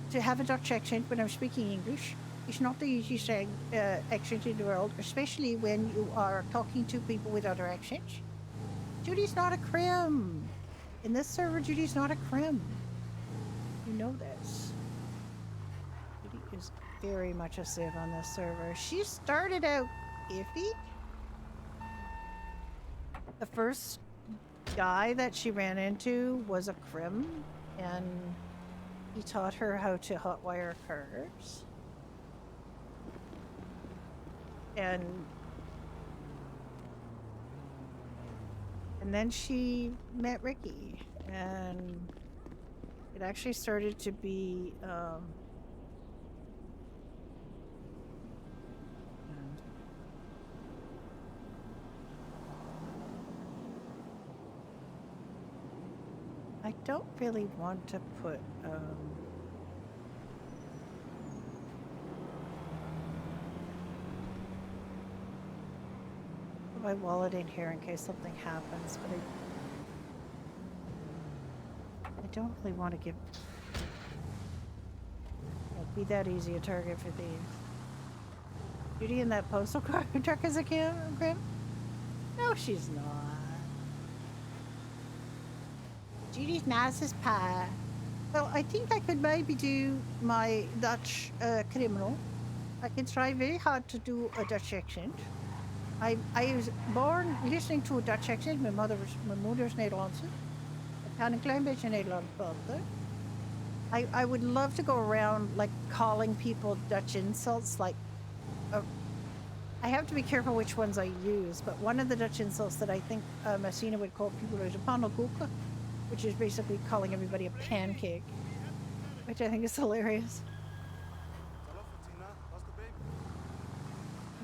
to have a Dutch accent when I'm speaking English. It's not the easiest accent in the world, especially when you are talking to people with other accents. Judy's not a crim. In this server, Judy's not a crim. You know this. is very much a civ on this server. She started out iffy. The first guy that she ran into was a crim, and he taught her how to hotwire cars. And then she met Ricky, and it actually started to be I don't really want to put put my wallet in here in case something happens, but I don't really want to give be that easy a target for these. Judy in that postal car truck as a Grim? No, she's not. Judy's nice as pie. Well, I think I could maybe do my Dutch criminal. I can try very hard to do a Dutch accent. I was born listening to a Dutch accent. My moeder's Nederlandse. Ik kan een klein beetje Nederlands praten. I would love to go around like calling people Dutch insults. Like, I have to be careful which ones I use, but one of the Dutch insults that I think Messina would call people is a pannenkoeken, which is basically calling everybody a pancake, which I think is hilarious.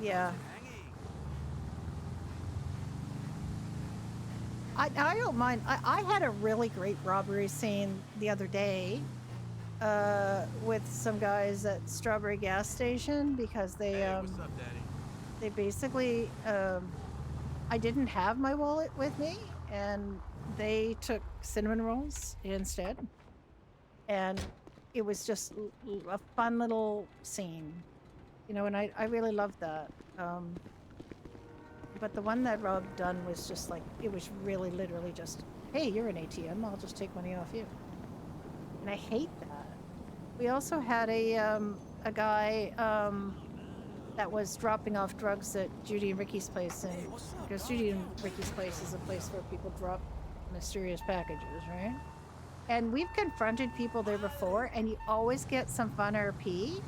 Yeah. I don't mind. I had a really great robbery scene the other day with some guys at Strawberry gas station because they
What's up, Daddy?
they basically I didn't have my wallet with me, and they took cinnamon rolls instead, and it was just a fun little scene, you know, and I really loved that. But the one that Rob done was just like, it was really literally just, hey, you're an ATM, I'll just take money off you. And I hate that. We also had a guy that was dropping off drugs at Judy and Ricky's place, and because Judy and Ricky's place is a place where people drop mysterious packages, right? And we've confronted people there before, and you always get some fun RP.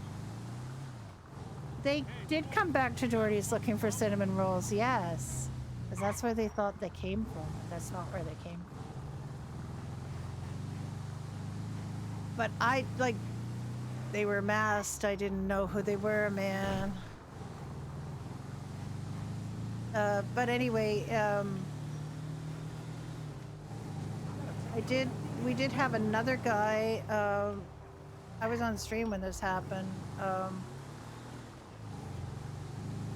They did come back to Doherty's looking for cinnamon rolls, yes. Because that's where they thought they came from. That's not where they came from. But they were masked. I didn't know who they were, man. But anyway, we did have another guy, I was on stream when this happened,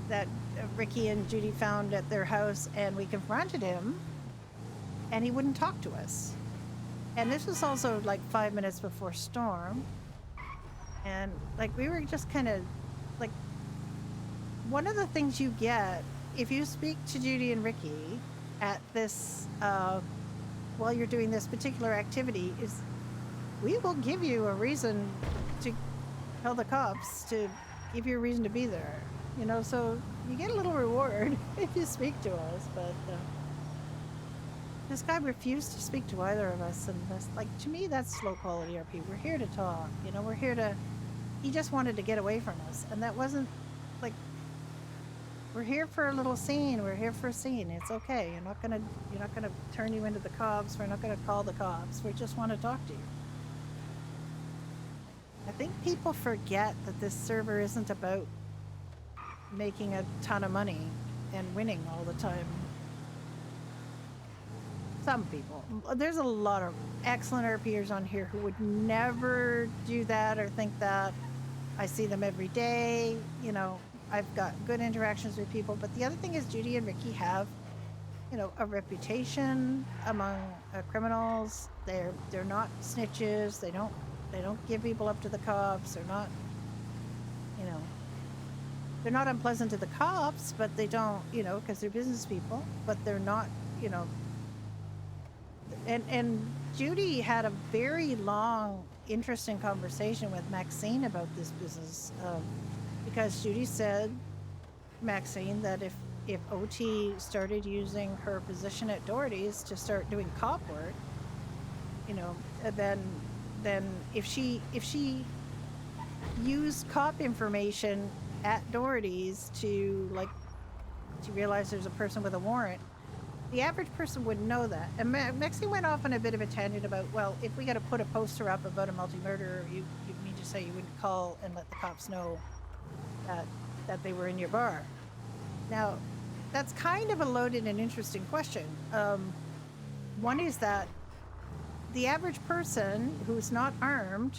that Ricky and Judy found at their house, and we confronted him, and he wouldn't talk to us. And this was also like 5 minutes before storm, and like we were just kind of like, one of the things you get if you speak to Judy and Ricky at this while you're doing this particular activity is we will give you a reason to tell the cops, to give you a reason to be there. You know, so you get a little reward if you speak to us, but this guy refused to speak to either of us, and that's, like, to me, that's slow quality RP. We're here to talk, you know, we're here to, he just wanted to get away from us, and that wasn't, like, we're here for a little scene, we're here for a scene, it's okay, you're not gonna turn you into the cops, we're not gonna call the cops, we just want to talk to you. I think people forget that this server isn't about making a ton of money and winning all the time. Some people. There's a lot of excellent RPers on here who would never do that or think that. I see them every day. You know, I've got good interactions with people. But the other thing is Judy and Ricky have, you know, a reputation among criminals. They're not snitches. They don't give people up to the cops. They're not, you know, they're not unpleasant to the cops, but they don't, you know, because they're business people, but they're not, you know. And Judy had a very long interesting conversation with Maxine about this business, because Judy said, Maxine, that if OT started using her position at Doherty's to start doing cop work, you know, then if she used cop information at Doherty's to realize there's a person with a warrant, the average person wouldn't know that. And Maxine went off on a bit of a tangent about, well, if we got to put a poster up about a multi-murderer, you mean to say you wouldn't call and let the cops know that they were in your bar. Now, that's kind of a loaded and interesting question. One is that the average person who's not armed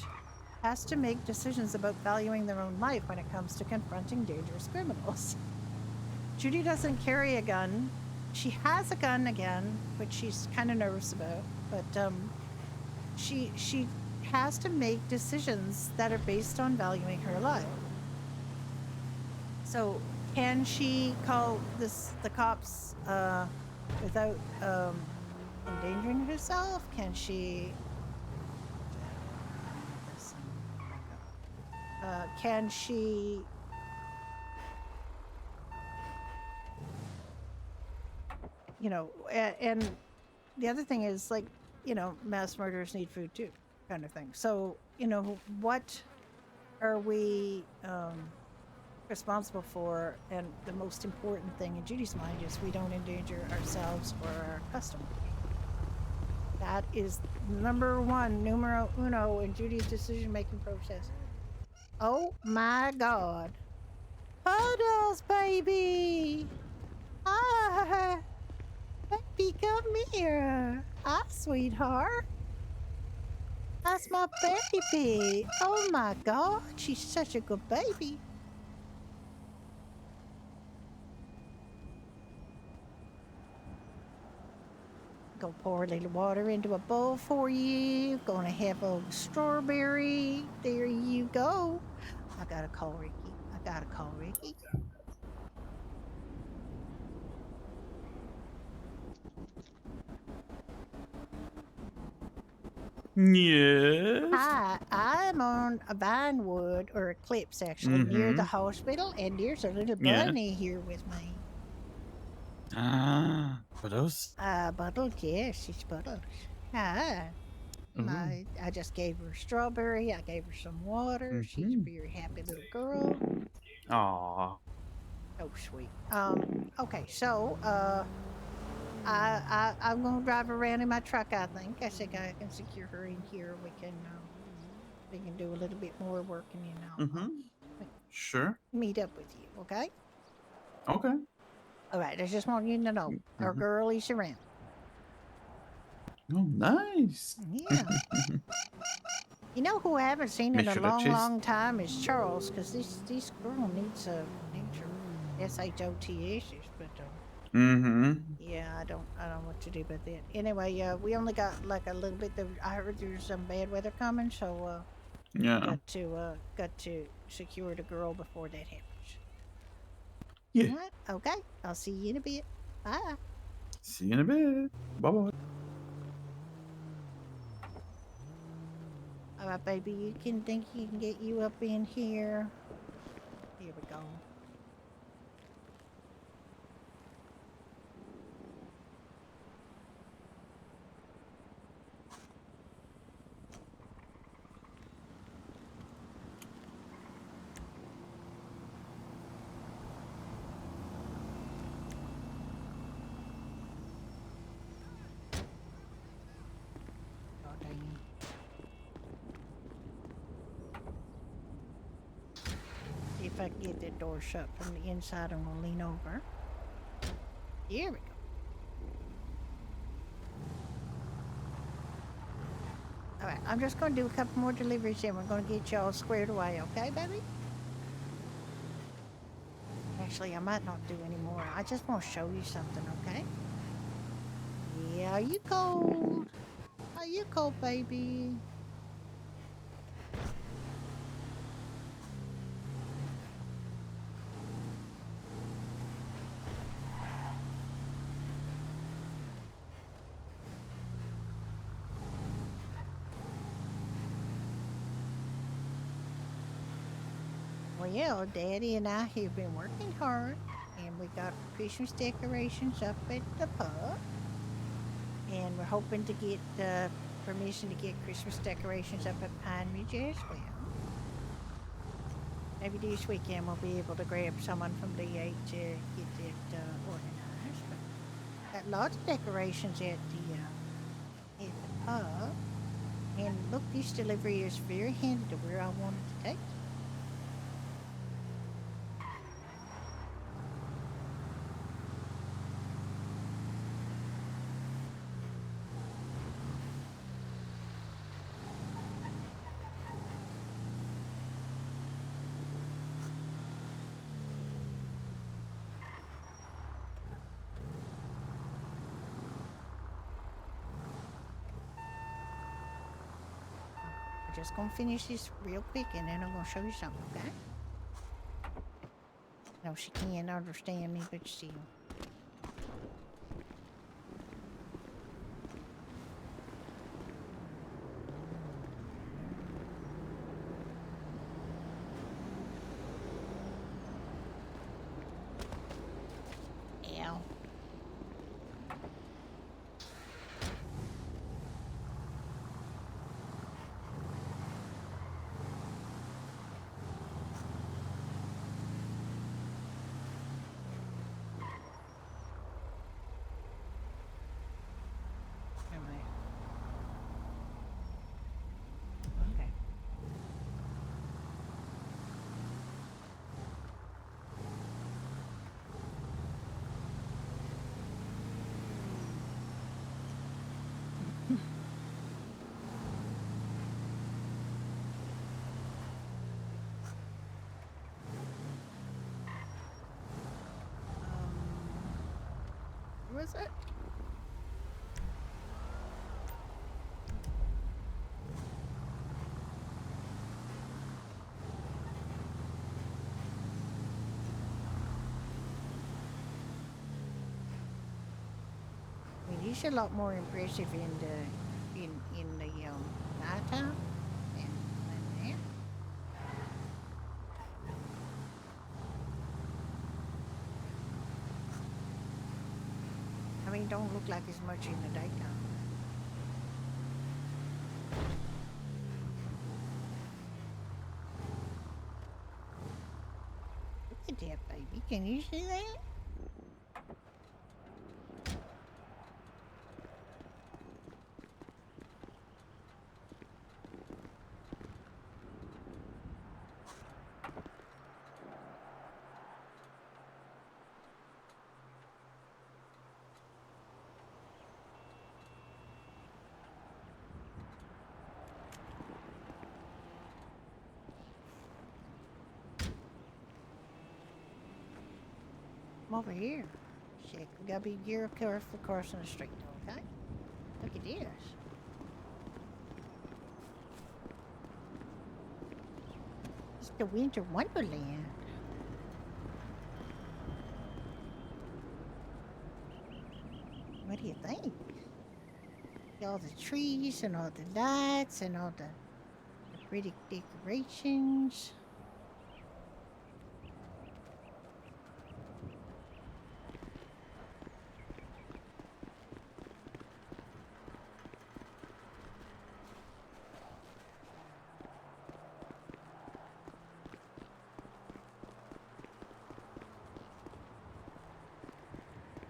has to make decisions about valuing their own life when it comes to confronting dangerous criminals. Judy doesn't carry a gun. She has a gun again, which she's kind of nervous about, but she has to make decisions that are based on valuing her life. So can she call the cops without endangering herself? Can she? Can she? You know, and the other thing is, like, you know, mass murderers need food too, kind of thing. So, you know, what are we responsible for? And the most important thing in Judy's mind is we don't endanger ourselves or our customers. That is numero uno in Judy's decision-making process. Oh my God. Puddles, baby! Hi! Baby, come here. Hi, sweetheart. That's my baby. Oh my God, she's such a good baby. Go pour a little water into a bowl for you. Gonna have a strawberry. There you go. I gotta call Ricky.
Yes.
Hi, I'm on a Vinewood, or Eclipse actually, near the hospital, and there's a little
Yeah.
bunny here with me.
Ah, Buttles.
Buttles, yes, she's Buttles. Hi. I just gave her a strawberry. I gave her some water. She's a very happy little girl.
Aw.
Oh, sweet. Okay, so, I'm gonna drive her around in my truck, I think. I think I can secure her in here. We can do a little bit more work and, you know,
Sure.
meet up with you, okay?
Okay.
All right, I just want you to know, our girl is around.
Oh, nice.
Yeah. You know who I haven't seen
Make
in a
sure that
long,
she's-
long time is Charles, because this girl needs her SHOTS, but yeah, I don't know what to do about that. Anyway, we only got like a little bit. I heard there's some bad weather coming, so
Yeah.
got to secure the girl before that happens.
Yeah.
All right, okay. I'll see you in a bit. Bye.
See you in a bit. Bye bye.
All right, baby. You can think you can get you up in here. Here we go. Oh, dang. See if I can get that door shut from the inside. I'm gonna lean over. Here we go. All right, I'm just gonna do a couple more deliveries and we're gonna get y'all squared away, okay, baby? Actually, I might not do any more. I just want to show you something, okay? Yeah, are you cold? Are you cold, baby? Well, Daddy and I have been working hard, and we got Christmas decorations up at the pub. And we're hoping to get permission to get Christmas decorations up at Pine Ridge as well. Maybe this weekend we'll be able to grab someone from D8 to get it organized. But got lots of decorations at the pub. And look, this delivery is very handy to where I wanted to take it. I'm just gonna finish this real quick and then I'm gonna show you something, okay? No, she can't understand me, but still. Ow. Okay. Where was it? I mean, these are a lot more impressive in the nighttime than there. I mean, don't look like as much in the daytime. Look at that, baby. Can you see that? Come over here. Shit, we gotta be careful crossing the street, okay? Look at this. It's the winter wonderland. What do you think? All the trees and all the lights and all the pretty decorations.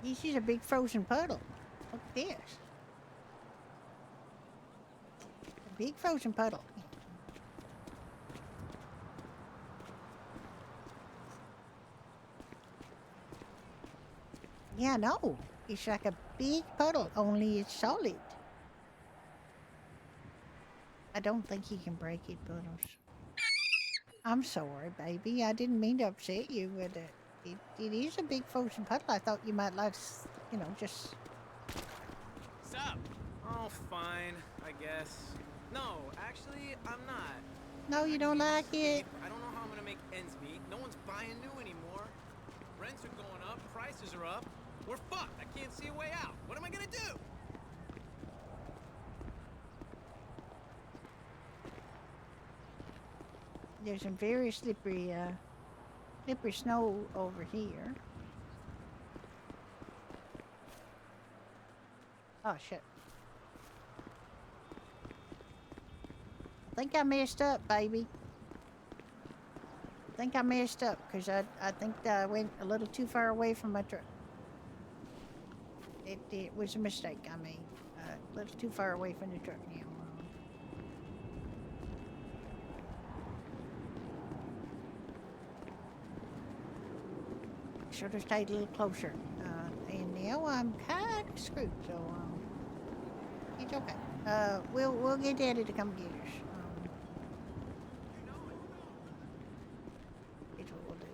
This is a big frozen puddle. Look at this. A big frozen puddle. Yeah, no. It's like a big puddle, only it's solid. I don't think you can break it, Puddles. I'm sorry, baby. I didn't mean to upset you, but it is a big frozen puddle. I thought you might like, just...
Sup? Oh, fine, I guess. No, actually, I'm not.
No, you don't like it?
I don't know how I'm gonna make ends meet. No one's buying new anymore. Rents are going up, prices are up. We're fucked. I can't see a way out. What am I gonna do?
There's some very slippery slippery snow over here. Oh, shit. I think I messed up, baby. I think I messed up because I think that I went a little too far away from my truck. It was a mistake I made. A little too far away from the truck now. Should have stayed a little closer. And now I'm kind of screwed, so it's okay. We'll get Daddy to come get us. It's what we'll do.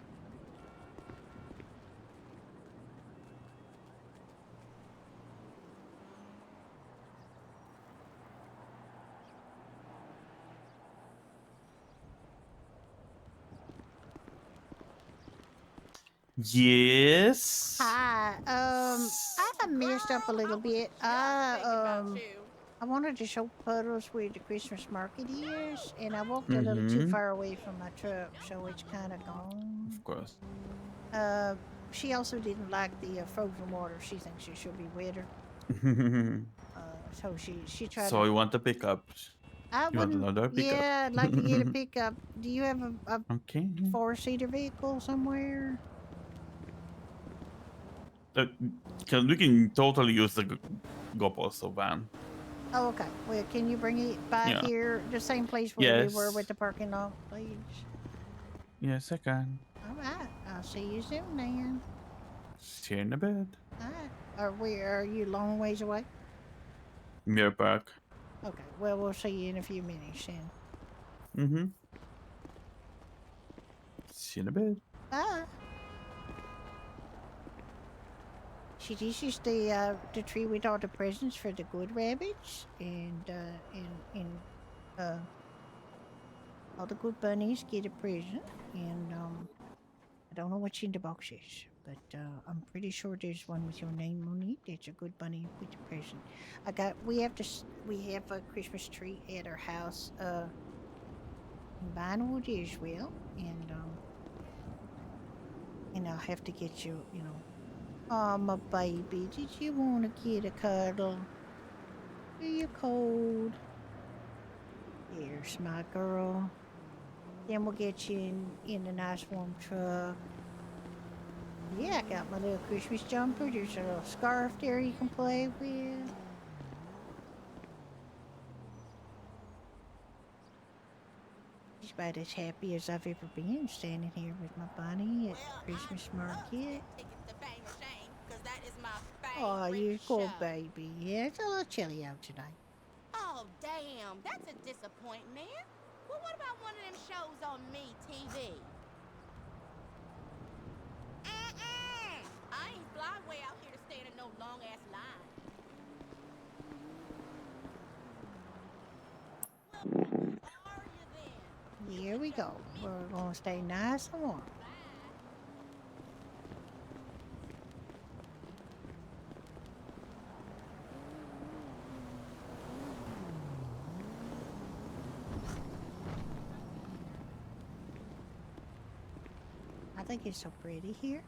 Yes.
Hi. I messed up a little bit. I wanted to show Puddles where the Christmas market is, and I walked a little too far away from my truck, so it's kind of gone.
Of course.
She also didn't like the frozen water. She thinks it should be wetter. So she tried.
So you want a pickup?
I
You want
wouldn't.
another pickup?
Yeah, I'd like to get a pickup. Do you have a
Okay.
four-seater vehicle somewhere?
We can totally use the GoPosto van.
Oh, okay. Well, can you bring it by
Yeah.
here, the same place where we were
Yes.
with the parking lot, please?
Yes, I can.
All right. I'll see you soon, then.
See you in a bit.
All right. Are you a long ways away?
Mirror Park.
Okay. Well, we'll see you in a few minutes, then.
Mm-hmm. See you in a bit.
Bye. See, this is the tree with all the presents for the good rabbits, and all the good bunnies get a present, and I don't know what's in the boxes, but I'm pretty sure there's one with your name on it. That's a good bunny with a present. We have a Christmas tree at our house in Vinewood as well, and I'll have to get you, Oh, my baby, did you want to get a cuddle? Are you cold? Here's my girl. Then we'll get you in a nice warm truck. Yeah, I got my little Christmas jumper. There's a little scarf there you can play with. She's about as happy as I've ever been standing here with my bunny at the Christmas market. Oh, you cool baby. Yeah, it's a little chilly out tonight.
Oh, damn. That's a disappointment. Well, what about one of them shows on Me TV? I ain't fly way out here to stand in no long-ass line.
Here we go. We're going to stay nice and warm. I think it's so pretty here.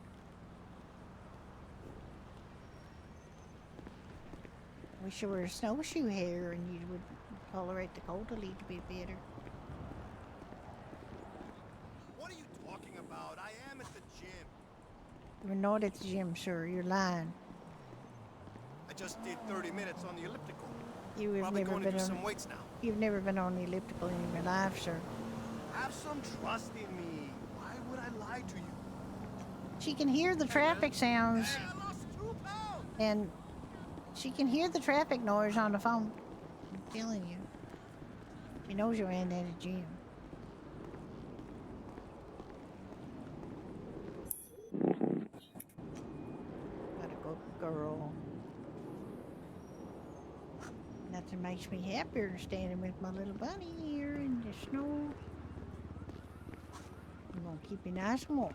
Wish you were a snowshoe hair and you would tolerate the cold a little bit better.
What are you talking about? I am at the gym.
You're not at the gym, sir. You're lying.
I just did 30 minutes on the elliptical.
You have
Probably
never
going to
been
do
on.
some weights now.
You've never been on the elliptical in your life, sir.
Have some trust in me. Why would I lie to you?
She can hear the traffic sounds, and she can hear the traffic noise on the phone. I'm telling you. She knows you're in at a gym. What a good girl. Nothing makes me happier than standing with my little bunny here in the snow. I'm gonna keep you nice and warm.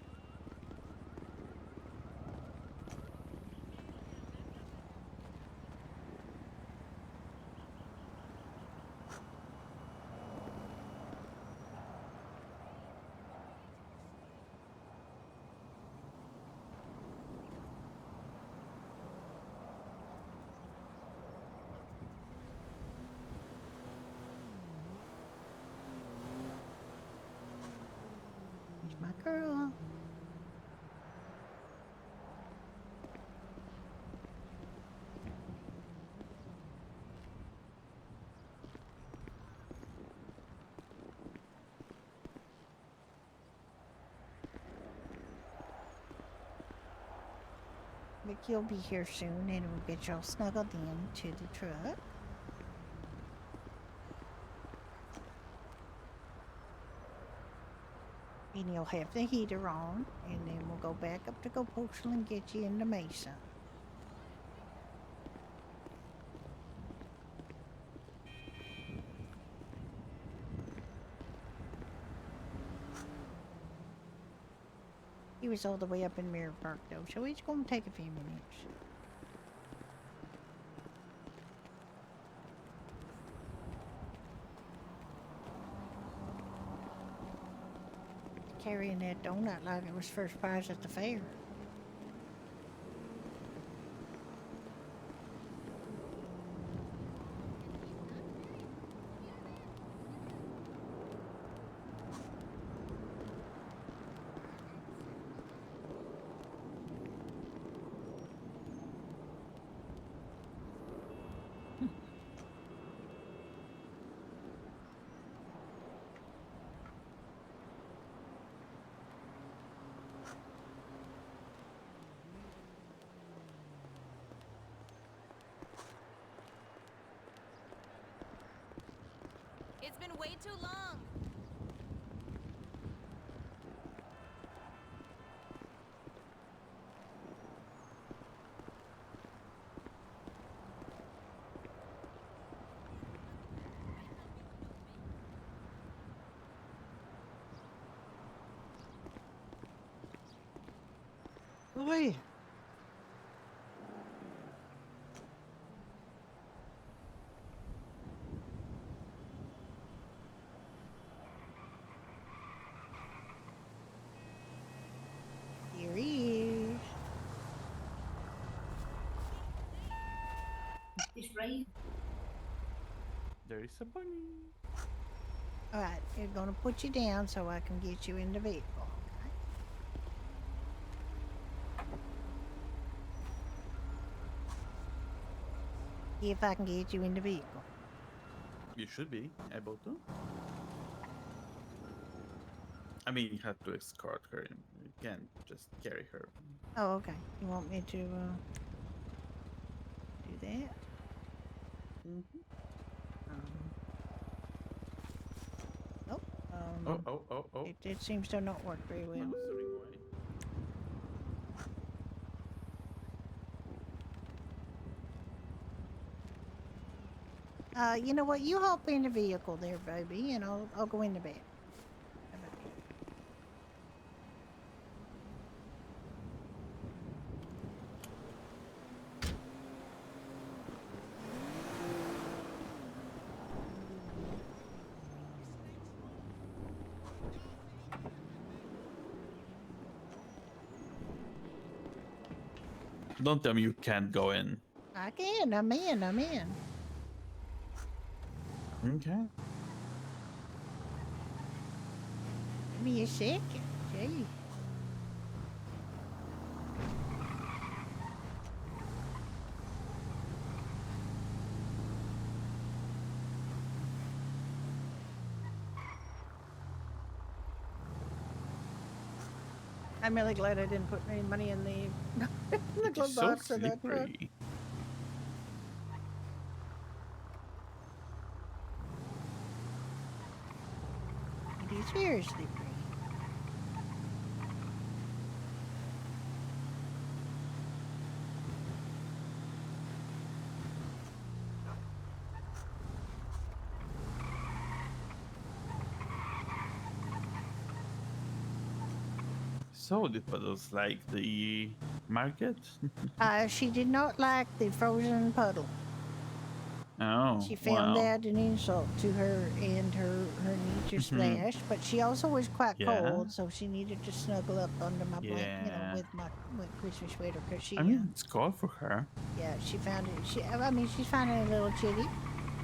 like you'll be here soon, and we'll get you all snuggled in to the truck. And you'll have the heater on, and then we'll go back up to Go Postal and get you into Mesa. He was all the way up in Mirror Park, though, so it's going to take a few minutes. Carrying that donut like it was first prize at the fair.
It's been way too long.
Boy. Here he is.
It's right.
There is a bunny.
Alright, they're gonna put you down so I can get you in the vehicle. See if I can get you in the vehicle.
You should be able to. I mean, you have to escort her. You can't just carry her.
Oh, okay. You want me to do that?
Oh.
It seems to not work very well. You know what? You hop in the vehicle there, baby, and I'll go in the back. How about that?
Don't tell me you can't go in.
I can. I'm in. I'm in.
Okay.
Give me a second. Gee. I'm really glad I didn't put any money in the, in the glove
so
box of that truck.
slippery.
It is very slippery.
So the puddles like the market?
She did not like the frozen puddle.
Oh,
She found
wow.
that an insult to her and her nature splash, but she also was quite
Yeah.
cold, so she needed to snuggle up under my blanket, you know,
Yeah.
with my Christmas sweater, because she,
I mean, it's cold for her.
yeah, she found it. I mean, she's finding it a little chilly,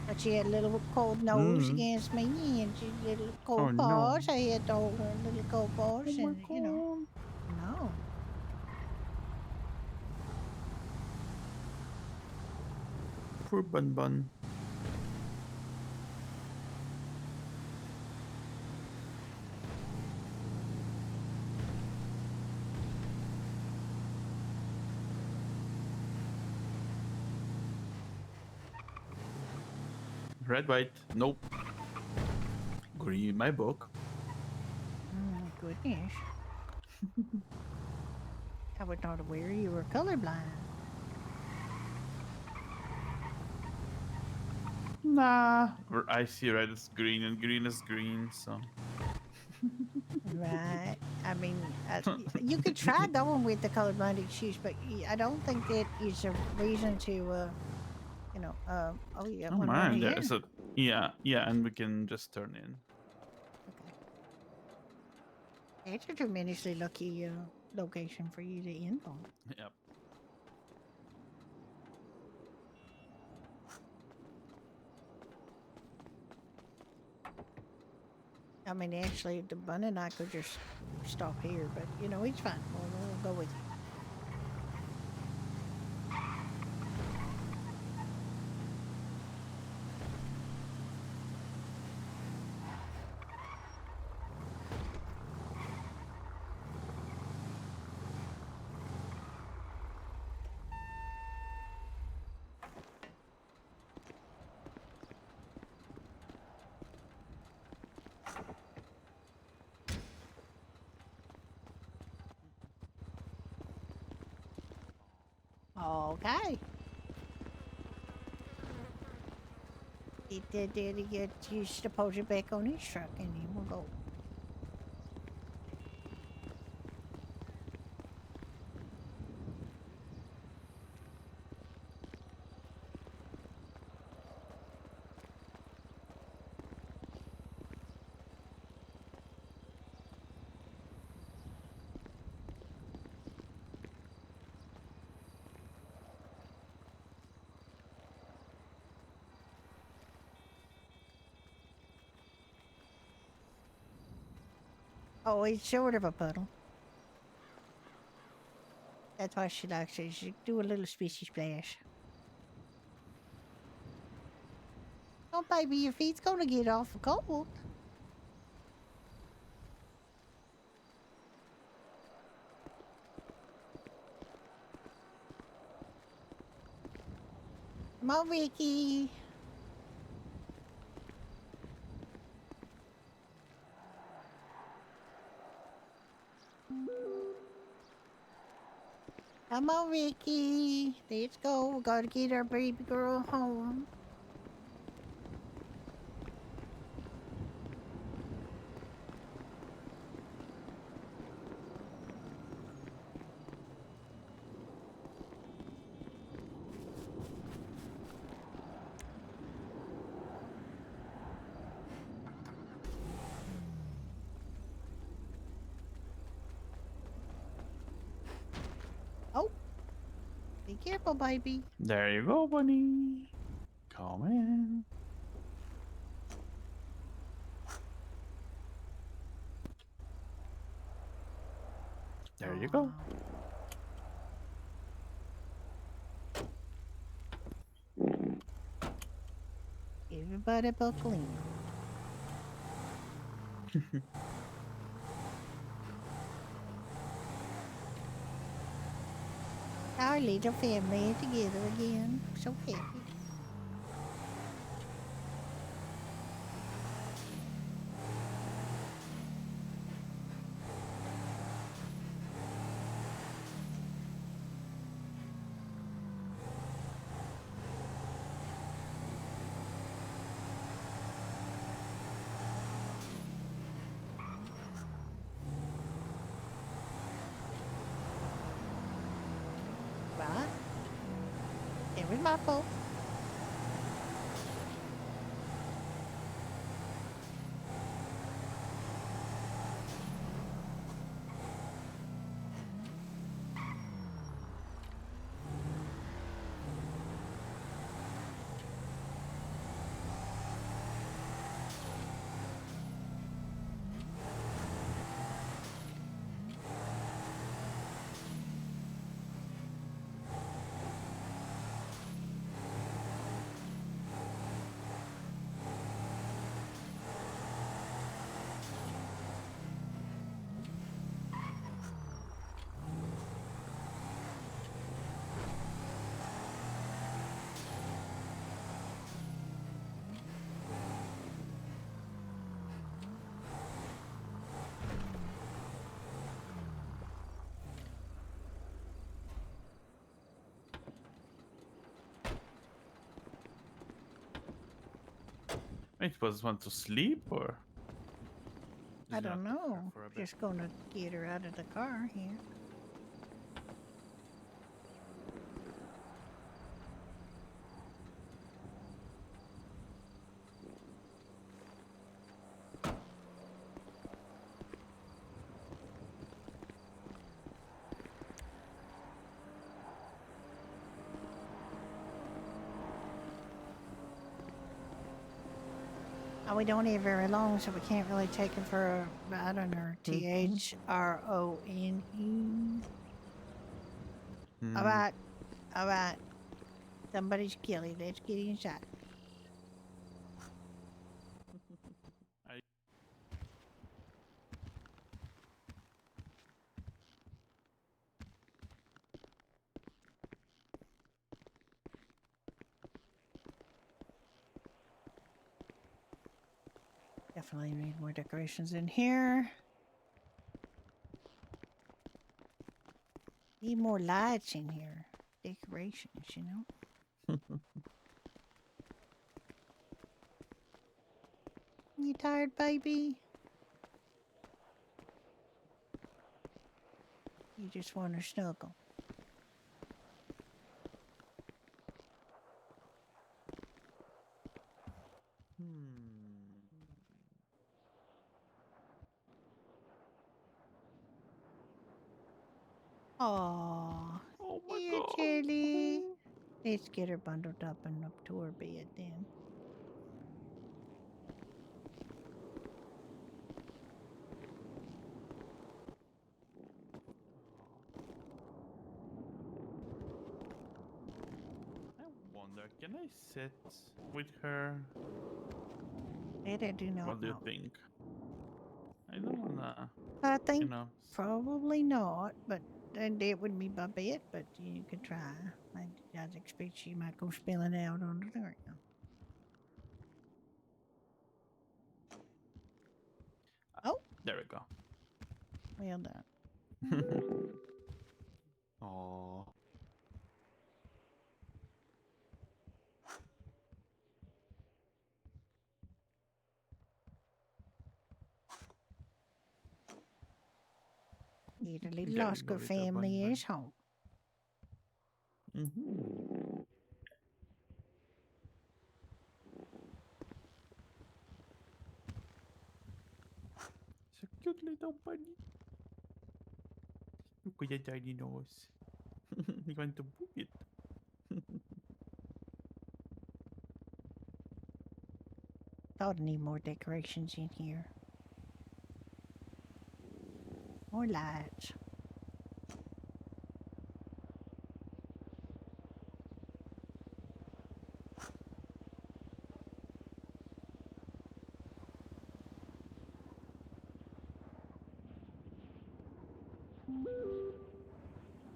but she had a little cold nose against me, and she had a little cold paws.
no.
I had to hold her little cold paws, and you know, no.
Poor Bun Bun. Red, white. Nope. Green, my book.
Oh my goodness. I was not aware you were colorblind.
Nah. I see red is green and green is green, so.
Right. I mean, you could try going with the colorblind excuse, but I don't think that is a reason to, you know, oh, you got
Oh
one right
man,
here.
there's a yeah, and we can just turn in.
That's a tremendously lucky location for you to end on.
Yep.
I mean, actually, the bunny and I could just stop here, but you know, it's fine. We'll go with you. Okay. Daddy get used to put it back on his truck and then we'll go. Oh, it's sort of a puddle. That's why she likes it. She do a little spishy splash. Oh, baby, your feet's gonna get awful cold. Come on, Ricky. Come on, Ricky. Let's go. We gotta get our baby girl home. Oh, be careful, baby.
There you go, bunny. Come in. There you go.
Everybody buckle in. Our little family together again. So happy. Right? There was my fault.
Wait, was want to sleep or?
I don't know. Just gonna get her out of the car here. We don't eat very long, so we can't really take her for a ride on her THRONE. Alright, alright. Somebody's killing. Let's get inside. Definitely need more decorations in here. Need more lights in here. Decorations, you know? You tired, baby? You just want to snuggle. Aww.
Oh my
Here,
god.
Jelly. Let's get her bundled up and up to her bed then.
I wonder, can I sit with her?
That I do not
What do you
know.
think? I don't wanna.
I think
You know.
probably not, but then it wouldn't be my bet, but you could try. I'd expect she might go spilling out on the ground. Oh,
There we go.
well done.
Oh.
The little
There we
Oscar
go, little
family
bun
is home.
So cute little bunny. Look at your tiny nose. You want to boop it?
Thought I need more decorations in here. More lights.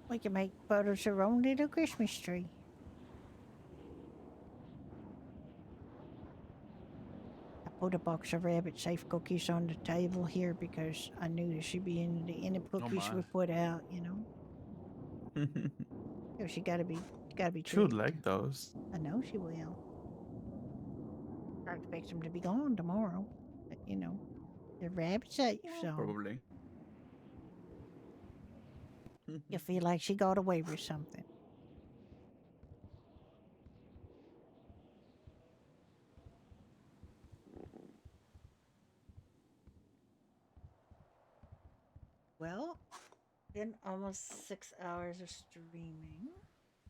We can make photos of our own little Christmas tree. I put a box of rabbit safe cookies on the table here because I knew that she'd be into the any cookies
my.
we put out, you know. So she gotta be
She would
treated.
like those.
I know she will. I expect them to be gone tomorrow. But, you know, they're rabbit safe, so
Probably.
you feel like she got away with something. Well, been almost 6 hours of streaming.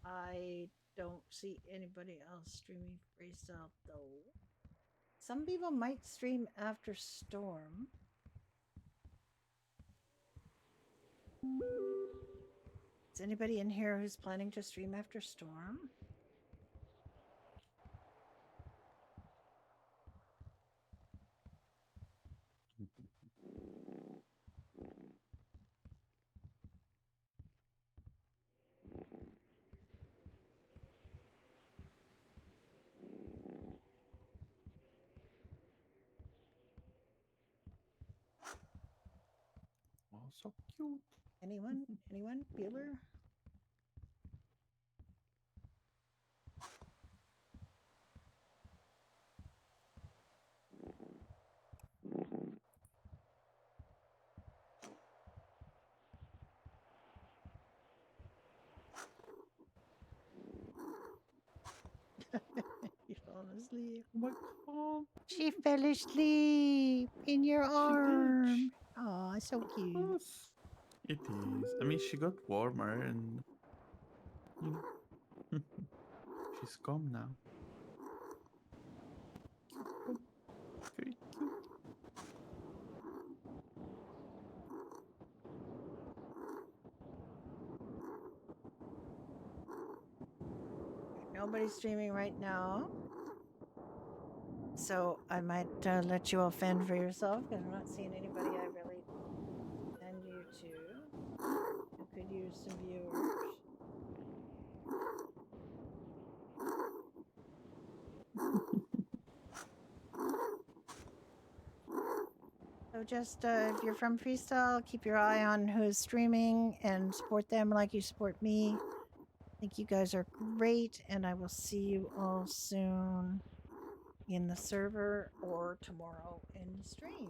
I don't see anybody else streaming Freestyle though. Some people might stream after Storm. Is anybody in here who's planning to stream after Storm?
Oh, so cute.
Anyone? Anyone? Bueller?
asleep. Oh my god.
She fell asleep in your arm. Oh, so cute.
Yes, it is. I mean, she got warmer and you know, she's calm now. Very cute.
Nobody's streaming right now. So I might let you all fend for yourself because I'm not seeing anybody I really send you to who could use some viewers. So just if you're from Freestyle, keep your eye on who's streaming and support them like you support me. I think you guys are great, and I will see you all soon in the server or tomorrow in the stream.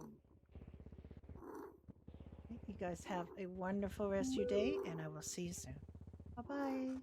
You guys have a wonderful rest of your day, and I will see you soon. Bye-bye.